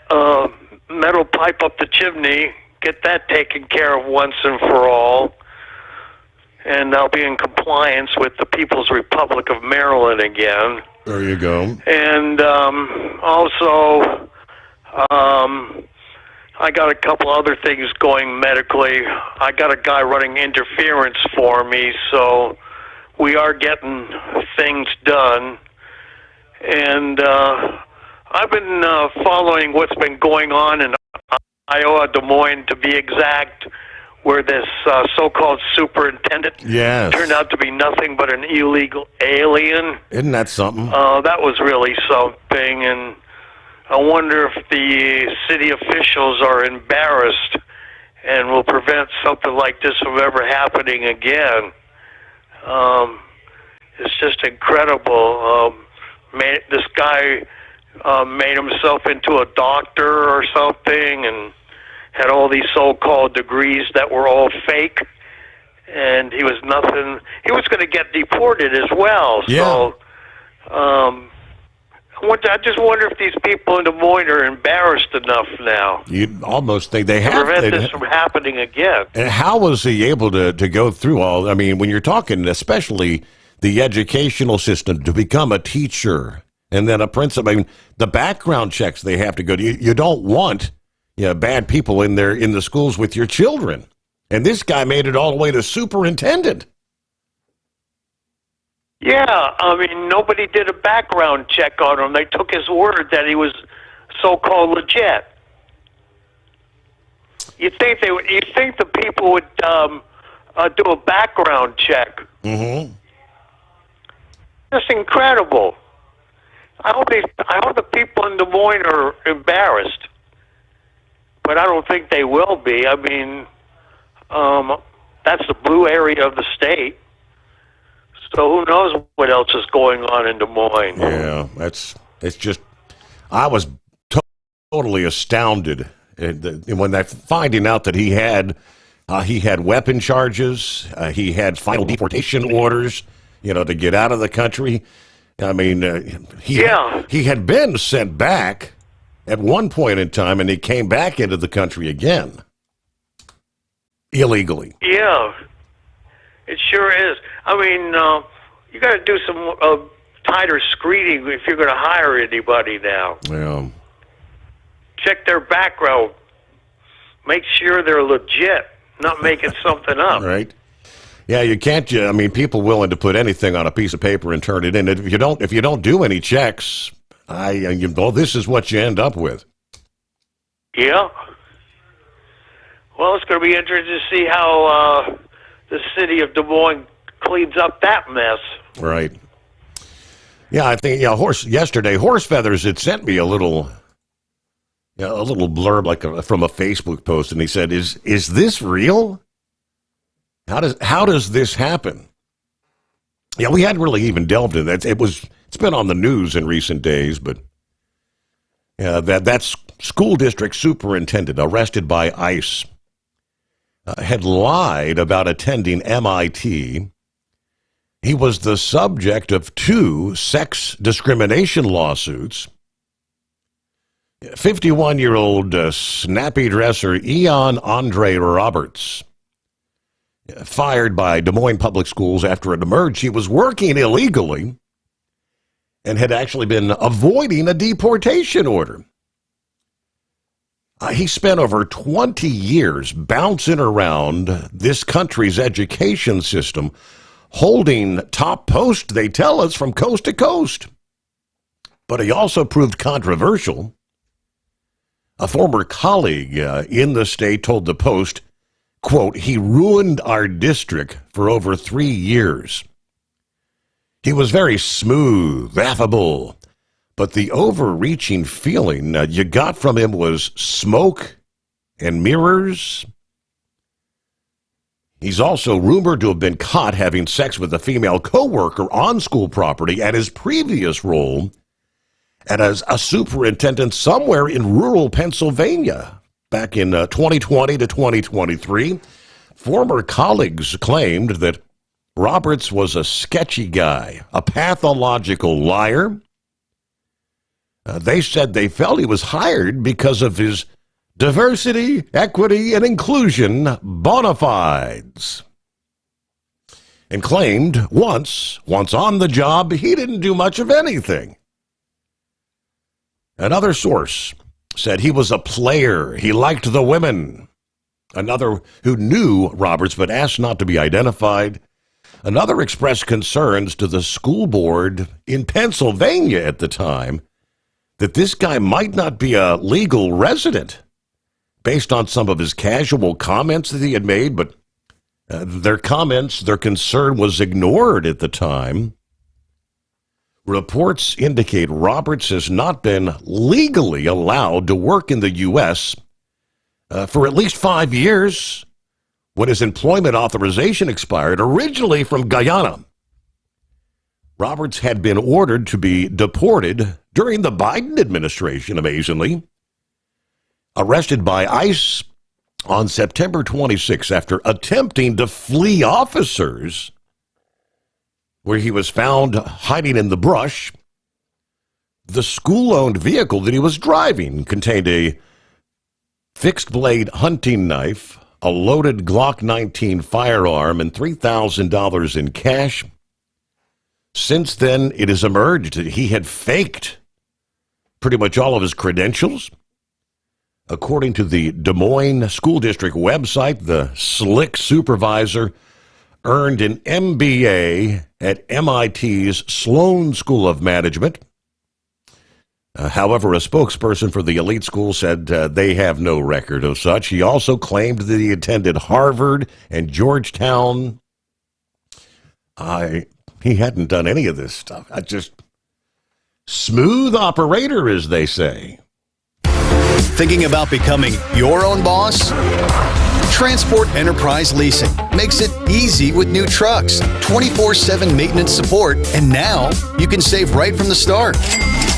[SPEAKER 1] metal pipe up the chimney, get that taken care of once and for all, and I'll be in compliance with the People's Republic of Maryland again.
[SPEAKER 17] There you go.
[SPEAKER 1] And also, I got a couple other things going medically. I got a guy running interference for me, so we are getting things done. And I've been following what's been going on in Iowa, Des Moines to be exact, where this so-called superintendent turned out to be nothing but an illegal alien.
[SPEAKER 17] Isn't that something?
[SPEAKER 1] That was really something, and I wonder if the city officials are embarrassed and will prevent something like this from ever happening again. It's just incredible. This guy made himself into a doctor or something and had all these so-called degrees that were all fake, and he was nothing. He was going to get deported as well.
[SPEAKER 17] Yeah.
[SPEAKER 1] So I just wonder if these people in Des Moines are embarrassed enough now.
[SPEAKER 17] You'd almost think they
[SPEAKER 1] to
[SPEAKER 17] have
[SPEAKER 1] prevent this from happening again.
[SPEAKER 17] And how was he able to go through all? I mean, when you're talking, especially the educational system, to become a teacher and then a principal, I mean, the background checks they have to go to. You don't want bad people in the schools with your children. And this guy made it all the way to superintendent.
[SPEAKER 1] Yeah, I mean, nobody did a background check on him. They took his word that he was so-called legit. You'd think the people would do a background check.
[SPEAKER 17] Mm-hmm.
[SPEAKER 1] That's incredible. I hope the people in Des Moines are embarrassed, but I don't think they will be. I mean, that's the blue area of the state. So who knows what else is going on in Des Moines?
[SPEAKER 17] Yeah, it's just, I was totally astounded when I finding out that he had weapon charges, he had final deportation orders, to get out of the country. I mean, he had been sent back at one point in time, and he came back into the country again illegally.
[SPEAKER 1] Yeah, it sure is. I mean, you got to do some tighter screening if you're going to hire anybody now.
[SPEAKER 17] Yeah.
[SPEAKER 1] Check their background. Make sure they're legit, not making something up.
[SPEAKER 17] Right. Yeah, you can't. I mean, people willing to put anything on a piece of paper and turn it in. If you don't do any checks, this is what you end up with.
[SPEAKER 1] Yeah. Well, it's going to be interesting to see how the city of Des Moines cleans up that mess.
[SPEAKER 17] Right. Yeah, I think yesterday Horse Feathers had sent me a little blurb from a Facebook post, and he said, "Is this real? How does this happen?" Yeah, we hadn't really even delved into that. It's been on the news in recent days, but that school district superintendent arrested by ICE had lied about attending MIT. He was the subject of 2 sex discrimination lawsuits. 51-year-old snappy dresser Eon Andre Roberts, fired by Des Moines Public Schools after it emerged he was working illegally and had actually been avoiding a deportation order. He spent over 20 years bouncing around this country's education system, holding top posts, they tell us, from coast to coast. But he also proved controversial. A former colleague in the state told the Post, quote, "He ruined our district for over 3 years. He was very smooth, affable, but the overreaching feeling you got from him was smoke and mirrors." He's also rumored to have been caught having sex with a female coworker on school property at his previous role and as a superintendent somewhere in rural Pennsylvania back in 2020 to 2023. Former colleagues claimed that Roberts was a sketchy guy, a pathological liar. They said they felt he was hired because of his diversity, equity, and inclusion bona fides, and claimed once on the job, he didn't do much of anything. Another source said he was a player. He liked the women. Another who knew Roberts but asked not to be identified. Another expressed concerns to the school board in Pennsylvania at the time that this guy might not be a legal resident based on some of his casual comments that he had made, but their concern was ignored at the time. Reports indicate Roberts has not been legally allowed to work in the U.S. For at least 5 years when his employment authorization expired, originally from Guyana. Roberts had been ordered to be deported during the Biden administration, amazingly. Arrested by ICE on September 26 after attempting to flee officers, where he was found hiding in the brush. The school-owned vehicle that he was driving contained a fixed-blade hunting knife, a loaded Glock 19 firearm, and $3,000 in cash. Since then, it has emerged that he had faked pretty much all of his credentials. According to the Des Moines School District website, the slick supervisor earned an MBA at MIT's Sloan School of Management. However, a spokesperson for the elite school said they have no record of such. He also claimed that he attended Harvard and Georgetown. He hadn't done any of this stuff. Smooth operator, as they say.
[SPEAKER 14] Thinking about becoming your own boss? Transport Enterprise Leasing makes it easy with new trucks, 24/7 maintenance support, and now you can save right from the start.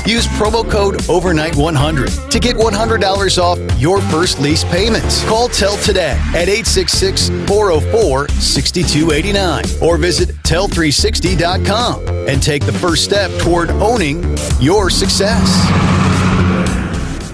[SPEAKER 14] Use promo code OVERNIGHT100 to get $100 off your first lease payments. Call TEL today at 866-404-6289 or visit tel360.com and take the first step toward owning your success.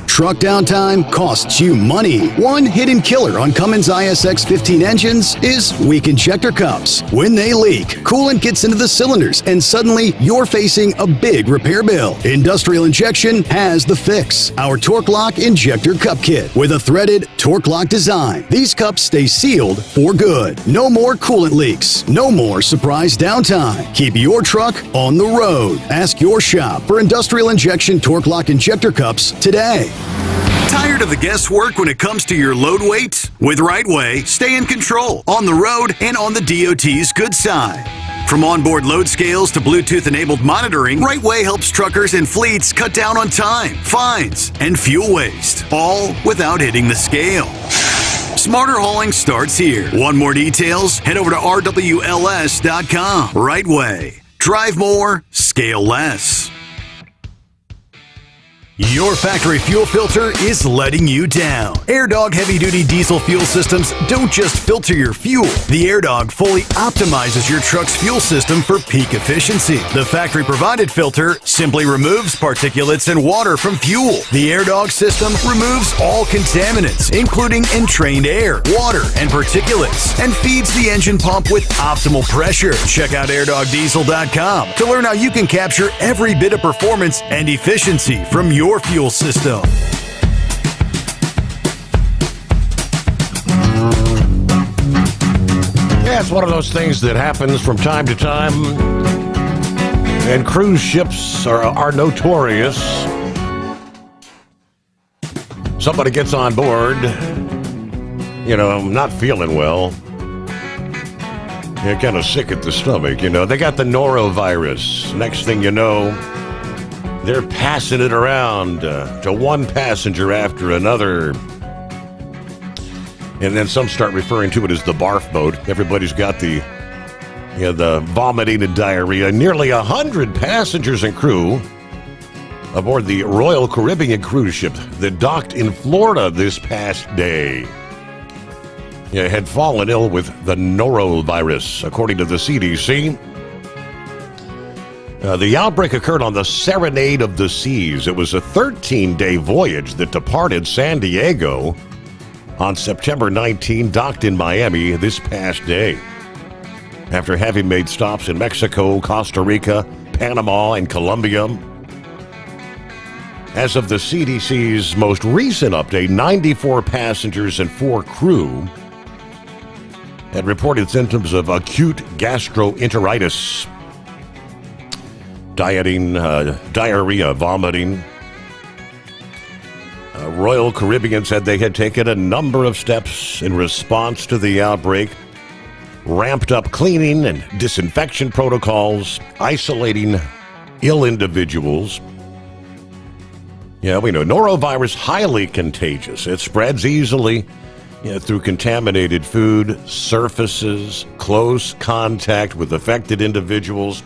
[SPEAKER 14] Truck downtime costs you money. One hidden killer on Cummins ISX 15 engines is weak injector cups. When they leak, coolant gets into the cylinders and suddenly you're facing a big repair bill. Industrial Injection has the fix. Our Torque Lock Injector Cup Kit with a threaded Torque Lock design. These cups stay sealed for good. No more coolant leaks. No more surprise downtime. Keep your truck on the road. Ask your shop for Industrial Injection Torque Lock Injector Cups today.
[SPEAKER 21] Tired of the guesswork when it comes to your load weight? With Rightway, stay in control on the road and on the DOT's good side. From onboard load scales to Bluetooth-enabled monitoring, Rightway helps truckers and fleets cut down on time, fines, and fuel waste, all without hitting the scale. Smarter hauling starts here. Want more details? Head over to rwls.com. Rightway. Drive more, scale less. Your factory fuel filter is letting you down. AirDog heavy-duty diesel fuel systems don't just filter your fuel. The AirDog fully optimizes your truck's fuel system for peak efficiency. The factory-provided filter simply removes particulates and water from fuel. The AirDog system removes all contaminants, including entrained air, water, and particulates, and feeds the engine pump with optimal pressure. Check out airdogdiesel.com to learn how you can capture every bit of performance and efficiency from your fuel system.
[SPEAKER 17] Yeah, it's one of those things that happens from time to time, and cruise ships are notorious. Somebody gets on board, not feeling well. You're kind of sick at the stomach, They got the norovirus. Next thing you know, they're passing it around to one passenger after another. And then some start referring to it as the barf boat. Everybody's got the vomiting and diarrhea. Nearly 100 passengers and crew aboard the Royal Caribbean cruise ship that docked in Florida this past day had fallen ill with the norovirus, according to the CDC. The outbreak occurred on the Serenade of the Seas. It was a 13-day voyage that departed San Diego on September 19, docked in Miami this past day. After having made stops in Mexico, Costa Rica, Panama, and Colombia. As of the CDC's most recent update, 94 passengers and 4 crew had reported symptoms of acute gastroenteritis. Diarrhea, vomiting. Royal Caribbean said they had taken a number of steps in response to the outbreak, ramped up cleaning and disinfection protocols, isolating ill individuals. Yeah, we know norovirus, highly contagious. It spreads easily through contaminated food, surfaces, close contact with affected individuals.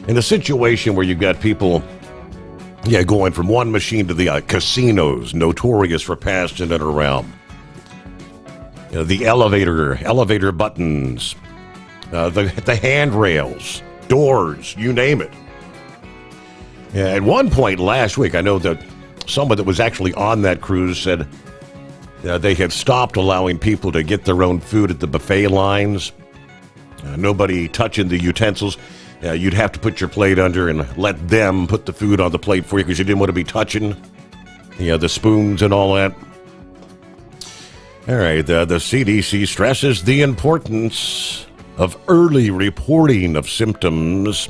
[SPEAKER 17] In a situation where you've got people going from one machine to the casinos, notorious for passing it around. The elevator buttons, the handrails, doors, you name it. At one point last week, I know that someone that was actually on that cruise said they had stopped allowing people to get their own food at the buffet lines. Nobody touching the utensils. You'd have to put your plate under and let them put the food on the plate for you because you didn't want to be touching the spoons and all that. All right, the CDC stresses the importance of early reporting of symptoms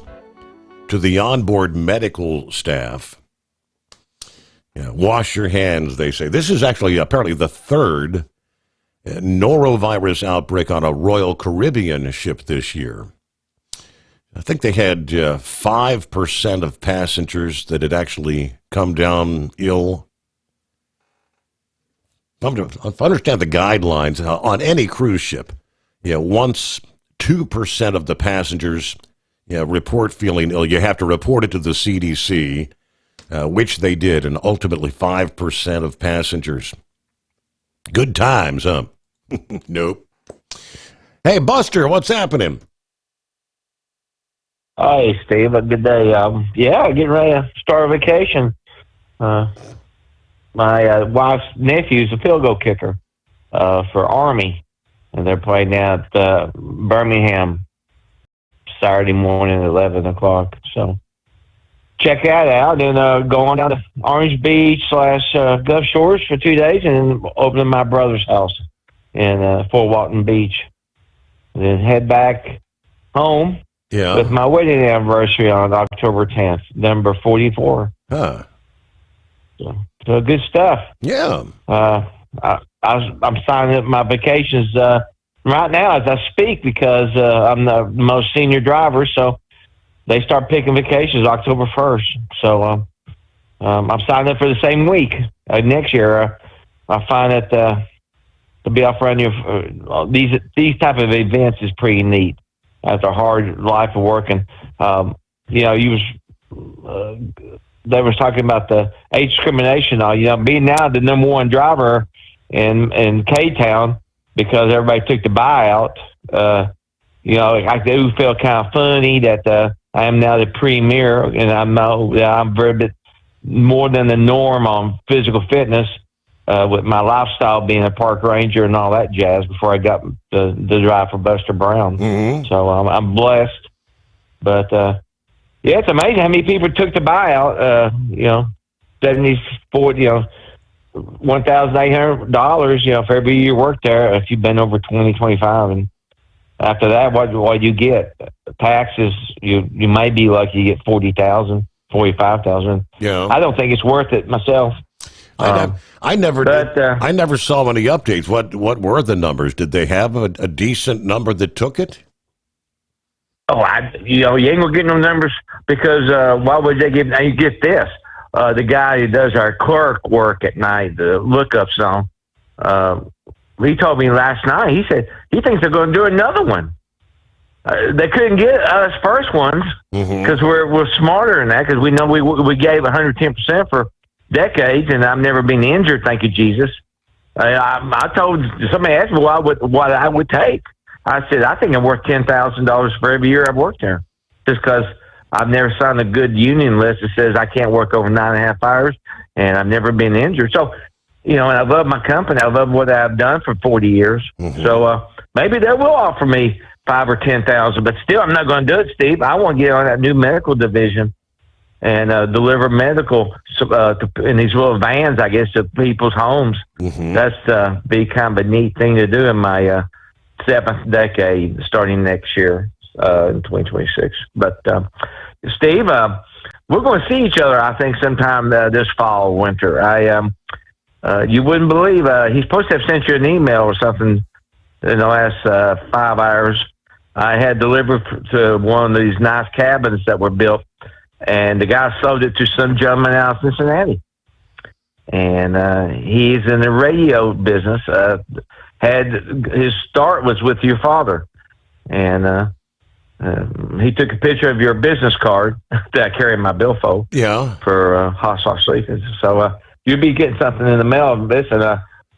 [SPEAKER 17] to the onboard medical staff. Yeah, wash your hands, they say. This is actually apparently the third norovirus outbreak on a Royal Caribbean ship this year. I think they had 5% of passengers that had actually come down ill. If I understand the guidelines on any cruise ship, once 2% of the passengers report feeling ill, you have to report it to the CDC, which they did, and ultimately 5% of passengers. Good times, huh? Nope. Hey, Buster, what's happening?
[SPEAKER 3] Hi, Steve. A good day. Getting ready to start a vacation. My wife's nephew's a field goal kicker for Army, and they're playing at Birmingham Saturday morning at 11 o'clock. So check that out, and go on down to Orange Beach / Gulf Shores for 2 days, and open my brother's house in Fort Walton Beach. And then head back home with my wedding anniversary on October 10th, number 44.
[SPEAKER 17] Huh.
[SPEAKER 3] So good stuff.
[SPEAKER 17] Yeah.
[SPEAKER 3] I'm signing up my vacations right now as I speak because I'm the most senior driver, so they start picking vacations October 1st. So I'm signing up for the same week. Next year, I find that to be off around here, these type of events is pretty neat after a hard life of working. They was talking about the age discrimination. Being now the number one driver in K-Town because everybody took the buyout. I do feel kind of funny that I am now the premier, and I know that I'm very bit more than the norm on physical fitness with my lifestyle being a park ranger and all that jazz before I got the drive for Buster Brown.
[SPEAKER 17] Mm-hmm.
[SPEAKER 3] So I'm blessed. But, it's amazing how many people took the buyout, 1,800, for every year you work there if you've been over 20, 25. And after that, what you get? Taxes, you may be lucky you get 40,000, 45,000.
[SPEAKER 17] Yeah.
[SPEAKER 3] I don't think it's worth it myself.
[SPEAKER 17] I never saw any updates. What were the numbers? Did they have a decent number that took it?
[SPEAKER 3] Oh, you ain't gonna get no numbers because why would they give? Now you get this. The guy who does our clerk work at night, the lookups on, he told me last night. He said he thinks they're going to do another one. They couldn't get us first ones because we're smarter than that because we know we gave 110% for decades, and I've never been injured. Thank you, Jesus. I told somebody asked me what I would take. I said, I think I'm worth $10,000 for every year I've worked there just because I've never signed a good union list that says I can't work over 9.5 hours, and I've never been injured. So, and I love my company. I love what I've done for 40 years. So maybe they will offer me $5,000 or $10,000, but still I'm not going to do it, Steve. I want to get on that new medical division and deliver medical in these little vans, I guess, to people's homes. That's be kind of a neat thing to do in my 7th decade, starting next year in 2026. But Steve, we're going to see each other, I think, sometime this fall, winter. You wouldn't believe he's supposed to have sent you an email or something in the last 5 hours. I had delivered to one of these nice cabins that were built, and the guy sold it to some gentleman out of Cincinnati. And he's in the radio business. Had his start was with your father, and he took a picture of your business card that I carry in my billfold.
[SPEAKER 17] Yeah,
[SPEAKER 3] for hot sauce sleeping. So you'll be getting something in the mail. Listen,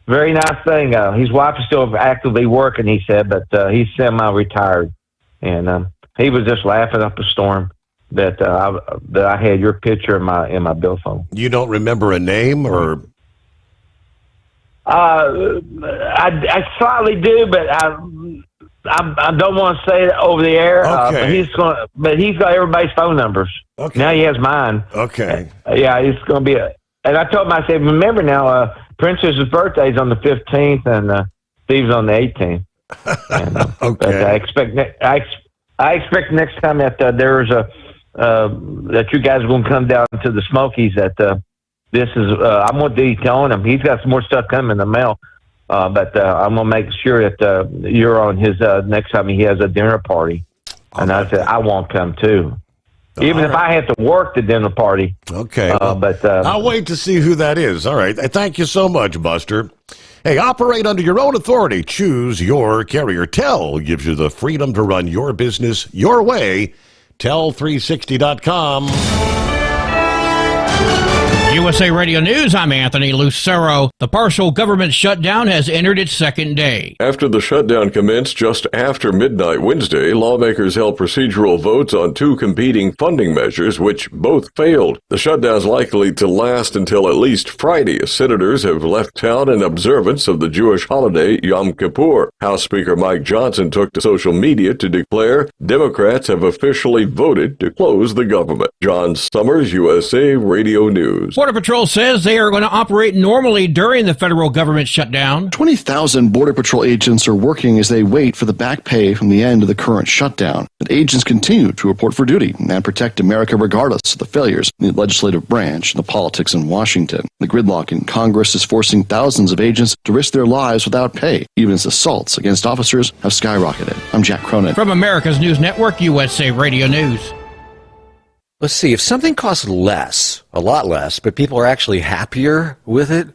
[SPEAKER 3] very nice thing. His wife is still actively working, he said, but he's semi-retired, and he was just laughing up a storm that I had your picture in my billfold.
[SPEAKER 17] You don't remember a name or?
[SPEAKER 3] I slightly do, but I don't want to say it over the air.
[SPEAKER 17] Okay.
[SPEAKER 3] But he's got everybody's phone numbers.
[SPEAKER 17] Okay.
[SPEAKER 3] Now he has mine.
[SPEAKER 17] Okay.
[SPEAKER 3] Yeah, it's going to be and I told him, I said, remember now, Princess's birthday is on the 15th and Steve's on the 18th.
[SPEAKER 17] Okay.
[SPEAKER 3] I expect next time that there's that you guys are going to come down to the Smokies. That this is I'm going to be telling him he's got some more stuff coming in the mail. But I'm going to make sure that you're on his next time he has a dinner party. And I said I won't come too. Even if I have to work the dinner party.
[SPEAKER 17] Okay.
[SPEAKER 3] But
[SPEAKER 17] I'll wait to see who that is. All right. Thank you so much, Buster. Hey, operate under your own authority. Choose your carrier. Tel gives you the freedom to run your business your way. Tel360.com.
[SPEAKER 2] USA Radio News, I'm Anthony Lucero. The partial government shutdown has entered its second day.
[SPEAKER 4] After the shutdown commenced just after midnight Wednesday, lawmakers held procedural votes on two competing funding measures, which both failed. The shutdown is likely to last until at least Friday, as senators have left town in observance of the Jewish holiday Yom Kippur. House Speaker Mike Johnson took to social media to declare Democrats have officially voted to close the government. John Sommers, USA Radio News.
[SPEAKER 2] Border Patrol says they are going to operate normally during the federal government shutdown.
[SPEAKER 5] 20,000 Border Patrol agents are working as they wait for the back pay from the end of the current shutdown. But agents continue to report for duty and protect America regardless of the failures in the legislative branch and the politics in Washington. The gridlock in Congress is forcing thousands of agents to risk their lives without pay, even as assaults against officers have skyrocketed. I'm Jack Cronin.
[SPEAKER 2] From America's News Network, USA Radio News.
[SPEAKER 6] Let's see, if something costs less, a lot less, but people are actually happier with it,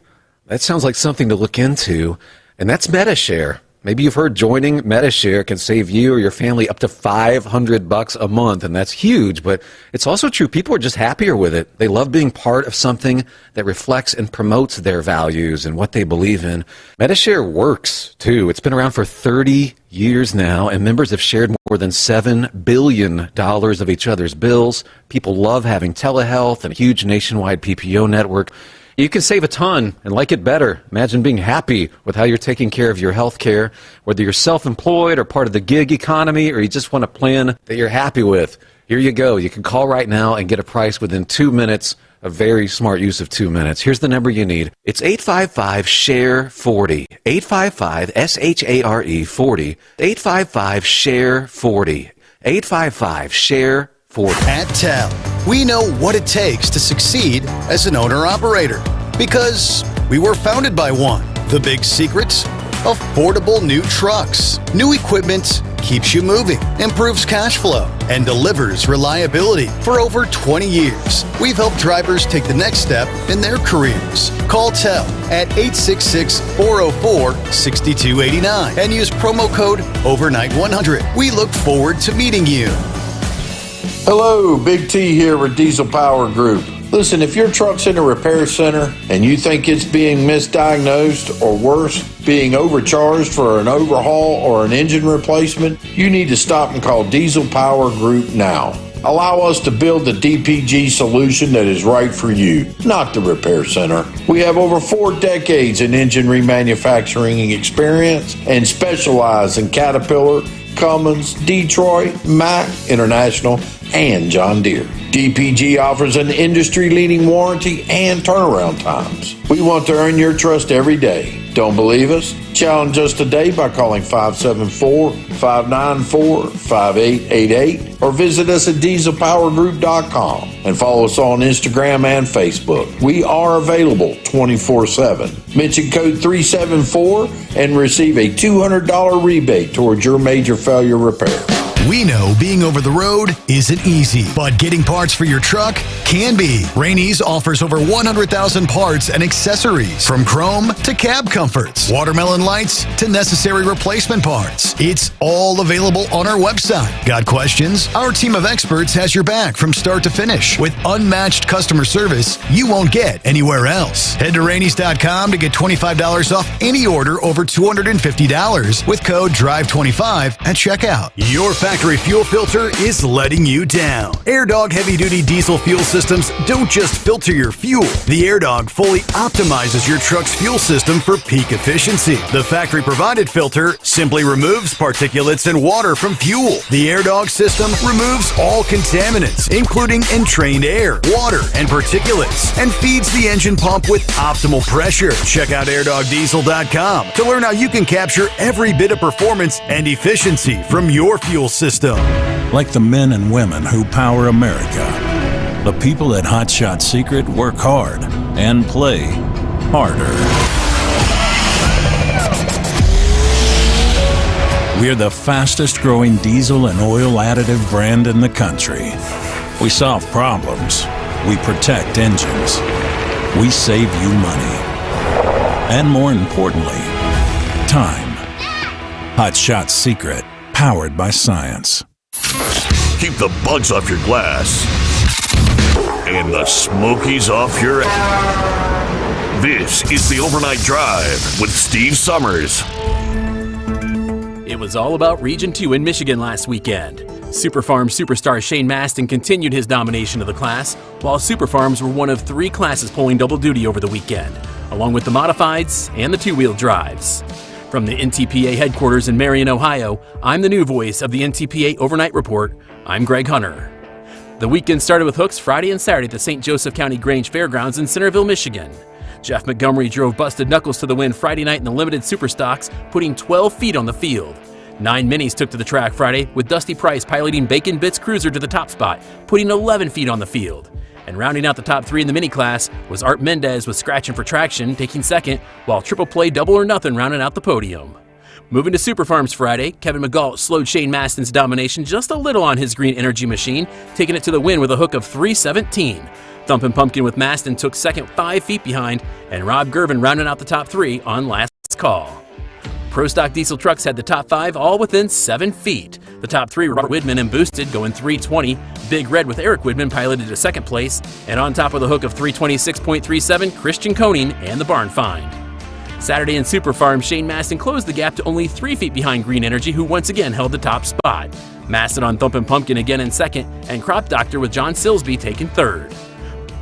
[SPEAKER 6] that sounds like something to look into, and that's MediShare. Maybe you've heard joining MediShare can save you or your family up to $500 a month, and that's huge, but it's also true. People are just happier with it. They love being part of something that reflects and promotes their values and what they believe in. MediShare works, too. It's been around for 30 years now, and members have shared more than $7 billion of each other's bills. People love having telehealth and a huge nationwide PPO network. You can save a ton and like it better. Imagine being happy with how you're taking care of your health care, whether you're self-employed or part of the gig economy, or you just want a plan that you're happy with. Here you go. You can call right now and get a price within 2 minutes. A very smart use of 2 minutes. Here's the number you need. It's 855-SHARE-40. 855-SHARE 40. 855-SHARE-40. 855-SHARE-40.
[SPEAKER 14] At TEL, we know what it takes to succeed as an owner-operator because we were founded by one. The big secrets? Affordable new trucks. New equipment keeps you moving, improves cash flow, and delivers reliability. For over 20 years, we've helped drivers take the next step in their careers. Call TEL at 866-404-6289 and use promo code OVERNIGHT100. We look forward to meeting you.
[SPEAKER 12] Hello, Big T here with Diesel Power Group. Listen, if your truck's in a repair center and you think it's being misdiagnosed or worse, being overcharged for an overhaul or an engine replacement, you need to stop and call Diesel Power Group now. Allow us to build the DPG solution that is right for you, not the repair center. We have over 4 decades in engine remanufacturing experience and specialize in Caterpillar, Cummins, Detroit, Mack, International, and John Deere. DPG offers an industry-leading warranty and turnaround times. We want to earn your trust every day. Don't believe us? Challenge us today by calling 574-594-5888 or visit us at dieselpowergroup.com and follow us on Instagram and Facebook. We are available 24/7. Mention code 374 and receive a $200 rebate towards your major failure repair.
[SPEAKER 21] We know being over the road isn't easy, but getting parts for your truck can be. Rainey's offers over 100,000 parts and accessories, from chrome to cab comforts, watermelon lights to necessary replacement parts. It's all available on our website. Got questions? Our team of experts has your back from start to finish with unmatched customer service you won't get anywhere else. Head to Rainey's.com to get $25 off any order over $250 with code DRIVE25 at checkout. Your factory fuel filter is letting you down. AirDog heavy-duty diesel fuel systems don't just filter your fuel. The AirDog fully optimizes your truck's fuel system for peak efficiency. The factory-provided filter simply removes particulates and water from fuel. The AirDog system removes all contaminants, including entrained air, water, and particulates, and feeds the engine pump with optimal pressure. Check out airdogdiesel.com to learn how you can capture every bit of performance and efficiency from your fuel system.
[SPEAKER 7] Like the men and women who power America, the people at Hot Shot Secret work hard and play harder. We're the fastest growing diesel and oil additive brand in the country. We solve problems. We protect engines. We save you money. And more importantly, time. Hot Shot Secret, powered by science.
[SPEAKER 22] Keep the bugs off your glass and the smokies off your ass. This is the Overnight Drive with Steve Sommers.
[SPEAKER 8] It was all about Region 2 in Michigan last weekend. Superfarm superstar Shane Maston continued his domination of the class, while Superfarms were one of 3 classes pulling double duty over the weekend, along with the modifieds and the two-wheel drives. From the NTPA headquarters in Marion, Ohio, I'm the new voice of the NTPA Overnight Report. I'm Greg Hunter. The weekend started with hooks Friday and Saturday at the St. Joseph County Grange Fairgrounds in Centerville, Michigan. Jeff Montgomery drove Busted Knuckles to the win Friday night in the limited Superstocks, putting 12 feet on the field. 9 minis took to the track Friday, with Dusty Price piloting Bacon Bits Cruiser to the top spot, putting 11 feet on the field. And rounding out the top 3 in the mini class was Art Mendez with Scratchin' for Traction taking second, while Triple Play Double or Nothing rounding out the podium. Moving to Superfarms Friday, Kevin McGault slowed Shane Maston's domination just a little on his Green Energy machine, taking it to the win with a hook of 317. Thumpin' Pumpkin with Maston took second 5 feet behind, and Rob Gervin rounding out the top 3 on last call. Pro Stock diesel trucks had the top 5 all within 7 feet. The top 3 were Robert Widman and Boosted going 320. Big Red with Eric Widman piloted to second place. And on top of the hook of 326.37, Christian Koning and the Barn Find. Saturday in Superfarm, Shane Maston closed the gap to only 3 feet behind Green Energy, who once again held the top spot. Maston on Thumpin' Pumpkin again in second, and Crop Doctor with John Silsby taking third.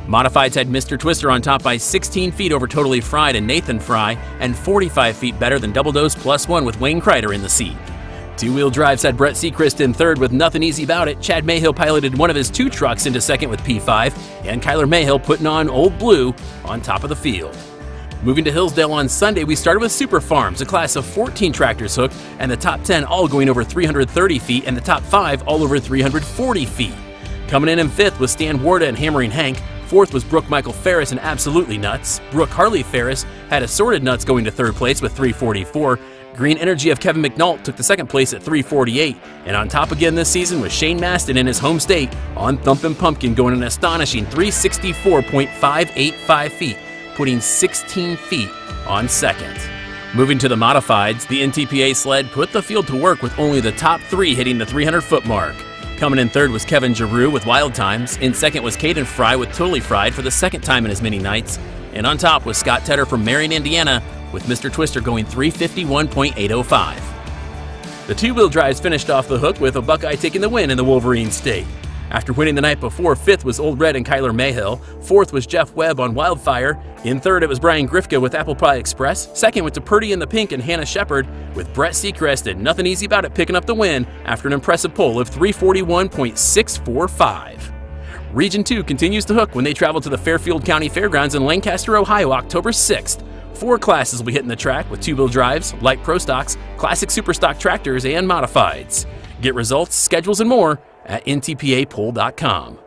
[SPEAKER 8] Modifieds had Mr. Twister on top by 16 feet over Totally Fried and Nathan Fry, and 45 feet better than Double Dose Plus One with Wayne Kreider in the seat. Two-wheel drives had Brett Seacrest in third with Nothing Easy About It. Chad Mayhill piloted one of his 2 trucks into second with P5, and Kyler Mayhill putting on Old Blue on top of the field. Moving to Hillsdale on Sunday, we started with Superfarms, a class of 14 tractors hooked, and the top 10 all going over 330 feet, and the top 5 all over 340 feet. Coming in 5th was Stan Warda and Hammering Hank. 4th was Brooke Michael Ferris and Absolutely Nuts. Brooke Harley Ferris had Assorted Nuts going to 3rd place with 344. Green Energy of Kevin McNult took the 2nd place at 348. And on top again this season was Shane Maston in his home state on Thumpin' Pumpkin going an astonishing 364.585 feet, putting 16 feet on second. Moving to the modifieds, the NTPA sled put the field to work with only the top 3 hitting the 300-foot mark. Coming in 3rd was Kevin Giroux with Wild Times. In 2nd was Caden Fry with Totally Fried for the 2nd time in his mini nights. And on top was Scott Tedder from Marion, Indiana, with Mr. Twister going 351.805. The two-wheel drives finished off the hook with a Buckeye taking the win in the Wolverine State. After winning the night before, 5th was Old Red and Kyler Mayhill. 4th was Jeff Webb on Wildfire. In 3rd, it was Brian Grifka with Apple Pie Express. 2nd went to Purdy in the Pink and Hannah Shepard, with Brett Seacrest and Nothing Easy About It picking up the win after an impressive pole of 341.645. Region 2 continues to hook when they travel to the Fairfield County Fairgrounds in Lancaster, Ohio, October 6th. 4 classes will be hitting the track with two-wheel drives, light pro stocks, classic super stock tractors, and modifieds. Get results, schedules, and more at ntpapoll.com.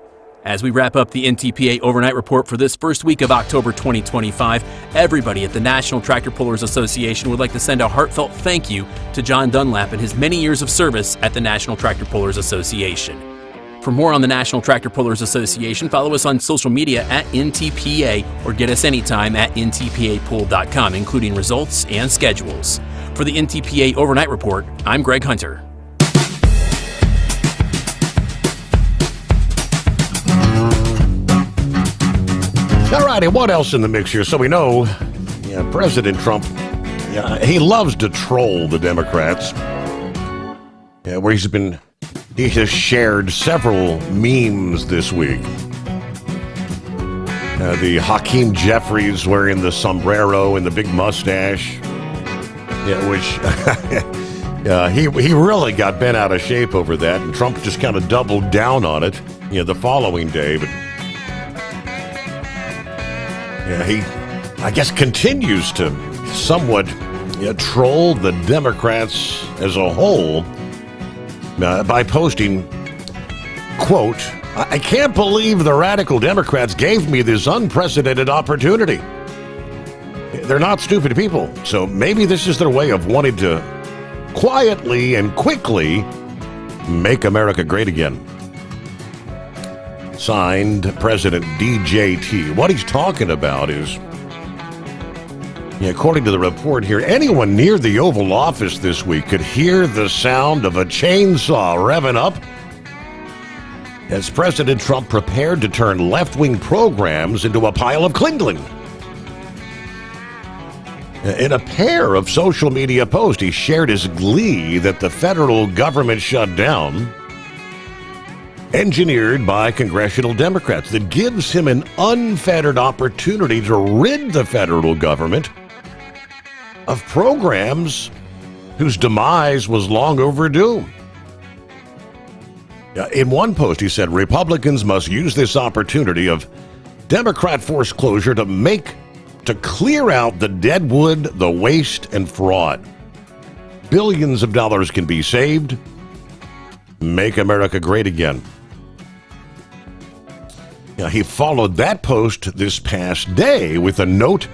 [SPEAKER 8] As we wrap up the NTPA Overnight Report for this first week of October 2025, everybody at the National Tractor Pullers Association would like to send a heartfelt thank you to John Dunlap and his many years of service at the National Tractor Pullers Association. For more on the National Tractor Pullers Association, follow us on social media at NTPA or get us anytime at ntpapoll.com, including results and schedules. For the NTPA Overnight Report, I'm Greg Hunter.
[SPEAKER 17] All righty, what else in the mix here? So we know President Trump, he loves to troll the Democrats, where he's been He has shared several memes this week. The Hakeem Jeffries wearing the sombrero and the big mustache, which he really got bent out of shape over that, and Trump just kind of doubled down on it, the following day. But he, I guess, continues to somewhat troll the Democrats as a whole by posting, quote, "I can't believe the radical Democrats gave me this unprecedented opportunity. They're not stupid people, so maybe this is their way of wanting to quietly and quickly make America great again." Signed, President DJT. What he's talking about is, according to the report here, anyone near the Oval Office this week could hear the sound of a chainsaw revving up as President Trump prepared to turn left-wing programs into a pile of kindling. In a pair of social media posts, he shared his glee that the federal government shutdown, engineered by congressional Democrats, that gives him an unfettered opportunity to rid the federal government of programs whose demise was long overdue. In one post, he said, Republicans must use this opportunity of Democrat forced closure to clear out the dead wood, the waste, and fraud. Billions of dollars can be saved. Make America great again. He followed that post this past day with a note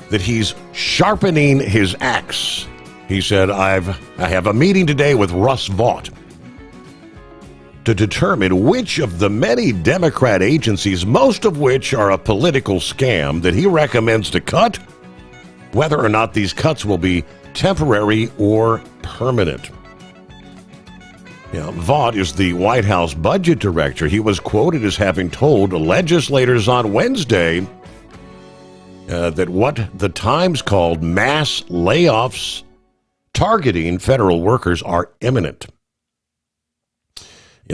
[SPEAKER 17] that he's sharpening his axe. He said, I have a meeting today with Russ Vought to determine which of the many Democrat agencies, most of which are a political scam, that he recommends to cut, whether or not these cuts will be temporary or permanent. Vought is the White House budget director. He was quoted as having told legislators on Wednesday that what the Times called mass layoffs targeting federal workers are imminent.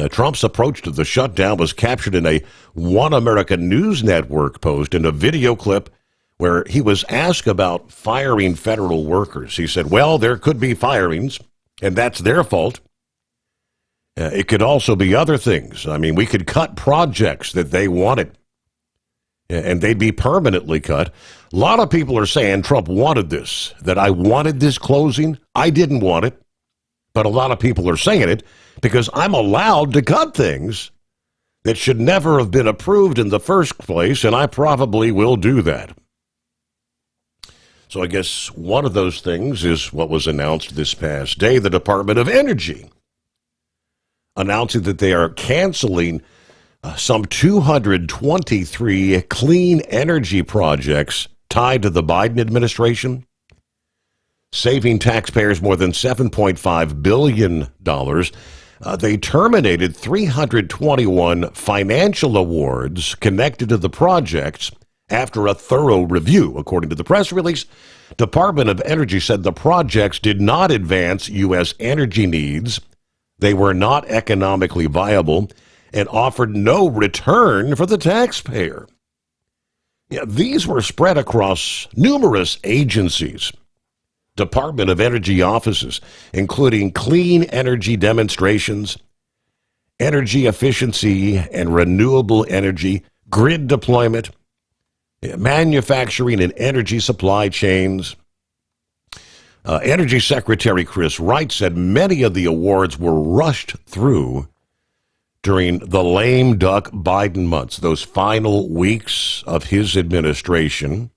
[SPEAKER 17] Trump's approach to the shutdown was captured in a One America News Network post in a video clip where he was asked about firing federal workers. He said, well, there could be firings, and that's their fault. It could also be other things. I mean, we could cut projects that they wanted, and they'd be permanently cut. A lot of people are saying Trump wanted this, that I wanted this closing. I didn't want it, but a lot of people are saying it because I'm allowed to cut things that should never have been approved in the first place, and I probably will do that. So I guess one of those things is what was announced this past day, the Department of Energy announcing that they are canceling some 223 clean energy projects tied to the Biden administration, saving taxpayers more than $7.5 billion. They terminated 321 financial awards connected to the projects after a thorough review. According to the press release, Department of Energy said the projects did not advance U.S. energy needs, they were not economically viable, and offered no return for the taxpayer. These were spread across numerous agencies, Department of Energy offices, including clean energy demonstrations, energy efficiency and renewable energy, grid deployment, manufacturing and energy supply chains. Energy Secretary Chris Wright said many of the awards were rushed through during the lame duck Biden months, those final weeks of his administration.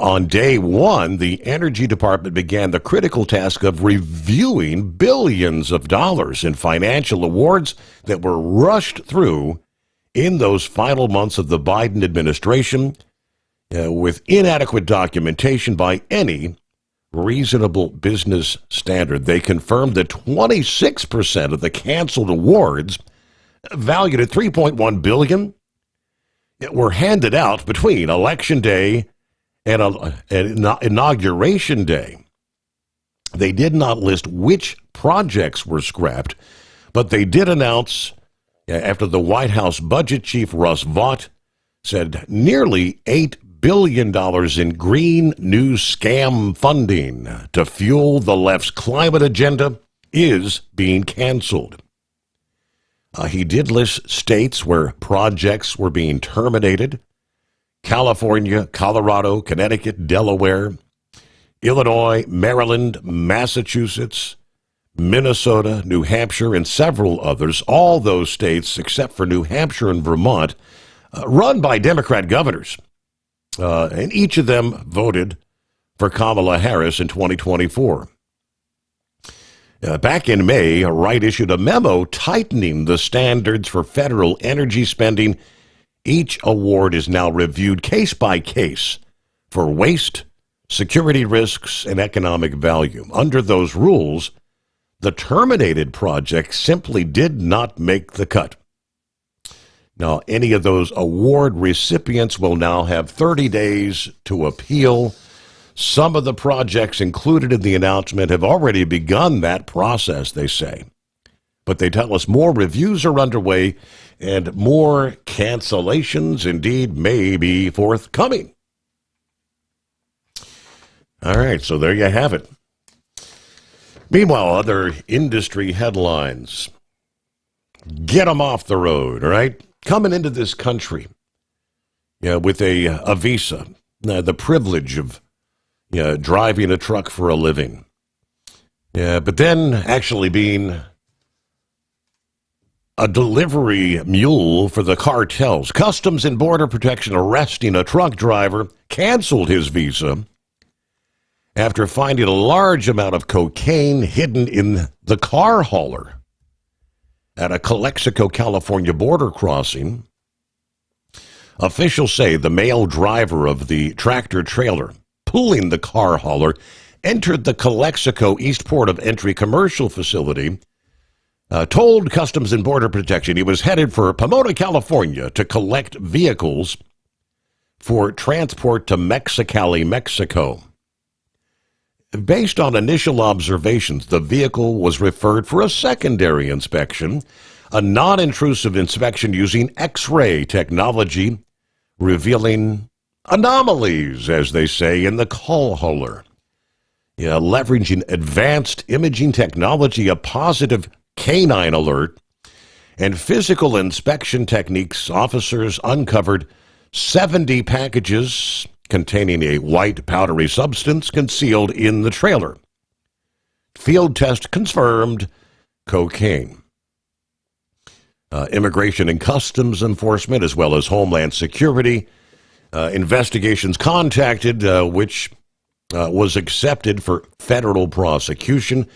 [SPEAKER 17] On day one, the Energy Department began the critical task of reviewing billions of dollars in financial awards that were rushed through in those final months of the Biden administration with inadequate documentation by any reasonable business standard. They confirmed that 26% of the canceled awards, valued at $3.1 billion, were handed out between Election Day and Inauguration Day. They did not list which projects were scrapped, But they did announce, after the White House budget chief Russ Vought said nearly $8 billion in green new scam funding to fuel the left's climate agenda is being canceled. He did list states where projects were being terminated: California, Colorado, Connecticut, Delaware, Illinois, Maryland, Massachusetts, Minnesota, New Hampshire, and several others. All those states, except for New Hampshire and Vermont, run by Democrat governors. And each of them voted for Kamala Harris in 2024. Back in May, Wright issued a memo tightening the standards for federal energy spending. Each award is now reviewed case by case for waste, security risks, and economic value. Under those rules, the terminated projects simply did not make the cut. Now, any of those award recipients will now have 30 days to appeal. Some of the projects included in the announcement have already begun that process, they say. But they tell us more reviews are underway and more cancellations indeed may be forthcoming. All right, so there you have it. Meanwhile, other industry headlines. Get them off the road, all right? Coming into this country with a visa, the privilege of driving a truck for a living. But then actually being a delivery mule for the cartels. Customs and Border Protection arresting a truck driver, canceled his visa after finding a large amount of cocaine hidden in the car hauler at a Calexico, California border crossing. Officials say the male driver of the tractor trailer pulling the car hauler entered the Calexico East Port of Entry commercial facility, told Customs and Border Protection he was headed for Pomona, California to collect vehicles for transport to Mexicali, Mexico. Based on initial observations, the vehicle was referred for a secondary inspection, a non-intrusive inspection using X-ray technology, revealing anomalies, as they say, in the call hauler. Leveraging advanced imaging technology, a positive canine alert, and physical inspection techniques, officers uncovered 70 packages containing a white powdery substance concealed in the trailer. Field test confirmed cocaine. Immigration and Customs Enforcement, as well as Homeland Security, investigations contacted, which was accepted for federal prosecution.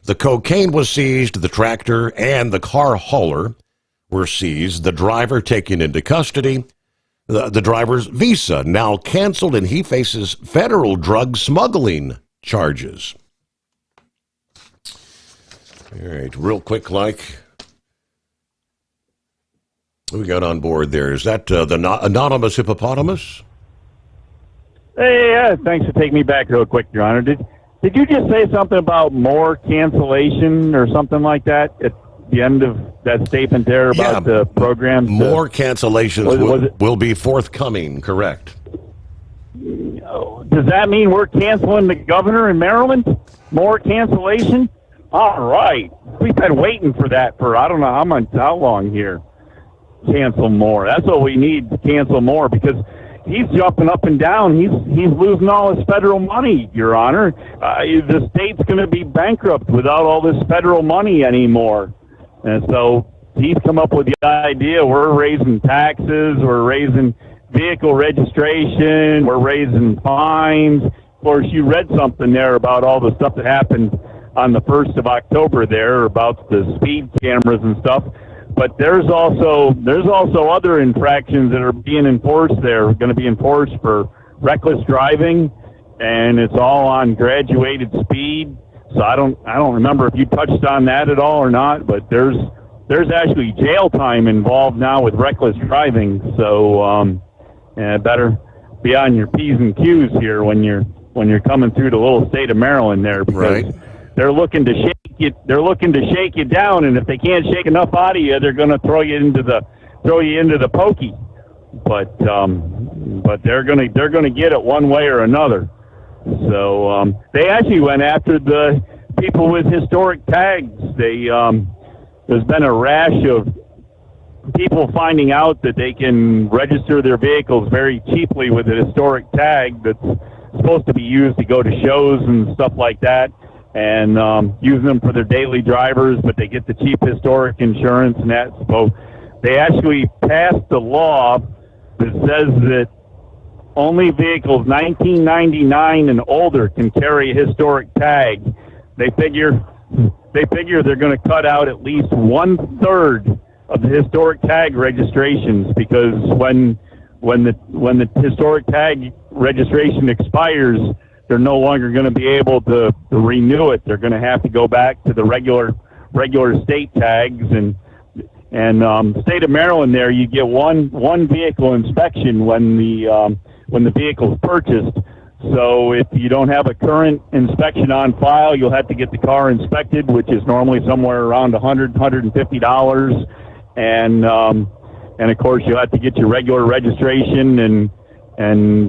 [SPEAKER 17] The cocaine was seized, the tractor and the car hauler were seized, the driver taken into custody. The driver's visa now canceled, and he faces federal drug smuggling charges. All right, real quick, like, who we got on board there? Is that the anonymous hippopotamus?
[SPEAKER 13] Hey, thanks for taking me back real quick, Your Honor. Did you just say something about more cancellation or something like that at the end of that statement there about the program?
[SPEAKER 17] More cancellations will be forthcoming, correct.
[SPEAKER 13] Does that mean we're canceling the governor in Maryland? More cancellation? All right. We've been waiting for that for I don't know how long here. Cancel more. That's what we need, to cancel more, because he's jumping up and down. He's losing all his federal money, Your Honor. The state's going to be bankrupt without all this federal money anymore. And so he's come up with the idea, we're raising taxes, we're raising vehicle registration, we're raising fines. Of course, you read something there about all the stuff that happened on the 1st of October there about the speed cameras and stuff. But there's also other infractions that are being enforced there, going to be enforced for reckless driving, and it's all on graduated speed. So I don't remember if you touched on that at all or not, but there's actually jail time involved now with reckless driving. So better be on your P's and Q's here when you're coming through the little state of Maryland there, because they're looking to shake looking to shake you down, and if they can't shake enough out of you, they're going to throw you into the pokey. But they're going to get it one way or another. So they actually went after the people with historic tags. There's been a rash of people finding out that they can register their vehicles very cheaply with a historic tag that's supposed to be used to go to shows and stuff like that, and using them for their daily drivers, but they get the cheap historic insurance and that. So they actually passed a law that says that only vehicles 1999 and older can carry a historic tag. They figure they're going to cut out at least 1/3 of the historic tag registrations, because when the historic tag registration expires, they're no longer going to be able to renew it. They're going to have to go back to the regular state tags, and the state of Maryland there, you get one vehicle inspection when the vehicle's purchased. So if you don't have a current inspection on file, you'll have to get the car inspected, which is normally somewhere around $150. And of course you'll have to get your regular registration, and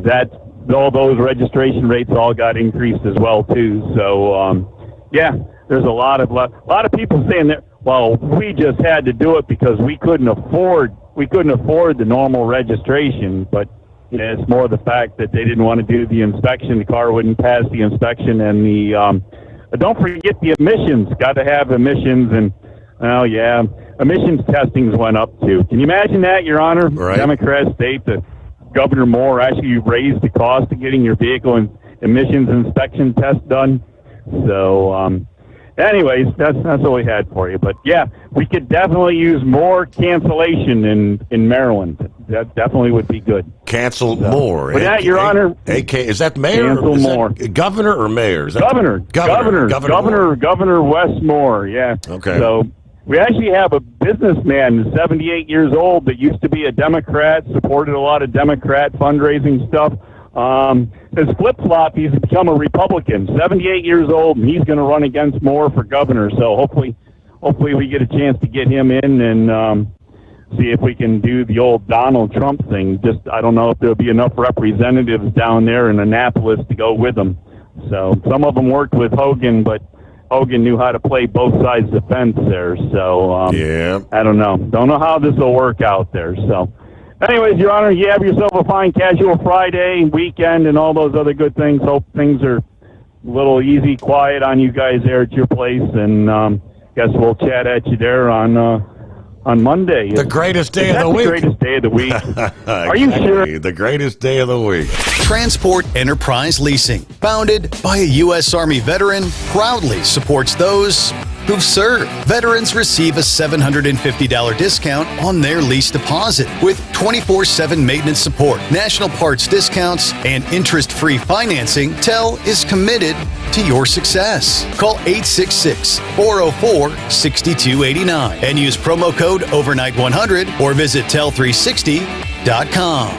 [SPEAKER 13] that all those registration rates all got increased as well too. So there's a lot of people saying that, well, we just had to do it because we couldn't afford the normal registration, but it's more the fact that they didn't want to do the inspection. The car wouldn't pass the inspection, and don't forget the emissions. Got to have emissions, and emissions testings went up too. Can you imagine that, Your Honor?
[SPEAKER 17] Right.
[SPEAKER 13] Democrat state that Governor Moore actually raised the cost of getting your vehicle and emissions inspection test done. So, anyways, that's all we had for you. But yeah, we could definitely use more cancellation in Maryland. That definitely would be good.
[SPEAKER 17] Cancel more.
[SPEAKER 13] With that, Your Honor.
[SPEAKER 17] Is that mayor?
[SPEAKER 13] Cancel more.
[SPEAKER 17] Governor or mayor?
[SPEAKER 13] Governor Wes Moore. Yeah.
[SPEAKER 17] Okay.
[SPEAKER 13] So we actually have a businessman, 78 years old, that used to be a Democrat, supported a lot of Democrat fundraising stuff. His flip-flop, he's become a Republican, 78 years old, and he's going to run against Moore for governor. So hopefully we get a chance to get him in and see if we can do the old Donald Trump thing. Just, I don't know if there'll be enough representatives down there in Annapolis to go with them. So some of them worked with Hogan, but Hogan knew how to play both sides of the fence there. So I don't know. Don't know how this will work out there. So anyways, Your Honor, you have yourself a fine casual Friday, weekend, and all those other good things. Hope things are a little easy, quiet on you guys there at your place, and guess we'll chat at you there on Monday.
[SPEAKER 17] The greatest day of the week.
[SPEAKER 13] The greatest day of the week. Are you sure?
[SPEAKER 17] The greatest day of the week.
[SPEAKER 21] Transport Enterprise Leasing, founded by a U.S. Army veteran, proudly supports those who've served. Veterans receive a $750 discount on their lease deposit with 24/7 maintenance support, national parts discounts, and interest-free financing. TEL is committed to your success. Call 866-404-6289 and use promo code overnight100 or visit tel360.com.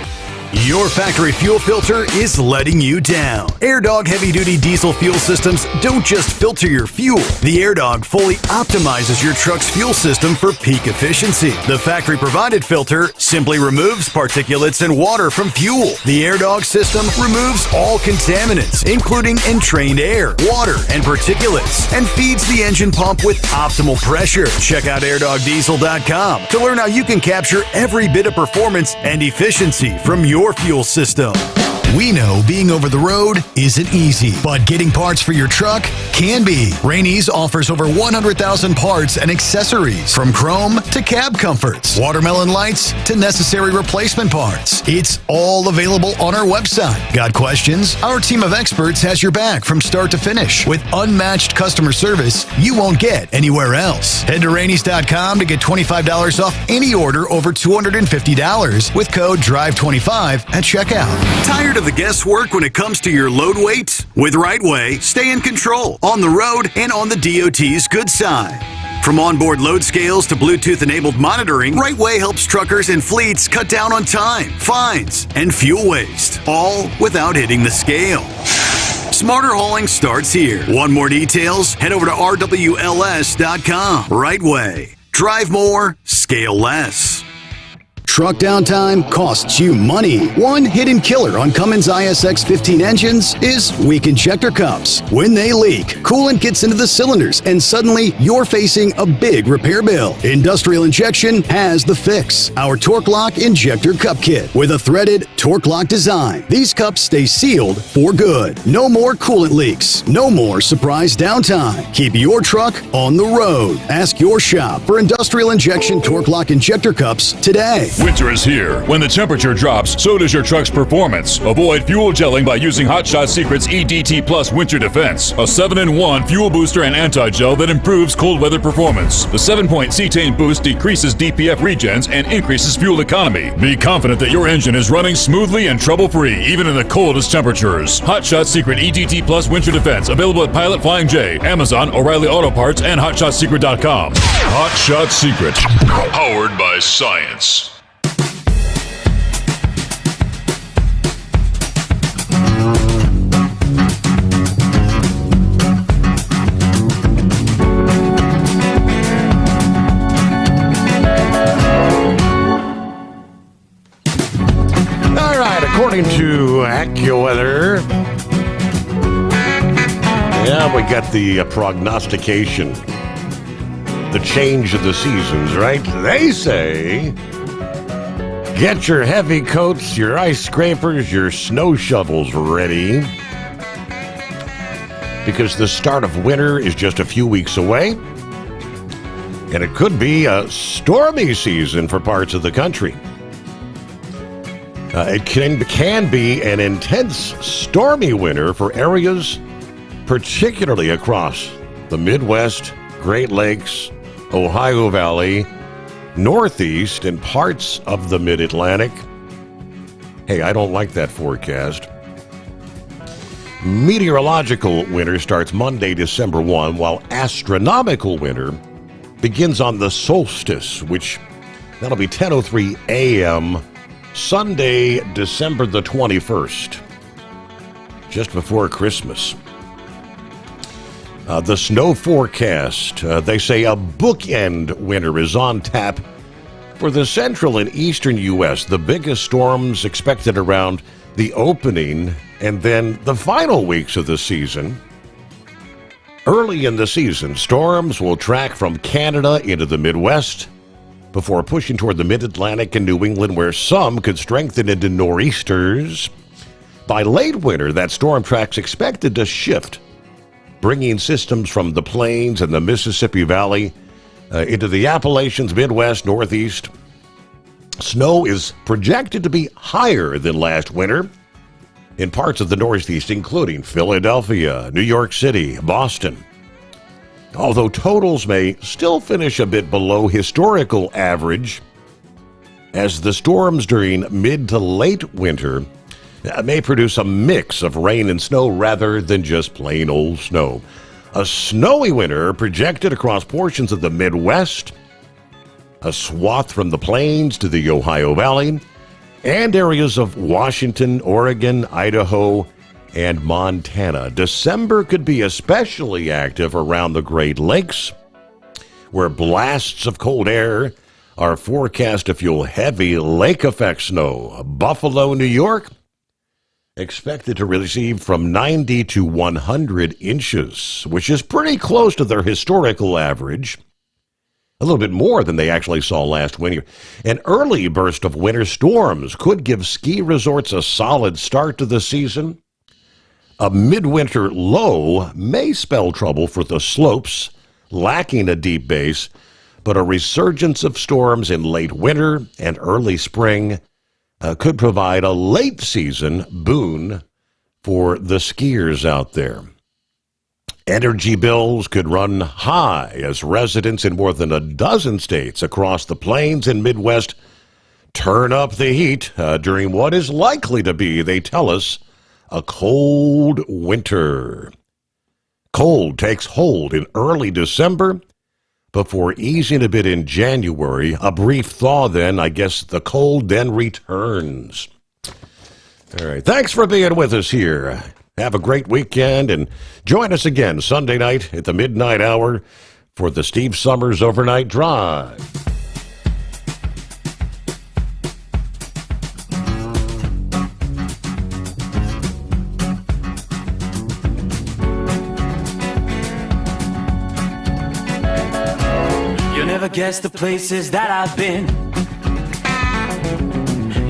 [SPEAKER 21] Your factory fuel filter is letting you down. AirDog heavy-duty diesel fuel systems don't just filter your fuel. The AirDog fully optimizes your truck's fuel system for peak efficiency. The factory-provided filter simply removes particulates and water from fuel. The AirDog system removes all contaminants, including entrained air, water, and particulates, and feeds the engine pump with optimal pressure. Check out airdogdiesel.com to learn how you can capture every bit of performance and efficiency from your fuel system. We know being over the road isn't easy, but getting parts for your truck can be. Rainey's offers over 100,000 parts and accessories, from chrome to cab comforts, watermelon lights to necessary replacement parts. It's all available on our website. Got questions? Our team of experts has your back from start to finish with unmatched customer service you won't get anywhere else. Head to Rainey's.com to get $25 off any order over $250 with code DRIVE25 at checkout. Tired of the guesswork when it comes to your load weight? With RightWay, stay in control on the road and on the DOT's good side. From onboard load scales to Bluetooth-enabled monitoring, RightWay helps truckers and fleets cut down on time, fines, and fuel waste, all without hitting the scale. Smarter hauling starts here. Want more details? Head over to rwls.com. Right way. Drive more, scale less. Truck downtime costs you money. One hidden killer on Cummins ISX 15 engines is weak injector cups. When they leak, coolant gets into the cylinders and suddenly you're facing a big repair bill. Industrial Injection has the fix. Our Torque Lock Injector Cup Kit with a threaded Torque Lock design. These cups stay sealed for good. No more coolant leaks. No more surprise downtime. Keep your truck on the road. Ask your shop for Industrial Injection Torque Lock Injector Cups today.
[SPEAKER 15] Winter is here. When the temperature drops, so does your truck's performance. Avoid fuel gelling by using Hot Shot Secret's EDT Plus Winter Defense, a 7-in-1 fuel booster and anti-gel that improves cold weather performance. The 7-point cetane boost decreases DPF regens and increases fuel economy. Be confident that your engine is running smoothly and trouble-free, even in the coldest temperatures. Hot Shot Secret EDT Plus Winter Defense, available at Pilot Flying J, Amazon, O'Reilly Auto Parts, and HotShotSecret.com. Hot Shot Secret, powered by science.
[SPEAKER 17] According to AccuWeather, we got the prognostication, the change of the seasons, right? They say, get your heavy coats, your ice scrapers, your snow shovels ready, because the start of winter is just a few weeks away, and it could be a stormy season for parts of the country. It can be an intense, stormy winter for areas, particularly across the Midwest, Great Lakes, Ohio Valley, Northeast, and parts of the Mid-Atlantic. Hey, I don't like that forecast. Meteorological winter starts Monday, December 1, while astronomical winter begins on the solstice, which that'll be 10:03 a.m., Sunday, December the 21st, just before Christmas. The snow forecast, they say a bookend winter is on tap for the central and eastern U.S. The biggest storms expected around the opening and then the final weeks of the season. Early in the season, storms will track from Canada into the Midwest, before pushing toward the Mid-Atlantic and New England, where some could strengthen into nor'easters. By late winter, that storm track's expected to shift, bringing systems from the plains and the Mississippi Valley into the Appalachians, Midwest, Northeast. Snow is projected to be higher than last winter in parts of the Northeast, including Philadelphia, New York City, Boston. Although totals may still finish a bit below historical average, as the storms during mid to late winter may produce a mix of rain and snow rather than just plain old snow. A snowy winter projected across portions of the Midwest, a swath from the plains to the Ohio Valley, and areas of Washington, Oregon, Idaho, and Montana. December could be especially active around the Great Lakes, where blasts of cold air are forecast to fuel heavy lake effect snow. Buffalo, New York, expected to receive from 90 to 100 inches, which is pretty close to their historical average. A little bit more than they actually saw last winter. An early burst of winter storms could give ski resorts a solid start to the season. A midwinter low may spell trouble for the slopes, lacking a deep base, but a resurgence of storms in late winter and early spring could provide a late season boon for the skiers out there. Energy bills could run high as residents in more than a dozen states across the plains and Midwest turn up the heat during what is likely to be, they tell us, a cold winter. Cold takes hold in early December before easing a bit in January. A brief thaw then. I guess the cold then returns. All right. Thanks for being with us here Have a great weekend and join us again Sunday night at the midnight hour for the Steve Sommers Overnight Drive.
[SPEAKER 16] You never guess the places that I've been.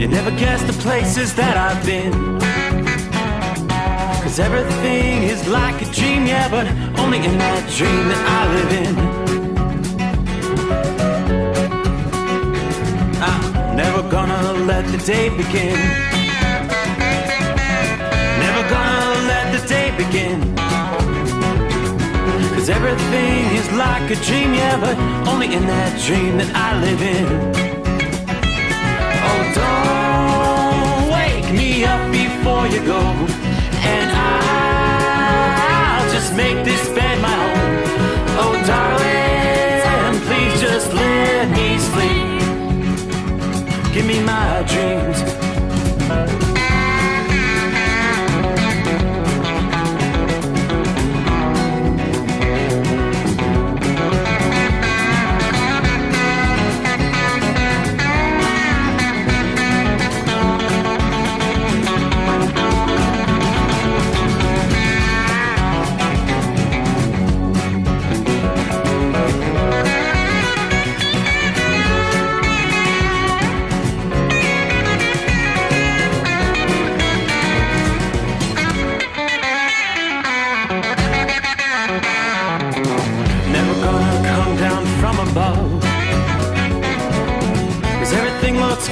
[SPEAKER 16] You never guess the places that I've been. 'Cause everything is like a dream, yeah, but only in that dream that I live in. I'm never gonna let the day begin. Never gonna let the day begin. 'Cause everything is like a dream, yeah, but only in that dream that I live in. Oh, don't wake me up before you go, and I'll just make this bed my home. Oh, darling, please just let me sleep. Give me my dreams.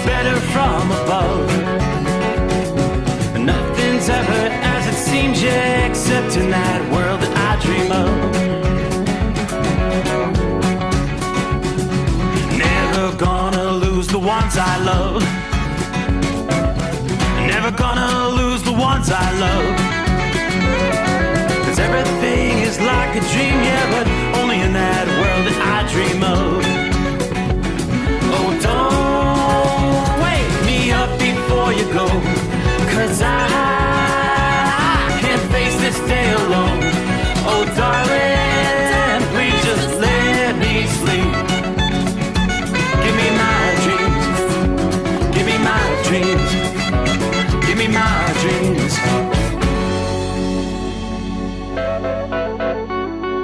[SPEAKER 16] Better from above. Nothing's ever as it seems, yeah, except in that world that I dream of. Never gonna lose the ones I love. Never gonna lose the ones I love. 'Cause everything is like a dream, yeah, but only in that world that I dream of. Oh, don't wake me up before you go, 'cause I can't face this day alone. Oh, darling, please just let me sleep. Give me my dreams. Give me my dreams.